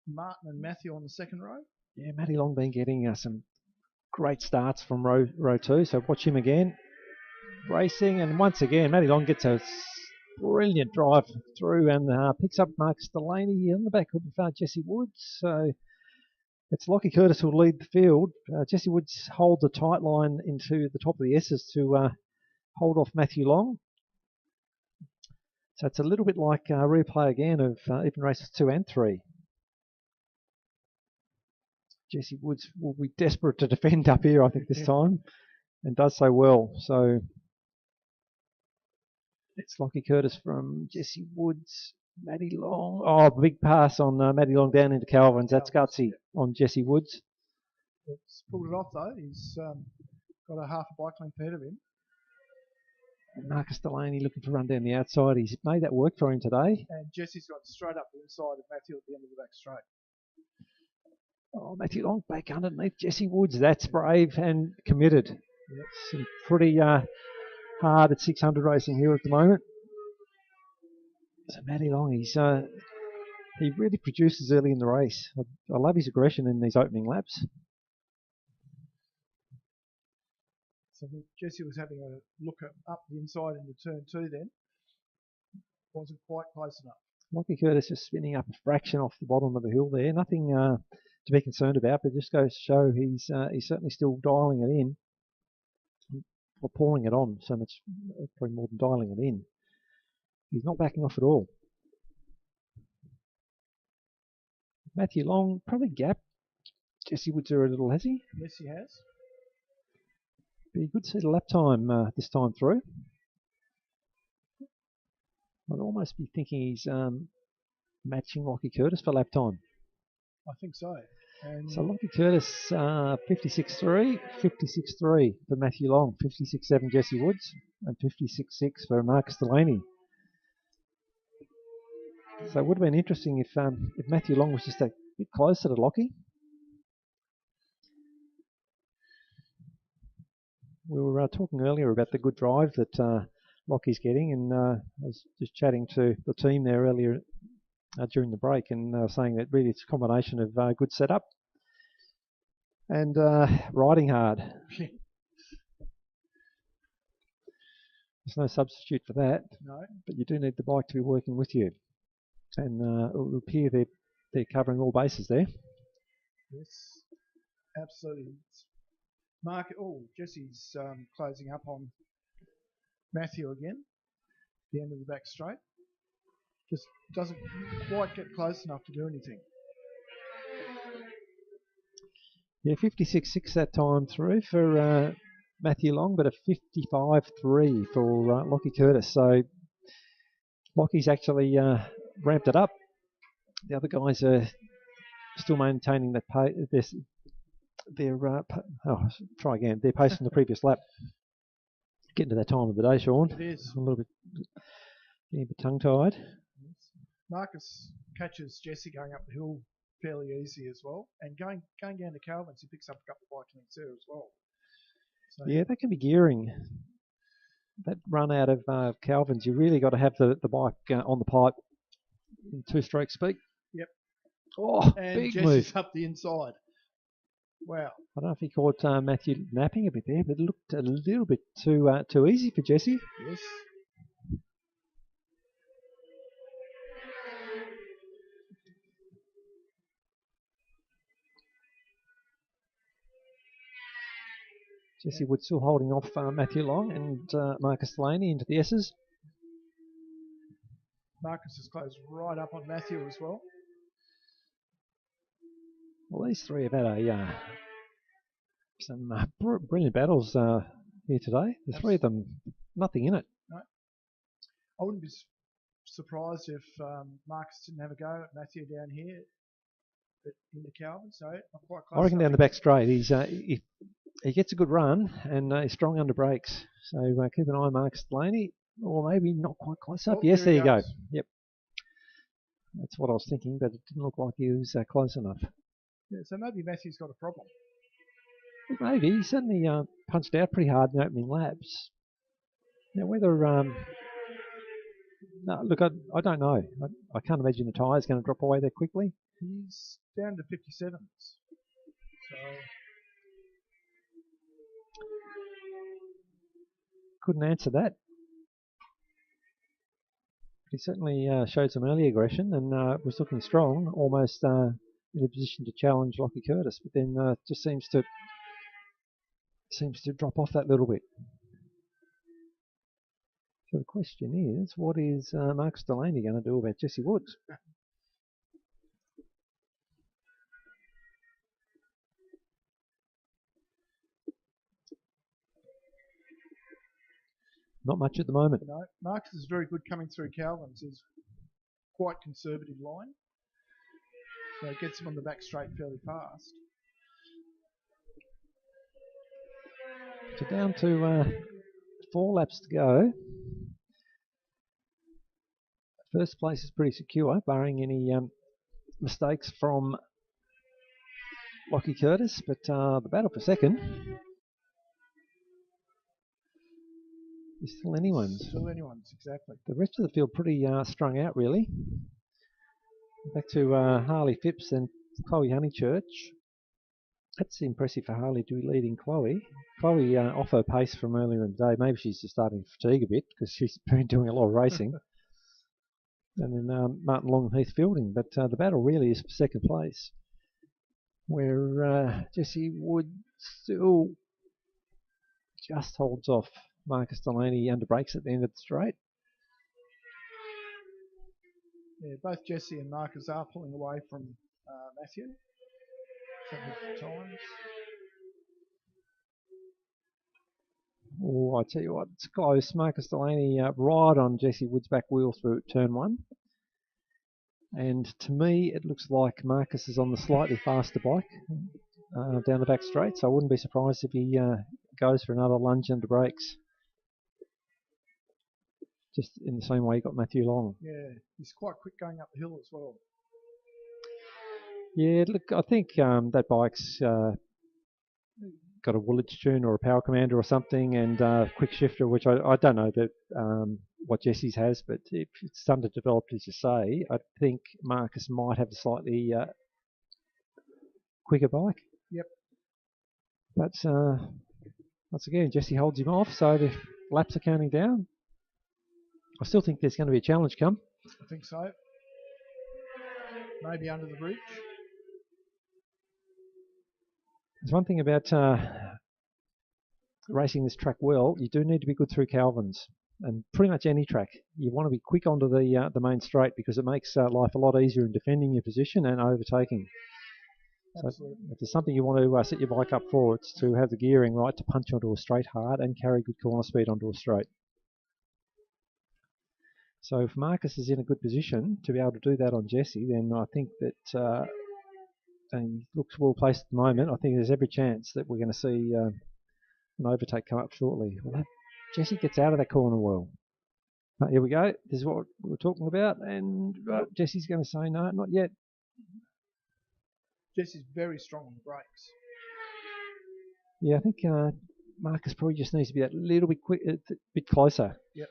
S3: Martin and Matthew on the second row.
S2: Yeah, Matty Long been getting some great starts from row 2, so watch him again. racing, and once again, Matty Long gets a brilliant drive through and picks up Marcus Delaney in the back of Jesse Woods. So it's Lockie Curtis who'll lead the field. Jesse Woods holds a tight line into the top of the S's to hold off Matthew Long. So it's a little bit like a replay again of even races 2 and 3. Jesse Woods will be desperate to defend up here, I think, this time, and does so well. So it's Lockie Curtis from Jesse Woods, Matty Long. Oh, big pass on Matty Long down into Calvin's. That's gutsy on Jesse Woods.
S3: It's pulled it off though. He's got a half a bike length ahead of him.
S2: And Marcus Delaney looking to run down the outside. He's made that work for him today.
S3: And Jesse's got straight up the inside of Matthew at the end of the back straight.
S2: Oh, Matthew Long back underneath Jesse Woods. That's brave and committed. Yep. Some pretty hard at 600 racing here at the moment. So Matty Long, he really produces early in the race. I love his aggression in these opening laps.
S3: So Jesse was having a look up the inside into turn 2 then. Wasn't quite close enough.
S2: Lockie Curtis just spinning up a fraction off the bottom of the hill there. Nothing to be concerned about, but just goes to show he's certainly still dialing it in. Or pouring it on, so much, probably more than dialing it in. He's not backing off at all. Matthew Long, probably gap. Jesse Woods a little, has he?
S3: Yes, he has.
S2: Be good to see the lap time this time through. I'd almost be thinking he's matching Lockie Curtis for lap time.
S3: I think so. And
S2: so Lockie Curtis, 56.3, 56.3 for Matthew Long, 56.7 Jesse Woods, and 56.6 for Marcus Delaney. So it would have been interesting if Matthew Long was just a bit closer to Lockie. We were talking earlier about the good drive that Lockie's getting, and I was just chatting to the team there earlier during the break, and saying that really it's a combination of good setup and riding hard. There's no substitute for that.
S3: No. But
S2: you do need the bike to be working with you. And it would appear they're covering all bases there.
S3: Yes, absolutely. Jesse's closing up on Matthew again. The end of the back straight. Just doesn't quite get close enough to do anything.
S2: Yeah, 56.6 that time through for Matthew Long, but a 55.3 for Lockie Curtis. So Lockie's actually ramped it up. The other guys are still maintaining that pace. Their pace from the previous lap. Getting to that time of the day, Sean.
S3: It is.
S2: A little bit, getting a bit tongue-tied.
S3: Marcus catches Jesse going up the hill fairly easy as well, and going down to Calvin's, he picks up a couple of bike lengths there as well. So,
S2: yeah, that can be gearing. That run out of Calvin's, you really got to have the bike on the pipe in 2-stroke speed.
S3: Yep.
S2: Oh,
S3: and
S2: big
S3: Jesse's
S2: move.
S3: up the inside. Wow.
S2: I don't know if he caught Matthew napping a bit there, but it looked a little bit too easy for Jesse.
S3: Yes.
S2: Jesse Wood still holding off Matthew Long and Marcus Delaney into the S's.
S3: Marcus has closed right up on Matthew as well.
S2: Well, these three have had some brilliant battles here today. The three of them, nothing in it.
S3: No. I wouldn't be surprised if Marcus didn't have a go at Matthew down here in the Calvin, so not quite close.
S2: I reckon down the back straight, he gets a good run and he's strong under brakes. So keep an eye on Marcus Delaney, or maybe not quite close up.
S3: Oh,
S2: yes, there you go.
S3: goes.
S2: Yep. That's what I was thinking, but it didn't look like he was close enough.
S3: Yeah, so maybe Matthew's got a problem.
S2: Maybe. He certainly punched out pretty hard in the opening laps. Now, whether... no, look, I don't know. I can't imagine the tyre's going to drop away that quickly.
S3: He's down to 57s. So...
S2: couldn't answer that. He certainly showed some early aggression and was looking strong, almost in a position to challenge Lockie Curtis, but then just seems to drop off that little bit. So the question is, what is Marcus Delaney going to do about Jesse Woods? Not much at the moment.
S3: No, Marcus is very good coming through Calvin's. He's quite conservative line, so it gets him on the back straight fairly fast.
S2: So down to 4 laps to go. First place is pretty secure, barring any mistakes from Lockie Curtis, but the battle for second is still anyone's.
S3: Still anyone's, exactly.
S2: The rest of the field pretty strung out, really. Back to Harley Phipps and Chloe Honeychurch. That's impressive for Harley to be leading Chloe. Chloe off her pace from earlier in the day. Maybe she's just starting to fatigue a bit because she's been doing a lot of racing. And then Martin Long and Heath Fielding. But the battle really is for second place, where Jesse Wood still just holds off Marcus Delaney under brakes at the end of the straight.
S3: Yeah, both Jesse and Marcus are pulling away from Matthew. Several times.
S2: Oh, I tell you what, it's close. Marcus Delaney right on Jesse Wood's back wheel through turn 1. And to me, it looks like Marcus is on the slightly faster bike down the back straight, so I wouldn't be surprised if he goes for another lunge under brakes. Just in the same way he got Matthew Long.
S3: Yeah, he's quite quick going up the hill as well.
S2: Yeah, look, I think that bike's got a Woolwich tune or a power commander or something, and quick shifter, which I don't know that what Jesse's has, but if it's underdeveloped, as you say, I think Marcus might have a slightly quicker bike.
S3: Yep.
S2: But once again, Jesse holds him off, so the laps are counting down. I still think there's going to be a challenge come.
S3: I think so. Maybe under the bridge.
S2: There's one thing about racing this track well, you do need to be good through Calvin's, and pretty much any track. You want to be quick onto the main straight because it makes life a lot easier in defending your position and overtaking.
S3: Absolutely.
S2: So if there's something you want to set your bike up for, it's to have the gearing right to punch onto a straight hard and carry good corner speed onto a straight. So if Marcus is in a good position to be able to do that on Jesse, then I think that and he looks well placed at the moment. I think there's every chance that we're going to see an overtake come up shortly. Well, Jesse gets out of that corner well. Here we go. This is what we were talking about, and Jesse's going to say no, not yet.
S3: Jesse's very strong on the brakes.
S2: Yeah, I think Marcus probably just needs to be that little bit bit closer.
S3: Yep.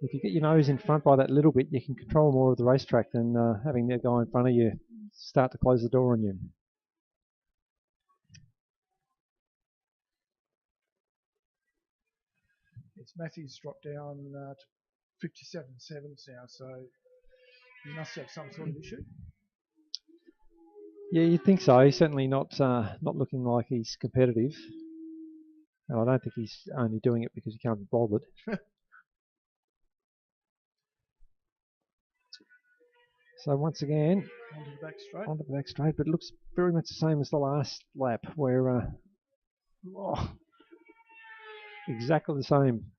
S2: If you get your nose in front by that little bit, you can control more of the racetrack than having that guy in front of you start to close the door on you.
S3: It's Matthews dropped down to 57 sevenths now, so he must have some sort of issue.
S2: Yeah, you'd think so. He's certainly not looking like he's competitive. And I don't think he's only doing it because he can't be bothered. So once again, onto the back straight, but it looks very much the same as the last lap, where exactly the same.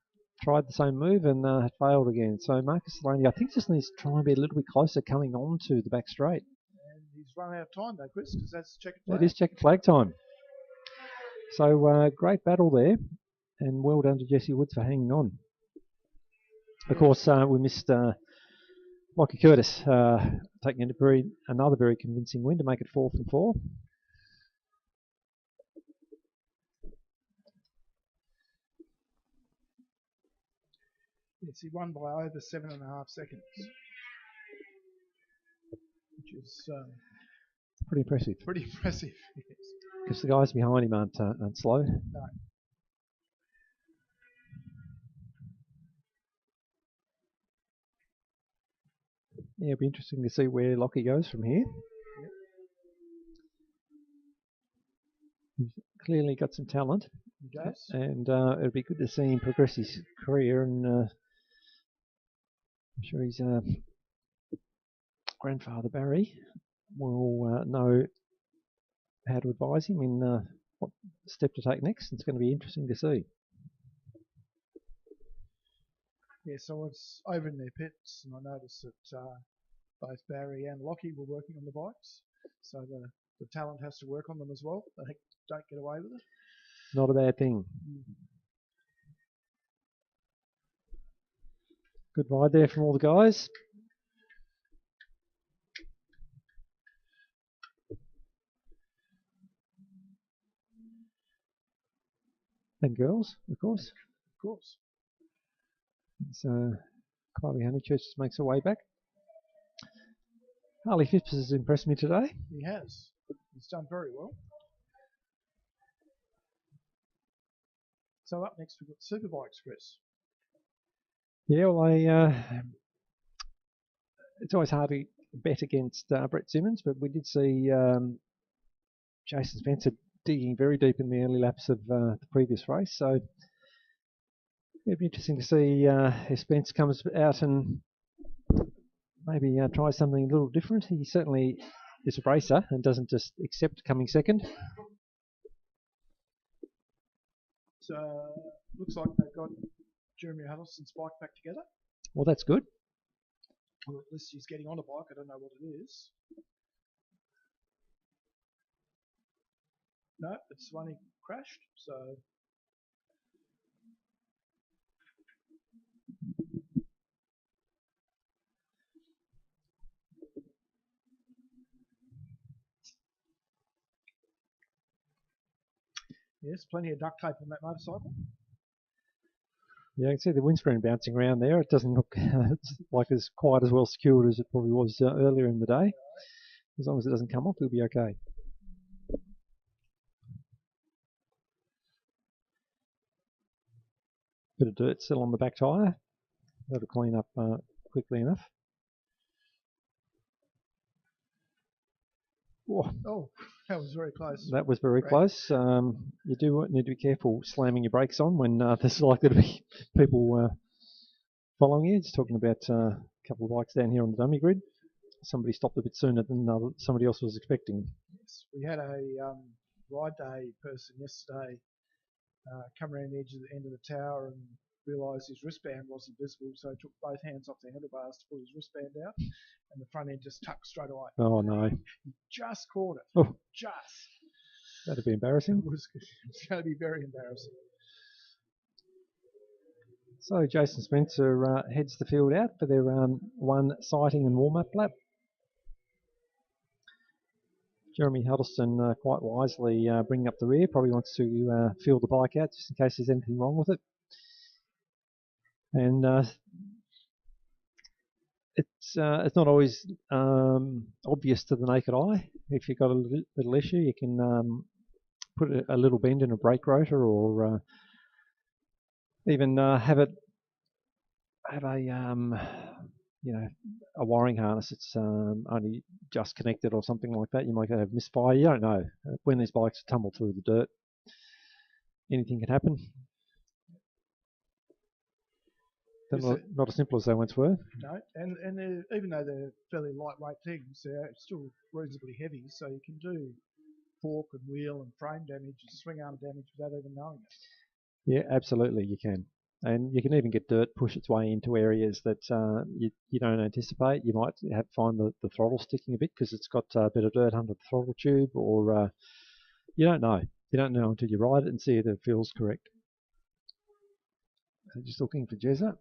S2: Tried the same move and failed again. So Marcus Delaney, I think, just needs to try and be a little bit closer coming on to the back straight.
S3: And he's run out of time though, Chris, because that's checkered flag.
S2: That is checkered flag time. So great battle there, and well done to Jesse Woods for hanging on. Of course, we missed Lockie Curtis taking another very convincing win to make it 4 from 4.
S3: Yes, he won by over 7.5 seconds, which is
S2: pretty impressive.
S3: Pretty impressive, yes.
S2: Because the guys behind him aren't slow.
S3: No.
S2: yeah, it'll be interesting to see where Lockie goes from here. He's clearly got some talent.
S3: He does.
S2: And it'll be good to see him progress his career, and I'm sure his grandfather Barry will know how to advise him in what step to take next. It's going to be interesting to see.
S3: Yeah, so it's over in their pits, and I noticed that both Barry and Lockie were working on the bikes, so the talent has to work on them as well. They don't get away with it.
S2: Not a bad thing. Good ride there from all the guys. And girls, of course.
S3: Of course.
S2: So Kylie Honeychurch just makes her way back. Harley Phipps has impressed me today.
S3: He has. He's done very well. So up next we've got Superbikes, Chris.
S2: Yeah, well, it's always hard to bet against Brett Simmons, but we did see Jason Spencer digging very deep in the early laps of the previous race, so it'd be interesting to see if Spence comes out and maybe try something a little different. He certainly is a racer and doesn't just accept coming second.
S3: So looks like they've got Jeremy Huddleston's bike back together.
S2: Well, that's good.
S3: Or at least he's getting on a bike. I don't know what it is. No, it's one he crashed. So yes, plenty of duct tape on that motorcycle.
S2: Yeah, you can see the windscreen bouncing around there. It doesn't look like as quite as well secured as it probably was earlier in the day. As long as it doesn't come off, it'll be okay. Bit of dirt still on the back tyre. That'll clean up quickly enough. Whoa.
S3: Oh, that was very close.
S2: That was very close. You do need to be careful slamming your brakes on when there's likely to be people following you. Just talking about a couple of bikes down here on the dummy grid. Somebody stopped a bit sooner than somebody else was expecting.
S3: Yes, we had a ride day person yesterday come around the edge of the end of the tower and realised his wristband wasn't visible, so he took both hands off the handlebars to pull his wristband out, and the front end just tucked straight away.
S2: Oh no!
S3: He just caught it.
S2: Oh,
S3: just.
S2: That'd be embarrassing.
S3: It's going to be very embarrassing.
S2: So Jason Spencer heads the field out for their one sighting and warm-up lap. Jeremy Huddleston quite wisely bringing up the rear, probably wants to feel the bike out just in case there's anything wrong with it. And it's not always obvious to the naked eye. If you've got a little issue, you can put a little bend in a brake rotor, or even have a a wiring harness that's only just connected or something like that. You might have misfire. You don't know when these bikes tumble through the dirt. Anything can happen. They're not as simple as they once were.
S3: No, and even though they're fairly lightweight things, they're still reasonably heavy, so you can do fork and wheel and frame damage and swing arm damage without even knowing it.
S2: Yeah, absolutely you can. And you can even get dirt push its way into areas that you don't anticipate. You might find the throttle sticking a bit because it's got a bit of dirt under the throttle tube, or you don't know. You don't know until you ride it and see if it feels correct. So just looking for Jezza.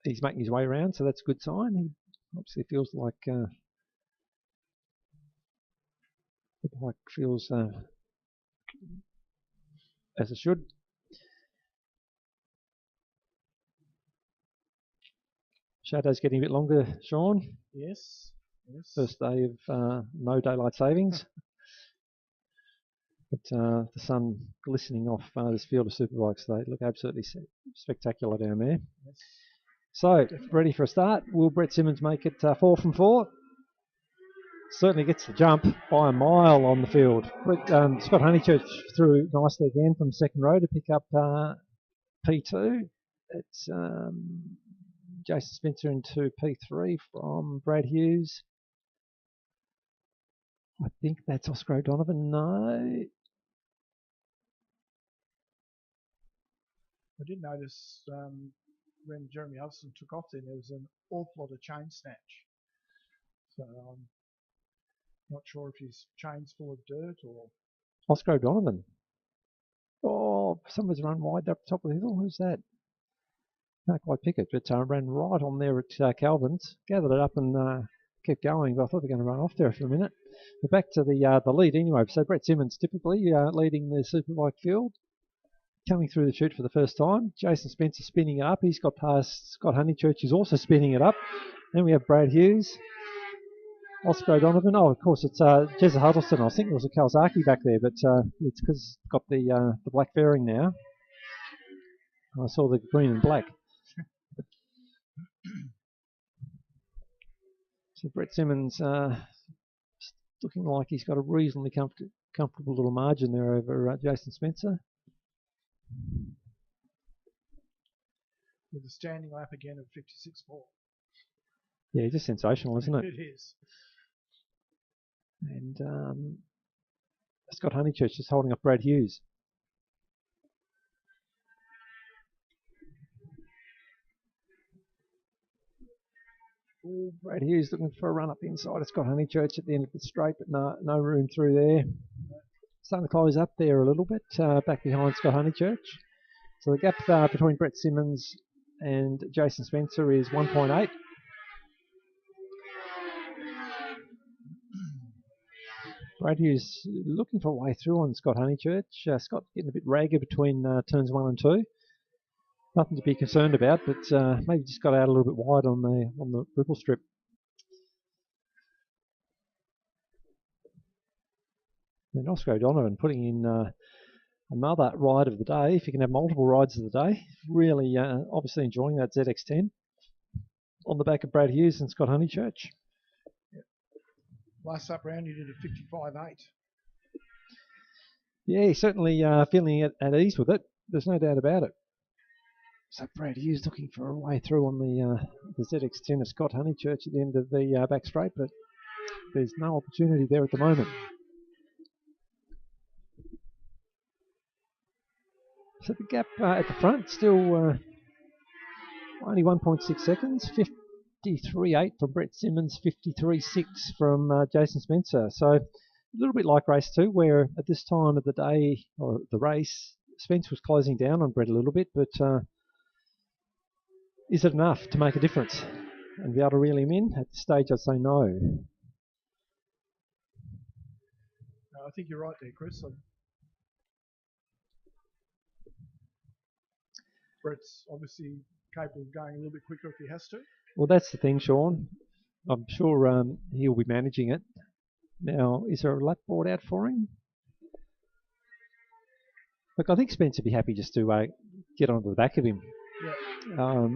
S2: He's making his way around, so that's a good sign. He obviously feels like the bike feels as it should. Shadow's getting a bit longer, Sean.
S3: Yes.
S2: First day of no daylight savings. But the sun glistening off this field of superbikes, they look absolutely spectacular down there.
S3: Yes.
S2: So, ready for a start. Will Brett Simmons make it 4 from 4? Certainly gets the jump by a mile on the field. Scott Honeychurch threw nicely again from second row to pick up P2. It's Jason Spencer into P3 from Brad Hughes. I think that's Oscar O'Donovan. No.
S3: I did notice when Jeremy Hudson took off there was an awful lot of chain snatch. So I'm not sure if his chain's full of dirt or...
S2: Oscar O'Donovan. Oh, someone's run wide up the top of the hill. Who's that? Can't quite pick it, but ran right on there at Calvin's. Gathered it up and kept going, but I thought they were going to run off there for a minute. But back to the lead anyway. So Brett Simmons typically leading the Superbike field. Coming through the chute for the first time. Jason Spencer spinning it up. He's got past Scott Honeychurch, who's also spinning it up. Then we have Brad Hughes. Oscar O'Donovan. Oh, of course, it's Jezza Huddleston. I was thinking it was a Kawasaki back there, but it's because it's got the black fairing now. I saw the green and black. So Brett Simmons looking like he's got a reasonably comfortable little margin there over Jason Spencer.
S3: With a standing lap again of 56.4.
S2: Yeah, just sensational, isn't it?
S3: It is.
S2: And Scott Honeychurch just holding up Brad Hughes. Ooh, Brad Hughes looking for a run up the inside of Scott Honeychurch at the end of the straight, but no room through there. Starting to close up there a little bit, back behind Scott Honeychurch. So the gap between Brett Simmons and Jason Spencer is 1.8. Brad Hughes looking for a way through on Scott Honeychurch. Scott getting a bit ragged between turns 1 and 2. Nothing to be concerned about, but maybe just got out a little bit wide on the ripple strip. Then Oscar O'Donovan putting in another ride of the day, if you can have multiple rides of the day. Really obviously enjoying that ZX10 on the back of Brad Hughes and Scott Honeychurch.
S3: Yep. Last up round, he did a 55.8.
S2: Yeah, he's certainly feeling at ease with it. There's no doubt about it. So Brad Hughes looking for a way through on the ZX10 of Scott Honeychurch at the end of the back straight, but there's no opportunity there at the moment. So the gap at the front still only 1.6 seconds, 53.8 from Brett Simmons, 53.6 from Jason Spencer. So a little bit like race 2, where at this time of the day, or the race, Spence was closing down on Brett a little bit, but is it enough to make a difference and be able to reel him in? At this stage, I'd say no.
S3: I think you're right there, Chris. Brett's obviously capable of going a little bit quicker if he has to.
S2: Well, that's the thing, Sean. I'm sure he'll be managing it. Now, is there a lap board out for him? Look, I think Spence would be happy just to get onto the back of him.
S3: Yeah.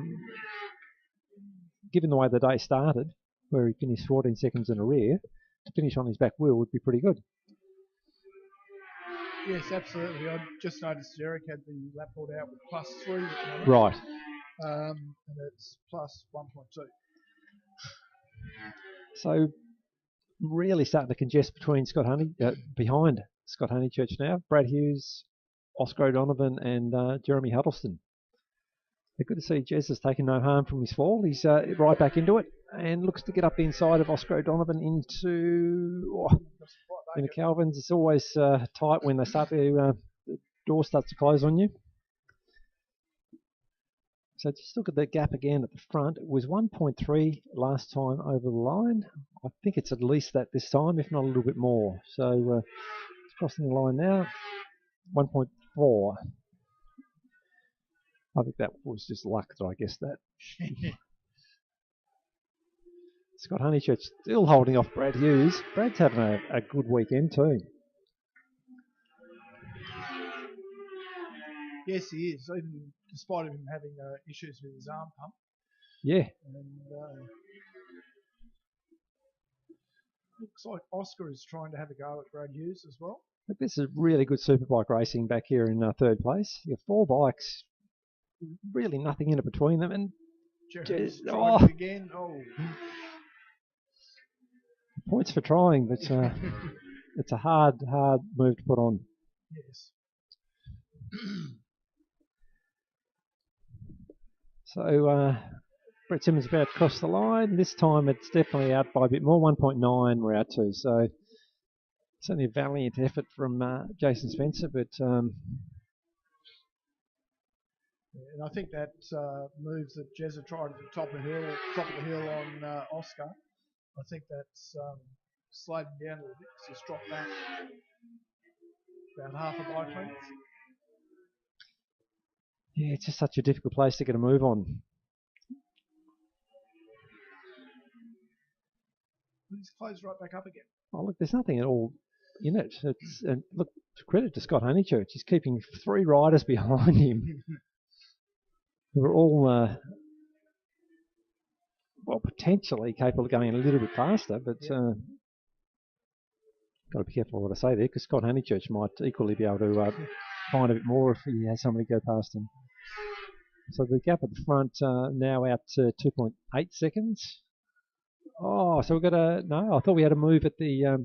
S2: Given the way the day started, where he finished 14 seconds in a rear, to finish on his back wheel would be pretty good.
S3: Yes, absolutely. I just noticed Derek had the lap board out with +3 at the moment.
S2: Right.
S3: And it's +1.2.
S2: So really starting to congest between behind Scott Honeychurch now. Brad Hughes, Oscar O'Donovan and Jeremy Huddleston. They're good to see Jez has taken no harm from his fall. He's right back into it and looks to get up the inside of Oscar O'Donovan into Calvin's. It's always tight when they start to the door starts to close on you. So just look at the gap again at the front. It was 1.3 last time over the line. I think it's at least that this time, if not a little bit more. So it's crossing the line now. 1.4. I think that was just luck that I guessed that. Scott Honeychurch still holding off Brad Hughes. Brad's having a good weekend too.
S3: Yes, he is. Even despite him having issues with his arm pump,
S2: Yeah.
S3: And looks like Oscar is trying to have a go at Brad Hughes as well.
S2: But this is really good superbike racing back here in third place. You have 4 bikes, really nothing in between them, and
S3: Jerry's
S2: oh.
S3: tried it again. Oh.
S2: Points for trying, but it's a hard move to put on.
S3: Yes.
S2: So Brett Simmons about to cross the line. This time it's definitely out by a bit more, 1.9 we're out to. So certainly a valiant effort from Jason Spencer, but
S3: and I think that move that Jezza tried at the top of the hill on Oscar, I think that's slowed him down a little bit because he's dropped back about half a bike length.
S2: Yeah, it's just such a difficult place to get a move on.
S3: He's closed right back up again.
S2: Oh, look, there's nothing at all in it. It's, look, credit to Scott Honeychurch. He's keeping 3 riders behind him. They were all, well, potentially capable of going a little bit faster, but got to be careful what I say there, because Scott Honeychurch might equally be able to find a bit more if he has somebody go past him. So the gap at the front now out to 2.8 seconds. Oh, so we've got no, I thought we had a move at the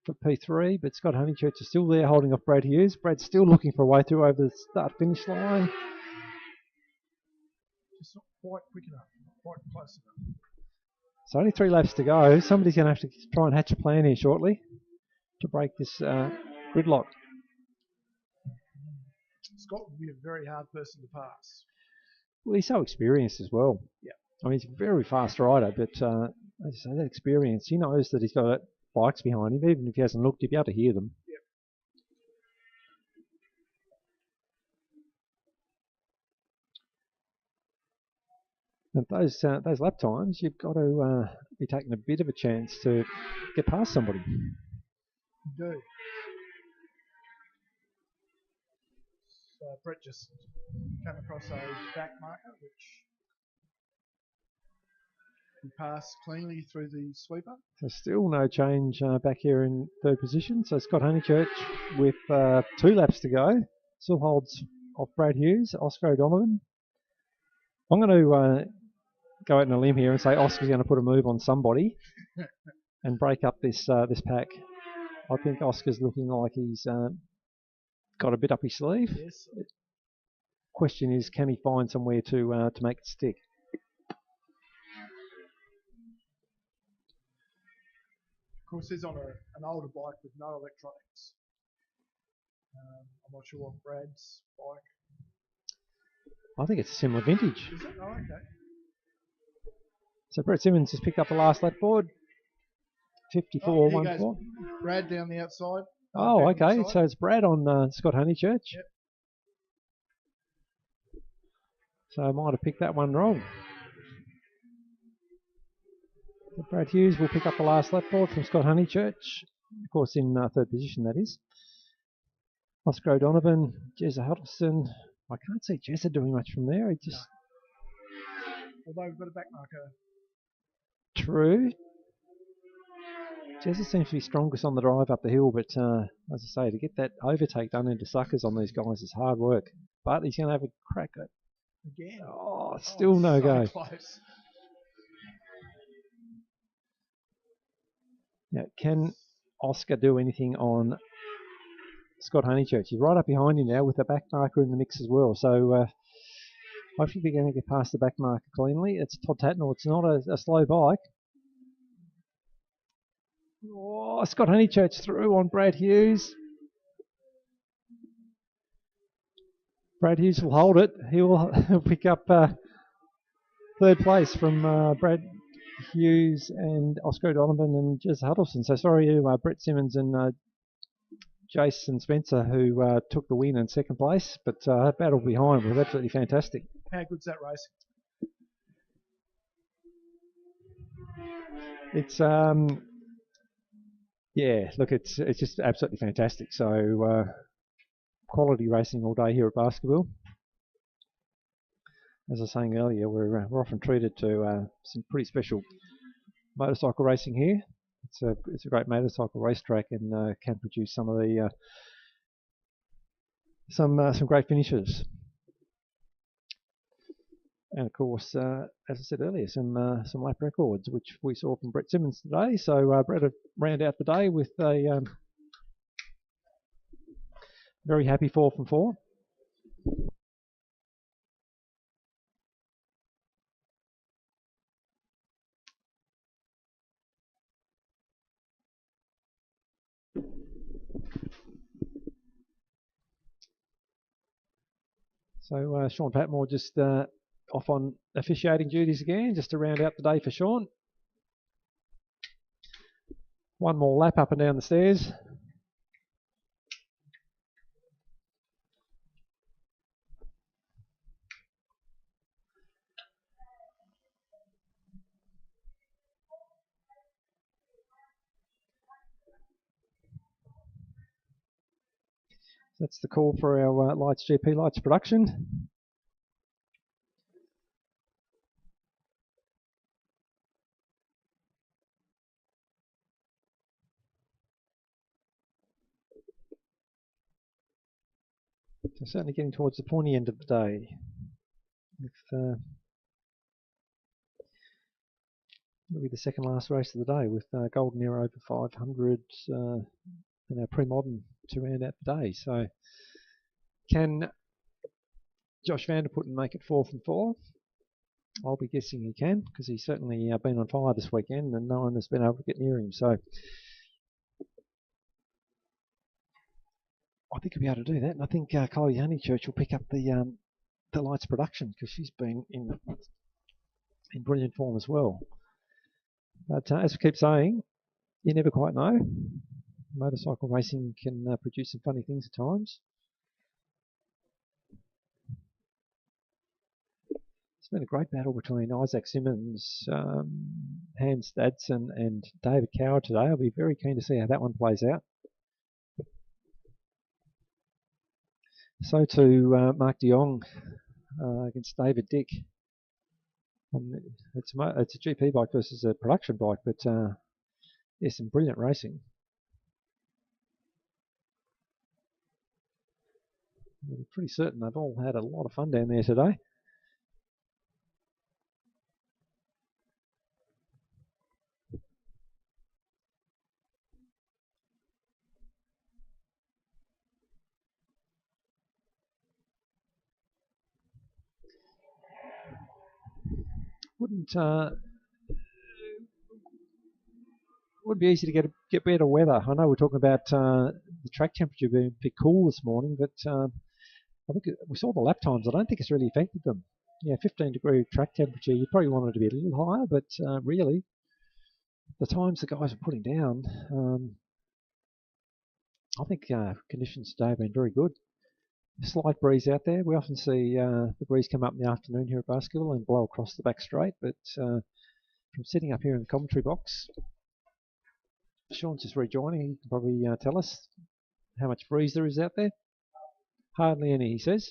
S2: for P3, but Scott Honeychurch is still there holding off Brad Hughes. Brad's still looking for a way through over the start-finish line.
S3: Just not quite quick enough, not quite close enough.
S2: So only 3 laps to go. Somebody's going to have to try and hatch a plan here shortly to break this gridlock.
S3: Scott would be a very hard person to pass.
S2: Well, he's so experienced as well.
S3: Yeah.
S2: I mean, he's a very fast rider, but as I say, that experience, he knows that he's got bikes behind him. Even if he hasn't looked, he'll be able to hear them. Yep. And those lap times, you've got to be taking a bit of a chance to get past somebody.
S3: You do. So Brett just came across a back marker, which he passed cleanly through the sweeper.
S2: So still no change back here in third position. So Scott Honeychurch with 2 laps to go. Still holds off Brad Hughes, Oscar O'Donovan. I'm going to go out on a limb here and say Oscar's going to put a move on somebody and break up this this pack. I think Oscar's looking like he's got a bit up his sleeve.
S3: Yes.
S2: Question is, can he find somewhere to make it stick?
S3: Of course, he's on an older bike with no electronics. I'm not sure what Brad's bike.
S2: I think it's a similar vintage.
S3: Is it? Oh, okay.
S2: So Brett Simmons has picked up the last lap board. 54.14.
S3: Brad down the outside.
S2: Oh, okay. So it's Brad on Scott Honeychurch.
S3: Yep.
S2: So I might have picked that one wrong. So Brad Hughes will pick up the last lap board from Scott Honeychurch. Of course, in third position, that is. Oscar O'Donovan, Jezza Huddleston. I can't see Jezza doing much from there. He just.
S3: No. Although we've got a back marker.
S2: True. Jezza seems to be strongest on the drive up the hill, but as I say, to get that overtake done into suckers on these guys is hard work. But he's going to have a crack at it.
S3: Again.
S2: Oh, still no go.
S3: Close.
S2: Now, can Oscar do anything on Scott Honeychurch? He's right up behind him now with the back marker in the mix as well. So hopefully we're going to get past the back marker cleanly. It's Todd Tatnall. It's not a slow bike. Oh, Scott Honeychurch through on Brad Hughes. Brad Hughes will hold it. He'll pick up third place from Brad Hughes and Oscar O'Donovan and Jezza Huddleston. So sorry to Brett Simmons and Jason Spencer who took the win in second place, but that battle behind was absolutely fantastic.
S3: How good's that racing?
S2: It's yeah, look, it's just absolutely fantastic. So quality racing all day here at Baskerville. as I was saying earlier, we're often treated to some pretty special motorcycle racing here. It's a great motorcycle racetrack and can produce some of the some great finishes. And of course, as I said earlier, some lap records, which we saw from Brett Simmons today. So Brett round out the day with a very happy 4 from 4. So Sean Patmore just off on officiating duties again, just to round out the day for Sean. One more lap up and down the stairs. That's the call for our Lights GP Lights production. So certainly getting towards the pointy end of the day. With, it'll be the second last race of the day with Golden Era over 500 and our pre-modern to round out the day. So can Josh Vanderputten make it 4 from 4? I'll be guessing he can, because he's certainly been on fire this weekend and no one has been able to get near him. So I think he'll be able to do that, and I think Chloe Honeychurch will pick up the Lights production because she's been in brilliant form as well. But as we keep saying, you never quite know. Motorcycle racing can produce some funny things at times. It's been a great battle between Isaac Simmons, Hans Stadson and David Coward today. I'll be very keen to see how that one plays out. So to Mark de Jong against David Dick. It's a GP bike versus a production bike, but there's some brilliant racing. I'm pretty certain they've all had a lot of fun down there today. Would be easy to get better weather. I know we're talking about the track temperature being a bit cool this morning, but I think we saw the lap times. I don't think it's really affected them. Yeah, 15-degree track temperature. You probably want it to be a little higher, but really, the times the guys are putting down, I think conditions today have been very good. Slight breeze out there. We often see the breeze come up in the afternoon here at Baskerville and blow across the back straight, but from sitting up here in the commentary box, Sean's just rejoining. He can probably tell us how much breeze there is out there. Hardly any, he says.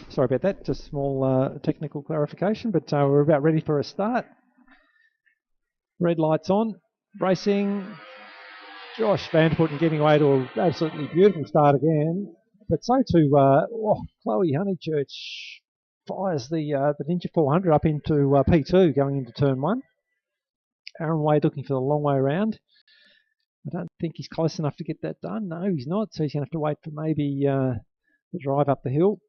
S2: Sorry about that, just a small technical clarification, but we're about ready for a start. Red lights on, racing. Josh Vanderputten getting away to an absolutely beautiful start again, but so too Chloe Honeychurch fires the Ninja 400 up into P2 going into turn 1. Aaron Wade looking for the long way around. I don't think he's close enough to get that done. No, he's not. So he's going to have to wait for maybe the drive up the hill.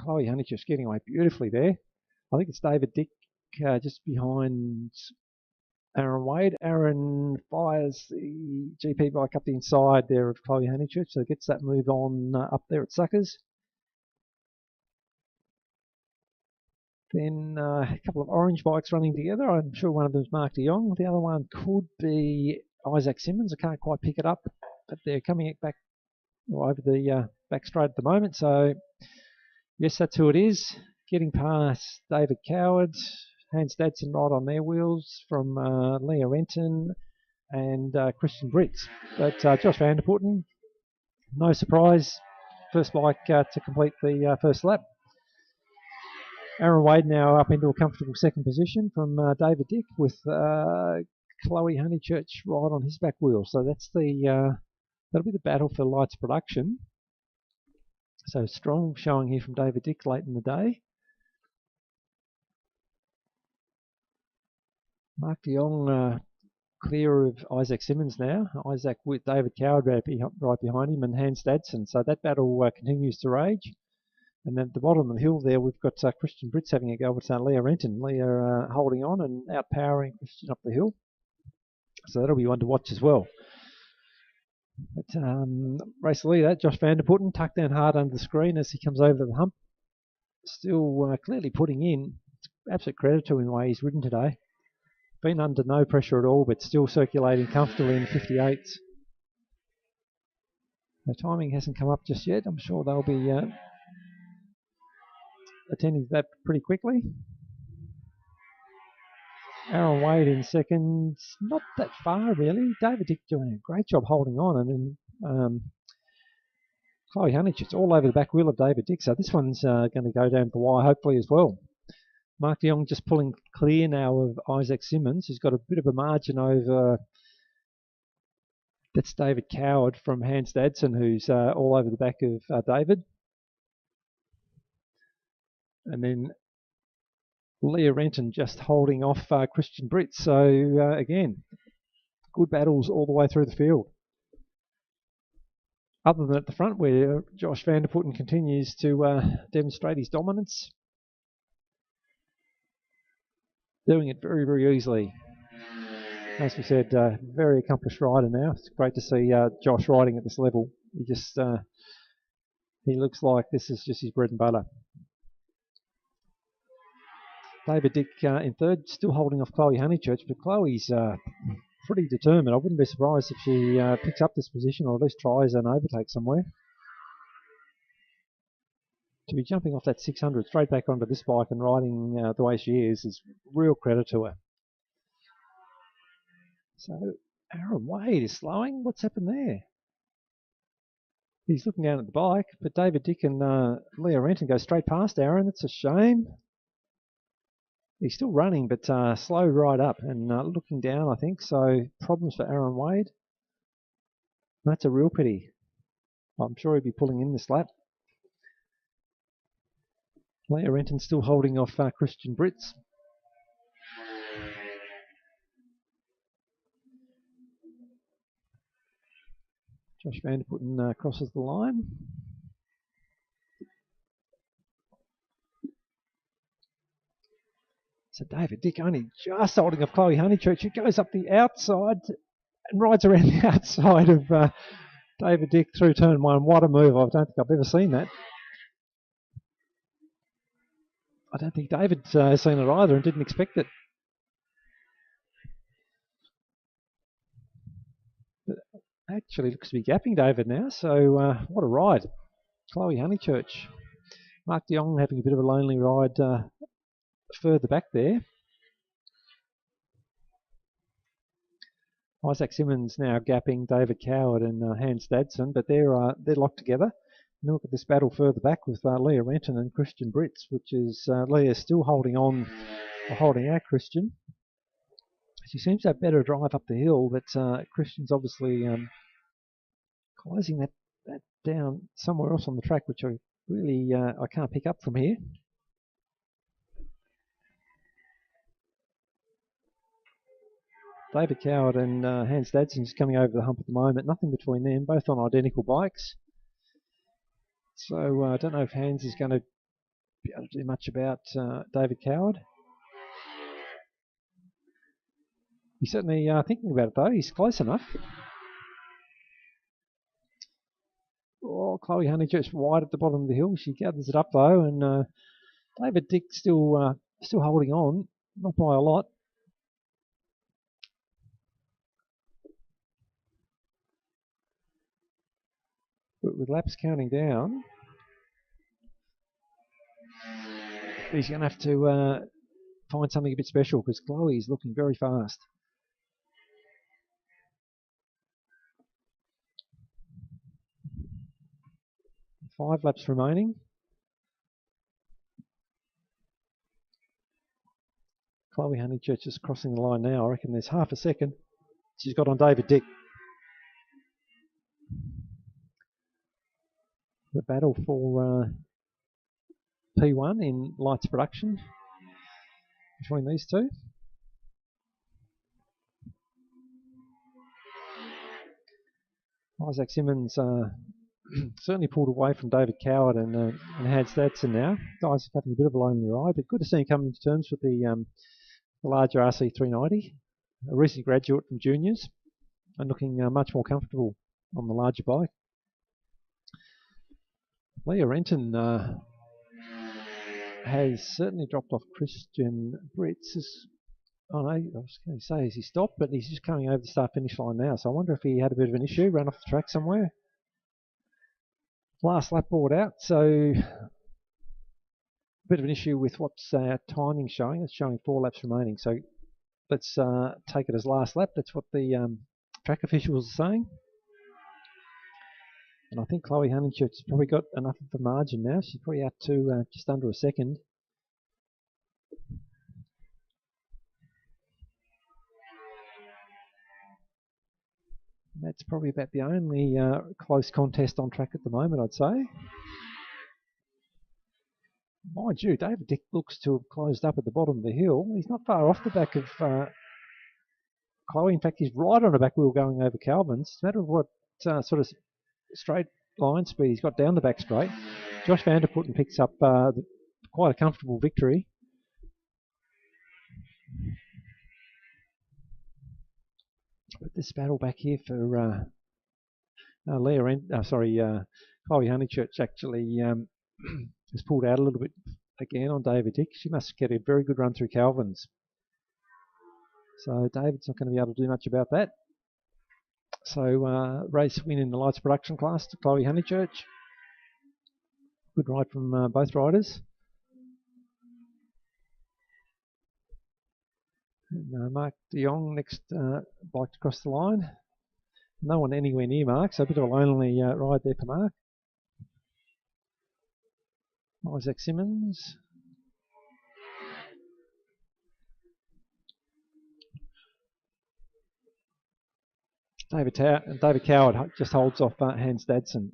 S2: Chloe Honeychurch getting away beautifully there. I think it's David Dick just behind Aaron Wade. Aaron fires the GP bike up the inside there of Chloe Honeychurch, so gets that move on up there at Suckers. Then a couple of orange bikes running together. I'm sure one of them is Mark de Jong. The other one could be Isaac Simmons. I can't quite pick it up, but they're coming back over the back straight at the moment. So, yes, that's who it is. Getting past David Coward, Hans Dadson right on their wheels from Leah Renton and Christian Brits. But Josh Van der Putten, no surprise, first bike to complete the first lap. Aaron Wade now up into a comfortable second position from David Dick with Chloe Honeychurch right on his back wheel. So that's the that'll be the battle for lights production. So strong showing here from David Dick late in the day. Mark de Jong clear of Isaac Simmons now. Isaac with David Coward right behind him and Hans Dadson. So that battle continues to rage. And then at the bottom of the hill there, we've got Christian Brits having a go with Leah Renton. Leah holding on and outpowering Christian up the hill. So that'll be one to watch as well. But race leader, Josh Van der Putten, tucked down hard under the screen as he comes over the hump. Still clearly putting in. It's absolute credit to him the way he's ridden today. Been under no pressure at all, but still circulating comfortably in the 58s. The timing hasn't come up just yet. I'm sure they'll be attending to that pretty quickly. Aaron Wade in second, not that far really. David Dick doing a great job holding on, and then Chloe Honeychurch all over the back wheel of David Dick. So this one's going to go down the wire hopefully as well. Mark de Jong just pulling clear now of Isaac Simmons, who's got a bit of a margin over. That's David Coward from Hans Dadson, who's all over the back of David. And then Leah Renton just holding off Christian Brits. So again, good battles all the way through the field. Other than at the front where Josh Van der Putten continues to demonstrate his dominance. Doing it very, very easily. As we said, very accomplished rider now. It's great to see Josh riding at this level. He looks like this is just his bread and butter. David Dick in third, still holding off Chloe Honeychurch, but Chloe's pretty determined. I wouldn't be surprised if she picks up this position or at least tries an overtake somewhere. To be jumping off that 600 straight back onto this bike and riding the way she is real credit to her. So Aaron Wade is slowing. What's happened there? He's looking down at the bike, but David Dick and Leah Renton go straight past Aaron. That's a shame. He's still running, but slow right up and looking down, I think. So problems for Aaron Wade. That's a real pity. I'm sure he'd be pulling in this lap. Leah Renton still holding off Christian Brits. Josh Van der Putten crosses the line. So David Dick only just holding off Chloe Honeychurch. She goes up the outside and rides around the outside of David Dick through turn one. What a move. I don't think I've ever seen that. I don't think David has seen it either and didn't expect it. But actually looks to be gapping David now, so what a ride. Chloe Honeychurch. Mark de Jong having a bit of a lonely ride further back there. Isaac Simmons now gapping David Coward and Hans Dadson, but they're locked together. And look at this battle further back with Leah Renton and Christian Brits, which is Leah still holding on, or holding out Christian. She seems to have better drive up the hill, but Christian's obviously closing that down somewhere else on the track, which I really I can't pick up from here. David Coward and Hans Dadson just coming over the hump at the moment. Nothing between them, both on identical bikes. So I don't know if Hans is going to be able to do much about David Coward. He's certainly thinking about it though. He's close enough. Oh, Chloe Honeychurch wide at the bottom of the hill. She gathers it up though, and David Dick still holding on, not by a lot. But with laps counting down, he's going to have to find something a bit special because Chloe is looking very fast. Five laps remaining. Chloe Honeychurch is crossing the line now. I reckon there's half a second. She's got on David Dick. The battle for P1 in lights production between these two. Isaac Simmons certainly pulled away from David Coward and Hans Dadson now. Isaac having a bit of a lonely ride, but good to see him coming to terms with the larger RC390. A recent graduate from juniors and looking much more comfortable on the larger bike. Leah Renton has certainly dropped off Christian Brits. Oh no, I was going to say, has he stopped? But he's just coming over the start-finish line now. So I wonder if he had a bit of an issue, ran off the track somewhere. Last lap brought out, so a bit of an issue with what's our timing showing. It's showing 4 laps remaining. So let's take it as last lap. That's what the track officials are saying. And I think Chloe Honeychurch has probably got enough of a margin now. She's probably out to just under a second. That's probably about the only close contest on track at the moment, I'd say. Mind you, David Dick looks to have closed up at the bottom of the hill. He's not far off the back of Chloe. In fact, he's right on the back wheel going over Calvin's. It's a matter of what sort of straight line speed he's got down the back straight. Josh Vanderputten picks up quite a comfortable victory. But this battle back here for Chloe Honeychurch actually has pulled out a little bit again on David Dick. She must get a very good run through Calvin's. So David's not going to be able to do much about that. So race win in the lights production class to Chloe Honeychurch. Good ride from both riders. And, Mark de Jong next bike to cross the line. No one anywhere near Mark, so a bit of a lonely ride there for Mark. Isaac Simmons. David Coward just holds off Hans Dadson.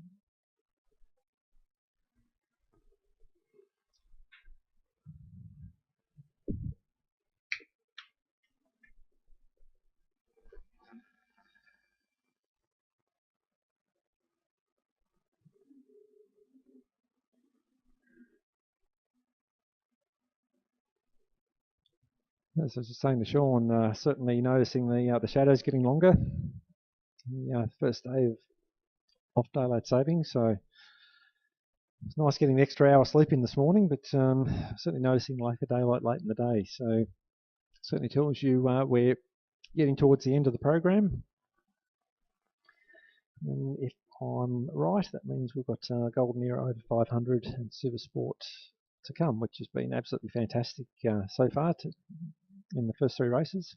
S2: As I was just saying to Sean, certainly noticing the shadows getting longer. The first day of off daylight saving, so it's nice getting the extra hour sleep in this morning, but certainly noticing lack of daylight late in the day. So certainly tells you we're getting towards the end of the program. And if I'm right, that means we've got Golden Era over 500 and Super Sport to come, which has been absolutely fantastic so far in the first 3 races.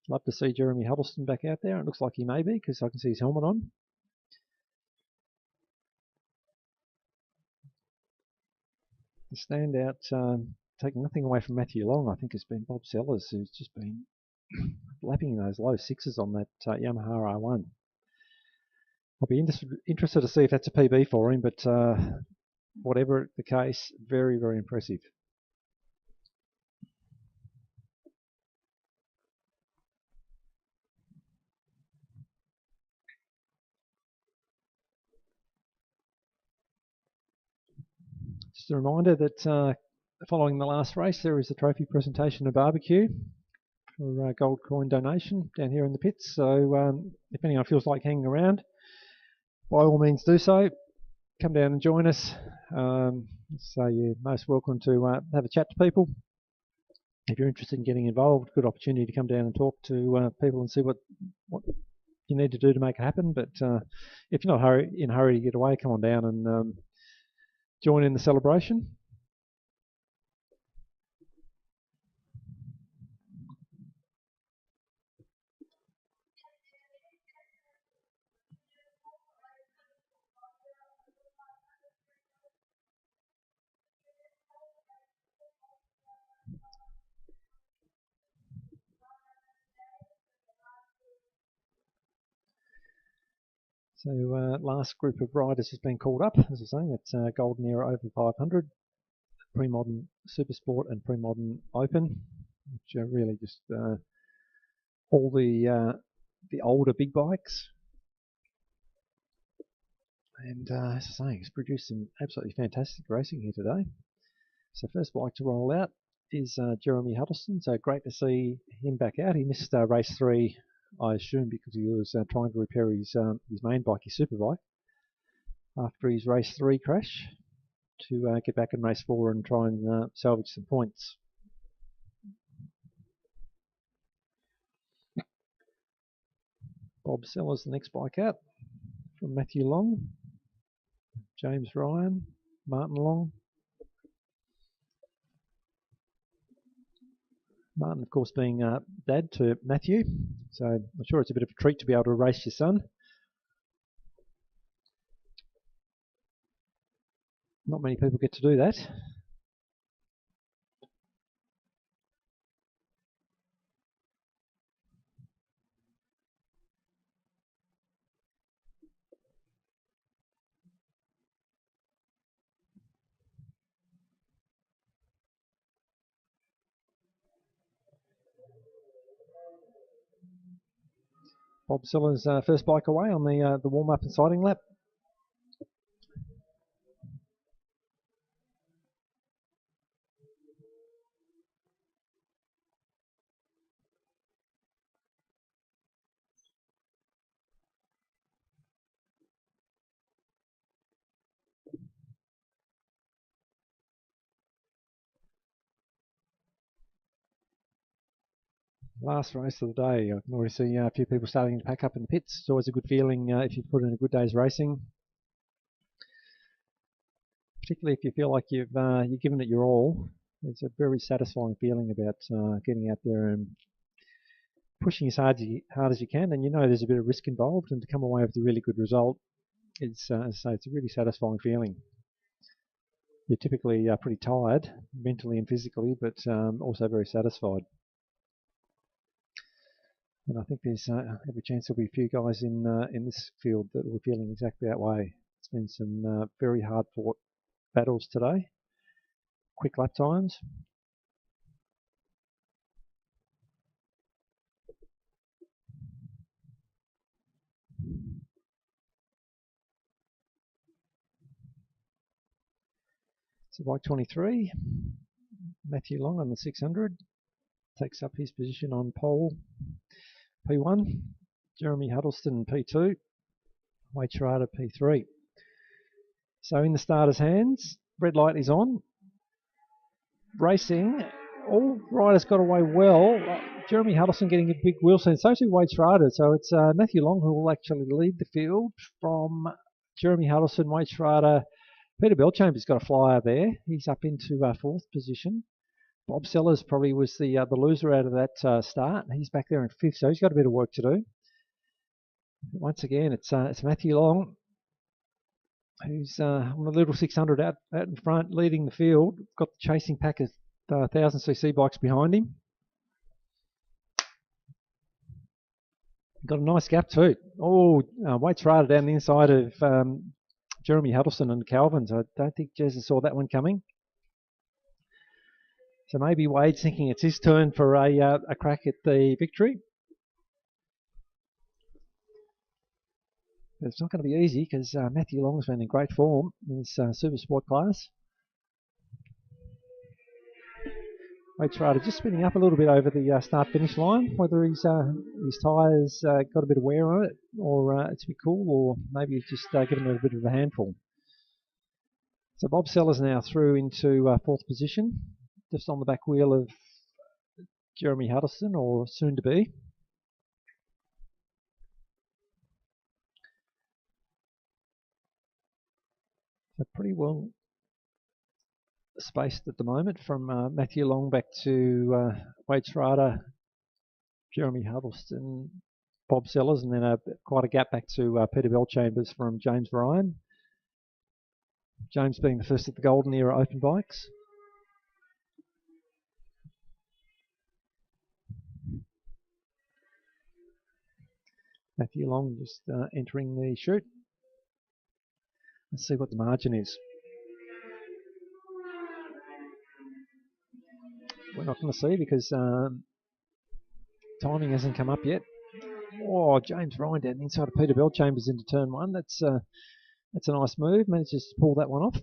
S2: Love to see Jeremy Huddleston back out there. It looks like he may be because I can see his helmet on. The standout, taking nothing away from Matthew Long, I think has been Bob Sellers, who's just been lapping those low 6s on that Yamaha R1. I'll be interested to see if that's a PB for him, but whatever the case, very, very impressive. Just a reminder that following the last race, there is a trophy presentation and barbecue for gold coin donation down here in the pits. So if anyone feels like hanging around, by all means do so. Come down and join us. So you're most welcome to have a chat to people. If you're interested in getting involved, good opportunity to come down and talk to people and see what you need to do to make it happen. But if you're not in a hurry to get away, come on down and join in the celebration. So last group of riders has been called up, as I was saying. It's Golden Era over 500, Pre-Modern Supersport and Pre-Modern Open, which are really just all the older big bikes. And as I was saying, it's produced some absolutely fantastic racing here today. So first bike to roll out is Jeremy Huddleston. So great to see him back out. He missed race 3, I assume, because he was trying to repair his main bike, his superbike, after his race 3 crash, to get back in race 4 and try and salvage some points. Bob Sellers, the next bike out, from Matthew Long, James Ryan, Martin Long. Martin, of course, being dad to Matthew, so I'm sure it's a bit of a treat to be able to race your son. Not many people get to do that. Bob Siller's first bike away on the warm-up and sighting lap. Last race of the day. I can already see a few people starting to pack up in the pits. It's always a good feeling if you've put in a good day's racing. Particularly if you feel like you've given it your all. It's a very satisfying feeling about getting out there and pushing as hard as you can, and you know there's a bit of risk involved, and to come away with a really good result, it's, as I say, it's a really satisfying feeling. You're typically pretty tired, mentally and physically, but also very satisfied. And I think there's every chance there'll be a few guys in this field that will be feeling exactly that way. It's been some very hard-fought battles today. Quick lap times. So bike 23, Matthew Long on the 600, takes up his position on pole P1, Jeremy Huddleston P2, Wade Schrader P3. So in the starter's hands, red light is on. Racing, all riders got away well. Jeremy Huddleston getting a big wheel spin, so too Wade Schrader. So it's Matthew Long who will actually lead the field from Jeremy Huddleston, Wade Schrader. Peter Belchamber's got a flyer there. He's up into 4th position. Bob Sellers probably was the loser out of that start. He's back there in 5th, so he's got a bit of work to do. Once again, it's Matthew Long, who's on the little 600 out in front, leading the field. Got the chasing pack of 1000cc bikes behind him. Got a nice gap too. Oh, Wade Schrader down the inside of Jeremy Huddleston and Calvin. So I don't think Jez saw that one coming. So maybe Wade's thinking it's his turn for a crack at the victory. But it's not going to be easy because Matthew Long's been in great form in this Super Sport class. Wade Schrader just spinning up a little bit over the start-finish line. Whether his tyres got a bit of wear on it, or it's a bit cool, or maybe he's just giving it a bit of a handful. So Bob Sellers now through into fourth position, just on the back wheel of Jeremy Huddleston, or soon to be. So pretty well spaced at the moment from Matthew Long back to Wade Schrader, Jeremy Huddleston, Bob Sellers, and then quite a gap back to Peter Bellchambers from James Ryan. James being the first of the Golden Era open bikes. Matthew Long just entering the chute. Let's see what the margin is. We're not going to see because timing hasn't come up yet. Oh, James Ryan down the inside of Peter Bellchambers into turn one. That's a nice move. Manages to pull that one off.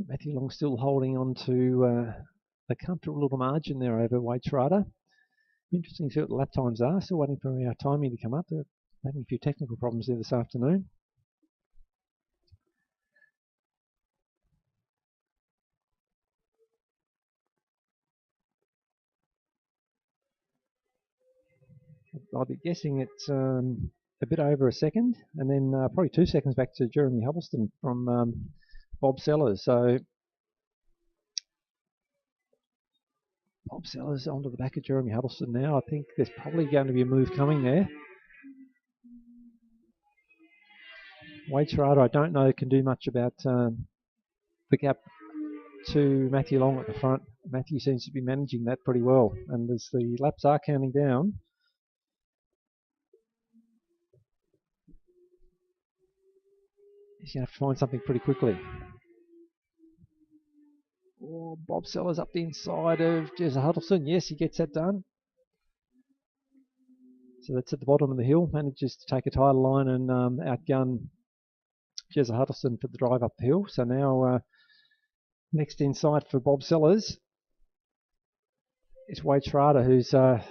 S2: Matthew Long still holding on to a comfortable little margin there over Wade Schrader. Interesting to see what the lap times are. Still waiting for our timing to come up. They're having a few technical problems there this afternoon. I'll be guessing it's a bit over a second, and then probably 2 seconds back to Jeremy Huddleston from Bob Sellers. So Bob Sellers onto the back of Jeremy Huddleston now. I think there's probably going to be a move coming there. Wade Schrader, I don't know, can do much about the gap to Matthew Long at the front. Matthew seems to be managing that pretty well, and as the laps are counting down, he's going to have to find something pretty quickly. Oh, Bob Sellers up the inside of Jezza Huddleston. Yes, he gets that done. So that's at the bottom of the hill. Manages to take a title line and outgun Jezza Huddleston for the drive up the hill. So now next in sight for Bob Sellers is Wade Schrader, who's a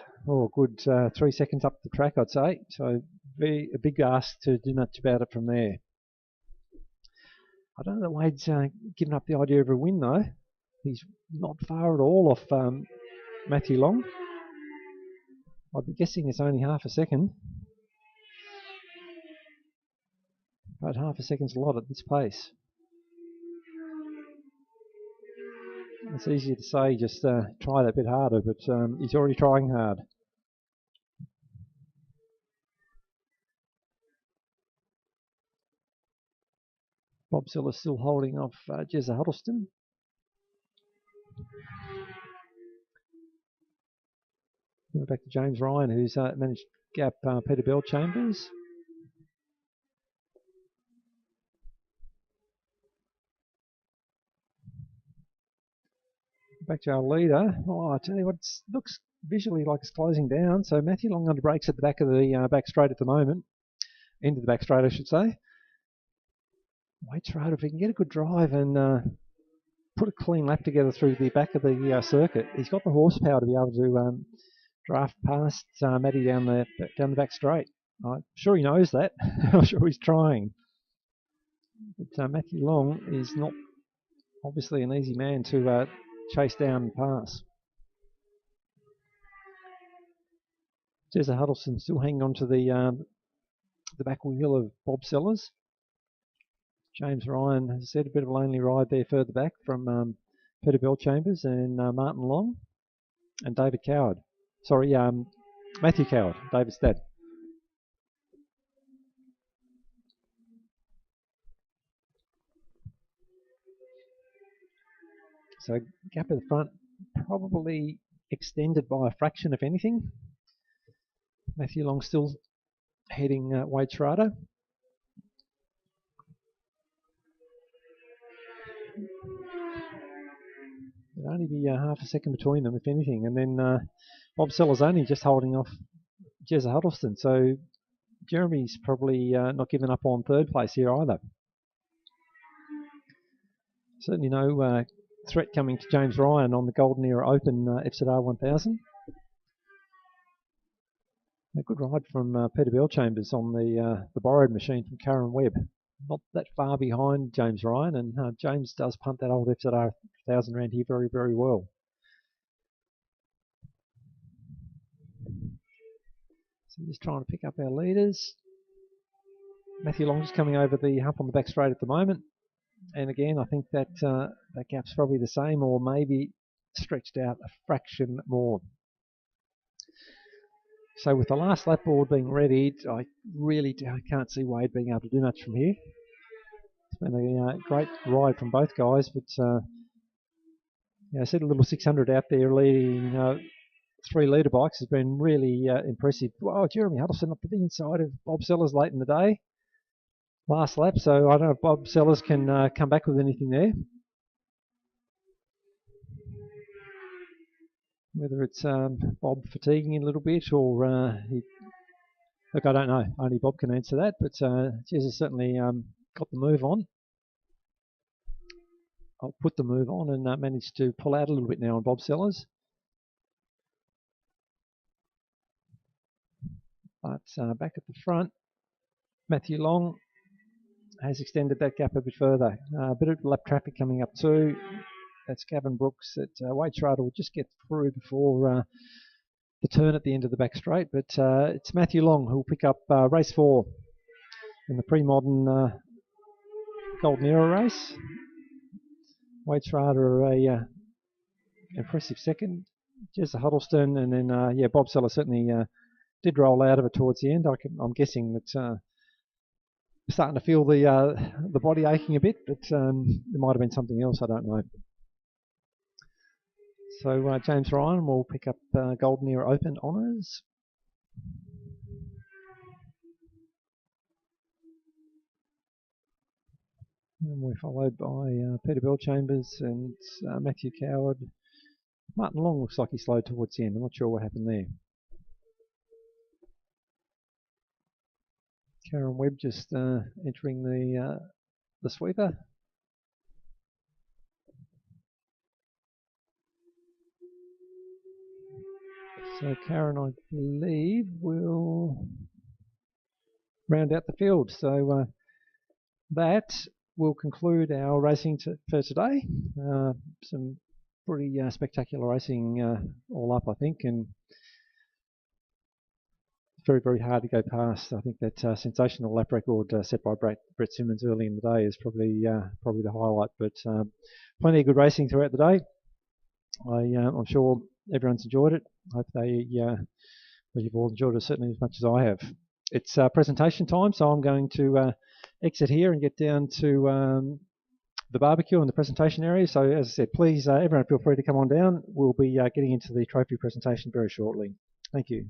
S2: good 3 seconds up the track, I'd say. So a big ask to do much about it from there. I don't know that Wade's given up the idea of a win, though. He's not far at all off Matthew Long. I'd be guessing it's only half a second. But half a second's a lot at this pace. It's easier to say just try that bit harder, but he's already trying hard. Bob Sellers still holding off Jezza Huddleston. Going back to James Ryan, who's managed to gap Peter Bellchambers. Back to our leader. Oh, I tell you what, it looks visually like it's closing down. So Matthew Long under brakes at the back of the back straight at the moment. Into the back straight, I should say. Wade Schrader, if he can get a good drive and put a clean lap together through the back of the circuit, he's got the horsepower to be able to draft past Matty down the back straight. I'm sure he knows that. I'm sure he's trying. But Matthew Long is not obviously an easy man to chase down and pass. Jezza Huddleston still hanging on to the back wheel of Bob Sellers. James Ryan has said a bit of a lonely ride there further back from Peter Bellchambers and Martin Long and David Coward. Sorry, Matthew Coward, David's dad. So gap at the front probably extended by a fraction, if anything. Matthew Long still heading Wade Schrader. It'll only be half a second between them, if anything. And then Bob Sellers only just holding off Jezza Huddleston. So Jeremy's probably not giving up on third place here either. Certainly no threat coming to James Ryan on the Golden Era Open FZR 1000. A good ride from Peter Bellchambers on the borrowed machine from Karen Webb. Not that far behind James Ryan, and James does punt that old FZR 1000 around here very, very well. So just trying to pick up our leaders. Matthew Long just coming over the hump on the back straight at the moment. And again, I think that that gap's probably the same, or maybe stretched out a fraction more. So with the last lap board being readied, I really can't see Wade being able to do much from here. It's been a great ride from both guys, but I said a little 600 out there leading 3 litre bikes has been really impressive. Wow, Jeremy Huddleston up to the inside of Bob Sellers late in the day. Last lap, so I don't know if Bob Sellers can come back with anything there. Whether it's Bob fatiguing a little bit or look, I don't know. Only Bob can answer that, but Jez has certainly got the move on. I'll put the move on and managed to pull out a little bit now on Bob Sellers. But back at the front, Matthew Long has extended that gap a bit further. A bit of lap traffic coming up too. That's Gavin Brooks. Wade Schrader will just get through before the turn at the end of the back straight. But it's Matthew Long who will pick up race 4 in the pre-modern Golden Era race. Wade Schrader a impressive second. Jez Huddleston, and then Bob Sellers certainly did roll out of it towards the end. I'm guessing that starting to feel the body aching a bit, but there might have been something else, I don't know. So James Ryan will pick up Golden Era Open honours. And we're followed by Peter Bellchambers and Matthew Coward. Martin Long looks like he slowed towards the end. I'm not sure what happened there. Karen Webb just entering the sweeper. So Karen, I believe, will round out the field. So that will conclude our racing for today. Some pretty spectacular racing all up, I think, and very, very hard to go past. I think that sensational lap record set by Brett Simmons early in the day is probably the highlight. But plenty of good racing throughout the day. I'm sure everyone's enjoyed it. I hope you've all enjoyed it certainly as much as I have. It's presentation time, so I'm going to exit here and get down to the barbecue and the presentation area. So as I said, please everyone feel free to come on down. We'll be getting into the trophy presentation very shortly. Thank you.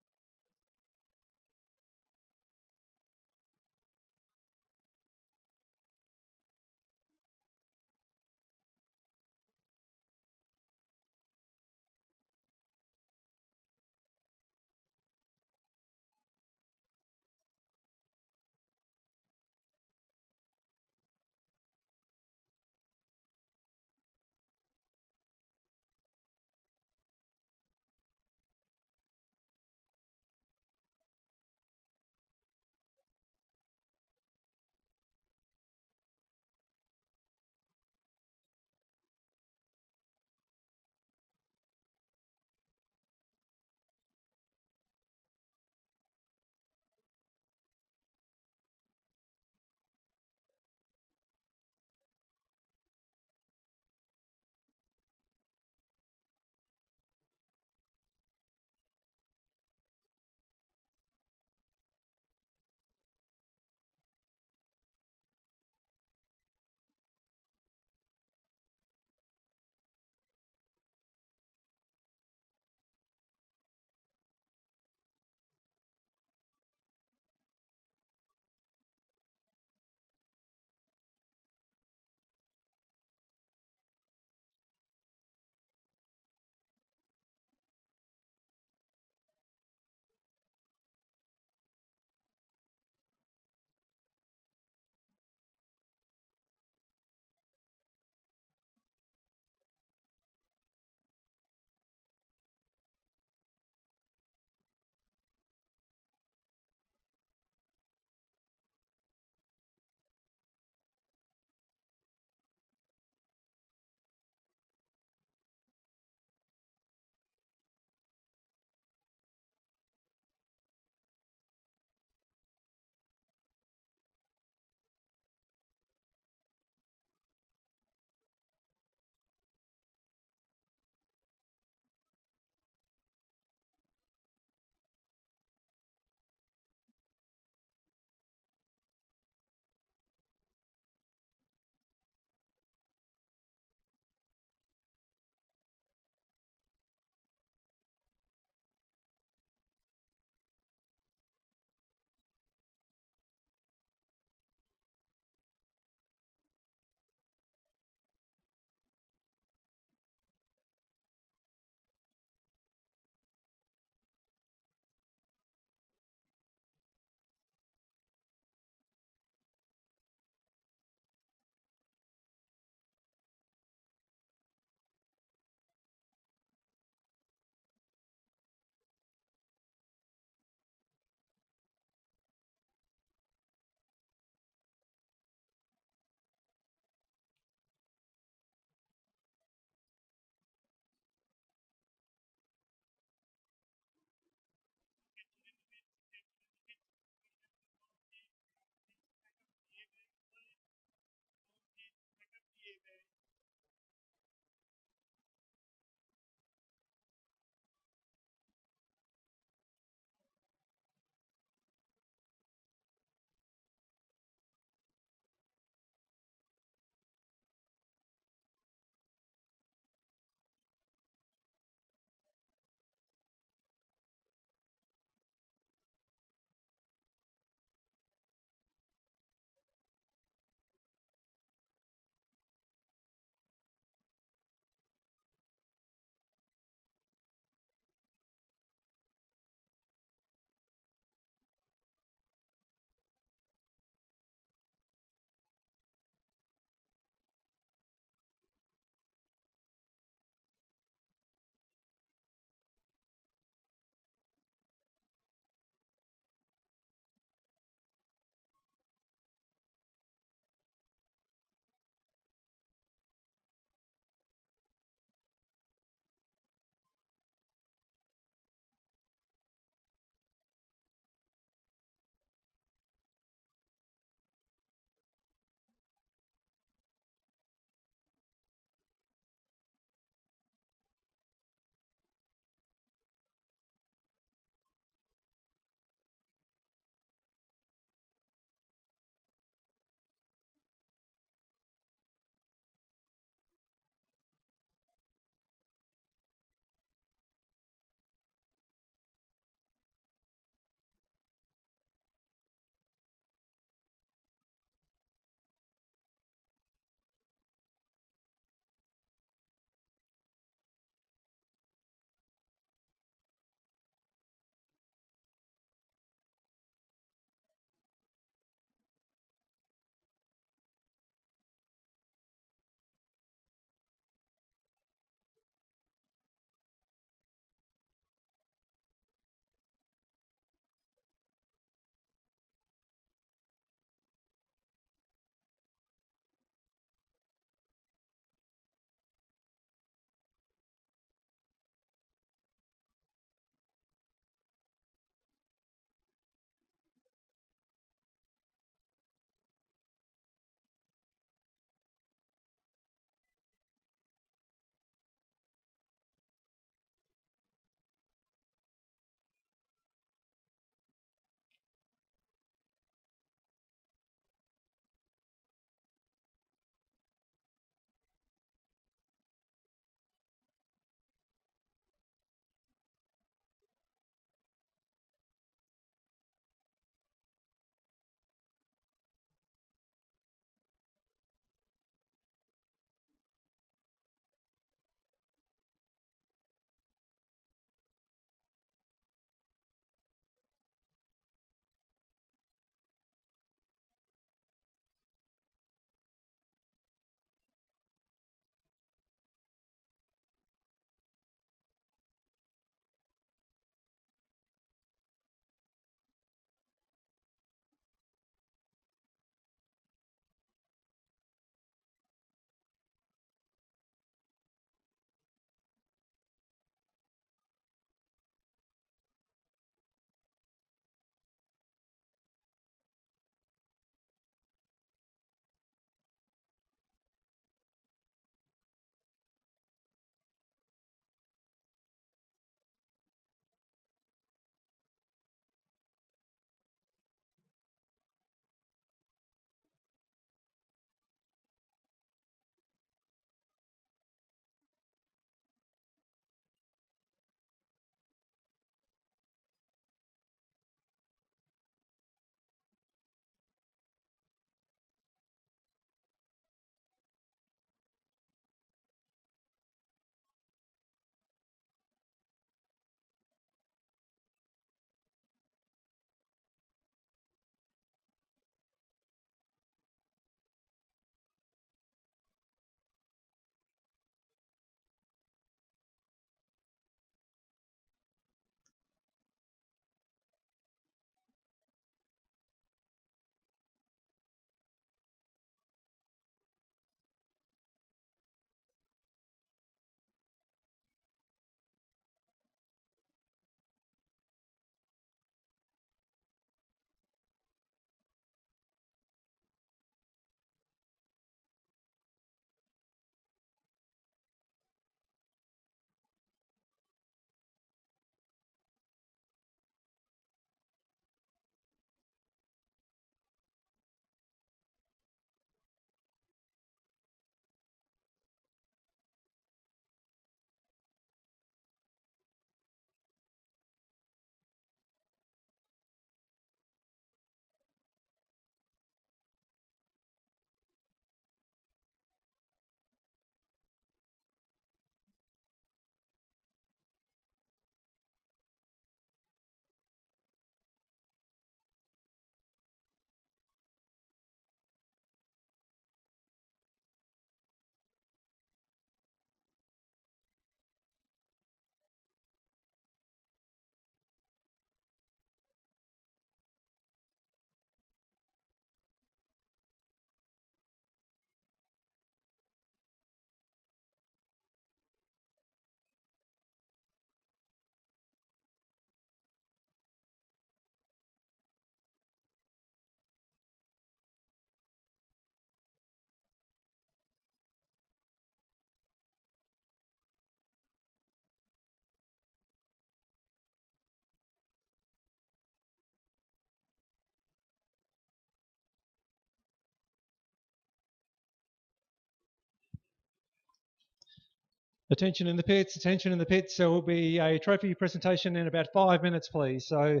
S2: Attention in the pits, attention in the pits. There will be a trophy presentation in about 5 minutes, please. So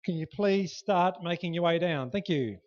S2: can you please start making your way down? Thank you.